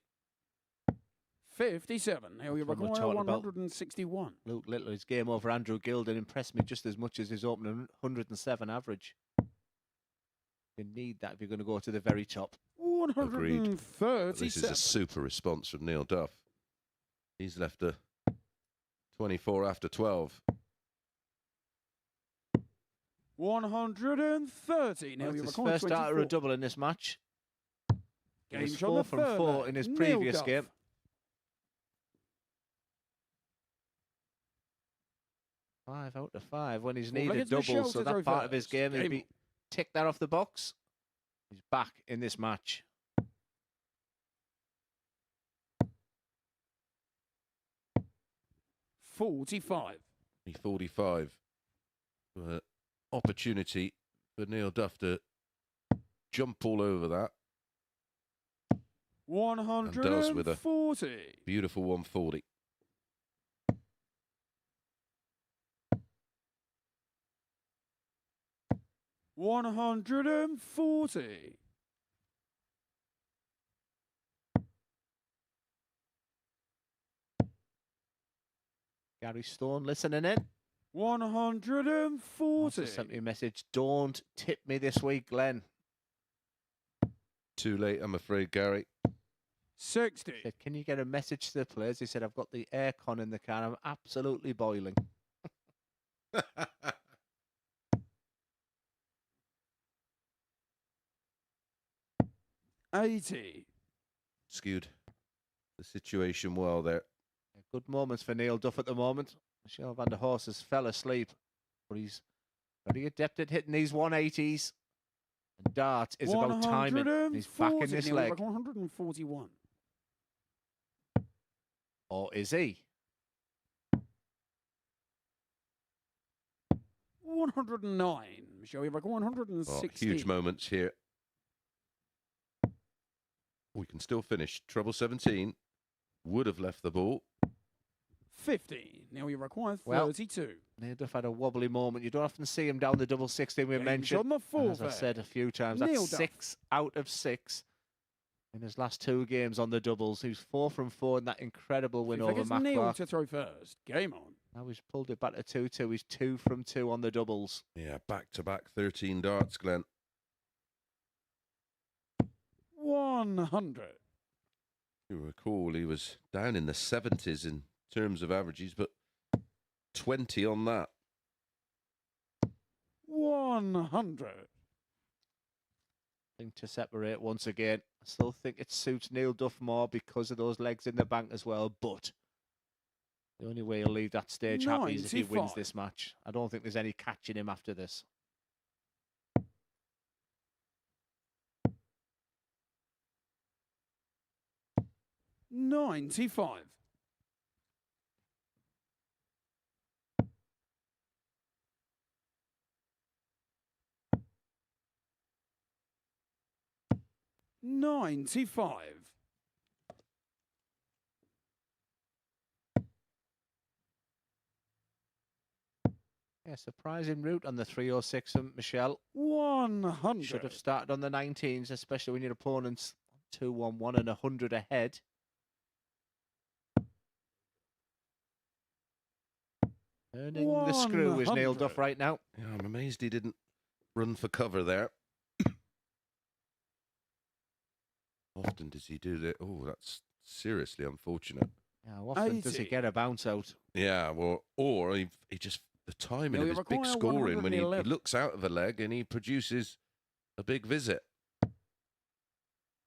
Speaker 5: 57. Now we
Speaker 2: That's what we're
Speaker 5: require
Speaker 2: talking about.
Speaker 5: 161.
Speaker 2: Luke Little, his game over Andrew Gilden impressed me just as much as his opening 107 average. You need that if you're going to go to the very top.
Speaker 5: 137.
Speaker 4: This is a super response from Neil Duff. He's left a 24 after 12.
Speaker 5: 130. Now
Speaker 2: That's
Speaker 5: we
Speaker 2: his
Speaker 5: require
Speaker 2: first start or a
Speaker 5: 24.
Speaker 2: double in this match. He
Speaker 5: Game
Speaker 2: was
Speaker 5: shot on
Speaker 2: 4
Speaker 5: the
Speaker 2: from
Speaker 5: third
Speaker 2: 4
Speaker 5: leg.
Speaker 2: in his
Speaker 5: Neil
Speaker 2: previous
Speaker 5: Duff.
Speaker 2: game. Five out of 5 when he's
Speaker 5: Well,
Speaker 2: needed
Speaker 5: against Michel
Speaker 2: doubles, so
Speaker 5: to
Speaker 2: that
Speaker 5: throw
Speaker 2: part of his
Speaker 5: first.
Speaker 2: game, he'd
Speaker 5: Game
Speaker 2: be
Speaker 5: on.
Speaker 2: tick that off the box. He's back in this match.
Speaker 5: $45.
Speaker 4: 45. Opportunity for Neil Duff to jump all over that. does with a
Speaker 5: 140.
Speaker 4: Beautiful 140.
Speaker 5: $140.
Speaker 2: Gary Stone listening in.
Speaker 5: 140.
Speaker 2: Also sent me a message. Don't tip me this week, Glenn.
Speaker 4: Too late, I'm afraid, Gary.
Speaker 5: 60.
Speaker 2: He said, can you get a message to the players? He said, I've got the aircon in the car. I'm absolutely boiling.
Speaker 5: 80.
Speaker 4: Skewed the situation well there.
Speaker 2: Good moments for Neil Duff at the moment. Michel van der Horst has fell asleep, but he's very adept at hitting these 180s. And dart is about timing. And he's back in this
Speaker 5: Nearly
Speaker 2: leg.
Speaker 5: like 141.
Speaker 2: Or is he?
Speaker 5: 109. Shall we have like
Speaker 4: Oh,
Speaker 5: 116?
Speaker 4: huge moments here. We can still finish. Trouble 17. Would have left the ball.
Speaker 5: 50. Now we require
Speaker 2: Well,
Speaker 5: 32.
Speaker 2: Neil Duff had a wobbly moment. You don't often see him down the double 16 we
Speaker 5: Game's
Speaker 2: mentioned.
Speaker 5: on the
Speaker 2: And
Speaker 5: fourth
Speaker 2: as I
Speaker 5: leg.
Speaker 2: said a few times,
Speaker 5: Neil
Speaker 2: that's
Speaker 5: Duff.
Speaker 2: 6 out of 6 in his last 2 games on the doubles. He was 4 from 4 in that incredible win
Speaker 5: I think
Speaker 2: over
Speaker 5: it's
Speaker 2: Mac
Speaker 5: Neil
Speaker 2: Clark.
Speaker 5: to throw first. Game on.
Speaker 2: Now he's pulled it back to 2-2. He's 2 from 2 on the doubles.
Speaker 4: Yeah, back-to-back 13 darts, Glenn.
Speaker 5: 100.
Speaker 4: You recall he was down in the 70s in terms of averages, but 20 on that.
Speaker 5: 100.
Speaker 2: I think to separate once again. I still think it suits Neil Duff more because of those legs in the bank as well, but the only way he'll leave that stage happy is if he wins
Speaker 5: 95.
Speaker 2: this match. I don't think there's any catching him after this.
Speaker 5: $95. $95.
Speaker 2: Yeah, surprising route on the 306 from Michelle.
Speaker 5: 100.
Speaker 2: Should have started on the 19s, especially when your opponent's 2-1-1 and 100 ahead. Earning the screw is Neil Duff
Speaker 5: 100.
Speaker 2: right now.
Speaker 4: Yeah, I'm amazed he didn't run for cover there. Often does he do that? Oh, that's seriously unfortunate.
Speaker 2: Yeah, how often does he
Speaker 5: 80.
Speaker 2: get a bounce out?
Speaker 4: Yeah, well, or he just, the timing
Speaker 5: Now
Speaker 4: of
Speaker 5: you
Speaker 4: his big
Speaker 5: require
Speaker 4: scoring when he
Speaker 5: 111.
Speaker 4: looks out of a leg and he produces a big visit.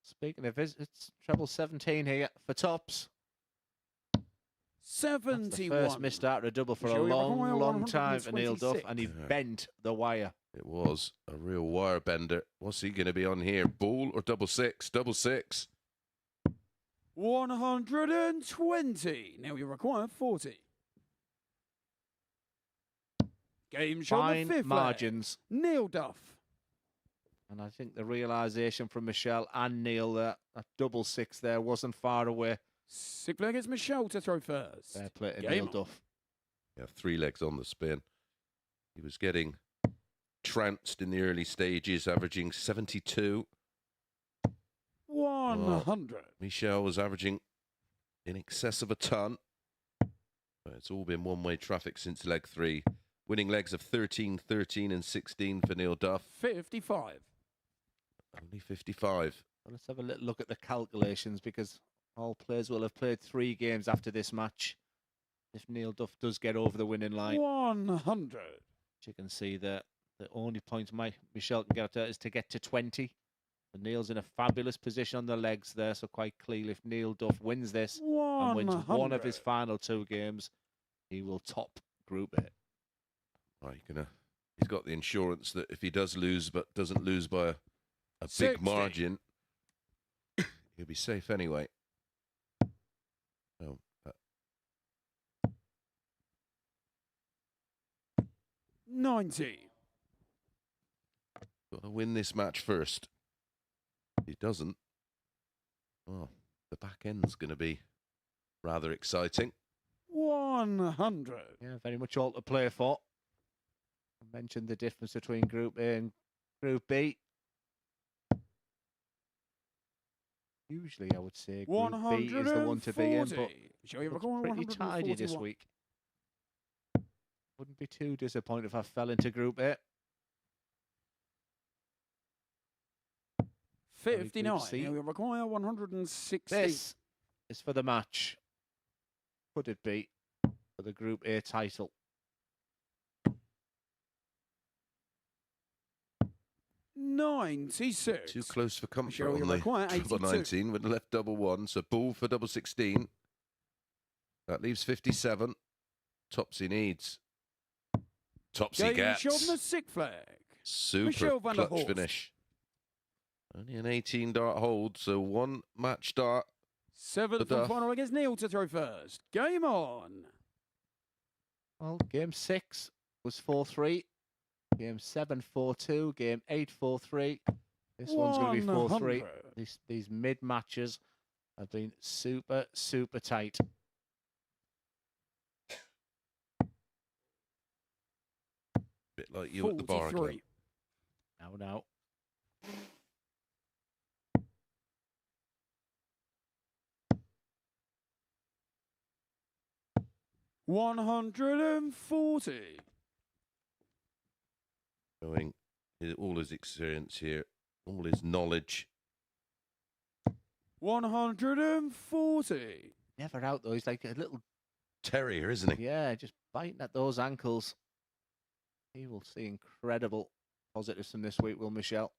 Speaker 2: Speaking of visits, treble 17 here for tops. That's the
Speaker 5: 71.
Speaker 2: first missed out of a double for a
Speaker 5: Shall we require
Speaker 2: long time for Neil Duff,
Speaker 5: 126?
Speaker 2: and he
Speaker 4: Yeah.
Speaker 2: bent the wire.
Speaker 4: It was a real wire bender. What's he going to be on here? Ball or double six? Double six.
Speaker 5: 120. Now you require 40. Game shot the
Speaker 2: Fine
Speaker 5: fifth
Speaker 2: margins.
Speaker 5: leg. Neil Duff.
Speaker 2: And I think the realisation from Michelle and Neil that double six there wasn't far away.
Speaker 5: Sixth leg is Michelle to throw first.
Speaker 2: Fair play to
Speaker 5: Game
Speaker 2: Neil
Speaker 5: on.
Speaker 2: Duff.
Speaker 4: Yeah, 3 legs on the spin. He was getting trounced in the early stages, averaging 72.
Speaker 5: 100.
Speaker 4: Michel was averaging in excess of a ton. But it's all been one-way traffic since leg 3. Winning legs of 13, 13 and 16 for Neil Duff.
Speaker 5: 55.
Speaker 4: Only 55.
Speaker 2: Well, let's have a little look at the calculations because all players will have played 3 games after this match. If Neil Duff does get over the winning line,
Speaker 5: 100.
Speaker 2: you can see that the only point Michelle can get up to is to get to 20. And Neil's in a fabulous position on the legs there, so quite clearly if Neil Duff wins this and wins one of his final 2 games, he will top Group A.
Speaker 4: Right, he's got the insurance that if he does lose, but doesn't lose by a big
Speaker 5: 60.
Speaker 4: margin, he'll be safe anyway. Oh,
Speaker 5: 90.
Speaker 4: got to win this match first. If he doesn't, well, the back end's going to be rather exciting.
Speaker 5: 100.
Speaker 2: Yeah, very much all to play for. I mentioned the difference between Group A and Group B. Usually, I would say Group B is the one to be in, but
Speaker 5: Shall we
Speaker 2: it's
Speaker 5: record
Speaker 2: pretty tidy this
Speaker 5: 141?
Speaker 2: week. Wouldn't be too disappointed if I fell into Group A.
Speaker 5: 59.
Speaker 2: C.
Speaker 5: Now we require 160.
Speaker 2: This is for the match. Could it be for the Group A title?
Speaker 5: $96.
Speaker 4: Too close for comfort
Speaker 5: Shall we
Speaker 4: on the
Speaker 5: require
Speaker 4: double
Speaker 5: 82?
Speaker 4: 19 with the left double 1. So ball for double 16. That leaves 57. Topsy needs. Topsy
Speaker 5: Game
Speaker 4: gets.
Speaker 5: shot on the sixth flag.
Speaker 4: Super
Speaker 5: Michel van der
Speaker 4: clutch
Speaker 5: Horst.
Speaker 4: finish. Only an 18 dart hold, so 1 match dart.
Speaker 5: Seventh and
Speaker 4: Duff.
Speaker 5: final against Neil to throw first. Game on.
Speaker 2: Well, game 6 was 4-3. Game 7, 4-2. Game 8, 4-3. This one's going to be 4-3.
Speaker 5: 100.
Speaker 2: These mid matches have been super, super tight.
Speaker 4: Bit like you at the bar again.
Speaker 5: 43.
Speaker 2: Now.
Speaker 5: 140.
Speaker 4: Showing all his experience here, all his knowledge.
Speaker 5: 140.
Speaker 2: Never out, though. He's like a little,
Speaker 4: Terrier, isn't he?
Speaker 2: yeah, just biting at those ankles. He will see incredible positives from this week, will Michelle?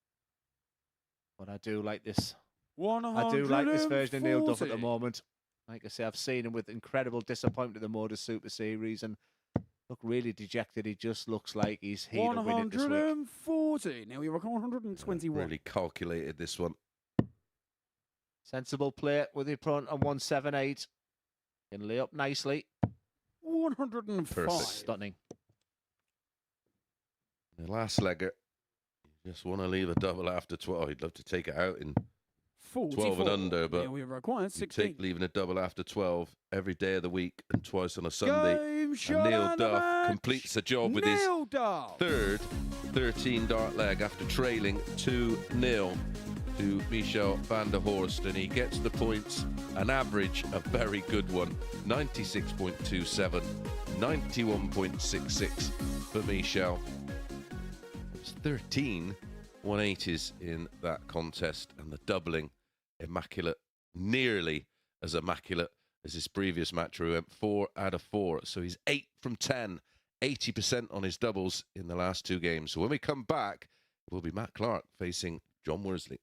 Speaker 2: But I do like this.
Speaker 5: 140.
Speaker 2: I do like this version of Neil Duff at the moment. Like I say, I've seen him with incredible disappointment in the MODUS Super Series and look really dejected. He just looks like he's here to win it this week.
Speaker 5: 140. Now you're 121.
Speaker 4: Really calculated this one.
Speaker 2: Sensible play with the opponent on 178. Can lay up nicely.
Speaker 5: 105.
Speaker 4: Perfect.
Speaker 2: Stunning.
Speaker 4: The last legger, you just want to leave a double after 12. You'd love to take it out in
Speaker 5: 44.
Speaker 4: 12 and under, but
Speaker 5: Now we require
Speaker 4: you
Speaker 5: 16.
Speaker 4: take leaving a double after 12 every day of the week and twice on a Sunday.
Speaker 5: Game
Speaker 4: And
Speaker 5: shot
Speaker 4: Neil
Speaker 5: and the
Speaker 4: Duff
Speaker 5: match.
Speaker 4: completes the job with his
Speaker 5: Neil Duff.
Speaker 4: third 13-dart leg after trailing 2-0 to Michel van der Horst, and he gets the points, an average, a very good one, 96.27, 91.66 for Michel. There's 13 180s in that contest, and the doubling immaculate, nearly as immaculate as his previous match where he went 4 out of 4. So he's 8 from 10, 80% on his doubles in the last 2 games. So when we come back, it will be Matt Clark facing John Worsley.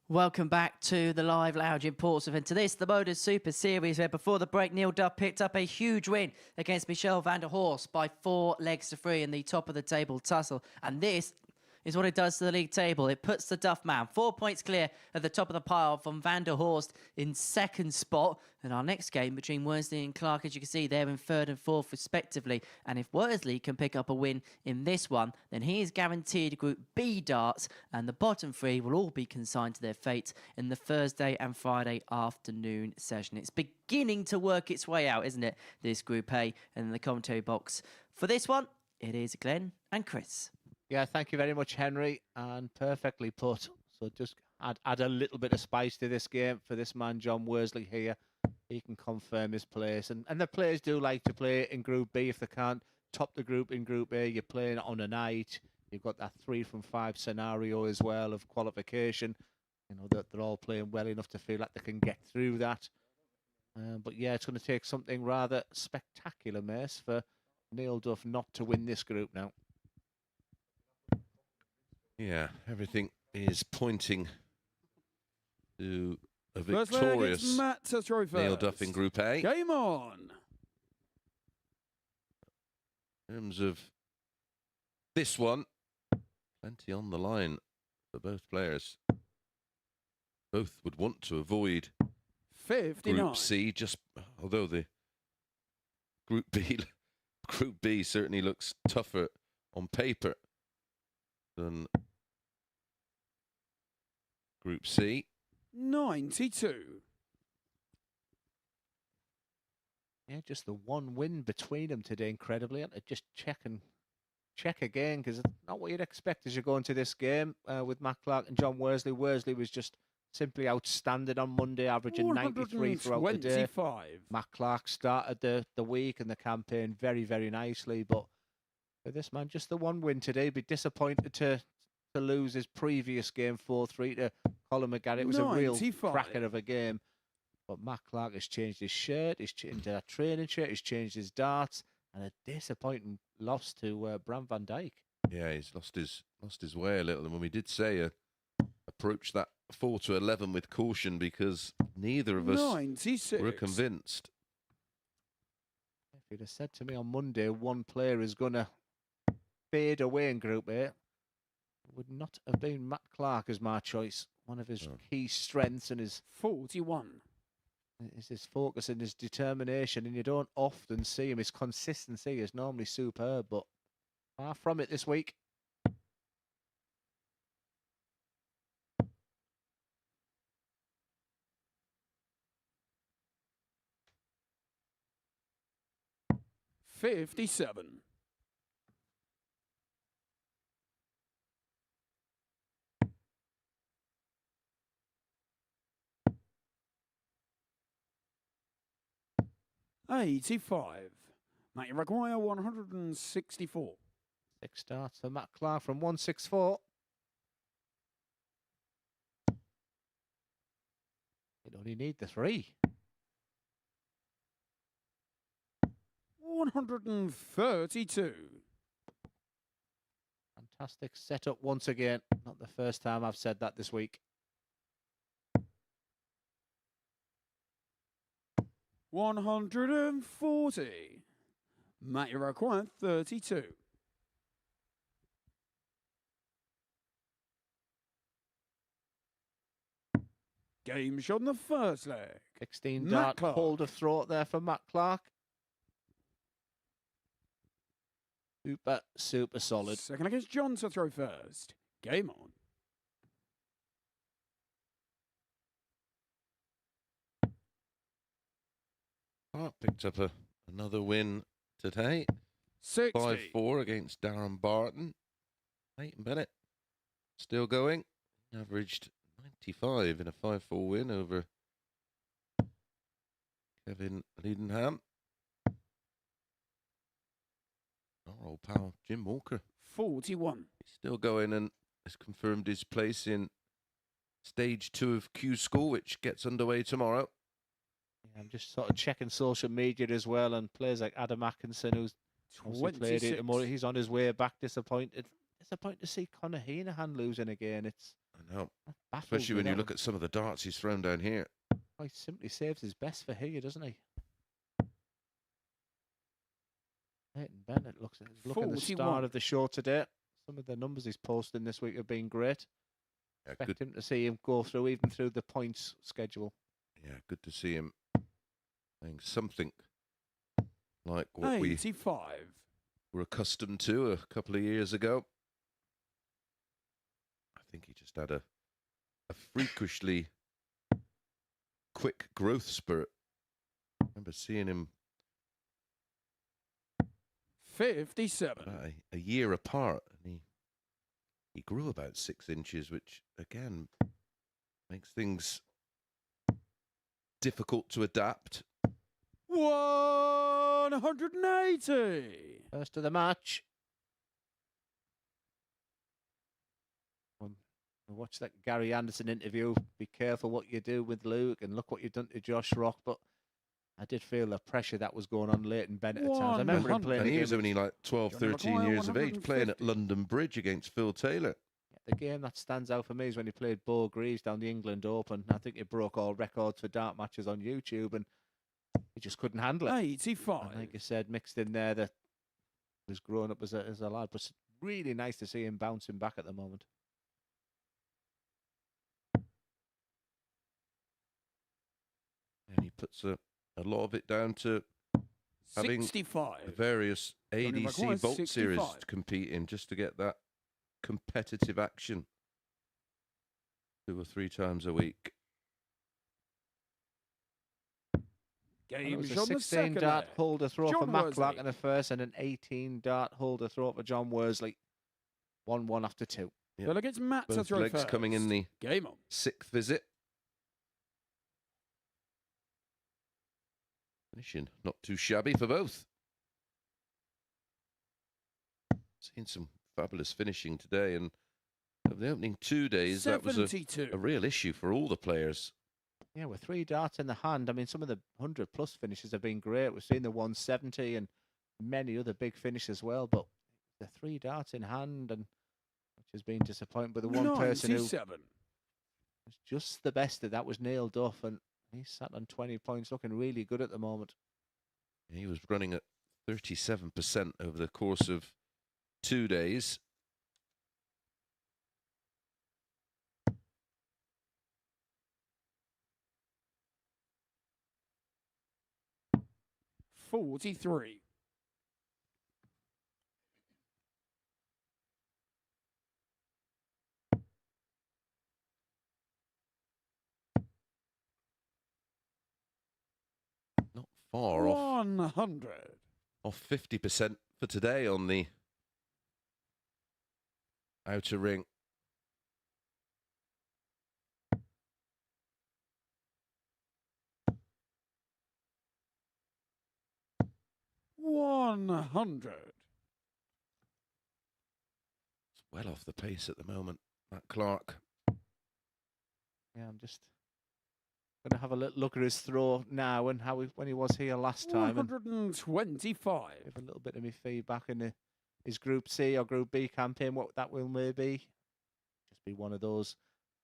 Speaker 1: Welcome back to the live lounge in Portsmouth, and to this, the MODUS Super Series, where before the break, Neil Duff picked up a huge win against Michel van der Horst by 4 legs to 3 in the top of the table tussle. And this is what it does to the league table. It puts the Duff man 4 points clear at the top of the pile from van der Horst in second spot. And our next game between Worsley and Clark, as you can see, they're in third and fourth respectively. And if Worsley can pick up a win in this one, then he is guaranteed Group B darts, and the bottom 3 will all be consigned to their fate in the Thursday and Friday afternoon session. It's beginning to work its way out, isn't it, this Group A? And in the commentary box for this one, it is Glenn and Chris.
Speaker 2: Yeah, thank you very much, Henry, and perfectly put. So just add a little bit of spice to this game for this man, John Worsley here. he can confirm his place. And the players do like to play in Group B if they can't top the group in Group A. You're playing on a night. You've got that 3 from 5 scenario as well of qualification. You know, they're all playing well enough to feel like they can get through that. But yeah, it's going to take something rather spectacular, Mace, for Neil Duff not to win this group now.
Speaker 4: Yeah, everything is pointing to a
Speaker 5: First leg, it's
Speaker 4: victorious
Speaker 5: Matt to throw first.
Speaker 4: Neil Duff in Group A.
Speaker 5: Game on.
Speaker 4: In terms of this one, plenty on the line for both players. Both would want to avoid
Speaker 5: 59.
Speaker 4: Group C, just although the Group B certainly looks tougher on paper than Group C.
Speaker 5: 92.
Speaker 2: Yeah, just the one win between them today, incredibly. And just check again, because it's not what you'd expect as you go into this game with Matt Clark and John Worsley. Worsley was just simply outstanding on Monday, averaging 93 throughout the day. Matt Clark started the week and the campaign very, very nicely. But for this man, just the one win today. Be disappointed to lose his previous game 4-3 to Colin McGarrett. It was 95. A real cracker of a game. But Matt Clark has changed his shirt, he's changed that training shirt, he's changed his darts, and a disappointing loss to Bram van Dijk.
Speaker 4: Yeah, he's lost his way a little. And when we did say approach that 4-11 with caution, because neither of us
Speaker 5: 96.
Speaker 4: were convinced.
Speaker 2: If you'd have said to me on Monday one player is going to fade away in Group A, it would not have been Matt Clark as my choice. One of his key strengths and his
Speaker 5: 41.
Speaker 2: Is his focus and his determination, and you don't often see him. His consistency is normally superb, but far from it this week.
Speaker 5: $57. 85. Matt, you require 164.
Speaker 2: 6 starts for Matt Clark from 164. He'd only need the 3.
Speaker 5: 132.
Speaker 2: Fantastic setup once again. Not the first time I've said that this week.
Speaker 5: 140. Matt, you require 32. Game shot in the first leg.
Speaker 2: 16 dart hold of throat there for Matt Clark. Super, super solid.
Speaker 5: Second against John to throw first. Game on.
Speaker 4: Clark picked up another win today.
Speaker 5: 60.
Speaker 4: 5-4 against Darren Barton. Leighton Bennett still going. Averaged 95 in a 5-4 win over Kevin Leadenham. Our old pal Jim Walker.
Speaker 5: 41.
Speaker 4: He's still going and has confirmed his place in stage 2 of Q School, which gets underway tomorrow.
Speaker 2: Yeah, I'm just sort of checking social media as well, and players like Adam Atkinson, who's played it tomorrow, he's on his way back. Disappointed to see Conor Heenahan losing again. It's
Speaker 4: I know, especially when you look at some of the darts he's thrown down here.
Speaker 2: He simply saves his best for here, doesn't he? Leighton Bennett looking the star of the show today. Some of the numbers he's posting this week have been great.
Speaker 4: Yeah,
Speaker 2: Expect him to see him go through even through the points schedule.
Speaker 4: Yeah, good to see him playing something like what
Speaker 5: 85.
Speaker 4: we were accustomed to a couple of years ago. I think he just had a freakishly quick growth spurt. I remember seeing him
Speaker 5: 57.
Speaker 4: a year apart, and he grew about 6 inches, which again makes things difficult to adapt.
Speaker 5: 180.
Speaker 2: First of the match. Watch that Gary Anderson interview. Be careful what you do with Luke, and look what you've done to Josh Rock. But I did feel the pressure that was going on Leighton Bennett at times. I remember him playing.
Speaker 4: And
Speaker 2: a
Speaker 4: he
Speaker 2: game
Speaker 4: was only like 12,
Speaker 5: Johnny
Speaker 4: 13
Speaker 5: McGuire,
Speaker 4: years of age, playing at
Speaker 5: 150.
Speaker 4: London Bridge against Phil Taylor.
Speaker 2: The game that stands out for me is when he played Bo Greaves down the England Open. I think he broke all records for dart matches on YouTube, and he just couldn't handle it.
Speaker 5: 85.
Speaker 2: And like you said, mixed in there that he was growing up as a lad. But it's really nice to see him bouncing back at the moment.
Speaker 4: And he puts a lot of it down to having
Speaker 5: 65.
Speaker 4: the various
Speaker 5: Johnny
Speaker 4: ADC
Speaker 5: McGuire's
Speaker 4: Vault
Speaker 5: 65.
Speaker 4: Series to compete in, just to get that competitive action 2 or 3 times a week.
Speaker 2: And it
Speaker 5: Game
Speaker 2: was a
Speaker 5: on the
Speaker 2: 16
Speaker 5: second
Speaker 2: dart
Speaker 5: leg.
Speaker 2: holder throw for
Speaker 5: John
Speaker 2: Matt
Speaker 5: Worsley.
Speaker 2: Clark in the first, and an 18 dart holder throw for John Worsley. 1-1 after 2.
Speaker 4: Yep.
Speaker 5: Delegates Matt to
Speaker 4: Both
Speaker 5: throw
Speaker 4: legs
Speaker 5: first.
Speaker 4: coming in the
Speaker 5: Game on.
Speaker 4: 6th visit. Finishing not too shabby for both. Seen some fabulous finishing today, and of the opening 2 days, that was
Speaker 5: 72.
Speaker 4: a real issue for all the players.
Speaker 2: Yeah, with 3 darts in the hand. I mean, some of the 100+ finishes have been great. We've seen the 170 and many other big finishes as well, but the 3 darts in hand, and which has been disappointing. But the one person who
Speaker 5: 97.
Speaker 2: was just the best at that was Neil Duff, and he's sat on 20 points, looking really good at the moment.
Speaker 4: He was running at 37% over the course of 2 days.
Speaker 5: $43.
Speaker 4: Not far off
Speaker 5: 100.
Speaker 4: 50% for today on the outer ring.
Speaker 5: $100.
Speaker 4: It's well off the pace at the moment, Matt Clark.
Speaker 2: Yeah, I'm just going to have a little look at his throw now and how when he was here last time. And
Speaker 5: 125.
Speaker 2: give a little bit of my feedback in his Group C or Group B campaign, what that will maybe. Just be one of those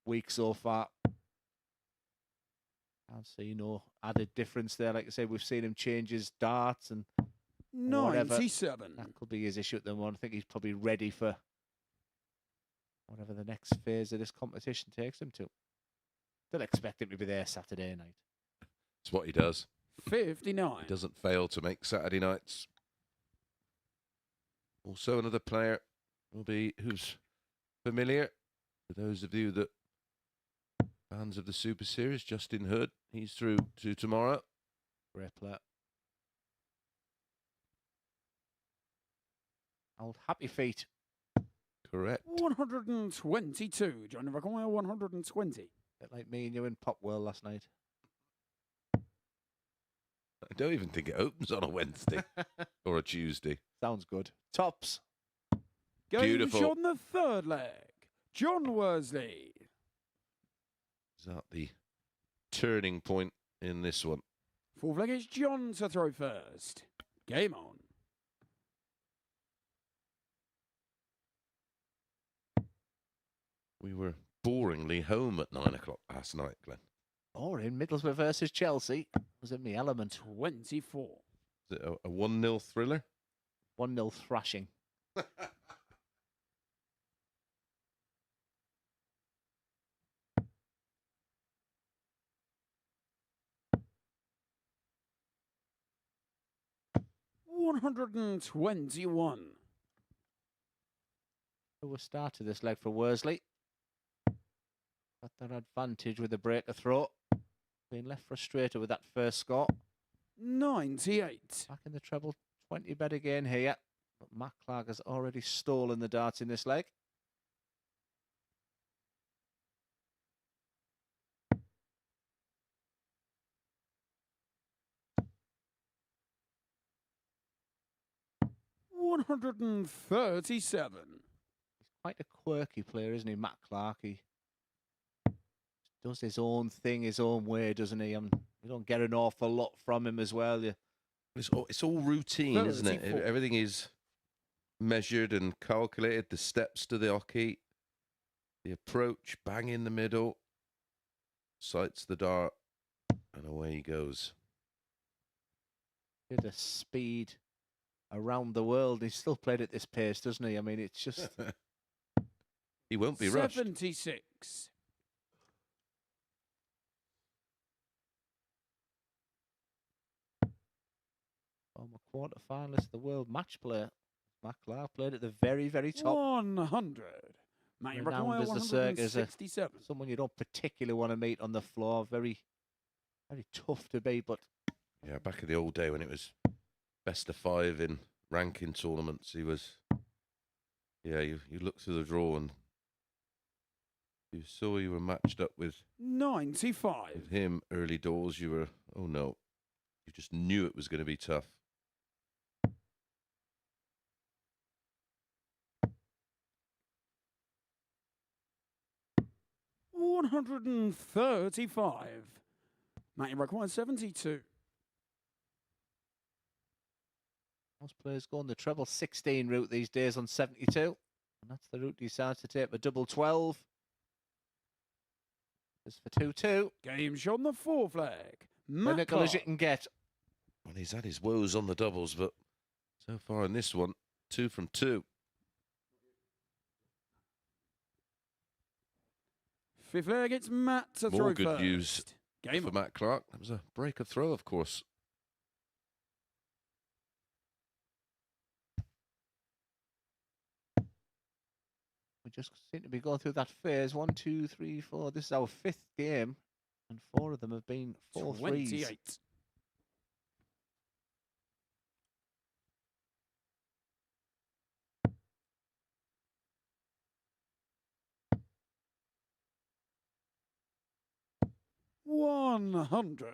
Speaker 2: weeks so far. Can't see no added difference there. Like I say, we've seen him change his darts and whatever.
Speaker 5: 97.
Speaker 2: That could be his issue at the moment. I think he's probably ready for whatever the next phase of this competition takes him to. Still expect him to be there Saturday night.
Speaker 4: It's what he does.
Speaker 5: 59.
Speaker 4: He doesn't fail to make Saturday nights. Also, another player will be who's familiar for those of you that fans of the Super Series. Justin Hood, he's through to tomorrow.
Speaker 2: Great player. Old Happy Feet.
Speaker 4: Correct.
Speaker 5: 122. Johnny McGuire, 120.
Speaker 2: Bit like me and you in Pop World last night.
Speaker 4: I don't even think it opens on a Wednesday or a Tuesday.
Speaker 2: Sounds good. Tops.
Speaker 5: Game
Speaker 4: Beautiful.
Speaker 5: on the third leg. John Worsley.
Speaker 4: Is that the turning point in this one?
Speaker 5: Fourth leg is John to throw first. Game on.
Speaker 4: We were boringly home at 9 o'clock last night, Glenn.
Speaker 2: Or in Middlesbrough versus Chelsea. Was in the element.
Speaker 5: 24.
Speaker 4: Is it a 1-0 thriller?
Speaker 2: 1-0 thrashing.
Speaker 5: $121.
Speaker 2: Who start to this leg for Worsley. Got their advantage with the breaker throw. Being left frustrated with that first score.
Speaker 5: 98.
Speaker 2: Back in the treble. 20 bet again here. But Matt Clark has already stolen the darts in this leg.
Speaker 5: 137.
Speaker 2: Quite a quirky player, isn't he, Matt Clark? He does his own thing, his own way, doesn't he? You don't get an awful lot from him as well.
Speaker 4: It's all routine, isn't it?
Speaker 5: 34.
Speaker 4: Everything is measured and calculated. The steps to the hockey, the approach, bang in the middle, sights the dart, and away he goes.
Speaker 2: Bit of speed around the world. He's still played at this pace, doesn't he? I mean, it's just...
Speaker 4: He won't be rushed.
Speaker 5: 76.
Speaker 2: Former quarter-finalist of the world match player. Matt Clark played at the very, very top.
Speaker 5: 100. Matty
Speaker 2: Renowned
Speaker 5: McGuire,
Speaker 2: as the circus, as
Speaker 5: 167.
Speaker 2: someone you don't particularly want to meet on the floor. Very, very tough to beat, but...
Speaker 4: Yeah, back in the old day when it was best of 5 in ranking tournaments, he was... Yeah, you look through the draw and you saw you were matched up with
Speaker 5: 95.
Speaker 4: him early doors. You were, oh no, you just knew it was going to be tough.
Speaker 5: $135. Matty McGuire, 72.
Speaker 2: Most players go on the treble 16 route these days on 72. And that's the route he decides to take, the double 12. It's for 2-2.
Speaker 5: Game shot on the 4 flag.
Speaker 2: Clinical as you can get.
Speaker 4: Well, he's had his woes on the doubles, but so far in this one, 2 from 2.
Speaker 5: 5th flag, it's Matt to
Speaker 4: More
Speaker 5: throw
Speaker 4: good
Speaker 5: first.
Speaker 4: news
Speaker 5: Game
Speaker 4: for
Speaker 5: on.
Speaker 4: Matt Clark. That was a break of throw, of course.
Speaker 2: We just seem to be going through that phase. 1, 2, 3, 4. This is our 5th game, and 4 of them have been 4 threes.
Speaker 5: 28. $100.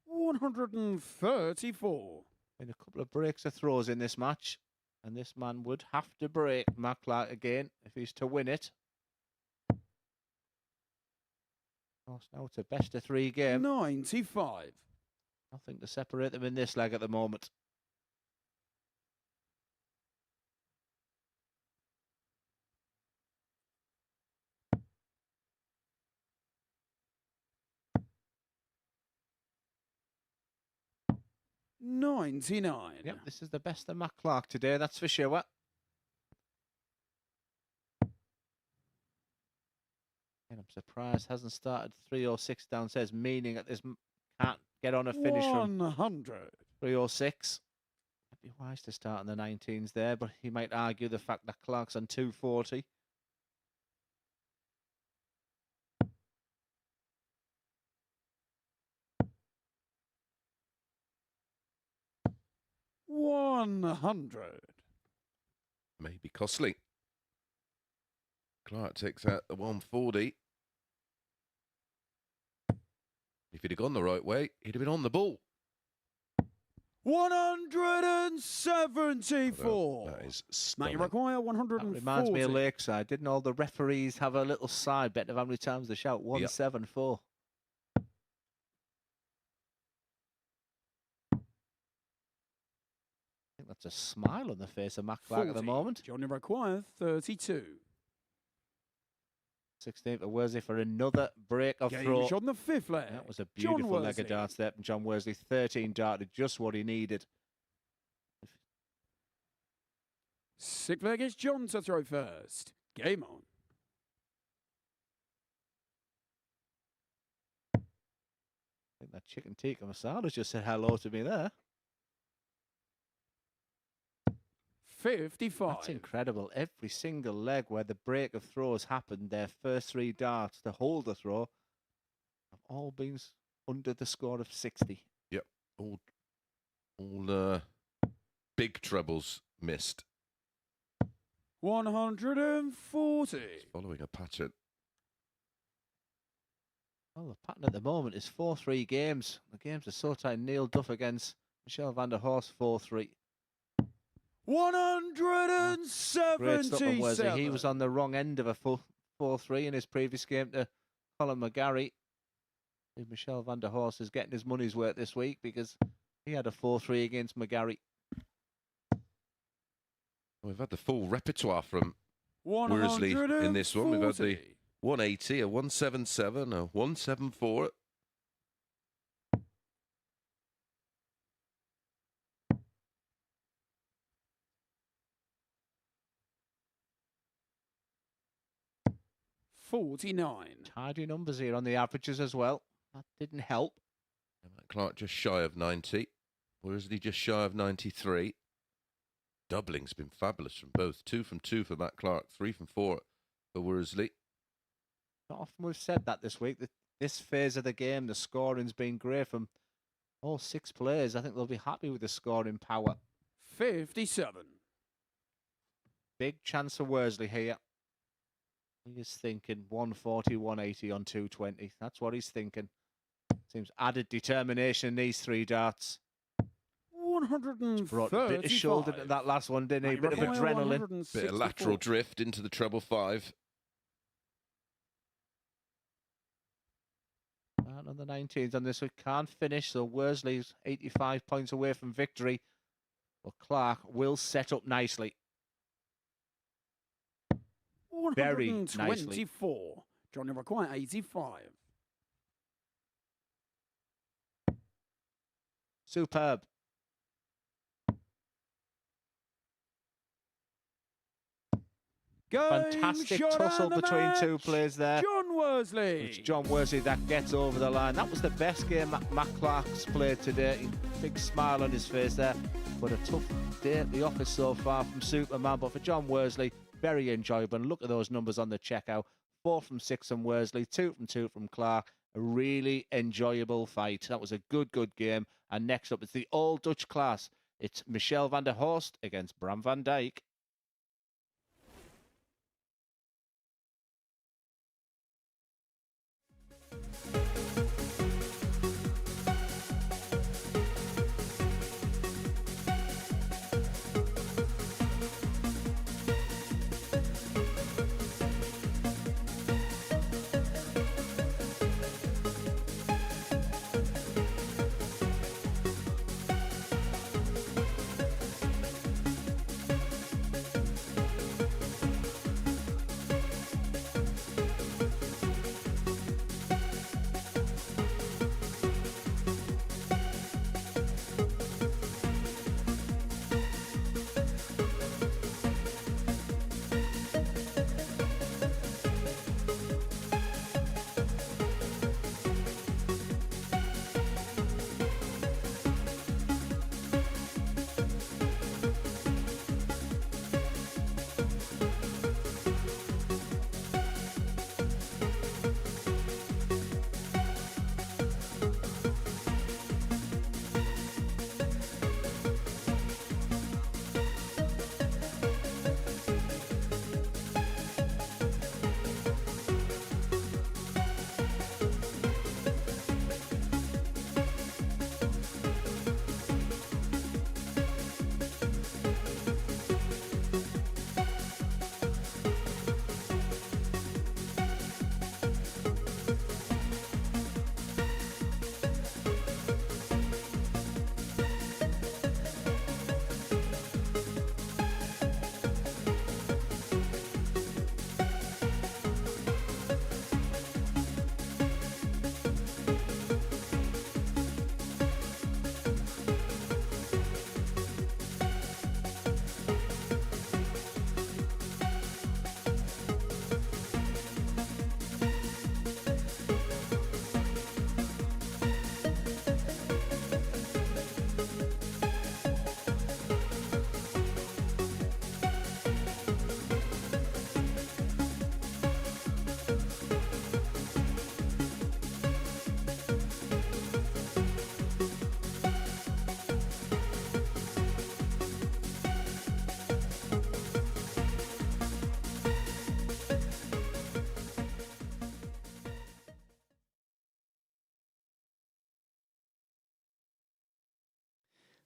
Speaker 5: $134.
Speaker 2: Been a couple of breaks of throws in this match, and this man would have to break Matt Clark again if he's to win it. Course, now it's a best of 3 game.
Speaker 5: 95.
Speaker 2: Nothing to separate them in this leg at the moment.
Speaker 5: $99.
Speaker 2: Yep, this is the best of Matt Clark today, that's for sure. And I'm surprised hasn't started 306 downstairs, meaning that this can't get on a finish from
Speaker 5: 100.
Speaker 2: 306. It'd be wise to start in the 19s there, but he might argue the fact that Clark's on 240.
Speaker 5: $100.
Speaker 4: Maybe costly. Clark takes out the 140. If he'd have gone the right way, he'd have been on the ball.
Speaker 5: 174.
Speaker 4: That is
Speaker 5: Matty
Speaker 4: stunning.
Speaker 5: McGuire,
Speaker 2: That
Speaker 5: 140.
Speaker 2: reminds me of Lakeside. Didn't all the referees have a little side bet of how many times they shout 174? I think that's a smile on the face of Matt Clark at the
Speaker 5: 40.
Speaker 2: moment.
Speaker 5: Johnny McGuire, 32.
Speaker 2: 16th of Worsley for another break of
Speaker 5: Game
Speaker 2: throw.
Speaker 5: shot on the 5th leg.
Speaker 2: That was a
Speaker 5: John
Speaker 2: beautiful leg
Speaker 5: Worsley.
Speaker 2: of darts there from John Worsley. 13 darted, just what he needed.
Speaker 5: 6th leg, it's John to throw first. Game on.
Speaker 2: I think that chicken tikka masala just said hello to me there.
Speaker 5: 55.
Speaker 2: That's incredible. Every single leg where the break of throws happened, their first 3 darts to hold the throw have all been under the score of 60.
Speaker 4: Yep. All big trebles. missed.
Speaker 5: 140.
Speaker 4: Following a pattern.
Speaker 2: Well, the pattern at the moment is 4-3 games. The games are so tight. Neil Duff against Michelle van der Horst, 4-3.
Speaker 5: 177.
Speaker 2: Great stuff from Worsley. He was on the wrong end of a 4-3 in his previous game to Colin McGarry. Michelle van der Horst is getting his money's worth this week because he had a 4-3 against McGarry.
Speaker 4: We've had the full repertoire from Worsley in this one. We've had the 180, a 177, a 174.
Speaker 2: Tidy numbers here on the averages as well. That didn't help.
Speaker 4: Matt Clark just shy of 90. Worsley just shy of 93. Doubling's been fabulous from both. 2 from 2 for Matt Clark, 3 from 4 for Worsley.
Speaker 2: Not often we've said that this week. That this phase of the game, the scoring's been great from all 6 players. I think they'll be happy with the scoring power.
Speaker 5: 57.
Speaker 2: Big chance for Worsley here. He is thinking 140, 180 on 220. That's what he's thinking. Seems added determination in these 3 darts.
Speaker 5: 135.
Speaker 2: Brought a bit of shoulder to that last one, didn't he? A bit of adrenaline.
Speaker 4: Bit of lateral drift into the treble 5.
Speaker 2: And on the 19s on this week, can't finish. So Worsley's 85 points away from victory. But Clark will set up nicely. Very nicely.
Speaker 5: 124. Johnny require 85.
Speaker 2: Superb. Fantastic tussle between 2 players there.
Speaker 5: John Worsley.
Speaker 2: It's John Worsley that gets over the line. That was the best game Matt Clark's played today. Big smile on his face there. But a tough day at the office so far from Superman. But for John Worsley, very enjoyable. And look at those numbers on the checkout. 4 from 6 from Worsley, 2 from 2 from Clark. A really enjoyable fight. That was a good game. And next up, it's the All Dutch class. It's Michelle van der Horst against Bram van Dijk.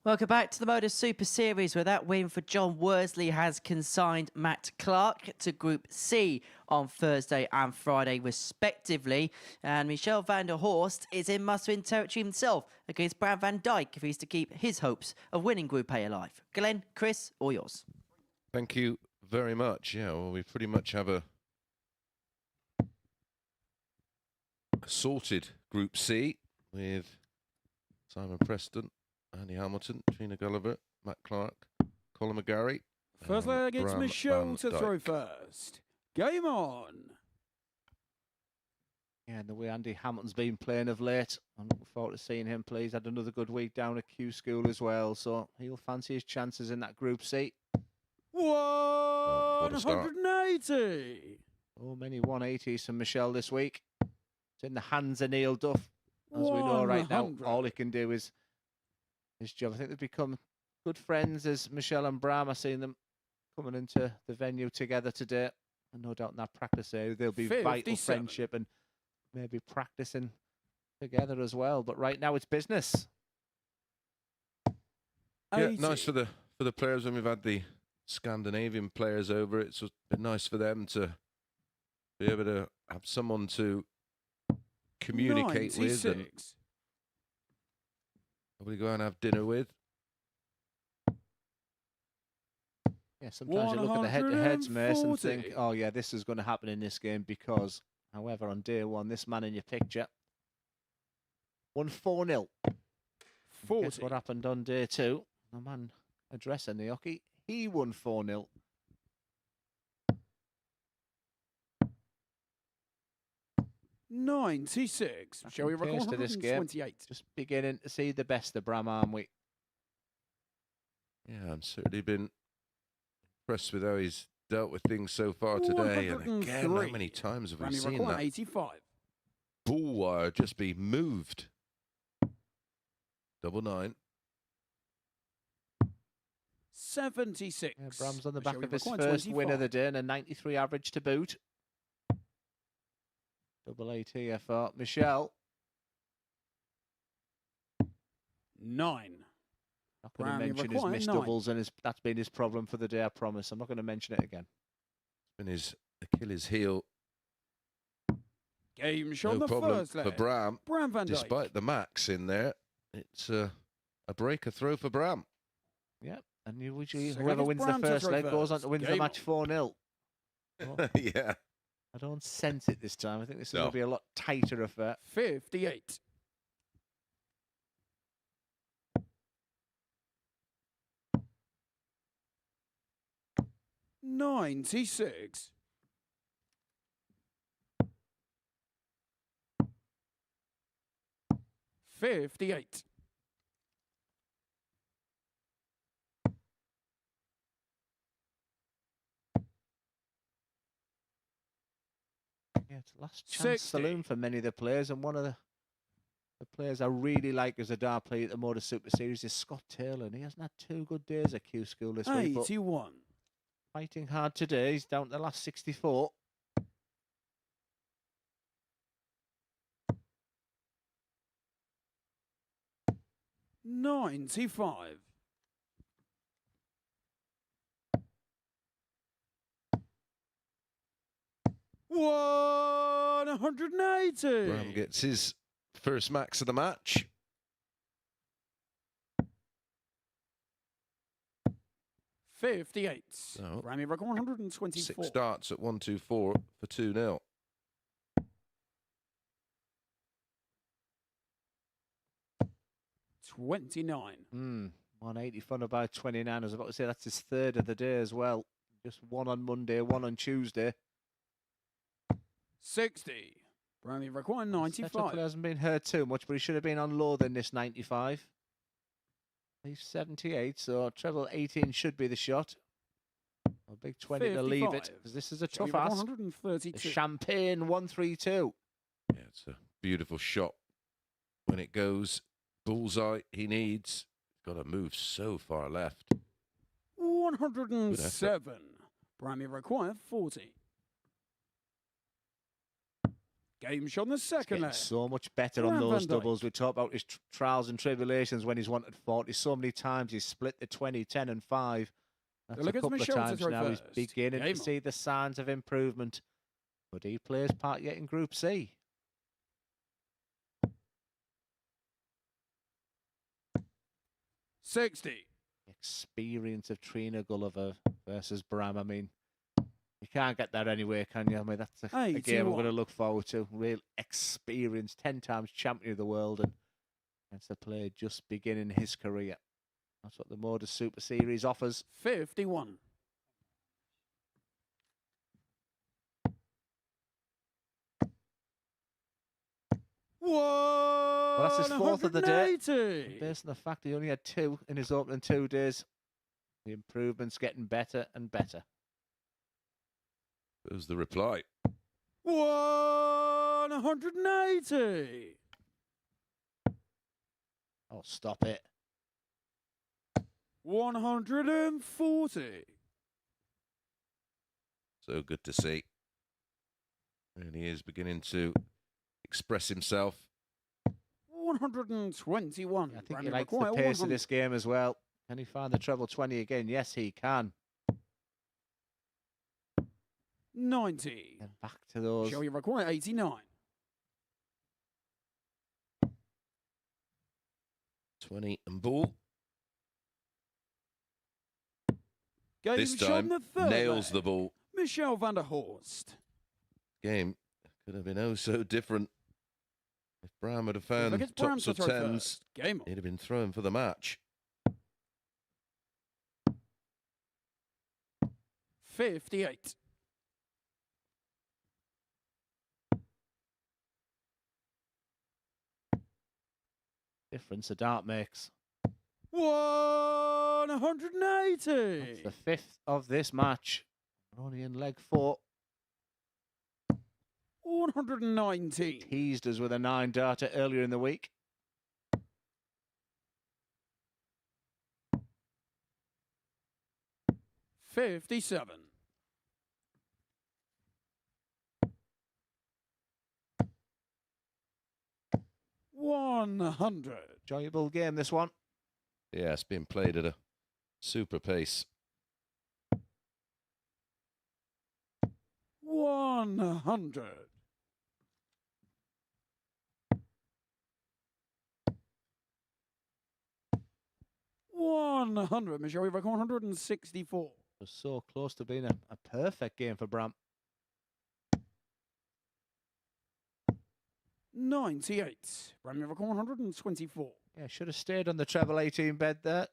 Speaker 1: Welcome back to the MODUS Super Series, where that win for John Worsley has consigned Matt Clark to Group C on Thursday and Friday, respectively. And Michel van der Horst is in must-win territory himself against Bram van Dijk if he's to keep his hopes of winning Group A alive. Glenn, Chris, all yours.
Speaker 4: Thank you very much. Yeah, well, we pretty much have a sorted Group C with Simon Preston, Andy Hamilton, Trina Gulliver, Matt Clark, Colin McGarry.
Speaker 5: First leg, it's
Speaker 4: Bram
Speaker 5: Michelle
Speaker 4: van
Speaker 5: to
Speaker 4: Dijk.
Speaker 5: throw first. Game on.
Speaker 2: Yeah, and the way Andy Hamilton's been playing of late, I'm looking forward to seeing him play. He's had another good week down at Q School as well, so he'll fancy his chances in that Group C.
Speaker 4: what a start.
Speaker 5: 180.
Speaker 2: Oh, many 180s from Michelle this week. It's in the hands of Neil Duff. As we know right now,
Speaker 5: 100.
Speaker 2: all he can do is his job. I think they've become good friends as Michelle and Bram. I've seen them coming into the venue together today. And no doubt in that practice area, there'll be vital
Speaker 5: 57.
Speaker 2: friendship and maybe practicing together as well. But right now it's business.
Speaker 4: Yeah,
Speaker 5: 80.
Speaker 4: nice for the players when we've had the Scandinavian players over. It's been nice for them to be able to have someone to communicate with and
Speaker 5: 96.
Speaker 4: probably go and have dinner with.
Speaker 2: Yeah, sometimes you look at the head-to-heads, Mace, and think,
Speaker 5: 140.
Speaker 2: oh yeah, this is going to happen in this game because, however, on day one, this man in your picture won 4-0. Guess
Speaker 5: 40.
Speaker 2: what happened on day two? The man addressing the hockey, he won 4-0.
Speaker 5: $96.
Speaker 2: Back
Speaker 5: Shall we
Speaker 2: in
Speaker 5: record
Speaker 2: pace to this game.
Speaker 5: 128?
Speaker 2: Just beginning to see the best of Bram, aren't we?
Speaker 4: Yeah, I've certainly been impressed with how he's dealt with things so far today. And again, how
Speaker 5: 103.
Speaker 4: many times have we
Speaker 5: Randy
Speaker 4: seen
Speaker 5: record
Speaker 4: that
Speaker 5: 85.
Speaker 4: ball wire just be moved? 99.
Speaker 5: 76.
Speaker 2: Yeah, Bram's on the
Speaker 5: Shall
Speaker 2: back
Speaker 5: we
Speaker 2: of his
Speaker 5: record
Speaker 2: first win of
Speaker 5: 25?
Speaker 2: the day and a 93 average to boot. Double AT for Michelle.
Speaker 5: 9.
Speaker 2: Not going to
Speaker 5: Bram, you
Speaker 2: mention his
Speaker 5: require
Speaker 2: missed
Speaker 5: 9.
Speaker 2: doubles, and that's been his problem for the day, I promise. I'm not going to mention it again.
Speaker 4: It's been his Achilles heel.
Speaker 5: Game shown
Speaker 4: No
Speaker 5: the
Speaker 4: problem
Speaker 5: first leg.
Speaker 4: for Bram.
Speaker 5: Bram van Dijk.
Speaker 4: Despite the max in there, it's a breaker throw for Bram.
Speaker 2: Yep. And usually
Speaker 5: Second
Speaker 2: whoever
Speaker 5: is
Speaker 2: wins
Speaker 5: Bram
Speaker 2: the
Speaker 5: to
Speaker 2: first
Speaker 5: throw
Speaker 2: leg goes on
Speaker 5: first.
Speaker 2: to win the
Speaker 5: Game
Speaker 2: match 4-0. Oh,
Speaker 4: Yeah.
Speaker 2: I don't sense it this time. I think this is going
Speaker 4: No.
Speaker 2: to be a lot tighter affair.
Speaker 5: 58. $96. $58.
Speaker 2: Yeah, it's last chance
Speaker 5: 60.
Speaker 2: saloon for many of the players, and one of the players I really like as a dart player at the MODUS Super Series is Scott Taylor, and he hasn't had 2 good days at Q School this week, but
Speaker 5: 81.
Speaker 2: fighting hard today. He's down to the last 64.
Speaker 5: $95. $180.
Speaker 4: Bram gets his first max of the match.
Speaker 5: $58.
Speaker 4: So,
Speaker 5: Grammy record 124.
Speaker 4: 6 starts at 1-2-4 for 2-0.
Speaker 5: $29.
Speaker 2: 180 followed by 29. I was about to say that's his third of the day as well. Just one on Monday, one on Tuesday.
Speaker 5: 60. Grammy record
Speaker 2: Setup
Speaker 5: 95.
Speaker 2: hasn't been hurt too much, but he should have been on lower than this 95. He's 78, so treble 18 should be the shot. A big 20 to leave it,
Speaker 5: 55.
Speaker 2: because this is a
Speaker 5: Shall we
Speaker 2: tough
Speaker 5: record
Speaker 2: ask.
Speaker 5: 132.
Speaker 2: The Champagne 132.
Speaker 4: Yeah, it's a beautiful shot. When it goes bullseye, he needs. Got to move so far left.
Speaker 5: 107. Grammy require 40. Game shot on the
Speaker 2: He's
Speaker 5: second
Speaker 2: getting
Speaker 5: leg.
Speaker 2: so much better on
Speaker 5: Graham
Speaker 2: those
Speaker 5: Van Dijk.
Speaker 2: doubles. We talk about his trials and tribulations when he's wanted 40. So many times he's split the 20, 10 and 5. That's
Speaker 5: Look,
Speaker 2: a
Speaker 5: it's
Speaker 2: couple of
Speaker 5: Michelle to
Speaker 2: times
Speaker 5: throw
Speaker 2: now. He's
Speaker 5: first.
Speaker 2: beginning
Speaker 5: Game
Speaker 2: to
Speaker 5: on.
Speaker 2: see the signs of improvement. But he plays part yet in Group C.
Speaker 5: $60.
Speaker 2: Experience of Trina Gulliver versus Bram. I mean, you can't get that anywhere, can you? I mean, that's a game we're going to
Speaker 5: 81.
Speaker 2: look forward to. Real experience, 10 times champion of the world, and against a player just beginning his career. That's what the MODUS Super Series offers.
Speaker 5: 51.
Speaker 2: Well, that's his fourth of the day.
Speaker 5: 180.
Speaker 2: Based on the fact he only had 2 in his opening 2 days, the improvement's getting better and better.
Speaker 4: There's the reply.
Speaker 5: 180.
Speaker 2: Oh, stop it.
Speaker 5: 140.
Speaker 4: So good to see. Really is beginning to express himself.
Speaker 5: 121.
Speaker 2: I think
Speaker 5: Brand
Speaker 2: he
Speaker 5: new
Speaker 2: likes the
Speaker 5: require
Speaker 2: pace of
Speaker 5: 100.
Speaker 2: this game as well. Can he find the treble 20 again? Yes, he can.
Speaker 5: 90.
Speaker 2: And back to those.
Speaker 5: Shall you require 89?
Speaker 4: 20 and ball.
Speaker 5: Game
Speaker 4: This
Speaker 5: shot
Speaker 4: time,
Speaker 5: in the third
Speaker 4: nails
Speaker 5: leg.
Speaker 4: the ball.
Speaker 5: Michelle van der Horst.
Speaker 4: Game could have been oh so different. If Bram had found
Speaker 5: Look, it's Bram
Speaker 4: tops
Speaker 5: to
Speaker 4: or
Speaker 5: throw
Speaker 4: tens,
Speaker 5: first. Game on.
Speaker 4: he'd have been thrown for the match.
Speaker 5: 58.
Speaker 2: Difference a dart makes.
Speaker 5: 180.
Speaker 2: That's the 5th of this match. We're only in leg 4.
Speaker 5: 119.
Speaker 2: Teased us with a 9 darter earlier in the week.
Speaker 5: $57. $100.
Speaker 2: Enjoyable game, this one.
Speaker 4: Yeah, it's been played at a super pace.
Speaker 5: 100. $100. Michelle, we have 164.
Speaker 2: Was so close to being a perfect game for Bram.
Speaker 5: 98. Brand new record 124.
Speaker 2: Yeah, should have stayed on the treble 18 bed there.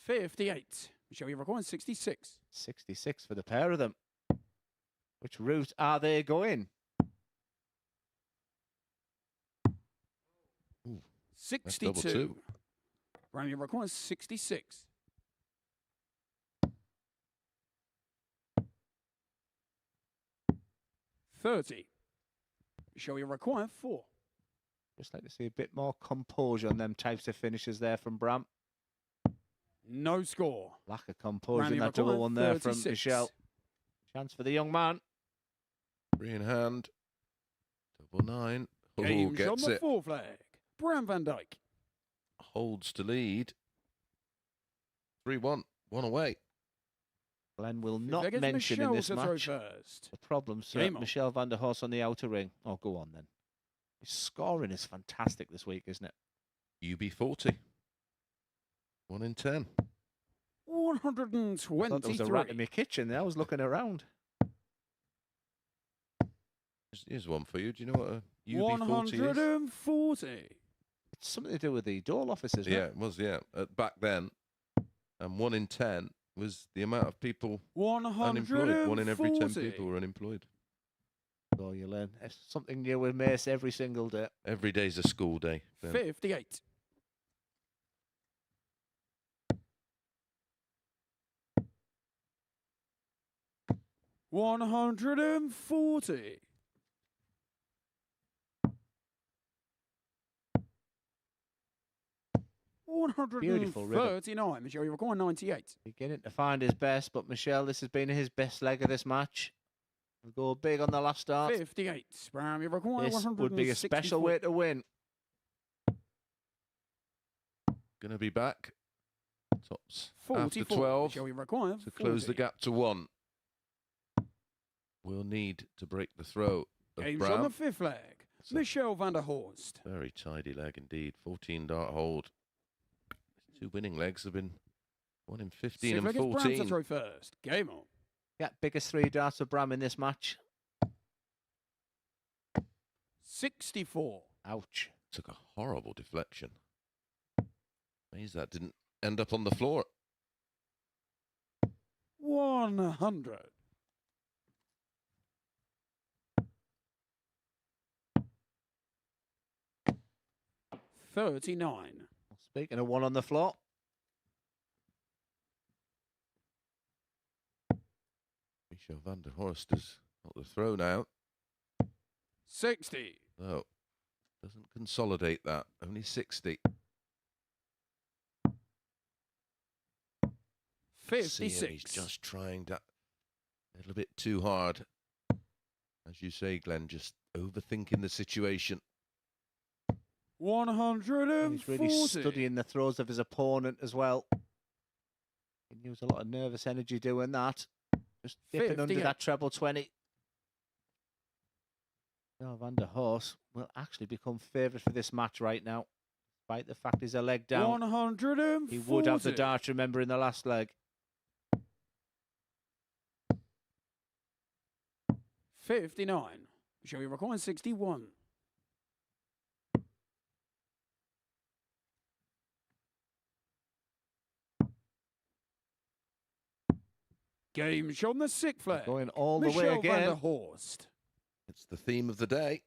Speaker 5: 58. Michelle, you record 66.
Speaker 2: 66 for the pair of them. Which route are they going?
Speaker 4: Ooh,
Speaker 5: 62.
Speaker 4: two.
Speaker 5: Brand new record 66. 30. Michelle, you require 4.
Speaker 2: Just like to see a bit more composure on them types of finishes there from Bram.
Speaker 5: No score.
Speaker 2: Lack of composure in
Speaker 5: Randy
Speaker 2: that double
Speaker 5: required
Speaker 2: one there from
Speaker 5: 36.
Speaker 2: Michelle. Chance for the young man.
Speaker 4: 3 in hand. Double 9. Oh,
Speaker 5: Game shot on
Speaker 4: gets
Speaker 5: the
Speaker 4: it.
Speaker 5: 4 flag. Bram Van Dijk.
Speaker 4: Holds to lead. 3-1. 1 away.
Speaker 2: Glenn will
Speaker 5: Fifth
Speaker 2: not
Speaker 5: leg is
Speaker 2: mention in
Speaker 5: Michelle
Speaker 2: this
Speaker 5: to throw
Speaker 2: match
Speaker 5: first.
Speaker 2: the problems
Speaker 5: Game on.
Speaker 2: Michelle van der Horst on the outer ring. Oh, go on then. His scoring is fantastic this week, isn't it?
Speaker 4: UB40. 1 in 10.
Speaker 5: 123.
Speaker 2: I thought there was a rat in my kitchen there. I was looking around.
Speaker 4: Here's one for you. Do you know what a UB40 is?
Speaker 5: 140.
Speaker 2: It's something to do with the door offices, isn't
Speaker 4: Yeah,
Speaker 2: it?
Speaker 4: it was, yeah. Back then. And 1 in 10 was the amount of people
Speaker 5: 140.
Speaker 4: unemployed. 1 in every 10 people were unemployed.
Speaker 2: So you learn something new with Mace every single day.
Speaker 4: Every day's a school day. Ben.
Speaker 5: 58. $140.
Speaker 2: Beautiful rhythm.
Speaker 5: 139. Michelle, you record 98.
Speaker 2: Beginning to find his best, but Michelle, this has been his best leg of this match. We'll go big on the last start.
Speaker 5: 58. Bram, you require
Speaker 2: This would be a special
Speaker 5: 164.
Speaker 2: way to win.
Speaker 4: Going to be back. Tops after
Speaker 5: 44.
Speaker 4: 12
Speaker 5: Shall we require
Speaker 4: to close the
Speaker 5: 40.
Speaker 4: gap to 1. We'll need to break the throw of
Speaker 5: Games on
Speaker 4: Brown.
Speaker 5: the fifth leg.
Speaker 4: It's a
Speaker 5: Michelle van der Horst.
Speaker 4: very tidy leg indeed. 14 dart hold. His 2 winning legs have been 1 in 15
Speaker 5: Fifth
Speaker 4: and
Speaker 5: leg is Bram to
Speaker 4: 14.
Speaker 5: throw first. Game on.
Speaker 2: Yeah, biggest 3 darts for Bram in this match.
Speaker 5: 64.
Speaker 2: Ouch.
Speaker 4: Took a horrible deflection. Amazed that didn't end up on the floor.
Speaker 5: 100. $39.
Speaker 2: Speaking of 1 on the floor.
Speaker 4: Michel van der Horst has got the throw now.
Speaker 5: 60.
Speaker 4: No, doesn't consolidate that. Only 60. See him,
Speaker 5: 56.
Speaker 4: he's just trying that a little bit too hard. As you say, Glenn, just overthinking the situation.
Speaker 5: 140.
Speaker 2: He's really studying the throws of his opponent as well. He can use a lot of nervous energy doing that. Just dipping under
Speaker 5: 58.
Speaker 2: that treble 20. Now Van der Horst will actually become favourite for this match right now. Despite the fact he's a leg down.
Speaker 5: 140.
Speaker 2: He would have the dart, remember, in the last leg.
Speaker 5: 59. Shall we require 61? Game on the sixth flag.
Speaker 2: Going all the way
Speaker 5: Michelle van der
Speaker 2: again.
Speaker 5: Horst.
Speaker 4: It's the theme of the day.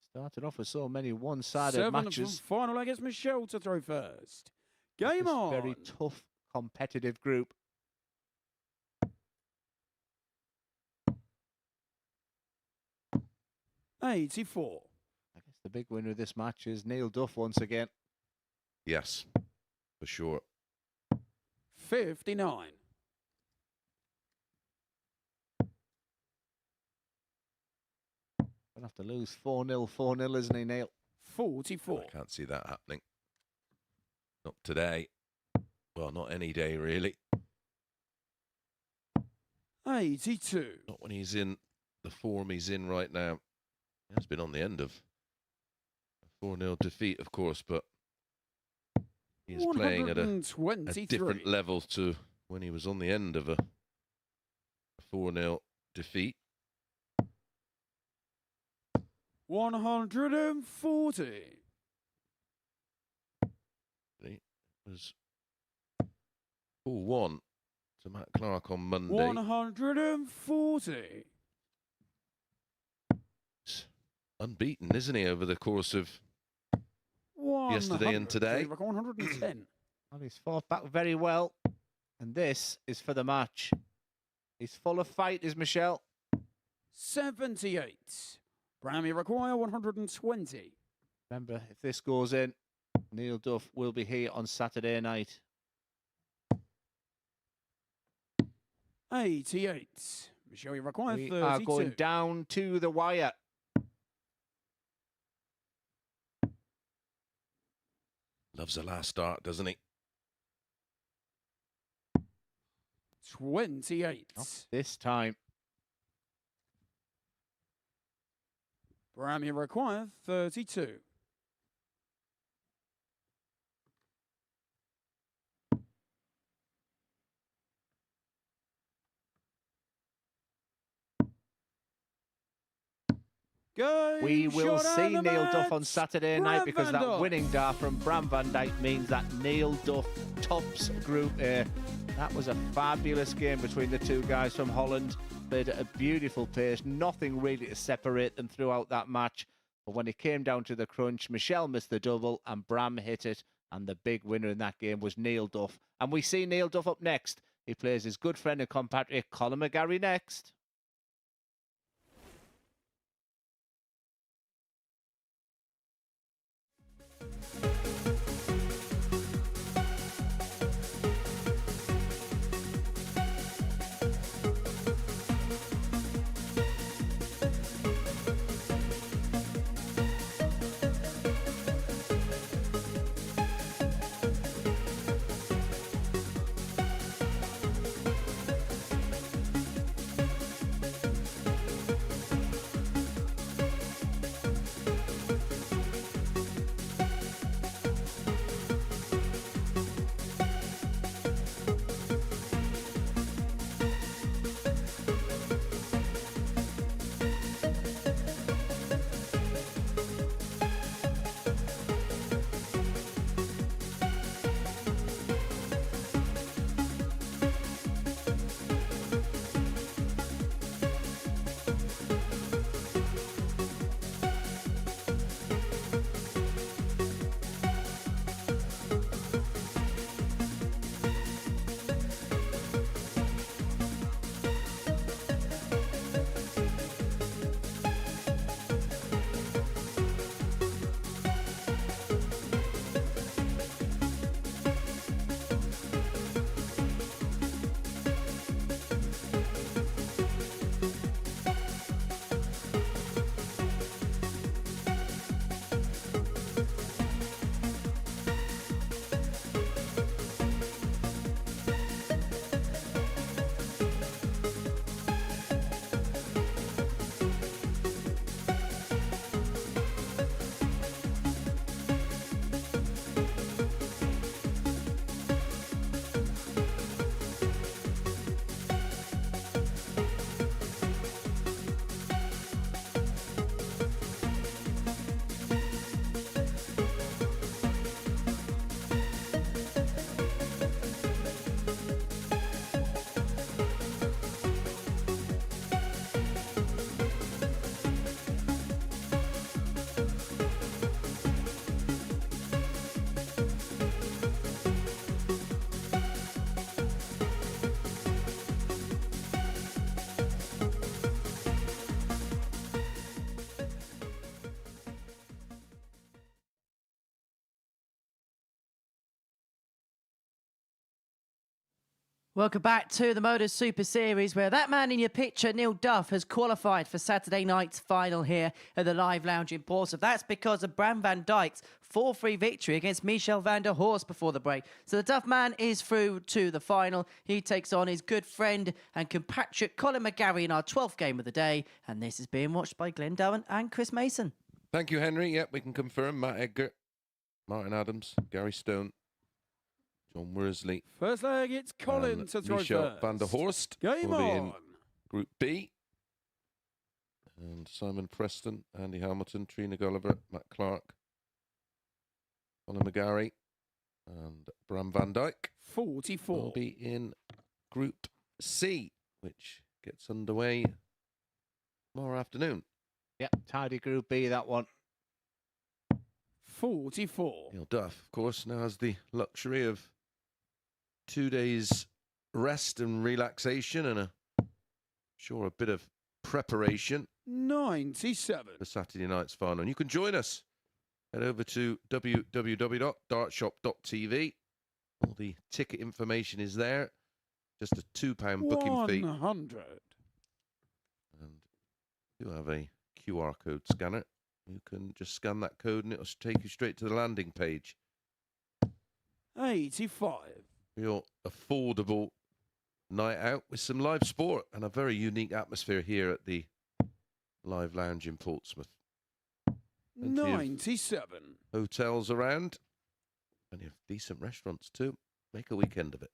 Speaker 2: Started off with so many one-sided
Speaker 5: 7
Speaker 2: matches.
Speaker 5: from final leg. It's Michelle to throw first. Game
Speaker 2: This
Speaker 5: on.
Speaker 2: very tough, competitive group.
Speaker 5: $84.
Speaker 2: I guess the big winner of this match is Neil Duff once again.
Speaker 4: Yes, for sure.
Speaker 5: 59.
Speaker 2: Gonna have to lose 4-0, 4-0, isn't he, Neil?
Speaker 5: 44.
Speaker 4: I can't see that happening. Not today. Well, not any day, really.
Speaker 5: 82.
Speaker 4: Not when he's in the form he's in right now. He has been on the end of a 4-0 defeat, of course, but he's playing at a
Speaker 5: 123.
Speaker 4: different level to when he was on the end of a 4-0 defeat.
Speaker 5: 140.
Speaker 4: It was 4-1 to Matt Clark on Monday.
Speaker 5: 140.
Speaker 4: He's unbeaten, isn't he, over the course of yesterday and today?
Speaker 5: 110.
Speaker 2: Well, he's fought back very well. And this is for the match. He's full of fight, is Michelle.
Speaker 5: 78. Brammy require 120.
Speaker 2: Remember, if this goes in, Neil Duff will be here on Saturday night.
Speaker 5: 88. Michelle require
Speaker 2: We
Speaker 5: 32.
Speaker 2: are going down to the wire.
Speaker 4: Loves a last start, doesn't he?
Speaker 5: 28.
Speaker 2: Not this time.
Speaker 5: Brammy require 32.
Speaker 2: We will see Neil Duff on Saturday night
Speaker 5: Bram
Speaker 2: because
Speaker 5: van
Speaker 2: that
Speaker 5: Dijk.
Speaker 2: winning dart from Bram van Dijk means that Neil Duff tops Group A. That was a fabulous game between the two guys from Holland. Played at a beautiful pace, nothing really to separate them throughout that match. But when it came down to the crunch, Michelle missed the double and Bram hit it. And the big winner in that game was Neil Duff. And we see Neil Duff up next. He plays his good friend and compatriot Colin McGarry next.
Speaker 1: Welcome back to the MODUS Super Series, where that man in your picture, Neil Duff, has qualified for Saturday night's final here at the Live Lounge in Portsmouth. That's because of Bram van Dijk's 4-3 victory against Michel van der Horst before the break. So the Duff man is through to the final. He takes on his good friend and compatriot Colin McGarry in our 12th game of the day. And this is being watched by Glenn Durant and Chris Mason.
Speaker 4: Thank you, Henry. Yep, we can confirm Matt Edgar, Martin Adams, Gary Stone, John Worsley.
Speaker 5: First leg, it's Colin to throw
Speaker 4: Michel
Speaker 5: first.
Speaker 4: van der Horst.
Speaker 5: Game
Speaker 4: will be in
Speaker 5: on.
Speaker 4: Group B. And Simon Preston, Andy Hamilton, Trina Gulliver, Matt Clark, Colin McGarry, and Bram van Dijk
Speaker 5: 44.
Speaker 4: will be in Group C, which gets underway tomorrow afternoon.
Speaker 2: Yep, tidy Group B, that one.
Speaker 5: 44.
Speaker 4: Neil Duff, of course, now has the luxury of 2 days rest and relaxation and a bit of preparation
Speaker 5: 97.
Speaker 4: for Saturday night's final. And you can join us. Head over to www.dartshop.tv. All the ticket information is there. Just a £2 booking fee.
Speaker 5: 100.
Speaker 4: And you have a QR code scanner. You can just scan that code and it'll take you straight to the landing page.
Speaker 5: 85.
Speaker 4: Real affordable night out with some live sport and a very unique atmosphere here at the Live Lounge in Portsmouth. Plenty of
Speaker 5: 97.
Speaker 4: hotels around, plenty of decent restaurants too. Make a weekend of it.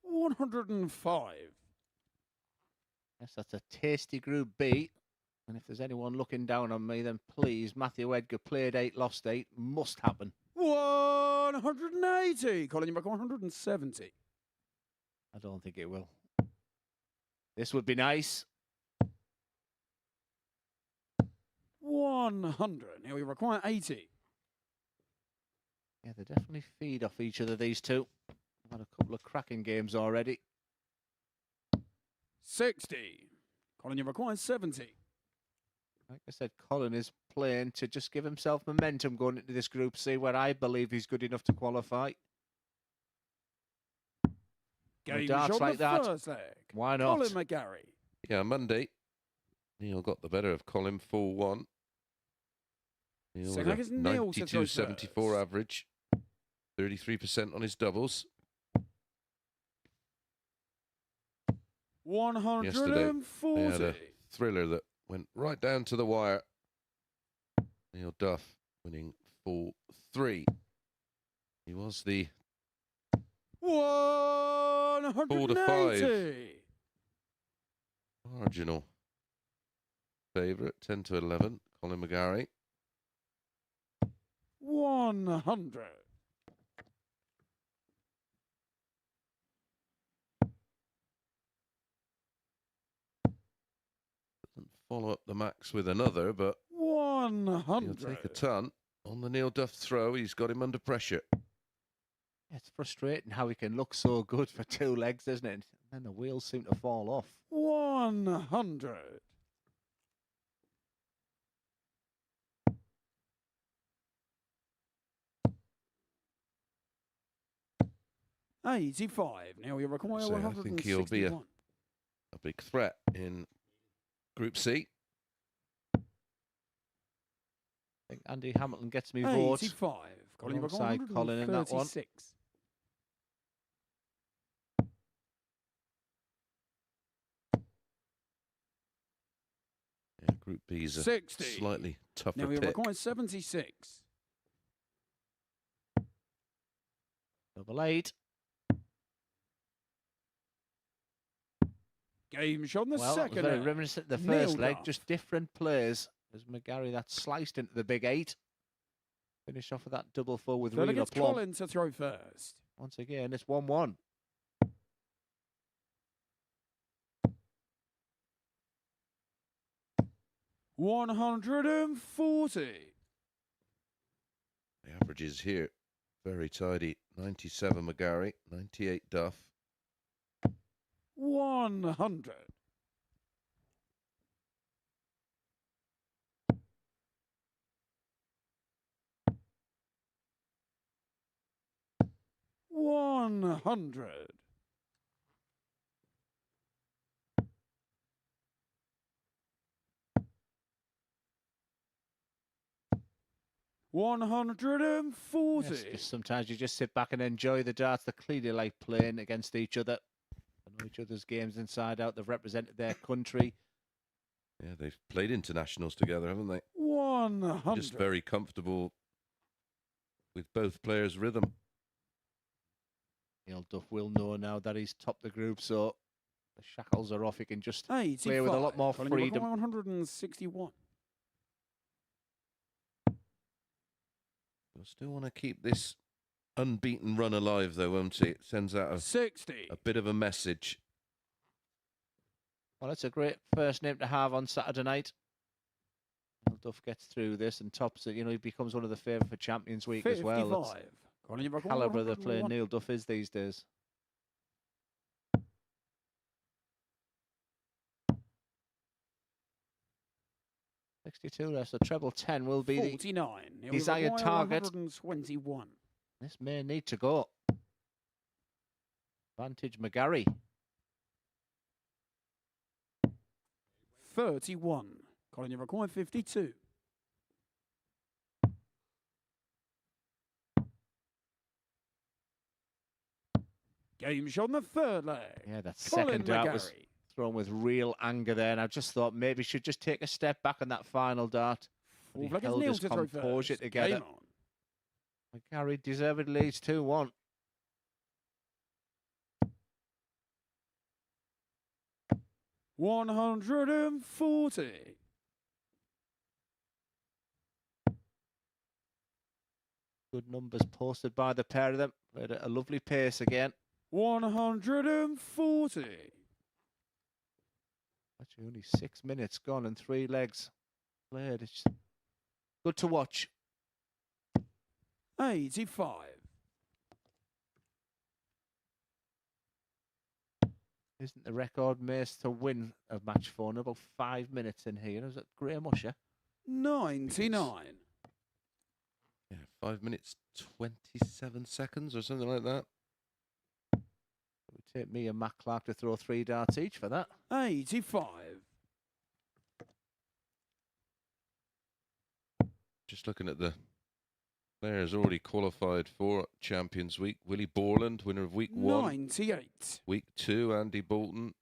Speaker 5: 105.
Speaker 2: Yes, that's a tasty Group B. And if there's anyone looking down on me, then please, Matthew Edgar played 8, lost 8. Must happen.
Speaker 5: 180. Colin, you're back 170.
Speaker 2: I don't think it will. This would be nice.
Speaker 5: 100. Now we require 80.
Speaker 2: Yeah, they definitely feed off each other, these two. I've had a couple of cracking games already.
Speaker 5: 60. Colin, you require 70.
Speaker 2: Like I said, Colin is playing to just give himself momentum going into this Group C, where I believe he's good enough to qualify.
Speaker 5: Game
Speaker 2: darts
Speaker 5: shot
Speaker 2: like
Speaker 5: the
Speaker 2: that.
Speaker 5: first leg.
Speaker 2: Why not?
Speaker 5: Colin McGarry.
Speaker 4: Yeah, Monday, Neil got the better of Colin 4-1. Neil
Speaker 5: Second
Speaker 4: with
Speaker 5: leg is
Speaker 4: a
Speaker 5: Neil to throw
Speaker 4: 92.74
Speaker 5: first.
Speaker 4: average, 33% on his doubles. Yesterday, they had
Speaker 5: 140.
Speaker 4: a thriller that went right down to the wire. Neil Duff winning 4-3. He was the
Speaker 5: 180.
Speaker 4: marginal favourite, 10-11, Colin McGarry.
Speaker 5: 100.
Speaker 4: Doesn't follow up the max with another, but
Speaker 5: 100.
Speaker 4: he'll take a ton. On the Neil Duff throw, he's got him under pressure.
Speaker 2: It's frustrating how he can look so good for 2 legs, isn't it? And then the wheels seem to fall off.
Speaker 5: 100. 85. Now we require
Speaker 4: So I think he'll be
Speaker 5: 161.
Speaker 4: a big threat in Group C.
Speaker 2: I think Andy Hamilton gets me vote.
Speaker 5: 85. Colin, you require
Speaker 2: Alongside Colin in that one.
Speaker 5: 136.
Speaker 4: Yeah, Group B's a
Speaker 5: 60.
Speaker 4: slightly tougher
Speaker 5: Now we
Speaker 4: pick.
Speaker 5: require 76.
Speaker 2: Double 8.
Speaker 5: Game shot on the
Speaker 2: Well, that was
Speaker 5: second
Speaker 2: very
Speaker 5: leg.
Speaker 2: reminiscent of the
Speaker 5: Neil
Speaker 2: first leg,
Speaker 5: Duff.
Speaker 2: just different players. As McGarry, that sliced into the big 8. Finish off with that double 4 with
Speaker 5: Third
Speaker 2: real
Speaker 5: against
Speaker 2: aplomb.
Speaker 5: Colin to throw first.
Speaker 2: Once again, it's 1-1.
Speaker 5: $140.
Speaker 4: The averages here, very tidy. 97 McGarry, 98 Duff.
Speaker 5: 100. 100. 140.
Speaker 2: Yes, just sometimes you just sit back and enjoy the darts. They clearly like playing against each other. They know each other's games inside out. They've represented their country.
Speaker 4: Yeah, they've played internationals together, haven't they?
Speaker 5: 100.
Speaker 4: Just very comfortable with both players' rhythm.
Speaker 2: Neil Duff will know now that he's topped the group, so the shackles are off. He can just
Speaker 5: 85.
Speaker 2: play with a lot more
Speaker 5: Calling number
Speaker 2: freedom.
Speaker 5: 161.
Speaker 4: We'll still want to keep this unbeaten run alive, though, won't he? It sends out
Speaker 5: 60.
Speaker 4: a bit of a message.
Speaker 2: Well, it's a great first name to have on Saturday night. Neil Duff gets through this and tops it. You know, he becomes one of the favourite for Champions Week
Speaker 5: 55.
Speaker 2: as well. That's
Speaker 5: Calling number
Speaker 2: the calibre of the player
Speaker 5: 101.
Speaker 2: Neil Duff is these days. So treble 10 will be
Speaker 5: 49.
Speaker 2: the desired target.
Speaker 5: 121.
Speaker 2: This may need to go. Vantage McGarry.
Speaker 5: 31. Calling your required 52. Game shot on the third leg.
Speaker 2: Yeah, that
Speaker 5: Colin
Speaker 2: second dart was
Speaker 5: McGarry.
Speaker 2: thrown with real anger there, and I just thought maybe he should just take a step back on that final dart. But he
Speaker 5: Fourth leg is
Speaker 2: held
Speaker 5: Neil
Speaker 2: his
Speaker 5: to throw
Speaker 2: composure
Speaker 5: first.
Speaker 2: together.
Speaker 5: Game on.
Speaker 2: McGarry deservedly leads 2-1.
Speaker 5: $140.
Speaker 2: Good numbers posted by the pair of them. At a lovely pace again.
Speaker 5: 140.
Speaker 2: Actually, only 6 minutes gone and 3 legs played. It's good to watch.
Speaker 5: 85.
Speaker 2: Isn't the record Mace to win a match for in about 5 minutes in here? Is it Graham Usher?
Speaker 5: 99.
Speaker 4: Yeah, 5 minutes, 27 seconds or something like that.
Speaker 2: It would take me and Matt Clark to throw 3 darts each for that.
Speaker 5: 85.
Speaker 4: Just looking at the players already qualified for Champions Week. Willie Borland, winner of Week 1.
Speaker 5: 98.
Speaker 4: Week 2, Andy Bolton.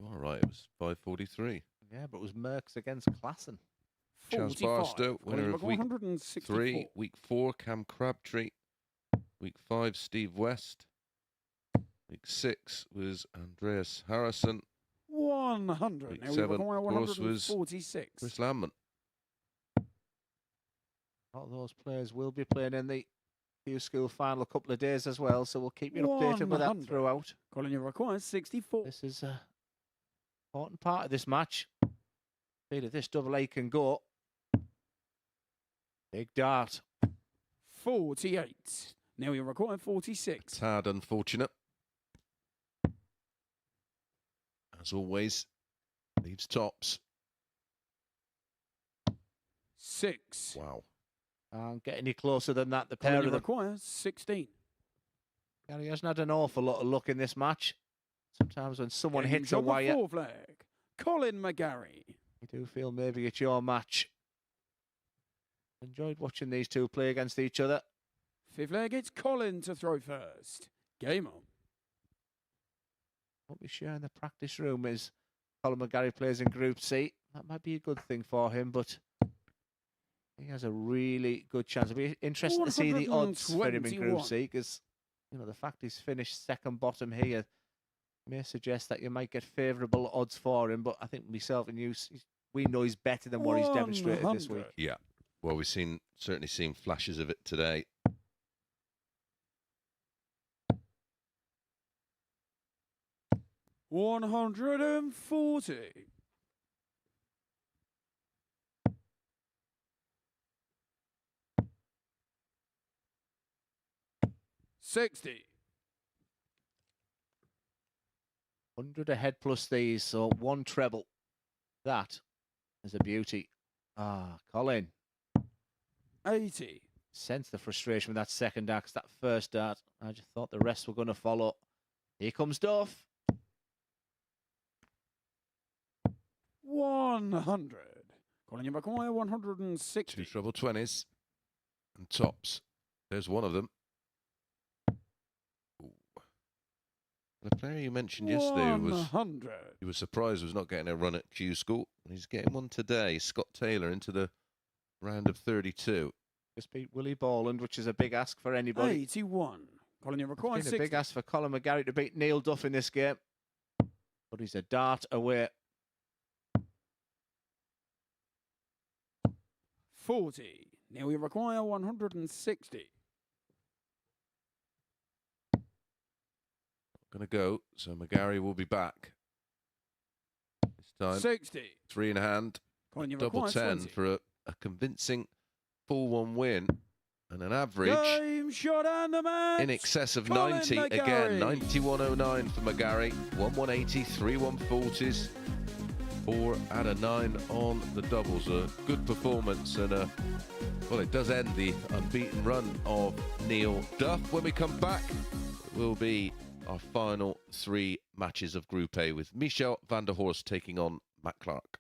Speaker 4: All right, it was 5:43.
Speaker 2: Yeah, but it was Merckx against Klassen.
Speaker 4: Chaz
Speaker 5: 45.
Speaker 4: Barstow, winner of Week
Speaker 5: 164.
Speaker 4: 3. Week 4, Cam Crabtree. Week 5, Steve West. Week 6 was Andreas Harrison.
Speaker 5: 100.
Speaker 4: Week
Speaker 5: Now we
Speaker 4: 7,
Speaker 5: require
Speaker 4: of course, was
Speaker 5: 146.
Speaker 4: Chris Landman.
Speaker 2: A lot of those players will be playing in the Q School final a couple of days as well, so we'll keep you updated with that
Speaker 5: 100.
Speaker 2: throughout.
Speaker 5: Calling your required 64.
Speaker 2: This is an important part of this match. Feel if this double A can go. Big dart.
Speaker 5: 48. Now you require 46.
Speaker 4: Tad unfortunate. As always, leaves tops.
Speaker 5: 6.
Speaker 4: Wow.
Speaker 2: Can't get any closer than that. The pair
Speaker 5: Calling
Speaker 2: of
Speaker 5: your
Speaker 2: them.
Speaker 5: require 16.
Speaker 2: Gary hasn't had an awful lot of luck in this match. Sometimes when someone
Speaker 5: Game
Speaker 2: hits a
Speaker 5: shot on the
Speaker 2: wire,
Speaker 5: fourth leg. Colin McGarry.
Speaker 2: you do feel maybe it's your match. Enjoyed watching these two play against each other.
Speaker 5: Fifth leg, it's Colin to throw first. Game on.
Speaker 2: What we share in the practice room is Colin McGarry plays in Group C. That might be a good thing for him, but he has a really good chance. It'll be interesting to see the odds for him in Group
Speaker 5: 121.
Speaker 2: C because, you know, the fact he's finished second bottom here may suggest that you might get favourable odds for him, but I think myself and you, we know he's better than what he's demonstrated this
Speaker 5: 100.
Speaker 2: week.
Speaker 4: Yeah. Well, we've certainly seen flashes of it today.
Speaker 5: $140. $60.
Speaker 2: 100 ahead plus these, so 1 treble. That is a beauty. Ah, Colin.
Speaker 5: 80.
Speaker 2: sense the frustration with that second dart, 'cause that first dart, I just thought the rest were going to follow. Here comes Duff.
Speaker 5: 100. Calling you McCoy, 160.
Speaker 4: Two treble 20s and tops. There's one of them. Ooh. The player you mentioned yesterday was
Speaker 5: 100.
Speaker 4: he was surprised was not getting a run at Q School. He's getting one today. Scott Taylor into the round of 32.
Speaker 2: Just beat Willie Borland, which is a big ask for anybody.
Speaker 5: 81. Calling you McCoy,
Speaker 2: It's been a
Speaker 5: 60.
Speaker 2: big ask for Colin McGarry to beat Neil Duff in this game. But he's a dart away.
Speaker 5: 40. Neil, you require 160.
Speaker 4: Going to go, so McGarry will be back. This time,
Speaker 5: 60.
Speaker 4: 3 in hand,
Speaker 5: Calling you
Speaker 4: double
Speaker 5: require
Speaker 4: 10
Speaker 5: 20.
Speaker 4: for a convincing 4-1 win and an average
Speaker 5: Game shot and the match.
Speaker 4: in excess of
Speaker 5: Colin
Speaker 4: 90
Speaker 5: McGarry.
Speaker 4: again. 91.09 for McGarry, 1-180, 3 140s, 4 out of 9 on the doubles. A good performance, and well, it does end the unbeaten run of Neil Duff. When we come back, it will be our final 3 matches of Group A, with Michel van der Horst taking on Matt Clark.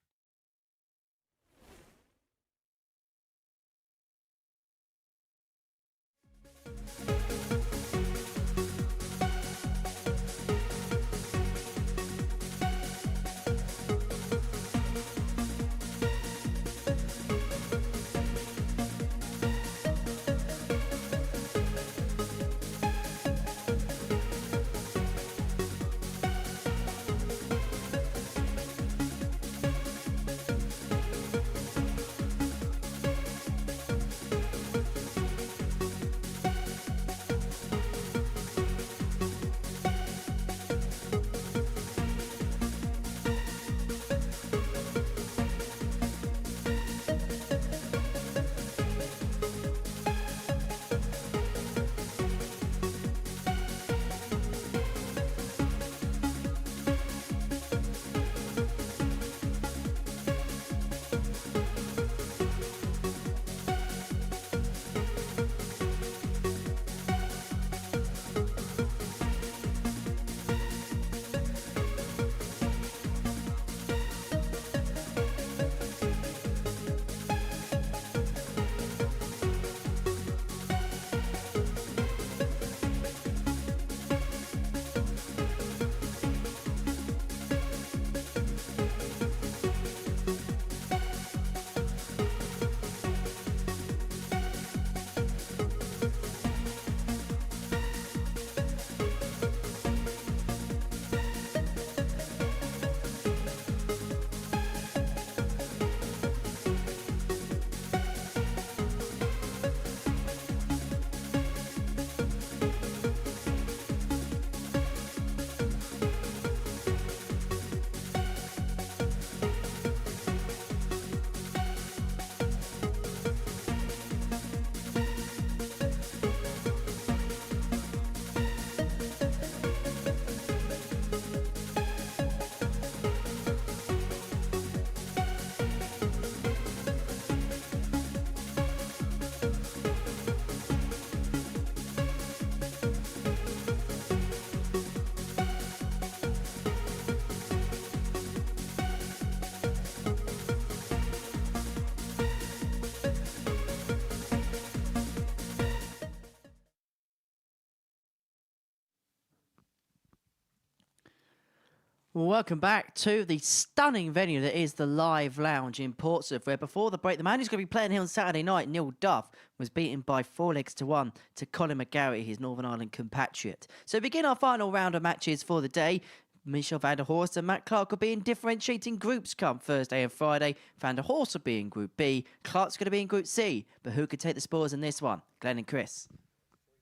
Speaker 1: Welcome back to the stunning venue that is the Live Lounge in Portsmouth, where before the break, the man who's going to be playing here on Saturday night, Neil Duff, was beaten by 4-1 to Colin McGarry, his Northern Ireland compatriot. So begin our final round of matches for the day. Michel van der Horst and Matt Clark will be in differentiating groups come Thursday and Friday. Van der Horst will be in Group B. Clark's going to be in Group C. But who could take the spoils in this one? Glenn and Chris.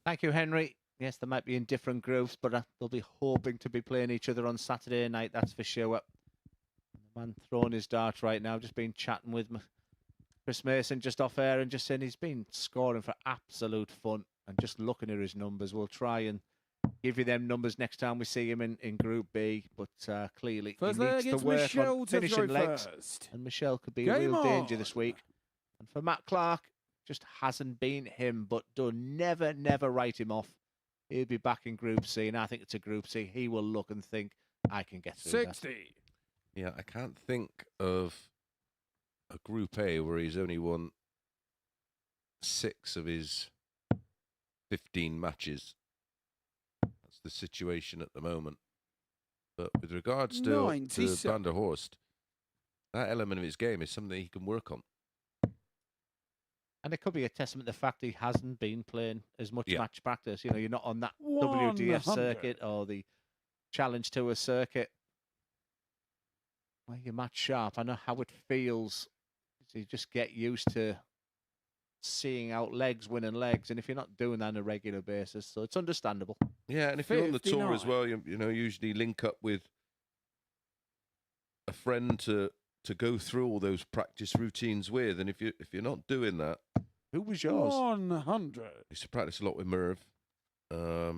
Speaker 2: Thank you, Henry. Yes, they might be in different groups, but they'll be hoping to be playing each other on Saturday night, that's for sure. The man throwing his dart right now, just been chatting with Chris Mason just off air and just saying he's been scoring for absolute fun. And just looking at his numbers, we'll try and give you them numbers next time we see him in Group B. But clearly
Speaker 5: First
Speaker 2: he
Speaker 5: leg,
Speaker 2: needs to
Speaker 5: it's
Speaker 2: work
Speaker 5: Michel
Speaker 2: on
Speaker 5: to
Speaker 2: finishing
Speaker 5: throw
Speaker 2: legs.
Speaker 5: first.
Speaker 2: And Michel could be
Speaker 5: Game
Speaker 2: a real danger
Speaker 5: on.
Speaker 2: this week. And for Matt Clark, just hasn't been him, but do never write him off. He'll be back in Group C, and I think it's a Group C. He will look and think, I can get through that.
Speaker 5: 60.
Speaker 4: Yeah, I can't think of a Group A where he's only won 6 of his 15 matches. That's the situation at the moment. But with regards to
Speaker 5: 97.
Speaker 4: Van der Horst, that element of his game is something he can work on.
Speaker 2: And it could be a testament to the fact he hasn't been playing as much
Speaker 4: Yeah.
Speaker 2: match practice. You know, you're not on that
Speaker 5: 100.
Speaker 2: WDF circuit or the Challenge Tour circuit where you're match sharp. I know how it feels. So you just get used to seeing out legs, winning legs, and if you're not doing that on a regular basis, so it's understandable.
Speaker 4: Yeah, and if you're on the tour as
Speaker 5: 59.
Speaker 4: well, you know, usually link up with a friend to go through all those practice routines with, and if you're not doing that,
Speaker 2: Who was yours?
Speaker 5: 100.
Speaker 4: I used to practice a lot with Merv, a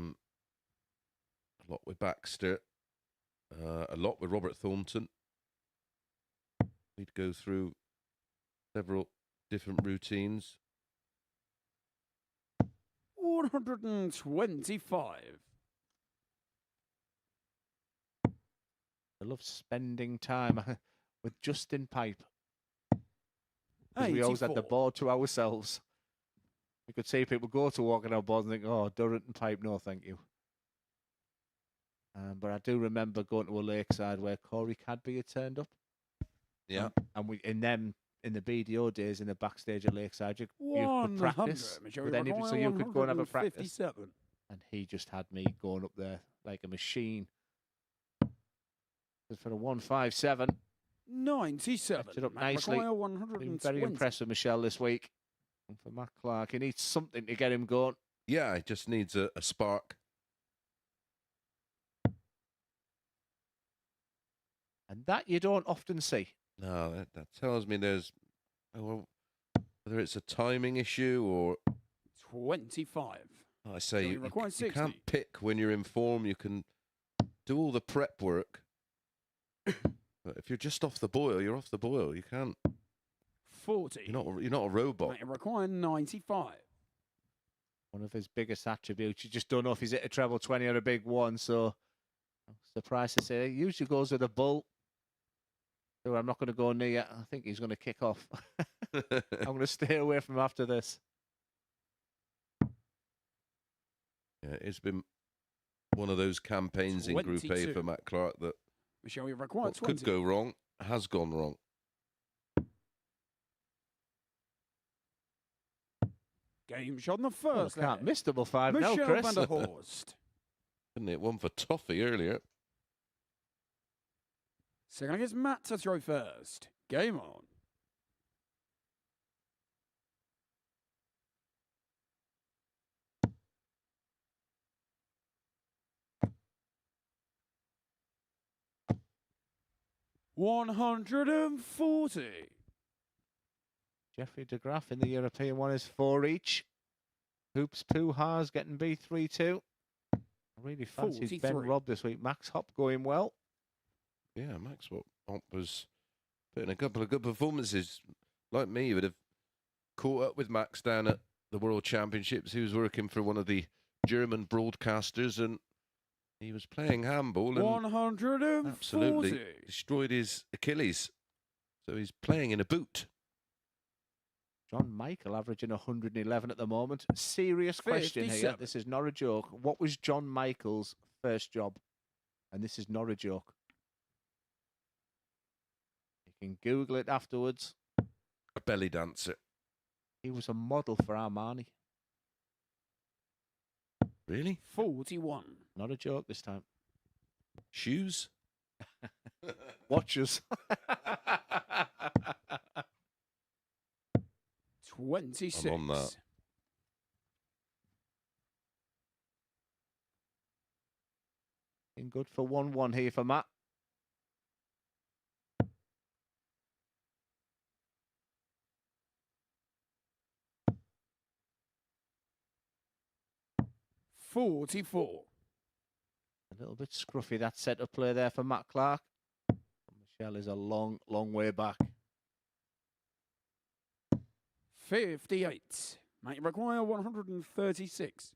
Speaker 4: lot with Baxter, a lot with Robert Thornton. We'd go through several different routines.
Speaker 5: 125.
Speaker 2: I love spending time with Justin Pipe. 'Cause we always had the
Speaker 5: 84.
Speaker 2: board to ourselves. We could see people go to walking our board and think, oh, Durrant and Pipe, no, thank you. But I do remember going to a lakeside where Corey Cadby had turned up.
Speaker 4: Yeah.
Speaker 2: And we in the BDO days in the backstage at Lakeside, you could practice
Speaker 5: 100.
Speaker 2: with anybody, so you could go and have a practice.
Speaker 5: 157.
Speaker 2: And he just had me going up there like a machine. For a 157,
Speaker 5: 97.
Speaker 2: Set it up
Speaker 5: Matt
Speaker 2: nicely.
Speaker 5: McGuire,
Speaker 2: been
Speaker 5: 120.
Speaker 2: very impressed with Michelle this week. And for Matt Clark, he needs something to get him going.
Speaker 4: Yeah, it just needs a spark.
Speaker 2: And that you don't often see.
Speaker 4: No, that tells me there's, well, whether it's a timing issue or,
Speaker 5: 25.
Speaker 4: I say,
Speaker 5: So he
Speaker 4: you
Speaker 5: requires
Speaker 4: can't
Speaker 5: 60.
Speaker 4: pick when you're in form. You can do all the prep work. But if you're just off the boil, you're off the boil. You can't.
Speaker 5: 40.
Speaker 4: You're not a robot.
Speaker 5: Matt McGuire, 95.
Speaker 2: One of his biggest attributes. You just don't know if he's hit a treble 20 or a big one. So I'm surprised to say he usually goes with a bull. So I'm not going to go near. I think he's going to kick off. I'm going to stay away from him after this.
Speaker 4: Yeah, it's been one of those campaigns in Group A
Speaker 5: 22.
Speaker 4: for Matt Clark that
Speaker 5: Michelle, you require
Speaker 4: what
Speaker 5: 20.
Speaker 4: could go wrong has gone wrong.
Speaker 5: Game shot on the
Speaker 2: Oh,
Speaker 5: first.
Speaker 2: can't
Speaker 5: leg.
Speaker 2: miss double five now,
Speaker 5: Michelle
Speaker 2: Chris.
Speaker 5: van der Horst.
Speaker 4: Couldn't hit one for Toffee earlier.
Speaker 5: Second against Matt to throw first. Game on. $140.
Speaker 2: Jeffrey de Graaf in the European one is 4 each. Hoops Puhar's getting B3-2. I really fancied Ben
Speaker 5: 43.
Speaker 2: Robb this week. Max Hop going well.
Speaker 4: Yeah, Maxwell was putting a couple of good performances. Like me, you would have caught up with Max down at the World Championships. He was working for one of the German broadcasters and he was playing handball and
Speaker 5: 140.
Speaker 4: absolutely destroyed his Achilles. So he's playing in a boot.
Speaker 2: John Michael averaging 111 at the moment. Serious question here.
Speaker 5: 57.
Speaker 2: This is not a joke. What was John Michael's first job? And this is not a joke. You can Google it afterwards.
Speaker 4: A belly dancer.
Speaker 2: He was a model for Armani.
Speaker 4: Really?
Speaker 5: 41.
Speaker 2: Not a joke this time.
Speaker 4: Shoes?
Speaker 2: Watches.
Speaker 5: 26.
Speaker 4: I'm on that.
Speaker 2: Been good for 1-1 here for Matt.
Speaker 5: $44.
Speaker 2: A little bit scruffy, that set of play there for Matt Clark. Michelle is a long, long way back.
Speaker 5: 58. Mate, you require 136.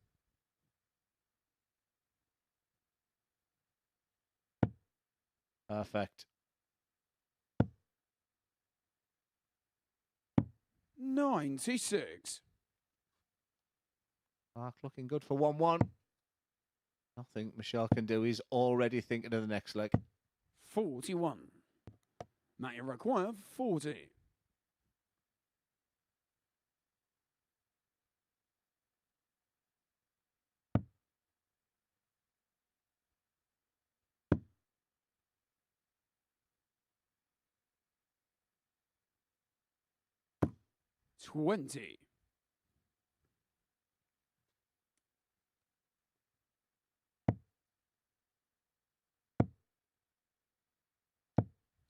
Speaker 2: Perfect.
Speaker 5: 96.
Speaker 2: Mark looking good for 1-1. Nothing Michelle can do. He's already thinking of the next leg.
Speaker 5: 41. Mate, you require 40. $20.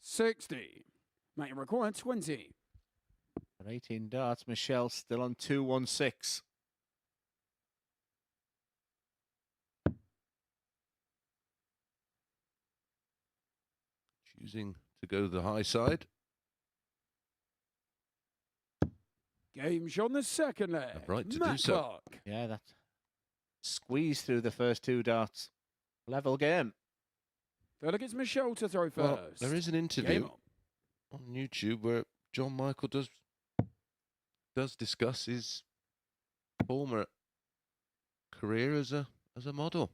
Speaker 5: 60. Mate, you require 20.
Speaker 2: At 18 darts, Michelle still on 216.
Speaker 4: Choosing to go the high side.
Speaker 5: Game shot on the second leg.
Speaker 4: Right to
Speaker 5: Matt
Speaker 4: do so.
Speaker 5: Clark.
Speaker 2: Yeah, that squeeze through the first 2 darts. Level game.
Speaker 5: Feel like it's Michelle to throw first.
Speaker 4: Well, there is an
Speaker 5: Game
Speaker 4: interview
Speaker 5: on.
Speaker 4: on YouTube where John Michael does discuss his former career as a model.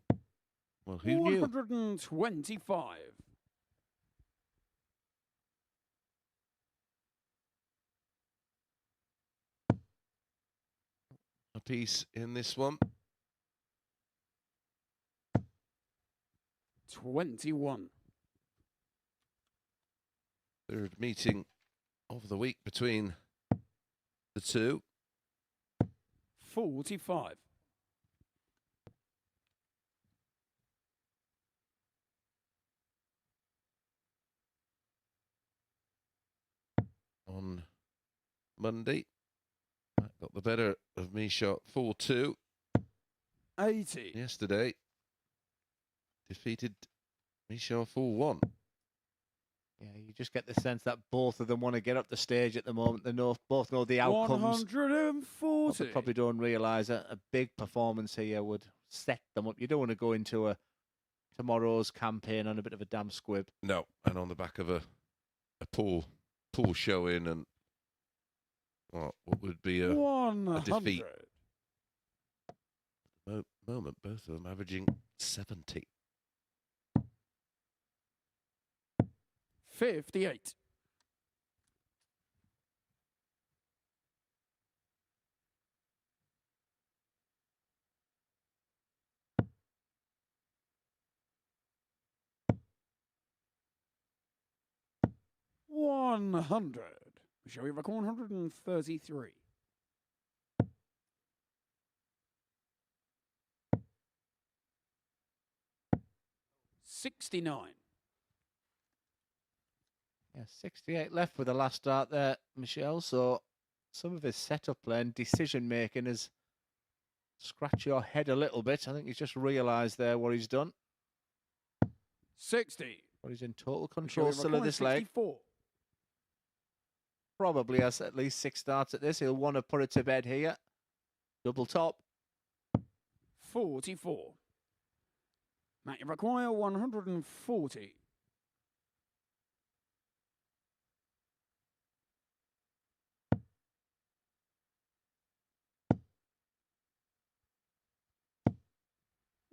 Speaker 4: Well, who knew?
Speaker 5: 125.
Speaker 4: A piece in this one.
Speaker 5: 21.
Speaker 4: Third meeting of the week between the two.
Speaker 5: 45.
Speaker 4: On Monday, that got the better of me, shot 4-2.
Speaker 5: 80.
Speaker 4: Yesterday, defeated Michel 4-1.
Speaker 2: Yeah, you just get the sense that both of them want to get up the stage at the moment. They both know the outcomes.
Speaker 5: 140.
Speaker 2: But they probably don't realise a big performance here would set them up. You don't want to go into tomorrow's campaign on a bit of a damn squib.
Speaker 4: No, and on the back of a poor showing and what would be a
Speaker 5: 100.
Speaker 4: defeat. Moment, both of them averaging 70.
Speaker 5: 58. $100. Shall we record 133? $69.
Speaker 2: Yeah, 68 left with the last start there, Michelle. So some of his setup play and decision making has scratched your head a little bit. I think he's just realised there what he's done.
Speaker 5: 60.
Speaker 2: But he's in total
Speaker 5: Shall
Speaker 2: control
Speaker 5: we
Speaker 2: still of
Speaker 5: record
Speaker 2: this leg.
Speaker 5: 64?
Speaker 2: Probably has at least 6 starts at this. He'll want to put it to bed here. Double top.
Speaker 5: 44. Matt, you require 140.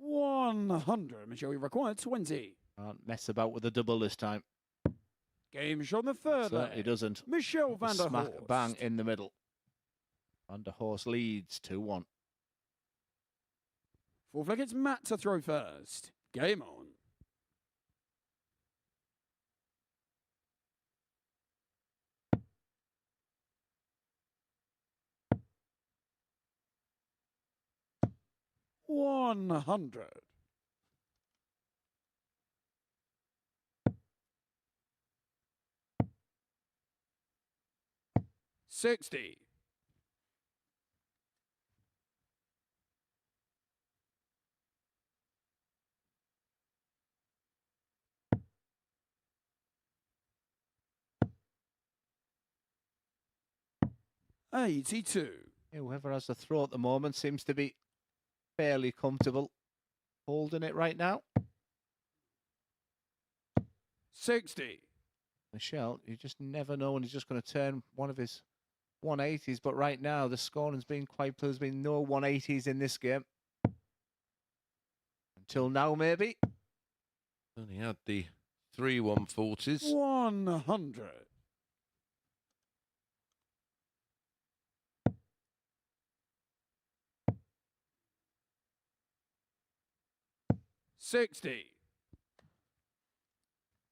Speaker 5: $100. Shall we require 20?
Speaker 2: Can't mess about with the double this time.
Speaker 5: Game shot on the third
Speaker 2: Certainly
Speaker 5: leg.
Speaker 2: doesn't.
Speaker 5: Michelle van der
Speaker 2: Smack
Speaker 5: Horst.
Speaker 2: bang in the middle. Van der Horst leads 2-1.
Speaker 5: Fourth leg, it's Matt to throw first. Game on. $100. 60. 82.
Speaker 2: Whoever has the throw at the moment seems to be fairly comfortable holding it right now.
Speaker 5: 60.
Speaker 2: Michelle, you just never know when he's just going to turn one of his 180s, but right now the scoring's been quite close. There's been no 180s in this game. Until now, maybe.
Speaker 4: Only had the 3 140s.
Speaker 5: 100. 60.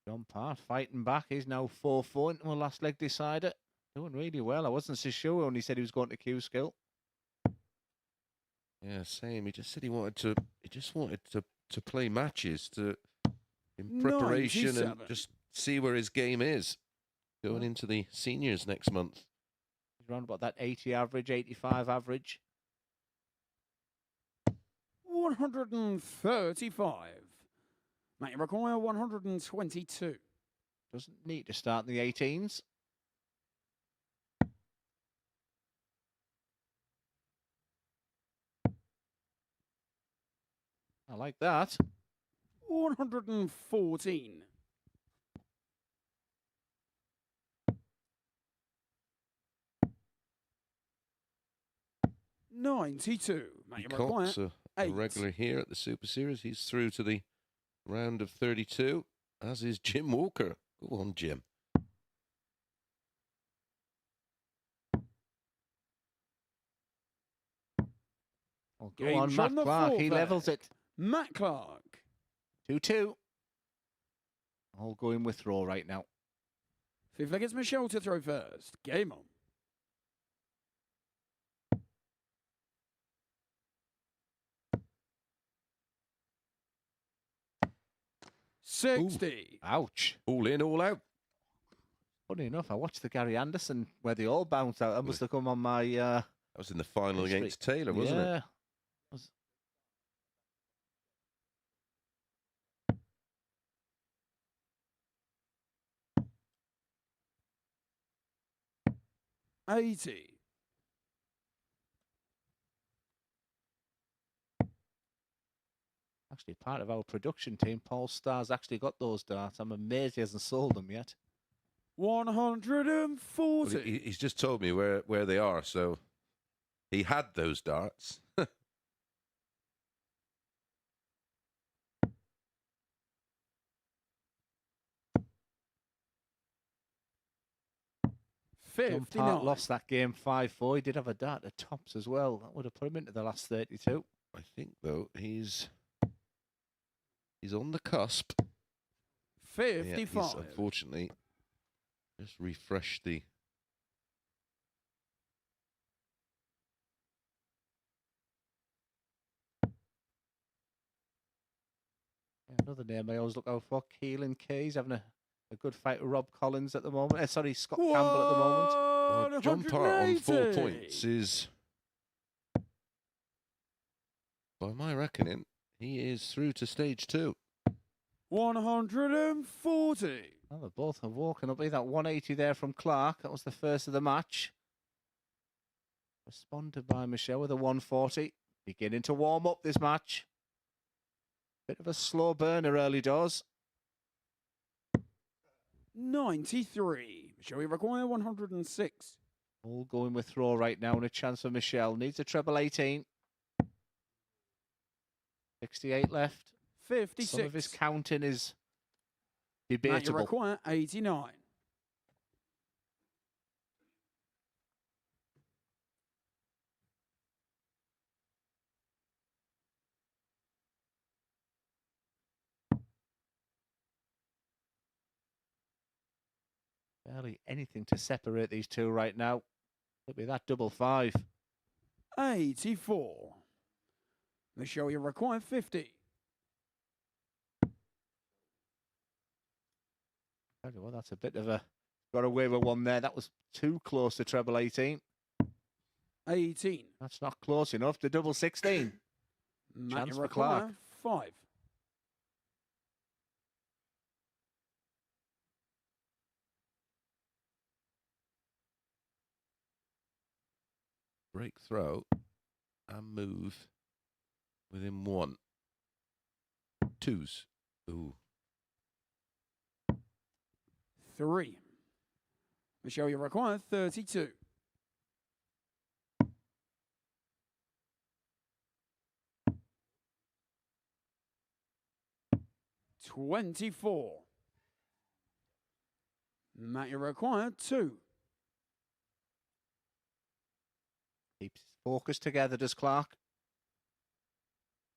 Speaker 2: John Part fighting back. He's now 4-4 into a last leg decider. Doing really well. I wasn't so sure when he said he was going to Q skill.
Speaker 4: Yeah, same. He just said he wanted to. He just wanted to play matches in preparation
Speaker 5: 97.
Speaker 4: and just see where his game is going into the seniors next month.
Speaker 2: He's around about that 80 average, 85 average.
Speaker 5: 135. Mate, you require 122.
Speaker 2: Doesn't need to start in the 18s. I like that.
Speaker 5: 114. 92. Mate, you require
Speaker 4: Cox, a
Speaker 5: 8.
Speaker 4: regular here at the Super Series. He's through to the round of 32, as is Jim Walker. Go on, Jim.
Speaker 2: Oh, go
Speaker 5: Game
Speaker 2: on,
Speaker 5: shot
Speaker 2: Matt
Speaker 5: on the
Speaker 2: Clark. He
Speaker 5: fourth
Speaker 2: levels
Speaker 5: leg.
Speaker 2: it.
Speaker 5: Matt Clark.
Speaker 2: 2-2. All going with throw right now.
Speaker 5: Fifth leg, it's Michelle to throw first. Game on. 60.
Speaker 2: Ouch.
Speaker 4: All in, all out.
Speaker 2: Funny enough, I watched the Gary Anderson where they all bounced out. I must have come on my...
Speaker 4: That was in the final
Speaker 2: history.
Speaker 4: against Taylor, wasn't
Speaker 2: yeah.
Speaker 4: it?
Speaker 2: Was...
Speaker 5: 80.
Speaker 2: Actually, part of our production team, Paul Starr's actually got those darts. I'm amazed he hasn't sold them yet.
Speaker 5: 140.
Speaker 4: Well, he's just told me where they are, so he had those darts.
Speaker 5: 59.
Speaker 2: John Part lost that game 5-4. He did have a dart at tops as well. That would have put him into the last 32.
Speaker 4: I think, though, he's on the cusp.
Speaker 5: 55.
Speaker 4: Yeah, he's unfortunately just refreshed the...
Speaker 2: Another name I always look out for, Keelan Keys, having a good fight with Rob Collins at the moment. Sorry, Scott Campbell at the moment.
Speaker 4: Well, John Part on 4
Speaker 5: 180.
Speaker 4: points is, by my reckoning, he is through to stage 2.
Speaker 5: 140.
Speaker 2: Well, they both have woken up. That 180 there from Clark. That was the first of the match. Responded by Michelle with a 140. Beginning to warm up this match. Bit of a slow burner early doors.
Speaker 5: 93. Shall we require 106?
Speaker 2: All going with throw right now and a chance for Michelle. Needs a treble 18. 68 left.
Speaker 5: 56.
Speaker 2: Some of his counting is
Speaker 5: Matt, you
Speaker 2: debatable.
Speaker 5: require 89.
Speaker 2: Barely anything to separate these two right now. Could be that double 5.
Speaker 5: 84. Michelle, you require 50.
Speaker 2: Well, that's a bit of a... Got away with one there. That was too close to treble 18.
Speaker 5: 18.
Speaker 2: That's not close enough to double 16.
Speaker 5: Matt,
Speaker 2: Chance
Speaker 5: you
Speaker 2: for
Speaker 5: require 5.
Speaker 4: break throw and move within 1. 2s. Ooh.
Speaker 5: 3. Michelle, you require 32. 24. Matt, you require 2.
Speaker 2: Keeps his focus together, does Clark.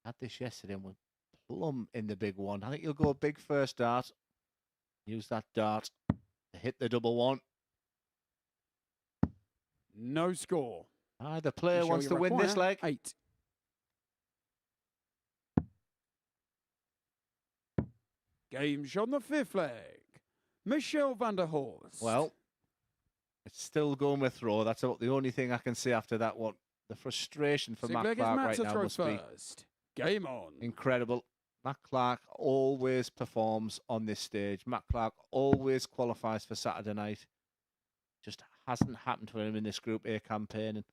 Speaker 2: Had this yesterday and was plumb in the big one. I think he'll go big first dart. Use that dart to hit the double 1.
Speaker 5: No score.
Speaker 2: The player
Speaker 5: Michelle,
Speaker 2: wants
Speaker 5: you
Speaker 2: to win this
Speaker 5: require
Speaker 2: leg.
Speaker 5: 8. Game shot on the 5th leg. Michelle van der Horst.
Speaker 2: Well, it's still going with throw. That's about the only thing I can say after that one. The frustration for
Speaker 5: 6th
Speaker 2: Matt
Speaker 5: leg is
Speaker 2: Clark
Speaker 5: Matt
Speaker 2: right
Speaker 5: to
Speaker 2: now
Speaker 5: throw
Speaker 2: must be
Speaker 5: first. Game on.
Speaker 2: incredible. Matt Clark always performs on this stage. Matt Clark always qualifies for Saturday night. Just hasn't happened to him in this Group A campaign.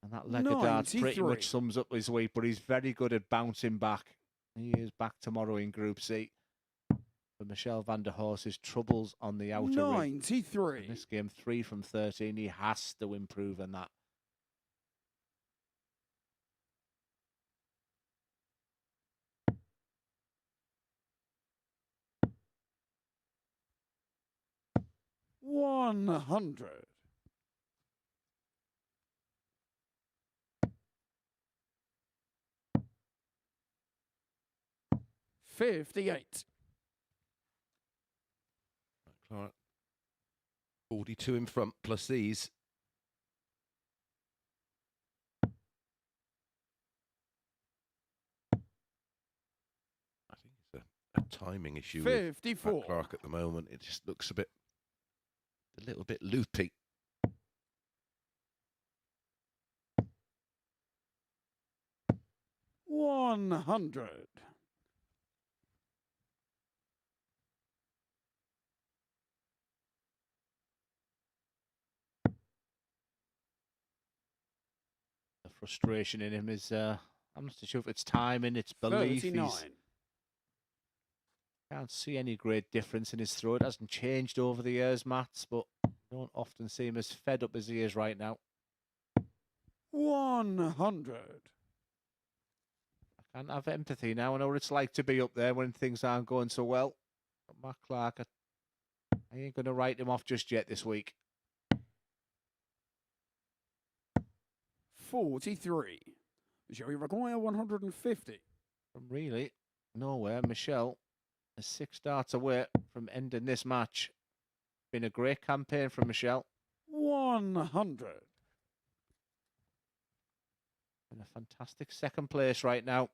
Speaker 2: And that leg of darts pretty
Speaker 5: 93.
Speaker 2: much sums up his week, but he's very good at bouncing back. He is back tomorrow in Group C. For Michelle van der Horst's troubles on the outer ring.
Speaker 5: 93.
Speaker 2: In this game, 3 from 13. He has to improve on that.
Speaker 5: $100. 58.
Speaker 4: Clark. 42 in front, plus these. I think it's a timing issue with
Speaker 5: 54.
Speaker 4: Matt Clark at the moment. It just looks a little bit loopy.
Speaker 5: $100.
Speaker 2: The frustration in him is, I'm not so sure if it's timing, it's belief.
Speaker 5: 39.
Speaker 2: Can't see any great difference in his throw. It hasn't changed over the years, Mats, but I don't often see him as fed up as he is right now.
Speaker 5: 100.
Speaker 2: I can't have empathy now. I know what it's like to be up there when things aren't going so well. But Matt Clark, I ain't going to write him off just yet this week.
Speaker 5: 43. Michelle, you require 150.
Speaker 2: From really nowhere, Michelle is 6 starts away from ending this match. Been a great campaign from Michelle.
Speaker 5: 100.
Speaker 2: In a fantastic second place right now.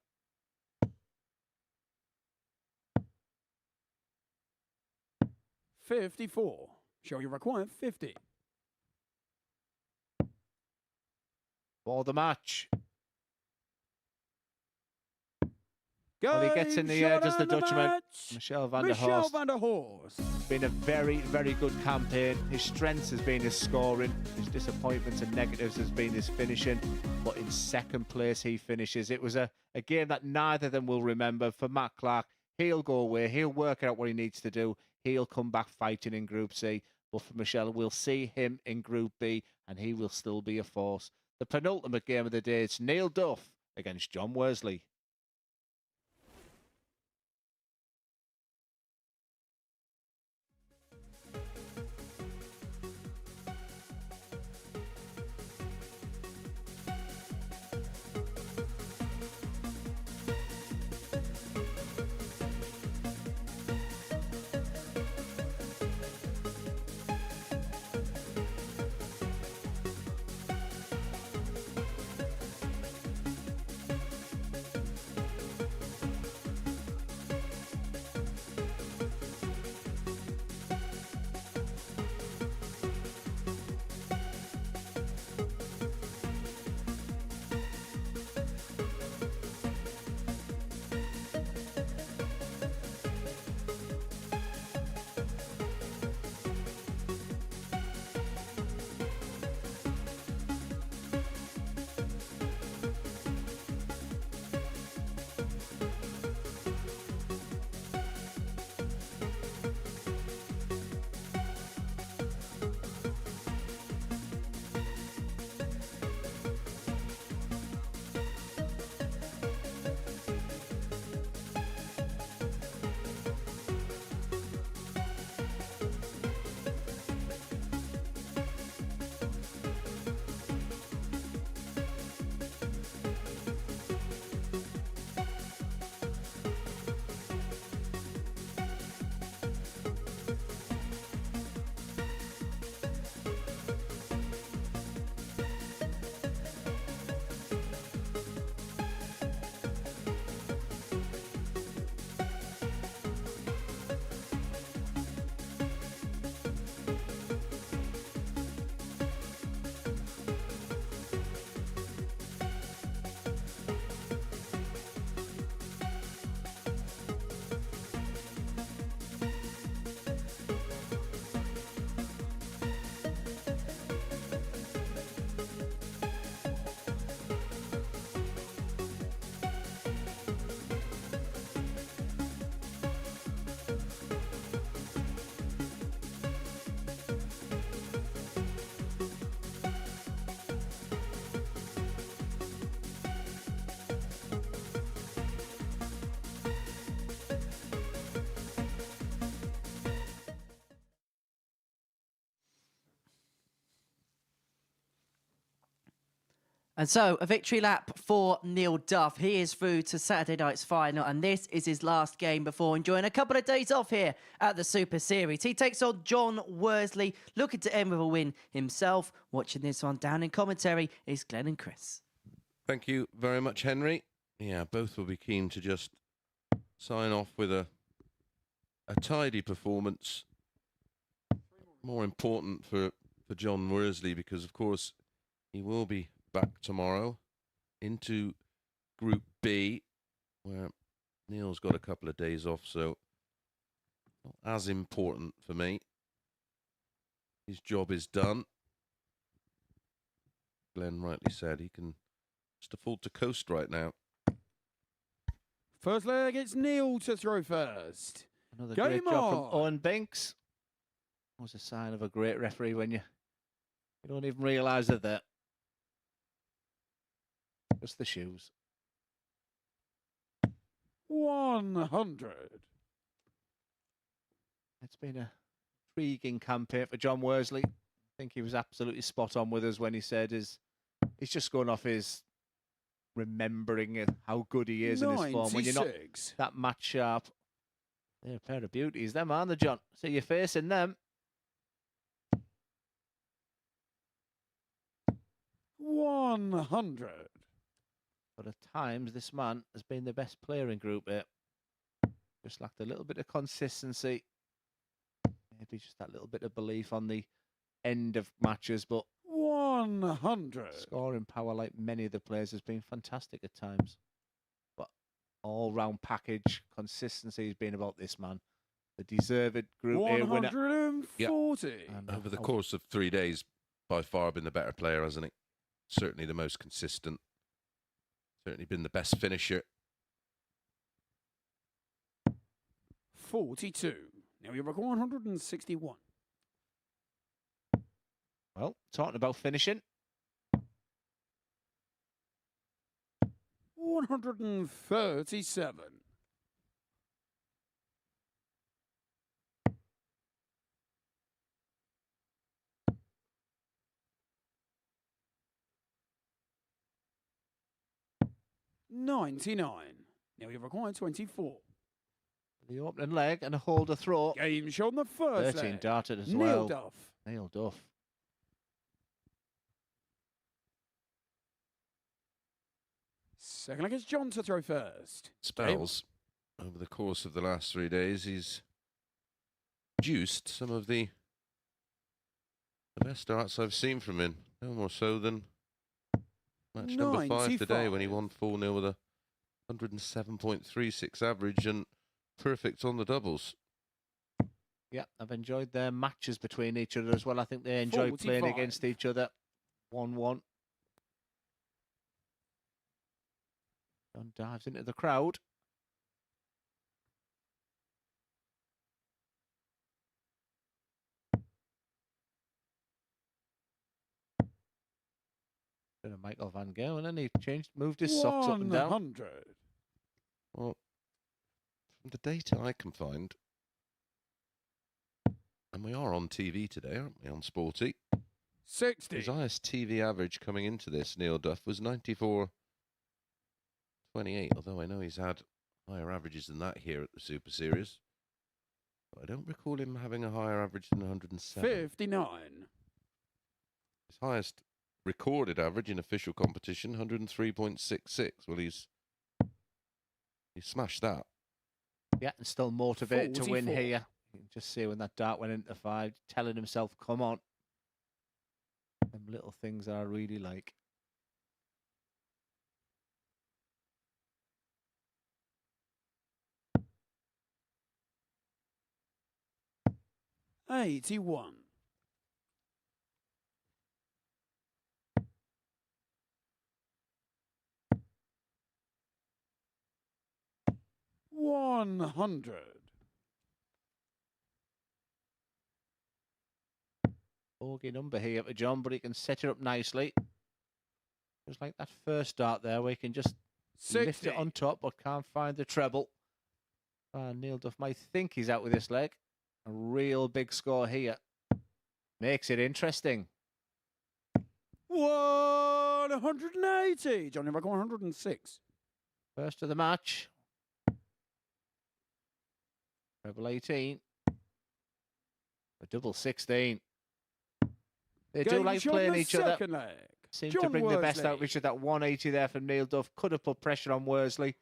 Speaker 5: $54. Michelle, you require 50.
Speaker 2: For the match. Well, he gets in the air, does the Dutchman. Michelle van der Horst.
Speaker 5: van der Horst.
Speaker 2: Been a very, very good campaign. His strengths has been his scoring. His disappointments and negatives has been his finishing. But in second place, he finishes. It was a game that neither of them will remember. For Matt Clark, he'll go away. He'll work out what he needs to do. He'll come back fighting in Group C. But for Michelle, we'll see him in Group B, and he will still be a force. The penultimate game of the day, it's Neil Duff against John Worsley.
Speaker 1: And so, a victory lap for Neil Duff. He is through to Saturday night's final, and this is his last game before enjoying a couple of days off here at the Super Series. He takes on John Worsley, looking to end with a win himself. Watching this one down in commentary is Glenn and Chris.
Speaker 4: Thank you very much, Henry. Yeah, both will be keen to just sign off with a tidy performance. More important for John Worsley because, of course, he will be back tomorrow into Group B, where Neil's got a couple of days off, so not as important for me. His job is done. Glenn rightly said he can just afford to coast right now.
Speaker 5: First leg, it's Neil to throw first.
Speaker 2: Another
Speaker 5: Game
Speaker 2: great job from
Speaker 5: on.
Speaker 2: Owen Binks. That was a sign of a great referee when you don't even realise they're there. Just the shoes.
Speaker 5: 100.
Speaker 2: It's been a intriguing campaign for John Worsley. I think he was absolutely spot on with us when he said he's just going off his remembering how good he is in his form. When you're not
Speaker 5: 96.
Speaker 2: that match sharp, they're a pair of beauties, them, aren't they, John? So you're facing them.
Speaker 5: 100.
Speaker 2: But at times, this man has been the best player in Group A. Just lacked a little bit of consistency. Maybe just that little bit of belief on the end of matches. But
Speaker 5: 100.
Speaker 2: scoring power, like many of the players, has been fantastic at times. But all-round package, consistency has been about this man. The deserved Group A winner.
Speaker 5: 140.
Speaker 2: And
Speaker 4: Over the course of 3 days, by far been the better player, hasn't he? Certainly the most consistent. Certainly been the best finisher.
Speaker 5: 42. Now you're at 161.
Speaker 2: Well, talking about finishing.
Speaker 5: 137. $99. Now you've required 24.
Speaker 2: The opening leg and a holder throw.
Speaker 5: Game shot on the first
Speaker 2: 13
Speaker 5: leg.
Speaker 2: darted as
Speaker 5: Neil
Speaker 2: well.
Speaker 5: Duff.
Speaker 2: Neil Duff.
Speaker 5: Second leg is John to throw first.
Speaker 4: Spells over the course of the last 3 days, he's produced some of the best starts I've seen from him. No more so than match number 5 today when he
Speaker 5: 95.
Speaker 4: won 4-0 with a 107.36 average and perfect on the doubles.
Speaker 2: Yeah, I've enjoyed their matches between each other as well. I think they enjoy playing
Speaker 5: 45.
Speaker 2: against each other. 1-1. John dives into the crowd. Bit of Michael Van Gerwen, and he moved his socks up and down.
Speaker 5: 100.
Speaker 4: Well, from the data I can find, and we are on TV today, aren't we, on Sporty?
Speaker 5: 60.
Speaker 4: His highest TV average coming into this, Neil Duff, was 94.28, although I know he's had higher averages than that here at the Super Series. But I don't recall him having a higher average than 107.
Speaker 5: 59.
Speaker 4: His highest recorded average in official competition, 103.66. Well, he smashed that.
Speaker 2: Yeah, and still motivated to win
Speaker 5: 44.
Speaker 2: here. You can just see when that dart went into 5, telling himself, come on. Them little things I really like.
Speaker 5: $81. $100.
Speaker 2: Bogey number here for John, but he can set it up nicely. Just like that first dart there, where he can just lift
Speaker 5: 60.
Speaker 2: it on top, but can't find the treble. Neil Duff might think he's out with this leg. A real big score here. Makes it interesting.
Speaker 5: 100. 180. Johnny Record 106.
Speaker 2: First of the match. Treble 18. A double 16. They do like playing each other.
Speaker 5: Second leg.
Speaker 2: Seem
Speaker 5: John
Speaker 2: to bring the best out of
Speaker 5: Worsley.
Speaker 2: each other. That 180 there from Neil Duff could have put pressure on Worsley.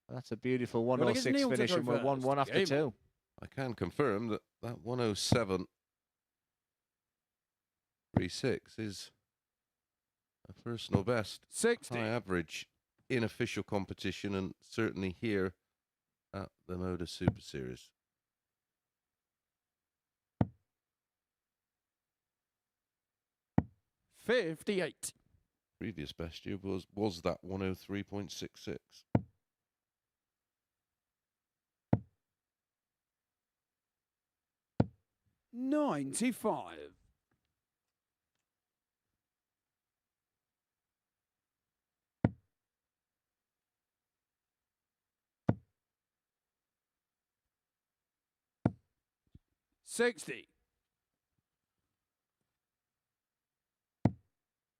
Speaker 2: That's a beautiful 106
Speaker 5: Neil to
Speaker 2: finish,
Speaker 5: go
Speaker 2: and we're 1-1
Speaker 5: first.
Speaker 2: after
Speaker 5: Game
Speaker 2: 2.
Speaker 4: I can confirm that that 107.36 is a personal best
Speaker 5: 60.
Speaker 4: high average in official competition, and certainly here at the MODUS Super Series.
Speaker 5: $58.
Speaker 4: Previous best year was that 103.66.
Speaker 5: $95. $60.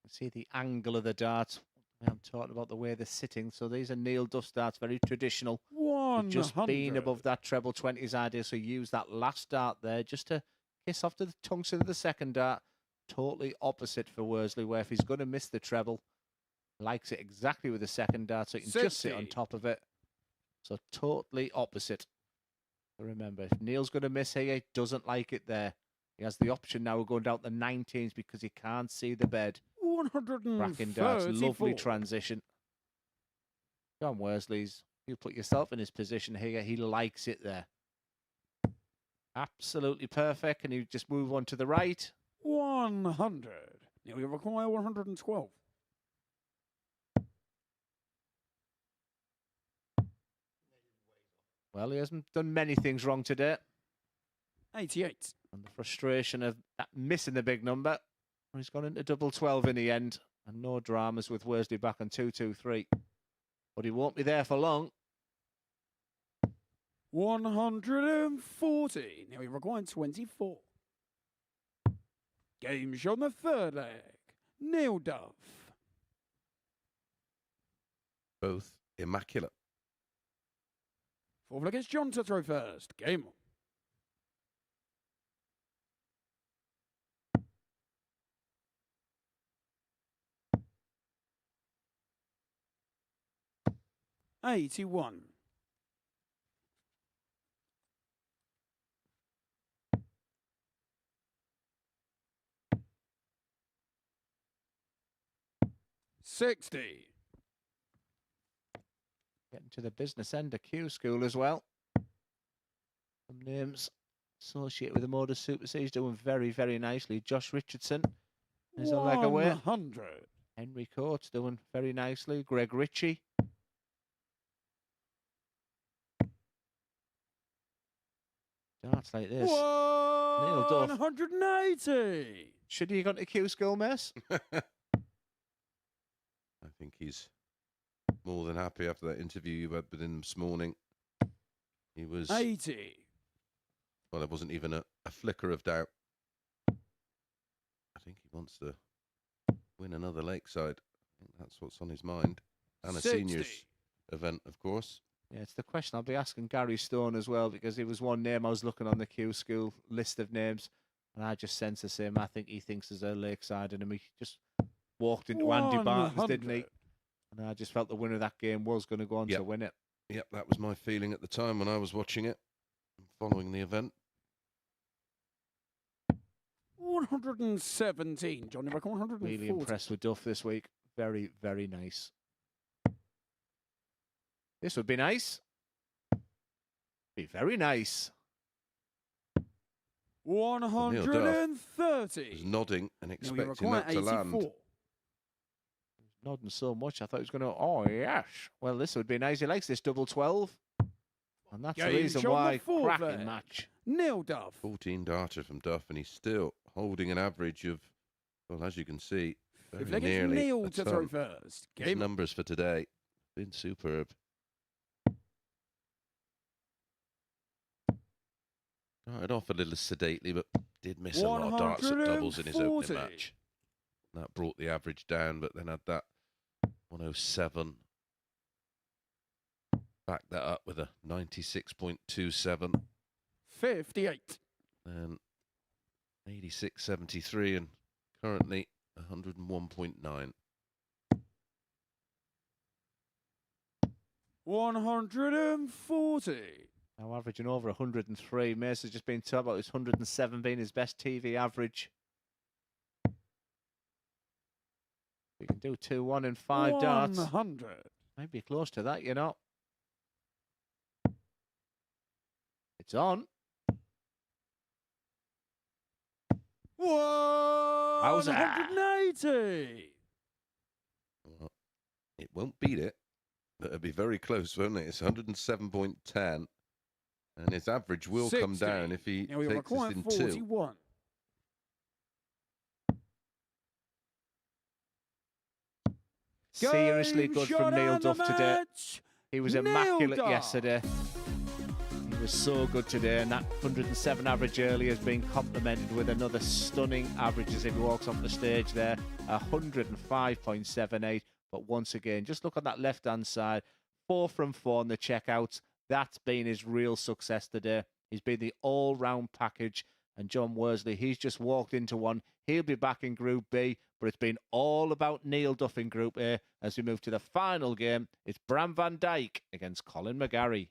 Speaker 2: See the angle of the darts. I'm talking about the way they're sitting. So these are Neil Duff's darts, very traditional. They've just been above that treble 20s idea, so use that last dart there just to kiss off to the tungsten of the second dart. Totally opposite for Worsley, where if he's going to miss the treble, likes it exactly with the second dart, so he can just sit on
Speaker 5: 60.
Speaker 2: top of it. So totally opposite. So remember, if Neil's going to miss here, he doesn't like it there. He has the option now of going down to the 19s because he can't see the bed. Cracking darts, lovely
Speaker 5: 134.
Speaker 2: transition. John Worsley's, you put yourself in his position here, he likes it there. Absolutely perfect. Can you just move on to the right?
Speaker 5: 100. Now we require 112.
Speaker 2: Well, he hasn't done many things wrong today.
Speaker 5: 88.
Speaker 2: And the frustration of that missing the big number. He's gone into double 12 in the end. And no dramas with Worsley back on 2-2-3. But he won't be there for long.
Speaker 5: 140. Now we require 24. Game shot on the third leg. Neil Duff.
Speaker 4: Both immaculate.
Speaker 5: Fourth leg is John to throw first. Game on. $81. $60.
Speaker 2: Getting to the business end of Q School as well. Some names associated with the MODUS Super Series doing very, very nicely. Josh Richardson is a leg away.
Speaker 5: 100.
Speaker 2: Henry Coates doing very nicely. Greg Ritchie. Darts like this. Neil Duff.
Speaker 5: 180.
Speaker 2: Should he have gone to Q School, Mess?
Speaker 4: I think he's more than happy after that interview you had with him this morning. He was,
Speaker 5: 80.
Speaker 4: well, there wasn't even a flicker of doubt. I think he wants to win another Lakeside. I think that's what's on his mind. And a
Speaker 5: 60.
Speaker 4: seniors event, of course.
Speaker 2: Yeah, it's the question I'll be asking Gary Stone as well, because he was one name I was looking on the Q School list of names, and I just sense the same. I think he thinks there's a Lakeside in him. He just walked into Andy Barton's, didn't he?
Speaker 5: 100.
Speaker 2: And I just felt the winner of that game was going to go on
Speaker 4: Yep.
Speaker 2: to win it.
Speaker 4: Yep, that was my feeling at the time when I was watching it, following the event.
Speaker 5: 117. Johnny Record 140.
Speaker 2: Really impressed with Duff this week. Very, very nice. This would be nice. Be very nice.
Speaker 5: 130.
Speaker 4: He was nodding and
Speaker 5: Now we
Speaker 4: expecting
Speaker 5: require
Speaker 4: that to land.
Speaker 5: 84.
Speaker 2: Nodding so much, I thought he was going to, oh, yes. Well, this would be nice. He likes this double 12. And that's the
Speaker 5: Game
Speaker 2: reason
Speaker 5: shot on the
Speaker 2: why.
Speaker 5: fourth
Speaker 2: Cracking
Speaker 5: leg.
Speaker 2: match.
Speaker 5: Neil Duff.
Speaker 4: 14 darter from Duff, and he's still holding an average of, well, as you can see, very
Speaker 5: Fifth leg is
Speaker 4: nearly
Speaker 5: Neil
Speaker 4: a
Speaker 5: to
Speaker 4: ton.
Speaker 5: throw first.
Speaker 4: His
Speaker 5: Game on.
Speaker 4: numbers for today been superb. Started off a little sedately, but did miss a lot of darts at doubles in his opening
Speaker 5: 140.
Speaker 4: match. That brought the average down, but then had that 107. Back that up with a 96.27.
Speaker 5: 58.
Speaker 4: And 86.73 and currently 101.9.
Speaker 5: 140.
Speaker 2: Now averaging over 103. Mace has just been told about his 107 being his best TV average. We can do 2-1 in 5 darts.
Speaker 5: 100.
Speaker 2: Maybe close to that, you know. It's on. Wowza.
Speaker 5: 180.
Speaker 4: Well, it won't beat it, but it'll be very close, won't it? It's 107.10. And his average will come
Speaker 5: 60.
Speaker 4: down if he
Speaker 5: Now we
Speaker 4: takes this
Speaker 5: require
Speaker 4: in
Speaker 5: 41.
Speaker 4: 2.
Speaker 2: Seriously
Speaker 5: Game
Speaker 2: good
Speaker 5: shot
Speaker 2: from Neil
Speaker 5: and the
Speaker 2: Duff today.
Speaker 5: match.
Speaker 2: He was
Speaker 5: Neil
Speaker 2: immaculate
Speaker 5: Duff.
Speaker 2: yesterday. He was so good today, and that 107 average earlier has been complemented with another stunning average as he walks off the stage there, 105.78. But once again, just look on that left-hand side, 4 from 4 in the checkouts. That's been his real success today. He's been the all-round package. And John Worsley, he's just walked into one. He'll be back in Group B, but it's been all about Neil Duff in Group A as we move to the final game. It's Bram van Dijk against Colin McGarry.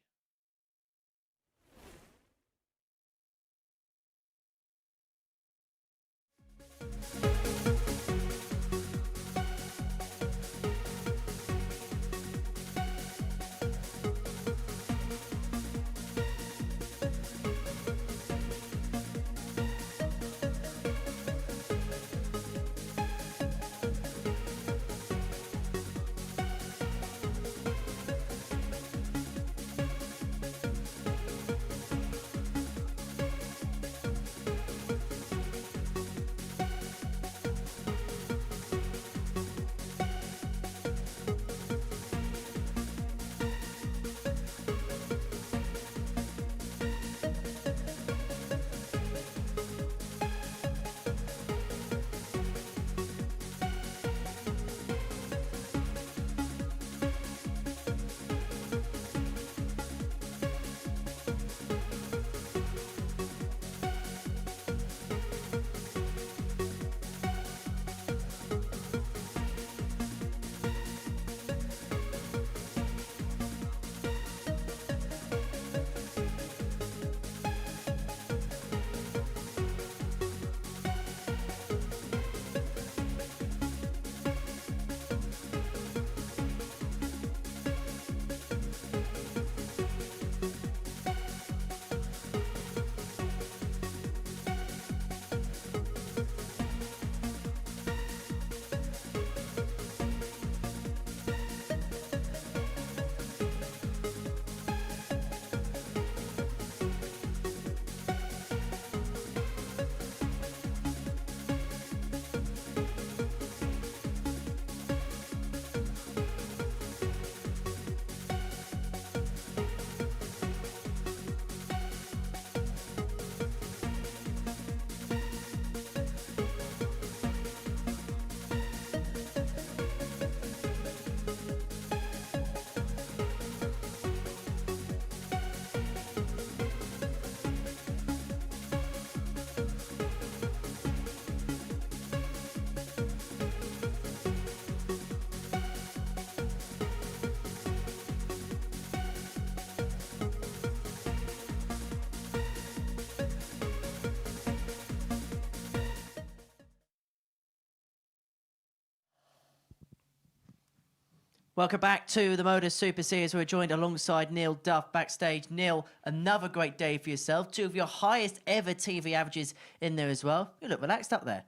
Speaker 1: Welcome back to the MODUS Super Series. We're joined alongside Neil Duff backstage. Neil, another great day for yourself. 2 of your highest ever TV averages in there as well. You look relaxed up there.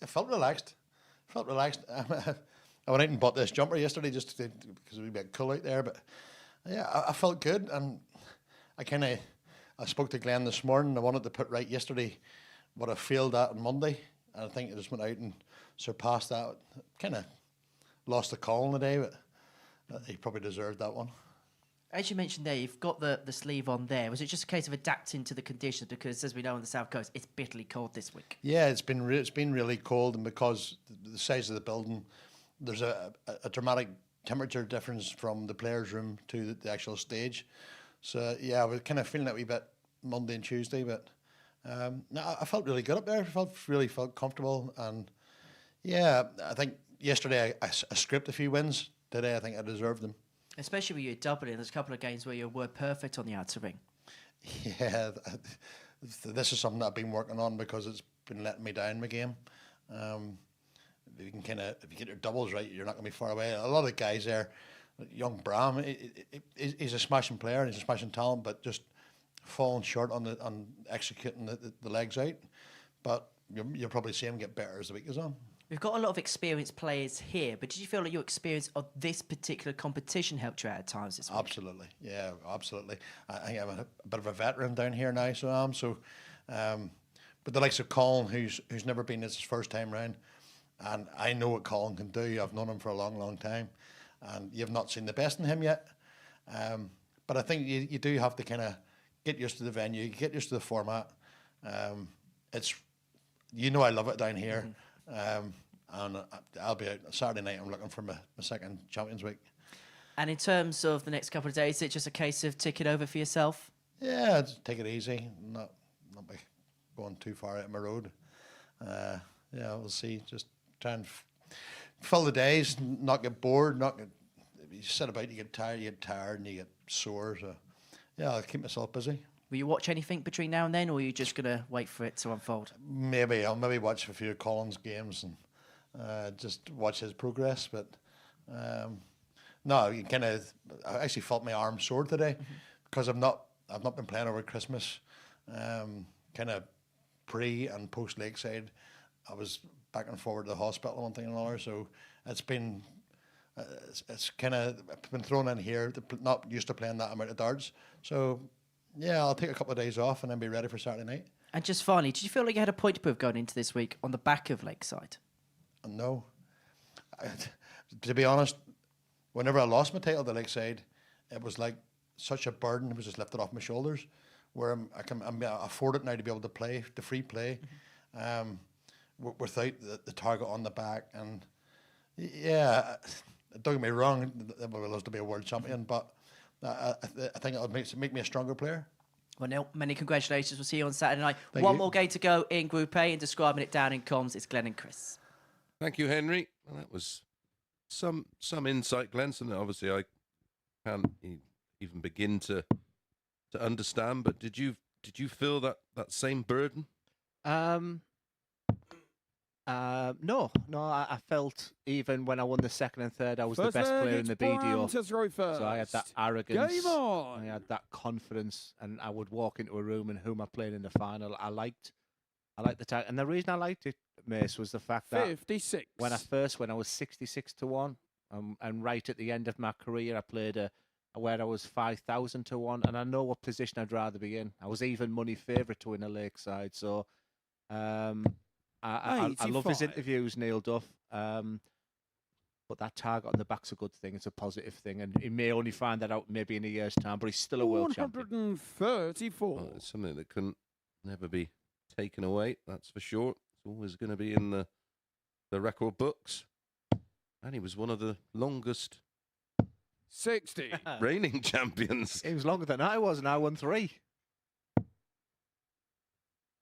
Speaker 3: I felt relaxed. I went out and bought this jumper yesterday just because it was a bit cool out there. But yeah, I felt good, and I spoke to Glenn this morning. I wanted to put right yesterday what I failed at on Monday, and I think I just went out and surpassed that. Kind of lost the call in the day, but he probably deserved that one.
Speaker 1: As you mentioned there, you've got the sleeve on there. Was it just a case of adapting to the conditions? Because as we know on the South Coast, it's bitterly cold this week.
Speaker 3: Yeah, it's been really cold, and because the size of the building. There's a dramatic temperature difference from the players' room to the actual stage. So yeah, I was kind of feeling that wee bit Monday and Tuesday, but no, I felt really good up there. I really felt comfortable, and yeah, I think yesterday I scraped a few wins. Today I think I deserved them.
Speaker 1: Especially with you doubling, there's a couple of games where you were perfect on the outer ring.
Speaker 3: Yeah, this is something that I've been working on because it's been letting me down my game. If you get your doubles right, you're not going to be far away. A lot of the guys there, young Bram, he's a smashing player and he's a smashing talent, but just falling short on executing the legs out. But you'll probably see him get better as the week goes on.
Speaker 1: We've got a lot of experienced players here, but did you feel like your experience of this particular competition helped you out at times this week?
Speaker 3: Absolutely, yeah, absolutely. I think I'm a bit of a veteran down here now, so I am. So, but the likes of Colin, who's never been this his first time round, and I know what Colin can do. I've known him for a long, long time, and you've not seen the best in him yet. But I think you do have to kind of get used to the venue, get used to the format. It's, I love it down here. And I'll be out Saturday night. I'm looking for my second Champions Week.
Speaker 1: And in terms of the next couple of days, is it just a case of ticking over for yourself?
Speaker 3: Yeah, just take it easy, not be going too far out of my road. Yeah, we'll see. Just try and fill the days, not get bored, you sit about, you get tired, and you get sore. So yeah, I'll keep myself busy.
Speaker 1: Will you watch anything between now and then, or are you just going to wait for it to unfold?
Speaker 3: I'll watch a few of Colin's games and just watch his progress. But no, you I actually felt my arm sore today because I've not been playing over Christmas. Kind of pre and post Lakeside, I was back and forward to the hospital and one thing and another. So it's been kind of been thrown in here. Not used to playing that amount of darts, so. Yeah, I'll take a couple of days off and then be ready for Saturday night. And
Speaker 1: just finally, did you feel like you had a point to prove going into this week on the back of Lakeside?
Speaker 3: No. To be honest, whenever I lost my title to Lakeside, it was like such a burden. It was just lifted off my shoulders, where I'm afford it now to be able to play, the free play, without the target on the back. And yeah, don't get me wrong, I would love to be a world champion, but I think it'll make me a stronger player.
Speaker 1: Well, Neil, many congratulations. We'll see you on Saturday night.
Speaker 3: Thank
Speaker 1: One
Speaker 3: you.
Speaker 1: more game to go in Group A, and describing it down in comms, it's Glenn and Chris.
Speaker 4: Thank you, Henry. Well, that was some insight, Glenn, something that obviously I can't even begin to understand. But did you feel that same burden?
Speaker 2: No. I felt even when I won the second and third, I was
Speaker 5: First
Speaker 2: the best
Speaker 5: leg,
Speaker 2: player in
Speaker 5: it's
Speaker 2: the
Speaker 5: Bram
Speaker 2: BDO.
Speaker 5: to throw first.
Speaker 2: So I had that arrogance.
Speaker 5: Game on.
Speaker 2: I had that confidence, and I would walk into a room and who am I playing in the final? I liked the tag, and the reason I liked it, Mace, was the fact that
Speaker 5: 56.
Speaker 2: when I first went, I was 66-1, and right at the end of my career, I played where I was 5,000-1, and I know what position I'd rather be in. I was even money favourite to win a Lakeside, so. I love his
Speaker 5: 85.
Speaker 2: interviews, Neil Duff. But that target on the back's a good thing. It's a positive thing. And he may only find that out maybe in a year's time, but he's still a world champion.
Speaker 5: 134.
Speaker 4: Well, it's something that can never be taken away, that's for sure. It's always going to be in the record books. And he was one of the longest
Speaker 5: 60.
Speaker 4: reigning champions.
Speaker 2: He was longer than I was, and I won 3.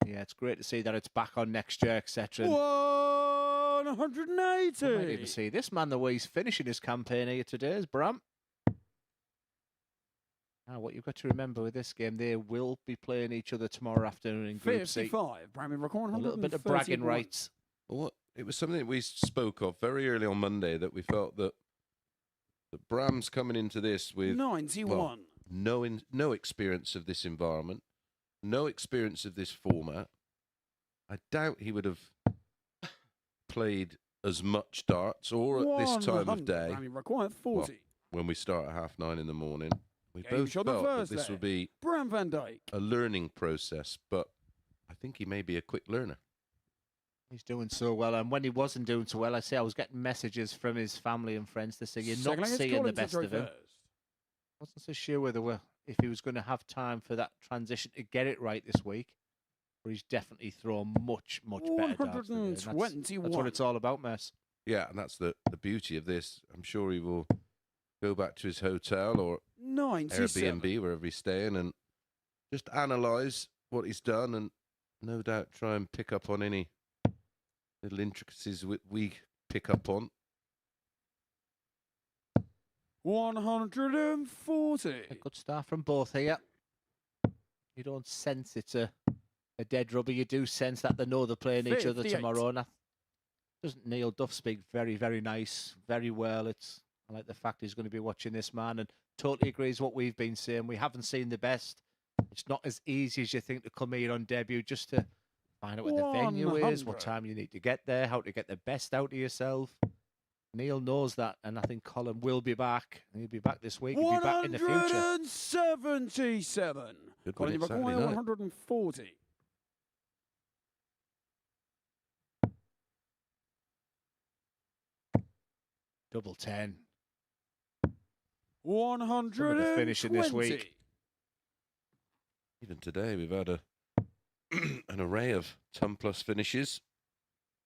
Speaker 2: Yeah, it's great to see that it's back on next year, etc.
Speaker 5: 180.
Speaker 2: I might even see this man the way he's finishing his campaign here today is Bram. Now, what you've got to remember with this game, they will be playing each other tomorrow afternoon in Group C.
Speaker 5: 55. Bram record
Speaker 2: A little bit of bragging
Speaker 5: 131.
Speaker 2: rights.
Speaker 4: Well, it was something that we spoke of very early on Monday, that we felt that Bram's coming into this with
Speaker 5: 91.
Speaker 4: well, no experience of this environment, no experience of this format. I doubt he would have played as much darts or at this time of
Speaker 5: 100.
Speaker 4: day.
Speaker 5: Bram record 40.
Speaker 4: When we start at 9:30 in the morning. We
Speaker 5: Game
Speaker 4: both
Speaker 5: shot
Speaker 4: felt
Speaker 5: the
Speaker 4: that
Speaker 5: first
Speaker 4: this
Speaker 5: leg.
Speaker 4: would be
Speaker 5: Bram van Dijk.
Speaker 4: a learning process, but I think he may be a quick learner.
Speaker 2: He's doing so well, and when he wasn't doing so well, I was getting messages from his family and friends to say you're
Speaker 5: Second
Speaker 2: not
Speaker 5: leg, it's
Speaker 2: seeing the
Speaker 5: Collins to
Speaker 2: best
Speaker 5: throw
Speaker 2: of him.
Speaker 5: first.
Speaker 2: Wasn't so sure if he was going to have time for that transition to get it right this week. but he's definitely thrown much, much better darts than me, and that's what it's all about, Mess.
Speaker 4: Yeah, and that's the beauty of this. I'm sure he will go back to his hotel or
Speaker 5: 97.
Speaker 4: Airbnb, wherever he's staying, and just analyse what he's done, and no doubt try and pick up on any little intricacies we pick up on.
Speaker 5: 140.
Speaker 2: A good start from both here. You don't sense it's a dead rubber. You do sense that they know they're playing each other
Speaker 5: 58.
Speaker 2: tomorrow. And doesn't Neil Duff speak very, very nice, very well? I like the fact he's going to be watching this man and totally agrees what we've been saying. We haven't seen the best. It's not as easy as you think to come here on debut just to find out what the venue is, what
Speaker 5: 100.
Speaker 2: time you need to get there, how to get the best out of yourself. Neil knows that, and I think Colin will be back. He'll be back this week. He'll be back in the future.
Speaker 5: 177.
Speaker 4: Good
Speaker 5: Colin,
Speaker 4: win
Speaker 5: you've
Speaker 4: Saturday
Speaker 5: acquired
Speaker 4: night.
Speaker 5: 140.
Speaker 2: Double 10.
Speaker 5: 120.
Speaker 2: finishing this week.
Speaker 4: Even today, we've had an array of 10 plus finishes.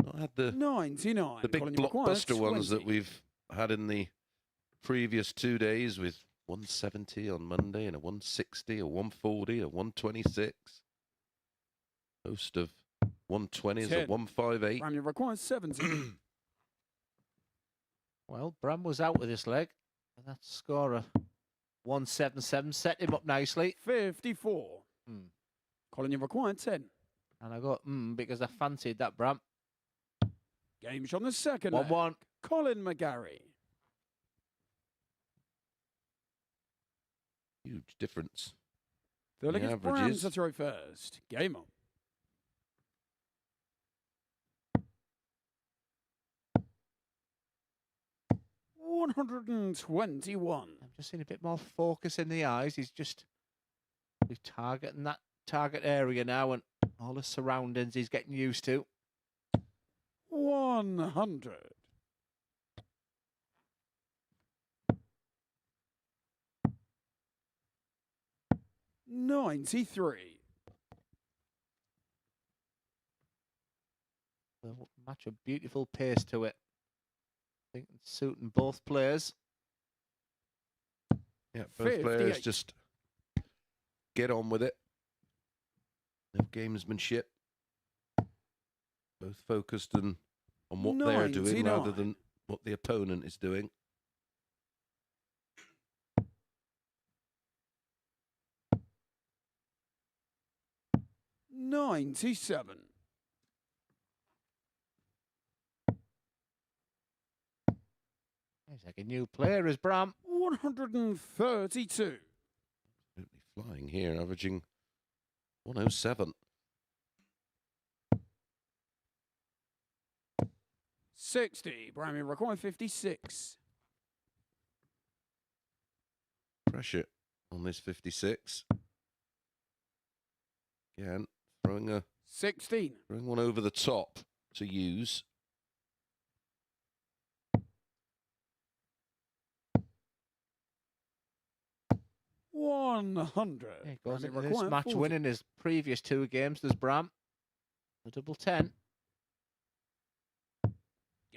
Speaker 4: Not had the
Speaker 5: 99.
Speaker 4: big
Speaker 5: Colin, you've acquired
Speaker 4: blockbuster ones
Speaker 5: 20.
Speaker 4: that we've had in the previous 2 days, with 170 on Monday and a 160, a 140, a 126. Host of 120s, a
Speaker 5: 10.
Speaker 4: 158.
Speaker 5: Ram, you've acquired 70.
Speaker 2: Well, Bram was out with this leg. And that scorer, 177, set him up nicely.
Speaker 5: 54.
Speaker 2: Hmm.
Speaker 5: Colin, you've acquired 10.
Speaker 2: And I got, because I fancied that Bram.
Speaker 5: Game shot on the second
Speaker 2: 1-1.
Speaker 5: leg. Colin McGarry.
Speaker 4: Huge difference.
Speaker 5: The leg
Speaker 4: The
Speaker 5: is Bram
Speaker 4: averages.
Speaker 5: to throw first. Game on. $121.
Speaker 2: I'm just seeing a bit more focus in the eyes. He's targeting that target area now and all the surroundings he's getting used to.
Speaker 5: 100. $93.
Speaker 2: Well, match a beautiful pace to it. I think it's suiting both players.
Speaker 4: Yeah, both players
Speaker 5: 58.
Speaker 4: just get on with it. No gamesmanship. Both focused on what they're doing rather
Speaker 5: 99.
Speaker 4: than what the opponent is doing.
Speaker 5: $97.
Speaker 2: He's like a new player, is Bram.
Speaker 5: 132.
Speaker 4: Absolutely flying here, averaging 107.
Speaker 5: 60. Bram, you require 56.
Speaker 4: Pressure on this 56. Again, throwing
Speaker 5: 16.
Speaker 4: one over the top to use.
Speaker 5: $100.
Speaker 2: There he goes
Speaker 5: Bram,
Speaker 2: into
Speaker 5: you
Speaker 2: this
Speaker 5: require
Speaker 2: match
Speaker 5: 40.
Speaker 2: winning his previous 2 games. There's Bram. The double 10.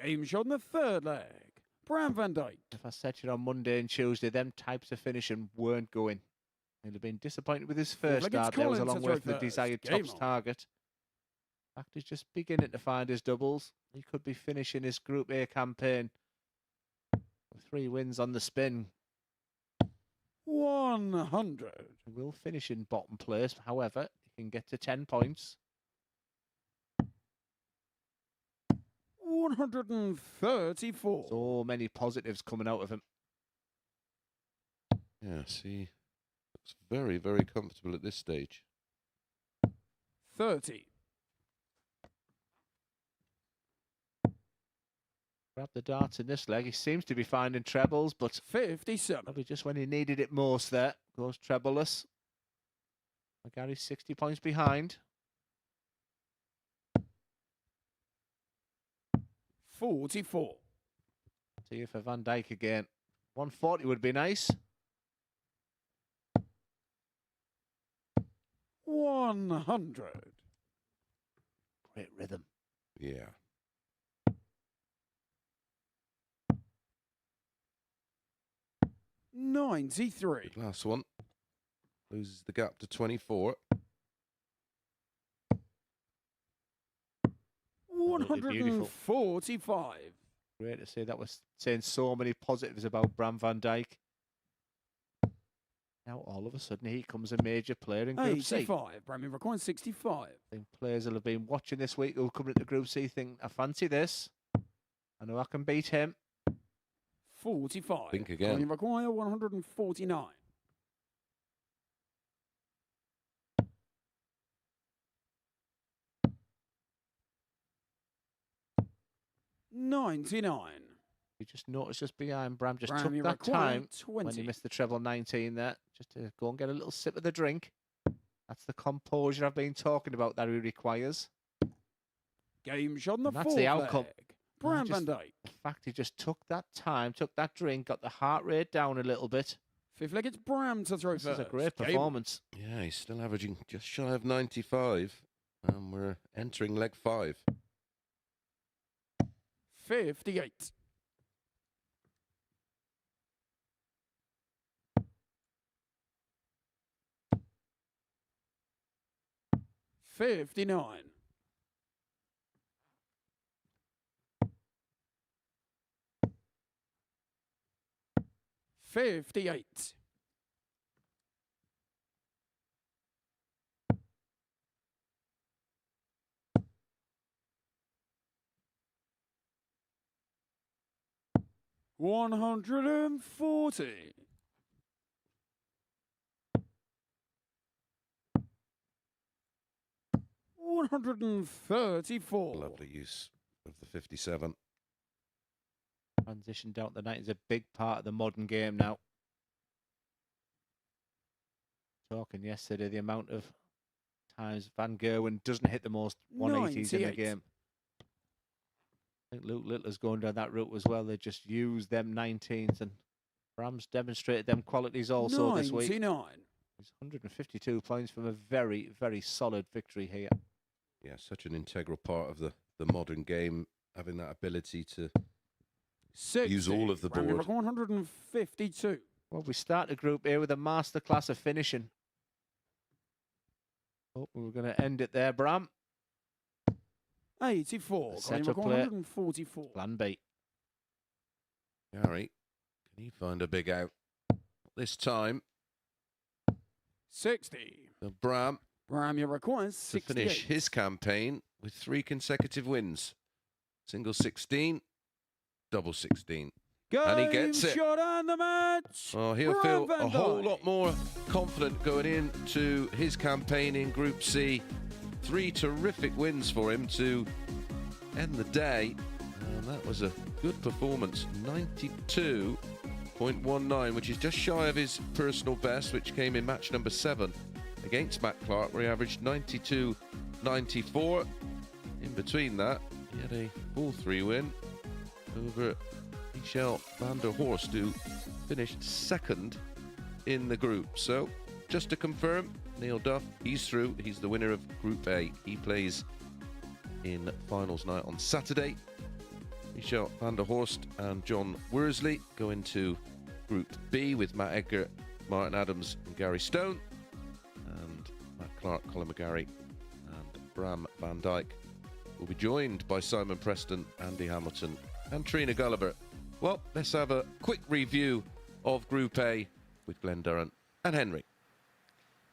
Speaker 5: Game shot in the third leg. Bram van Dijk.
Speaker 2: If I said it on Monday and Tuesday, them types of finishing weren't going. He'll have been disappointed with his first
Speaker 5: leg, it's
Speaker 2: start. There was a
Speaker 5: Collins
Speaker 2: long
Speaker 5: to
Speaker 2: way
Speaker 5: throw
Speaker 2: from the
Speaker 5: first.
Speaker 2: desired
Speaker 5: Game
Speaker 2: tops
Speaker 5: on.
Speaker 2: target. In fact, he's just beginning to find his doubles. He could be finishing his Group A campaign with 3 wins on the spin.
Speaker 5: 100.
Speaker 2: He will finish in bottom place. However, he can get to 10 points.
Speaker 5: 134.
Speaker 2: So many positives coming out of him.
Speaker 4: Yes, he looks very, very comfortable at this stage.
Speaker 5: 30.
Speaker 2: Grab the darts in this leg. He seems to be finding trebles, but
Speaker 5: 57.
Speaker 2: probably just when he needed it most there. Goes trebleless. McGarry's 60 points behind.
Speaker 5: 44.
Speaker 2: See you for Van Dijk again. 140 would be nice.
Speaker 5: 100.
Speaker 2: Great rhythm.
Speaker 4: Yeah.
Speaker 5: $93.
Speaker 4: Good last one. Loses the gap to 24.
Speaker 2: Absolutely beautiful.
Speaker 5: $145.
Speaker 2: Great to see. That was saying so many positives about Bram van Dijk. Now all of a sudden he becomes a major player in Group C.
Speaker 5: 85. Brammy requiring 65.
Speaker 2: I think players will have been watching this week who'll come into Group C think, I fancy this. I know I can beat him.
Speaker 5: 45.
Speaker 4: Think again.
Speaker 5: Brammy require 149. $99.
Speaker 2: You just noticed just behind Bram just
Speaker 5: Bram, you
Speaker 2: took that
Speaker 5: require
Speaker 2: time
Speaker 5: 20.
Speaker 2: when he missed the treble 19 there, just to go and get a little sip of the drink. That's the composure I've been talking about that he requires.
Speaker 5: Game shot on the
Speaker 2: And that's
Speaker 5: fourth
Speaker 2: the outcome.
Speaker 5: leg. Bram
Speaker 2: Just
Speaker 5: van Dijk.
Speaker 2: The fact he just took that time, took that drink, got the heart rate down a little bit.
Speaker 5: Fifth leg, it's Bram to throw
Speaker 2: This
Speaker 5: first.
Speaker 2: is a great
Speaker 5: Game
Speaker 2: performance.
Speaker 4: Yeah, he's still averaging just shy of 95. And we're entering leg 5.
Speaker 5: 58. $59. $58. $140. $134.
Speaker 4: Lovely use of the 57.
Speaker 2: Transition down to the 90 is a big part of the modern game now. Talking yesterday, the amount of times Van Gerwen doesn't hit the most 180s in the
Speaker 5: 98.
Speaker 2: game. I think Luke Littler's going down that route as well. They just use them 19s, and Bram's demonstrated them qualities also this week.
Speaker 5: 99.
Speaker 2: He's 152 points from a very, very solid victory here.
Speaker 4: Yeah, such an integral part of the modern game, having that ability to
Speaker 5: 60.
Speaker 4: use all of the
Speaker 5: Bram,
Speaker 4: board.
Speaker 5: 152.
Speaker 2: Well, we start a group here with a masterclass of finishing. Oh, we were going to end it there, Bram.
Speaker 5: 84.
Speaker 2: The
Speaker 5: Colin
Speaker 2: setup
Speaker 5: McCall,
Speaker 2: play.
Speaker 5: 144.
Speaker 2: Plan B.
Speaker 4: Gary, can he find a big out? This time,
Speaker 5: 60.
Speaker 4: the Bram
Speaker 5: Bram, you require
Speaker 4: to
Speaker 5: 68.
Speaker 4: finish his campaign with 3 consecutive wins. Single 16, double 16. And he gets it.
Speaker 5: Shot and the match.
Speaker 4: Oh, he'll
Speaker 5: Bram
Speaker 4: feel
Speaker 5: van
Speaker 4: a whole
Speaker 5: Dijk.
Speaker 4: lot more confident going into his campaign in Group C. 3 terrific wins for him to end the day. And that was a good performance. 92.19, which is just shy of his personal best, which came in match number 7 against Matt Clark, where he averaged 92.94. In between that, he had a 4-3 win over Michel van der Horst, who finished 2nd in the group. So, just to confirm, Neil Duff, he's through. He's the winner of Group A. He plays in finals night on Saturday. Michel van der Horst and John Worsley go into Group B with Matt Edgar, Martin Adams and Gary Stone. And Matt Clark, Colin McGarry and Bram van Dijk will be joined by Simon Preston, Andy Hamilton and Trina Gulliver. Well, let's have a quick review of Group A with Glenn Durrant and Henry.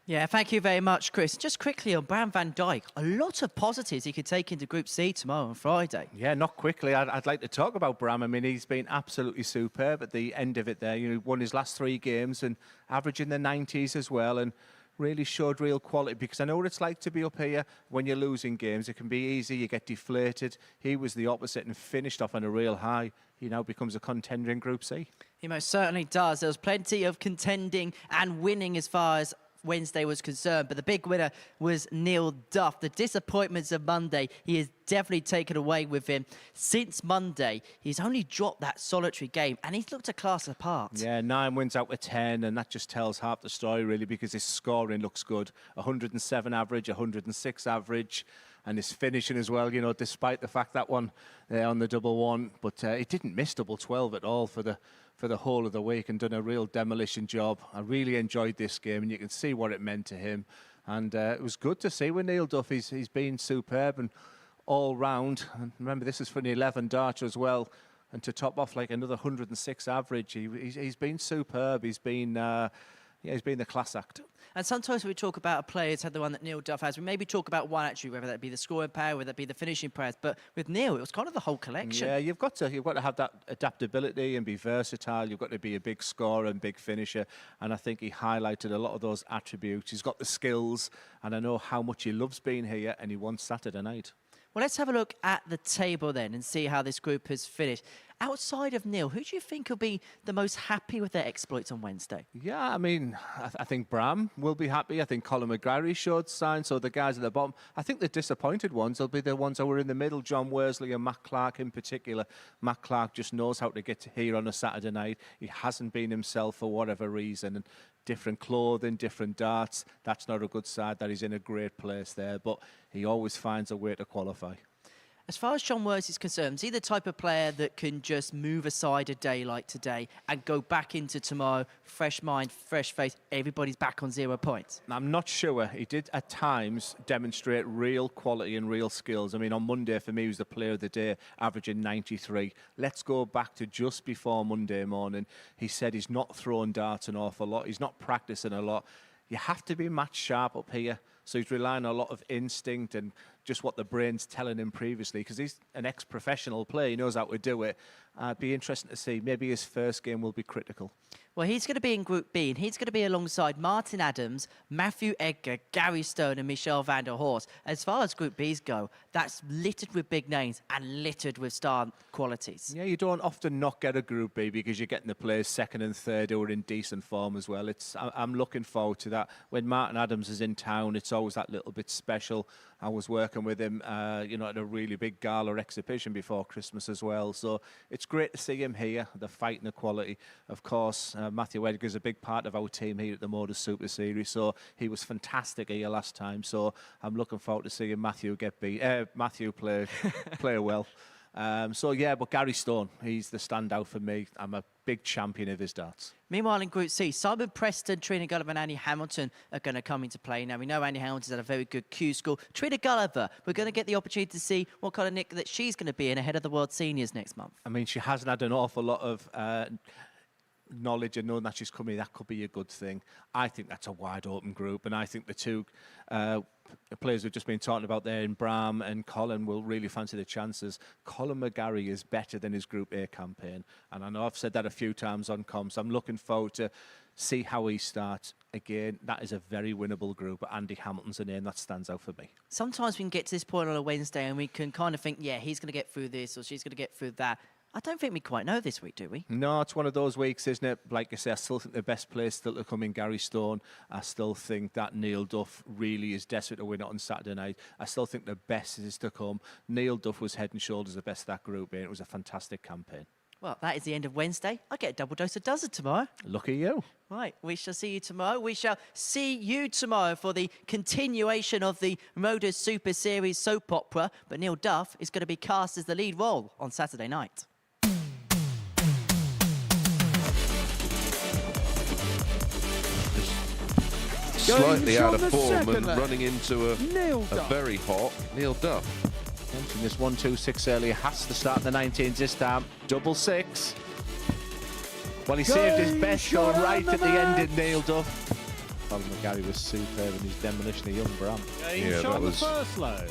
Speaker 1: Yeah, thank you very much, Chris. Just quickly on Bram van Dijk, a lot of positives he could take into Group C tomorrow and Friday.
Speaker 2: Yeah, not quickly. I'd like to talk about Bram. I mean, he's been absolutely superb at the end of it there. You know, he won his last 3 games and averaging the 90s as well, and really showed real quality, because I know what it's like to be up here when you're losing games. It can be easy, you get deflated. He was the opposite and finished off on a real high. He now becomes a contender in Group C.
Speaker 1: He most certainly does. There was plenty of contending and winning as far as Wednesday was concerned, but the big winner was Neil Duff. The disappointments of Monday, he has definitely taken away with him. Since Monday, he's only dropped that solitary game, and he's looked a class apart.
Speaker 2: Yeah, 9 wins out of 10, and that just tells half the story, really, because his scoring looks good. 107 average, 106 average. and his finishing as well, you know, despite the fact that one there on the double one. But he didn't miss double 12 at all for the whole of the week and done a real demolition job. I really enjoyed this game, and you can see what it meant to him. And it was good to see with Neil Duff. He's been superb and all round. And remember, this is for an 11 darter as well. And to top off like another 106 average, he's been superb. He's been the class act.
Speaker 1: And sometimes when we talk about a player, it's had the one that Neil Duff has. We maybe talk about one actually, whether that be the scoring power, whether that be the finishing prowess. But with Neil, it was kind of the whole collection.
Speaker 2: Yeah, you've got to have that adaptability and be versatile. You've got to be a big scorer and big finisher. And I think he highlighted a lot of those attributes. He's got the skills, and I know how much he loves being here, and he won Saturday night.
Speaker 1: Well, let's have a look at the table then and see how this group has finished. Outside of Neil, who do you think will be the most happy with their exploits on Wednesday?
Speaker 2: Yeah, I mean, I think Bram will be happy. I think Colin McGarry showed signs. So the guys at the bottom, I think the disappointed ones will be the ones that were in the middle, John Worsley and Matt Clark in particular. Matt Clark just knows how to get to here on a Saturday night. He hasn't been himself for whatever reason. And different clothing, different darts. That's not a good side. That he's in a great place there. But he always finds a way to qualify.
Speaker 1: As far as John Worsley is concerned, is he the type of player that can just move aside a day like today and go back into tomorrow, fresh mind, fresh face, everybody's back on 0 points?
Speaker 2: I'm not sure. He did at times demonstrate real quality and real skills. I mean, on Monday, for me, he was the player of the day, averaging 93. Let's go back to just before Monday morning. He said he's not throwing darts an awful lot. He's not practicing a lot. You have to be match sharp up here. So he's relying on a lot of instinct and just what the brain's telling him previously, because he's an ex-professional player. He knows how to do it. It'd be interesting to see. Maybe his first game will be critical.
Speaker 1: Well, he's going to be in Group B, and he's going to be alongside Martin Adams, Matthew Edgar, Gary Stone, and Michel van der Horst. As far as Group B's go, that's littered with big names and littered with star qualities.
Speaker 2: Yeah, you don't often not get a Group B because you're getting the players second and third who are in decent form as well. I'm looking forward to that. When Martin Adams is in town, it's always that little bit special. I was working with him, you know, at a really big gala exhibition before Christmas as well. So it's great to see him here, the fight and the quality. Of course, Matthew Edgar is a big part of our team here at the MODUS Super Series. So he was fantastic here last time. So I'm looking forward to seeing Matthew play well. So yeah, but Gary Stone, he's the standout for me. I'm a big champion of his darts.
Speaker 1: Meanwhile, in Group C, Simon Preston, Trina Gulliver and Andy Hamilton are going to come into play. Now, we know Andy Hamilton's had a very good Q score. Trina Gulliver, we're going to get the opportunity to see what kind of nick that she's going to be in ahead of the World Seniors next month.
Speaker 2: I mean, she hasn't had an awful lot of knowledge and knowing that she's coming. That could be a good thing. I think that's a wide open group, and I think the two players we've just been talking about there in Bram and Colin will really fancy the chances. Colin McGarry is better than his Group A campaign, and I know I've said that a few times on comms. I'm looking forward to see how he starts. Again, that is a very winnable group, but Andy Hamilton's a name that stands out for me.
Speaker 1: Sometimes we can get to this point on a Wednesday and we can kind of think, yeah, he's going to get through this or she's going to get through that. I don't think we quite know this week, do we?
Speaker 2: No, it's one of those weeks, isn't it? Like I say, I still think the best place still to come in Gary Stone. I still think that Neil Duff really is desperate to win it on Saturday night. I still think the best is to come. Neil Duff was head and shoulders the best of that group, and it was a fantastic campaign.
Speaker 1: Well, that is the end of Wednesday. I get a double dose of Does It tomorrow.
Speaker 2: Look at you.
Speaker 1: Right, we shall see you tomorrow. We shall see you tomorrow for the continuation of the MODUS Super Series soap opera. But Neil Duff is going to be cast as the lead role on Saturday night.
Speaker 4: Slightly out of
Speaker 5: on the
Speaker 4: form
Speaker 5: second
Speaker 4: and
Speaker 5: leg.
Speaker 4: running into a very hot Neil Duff.
Speaker 2: Mentioned this 1-2-6 earlier, has to start the 19s this time. Double six. Well, he saved his best shot right at the end in Neil Duff. Colin McGarry was superb in his demolition of young Bram.
Speaker 4: Yeah, that was
Speaker 5: first low.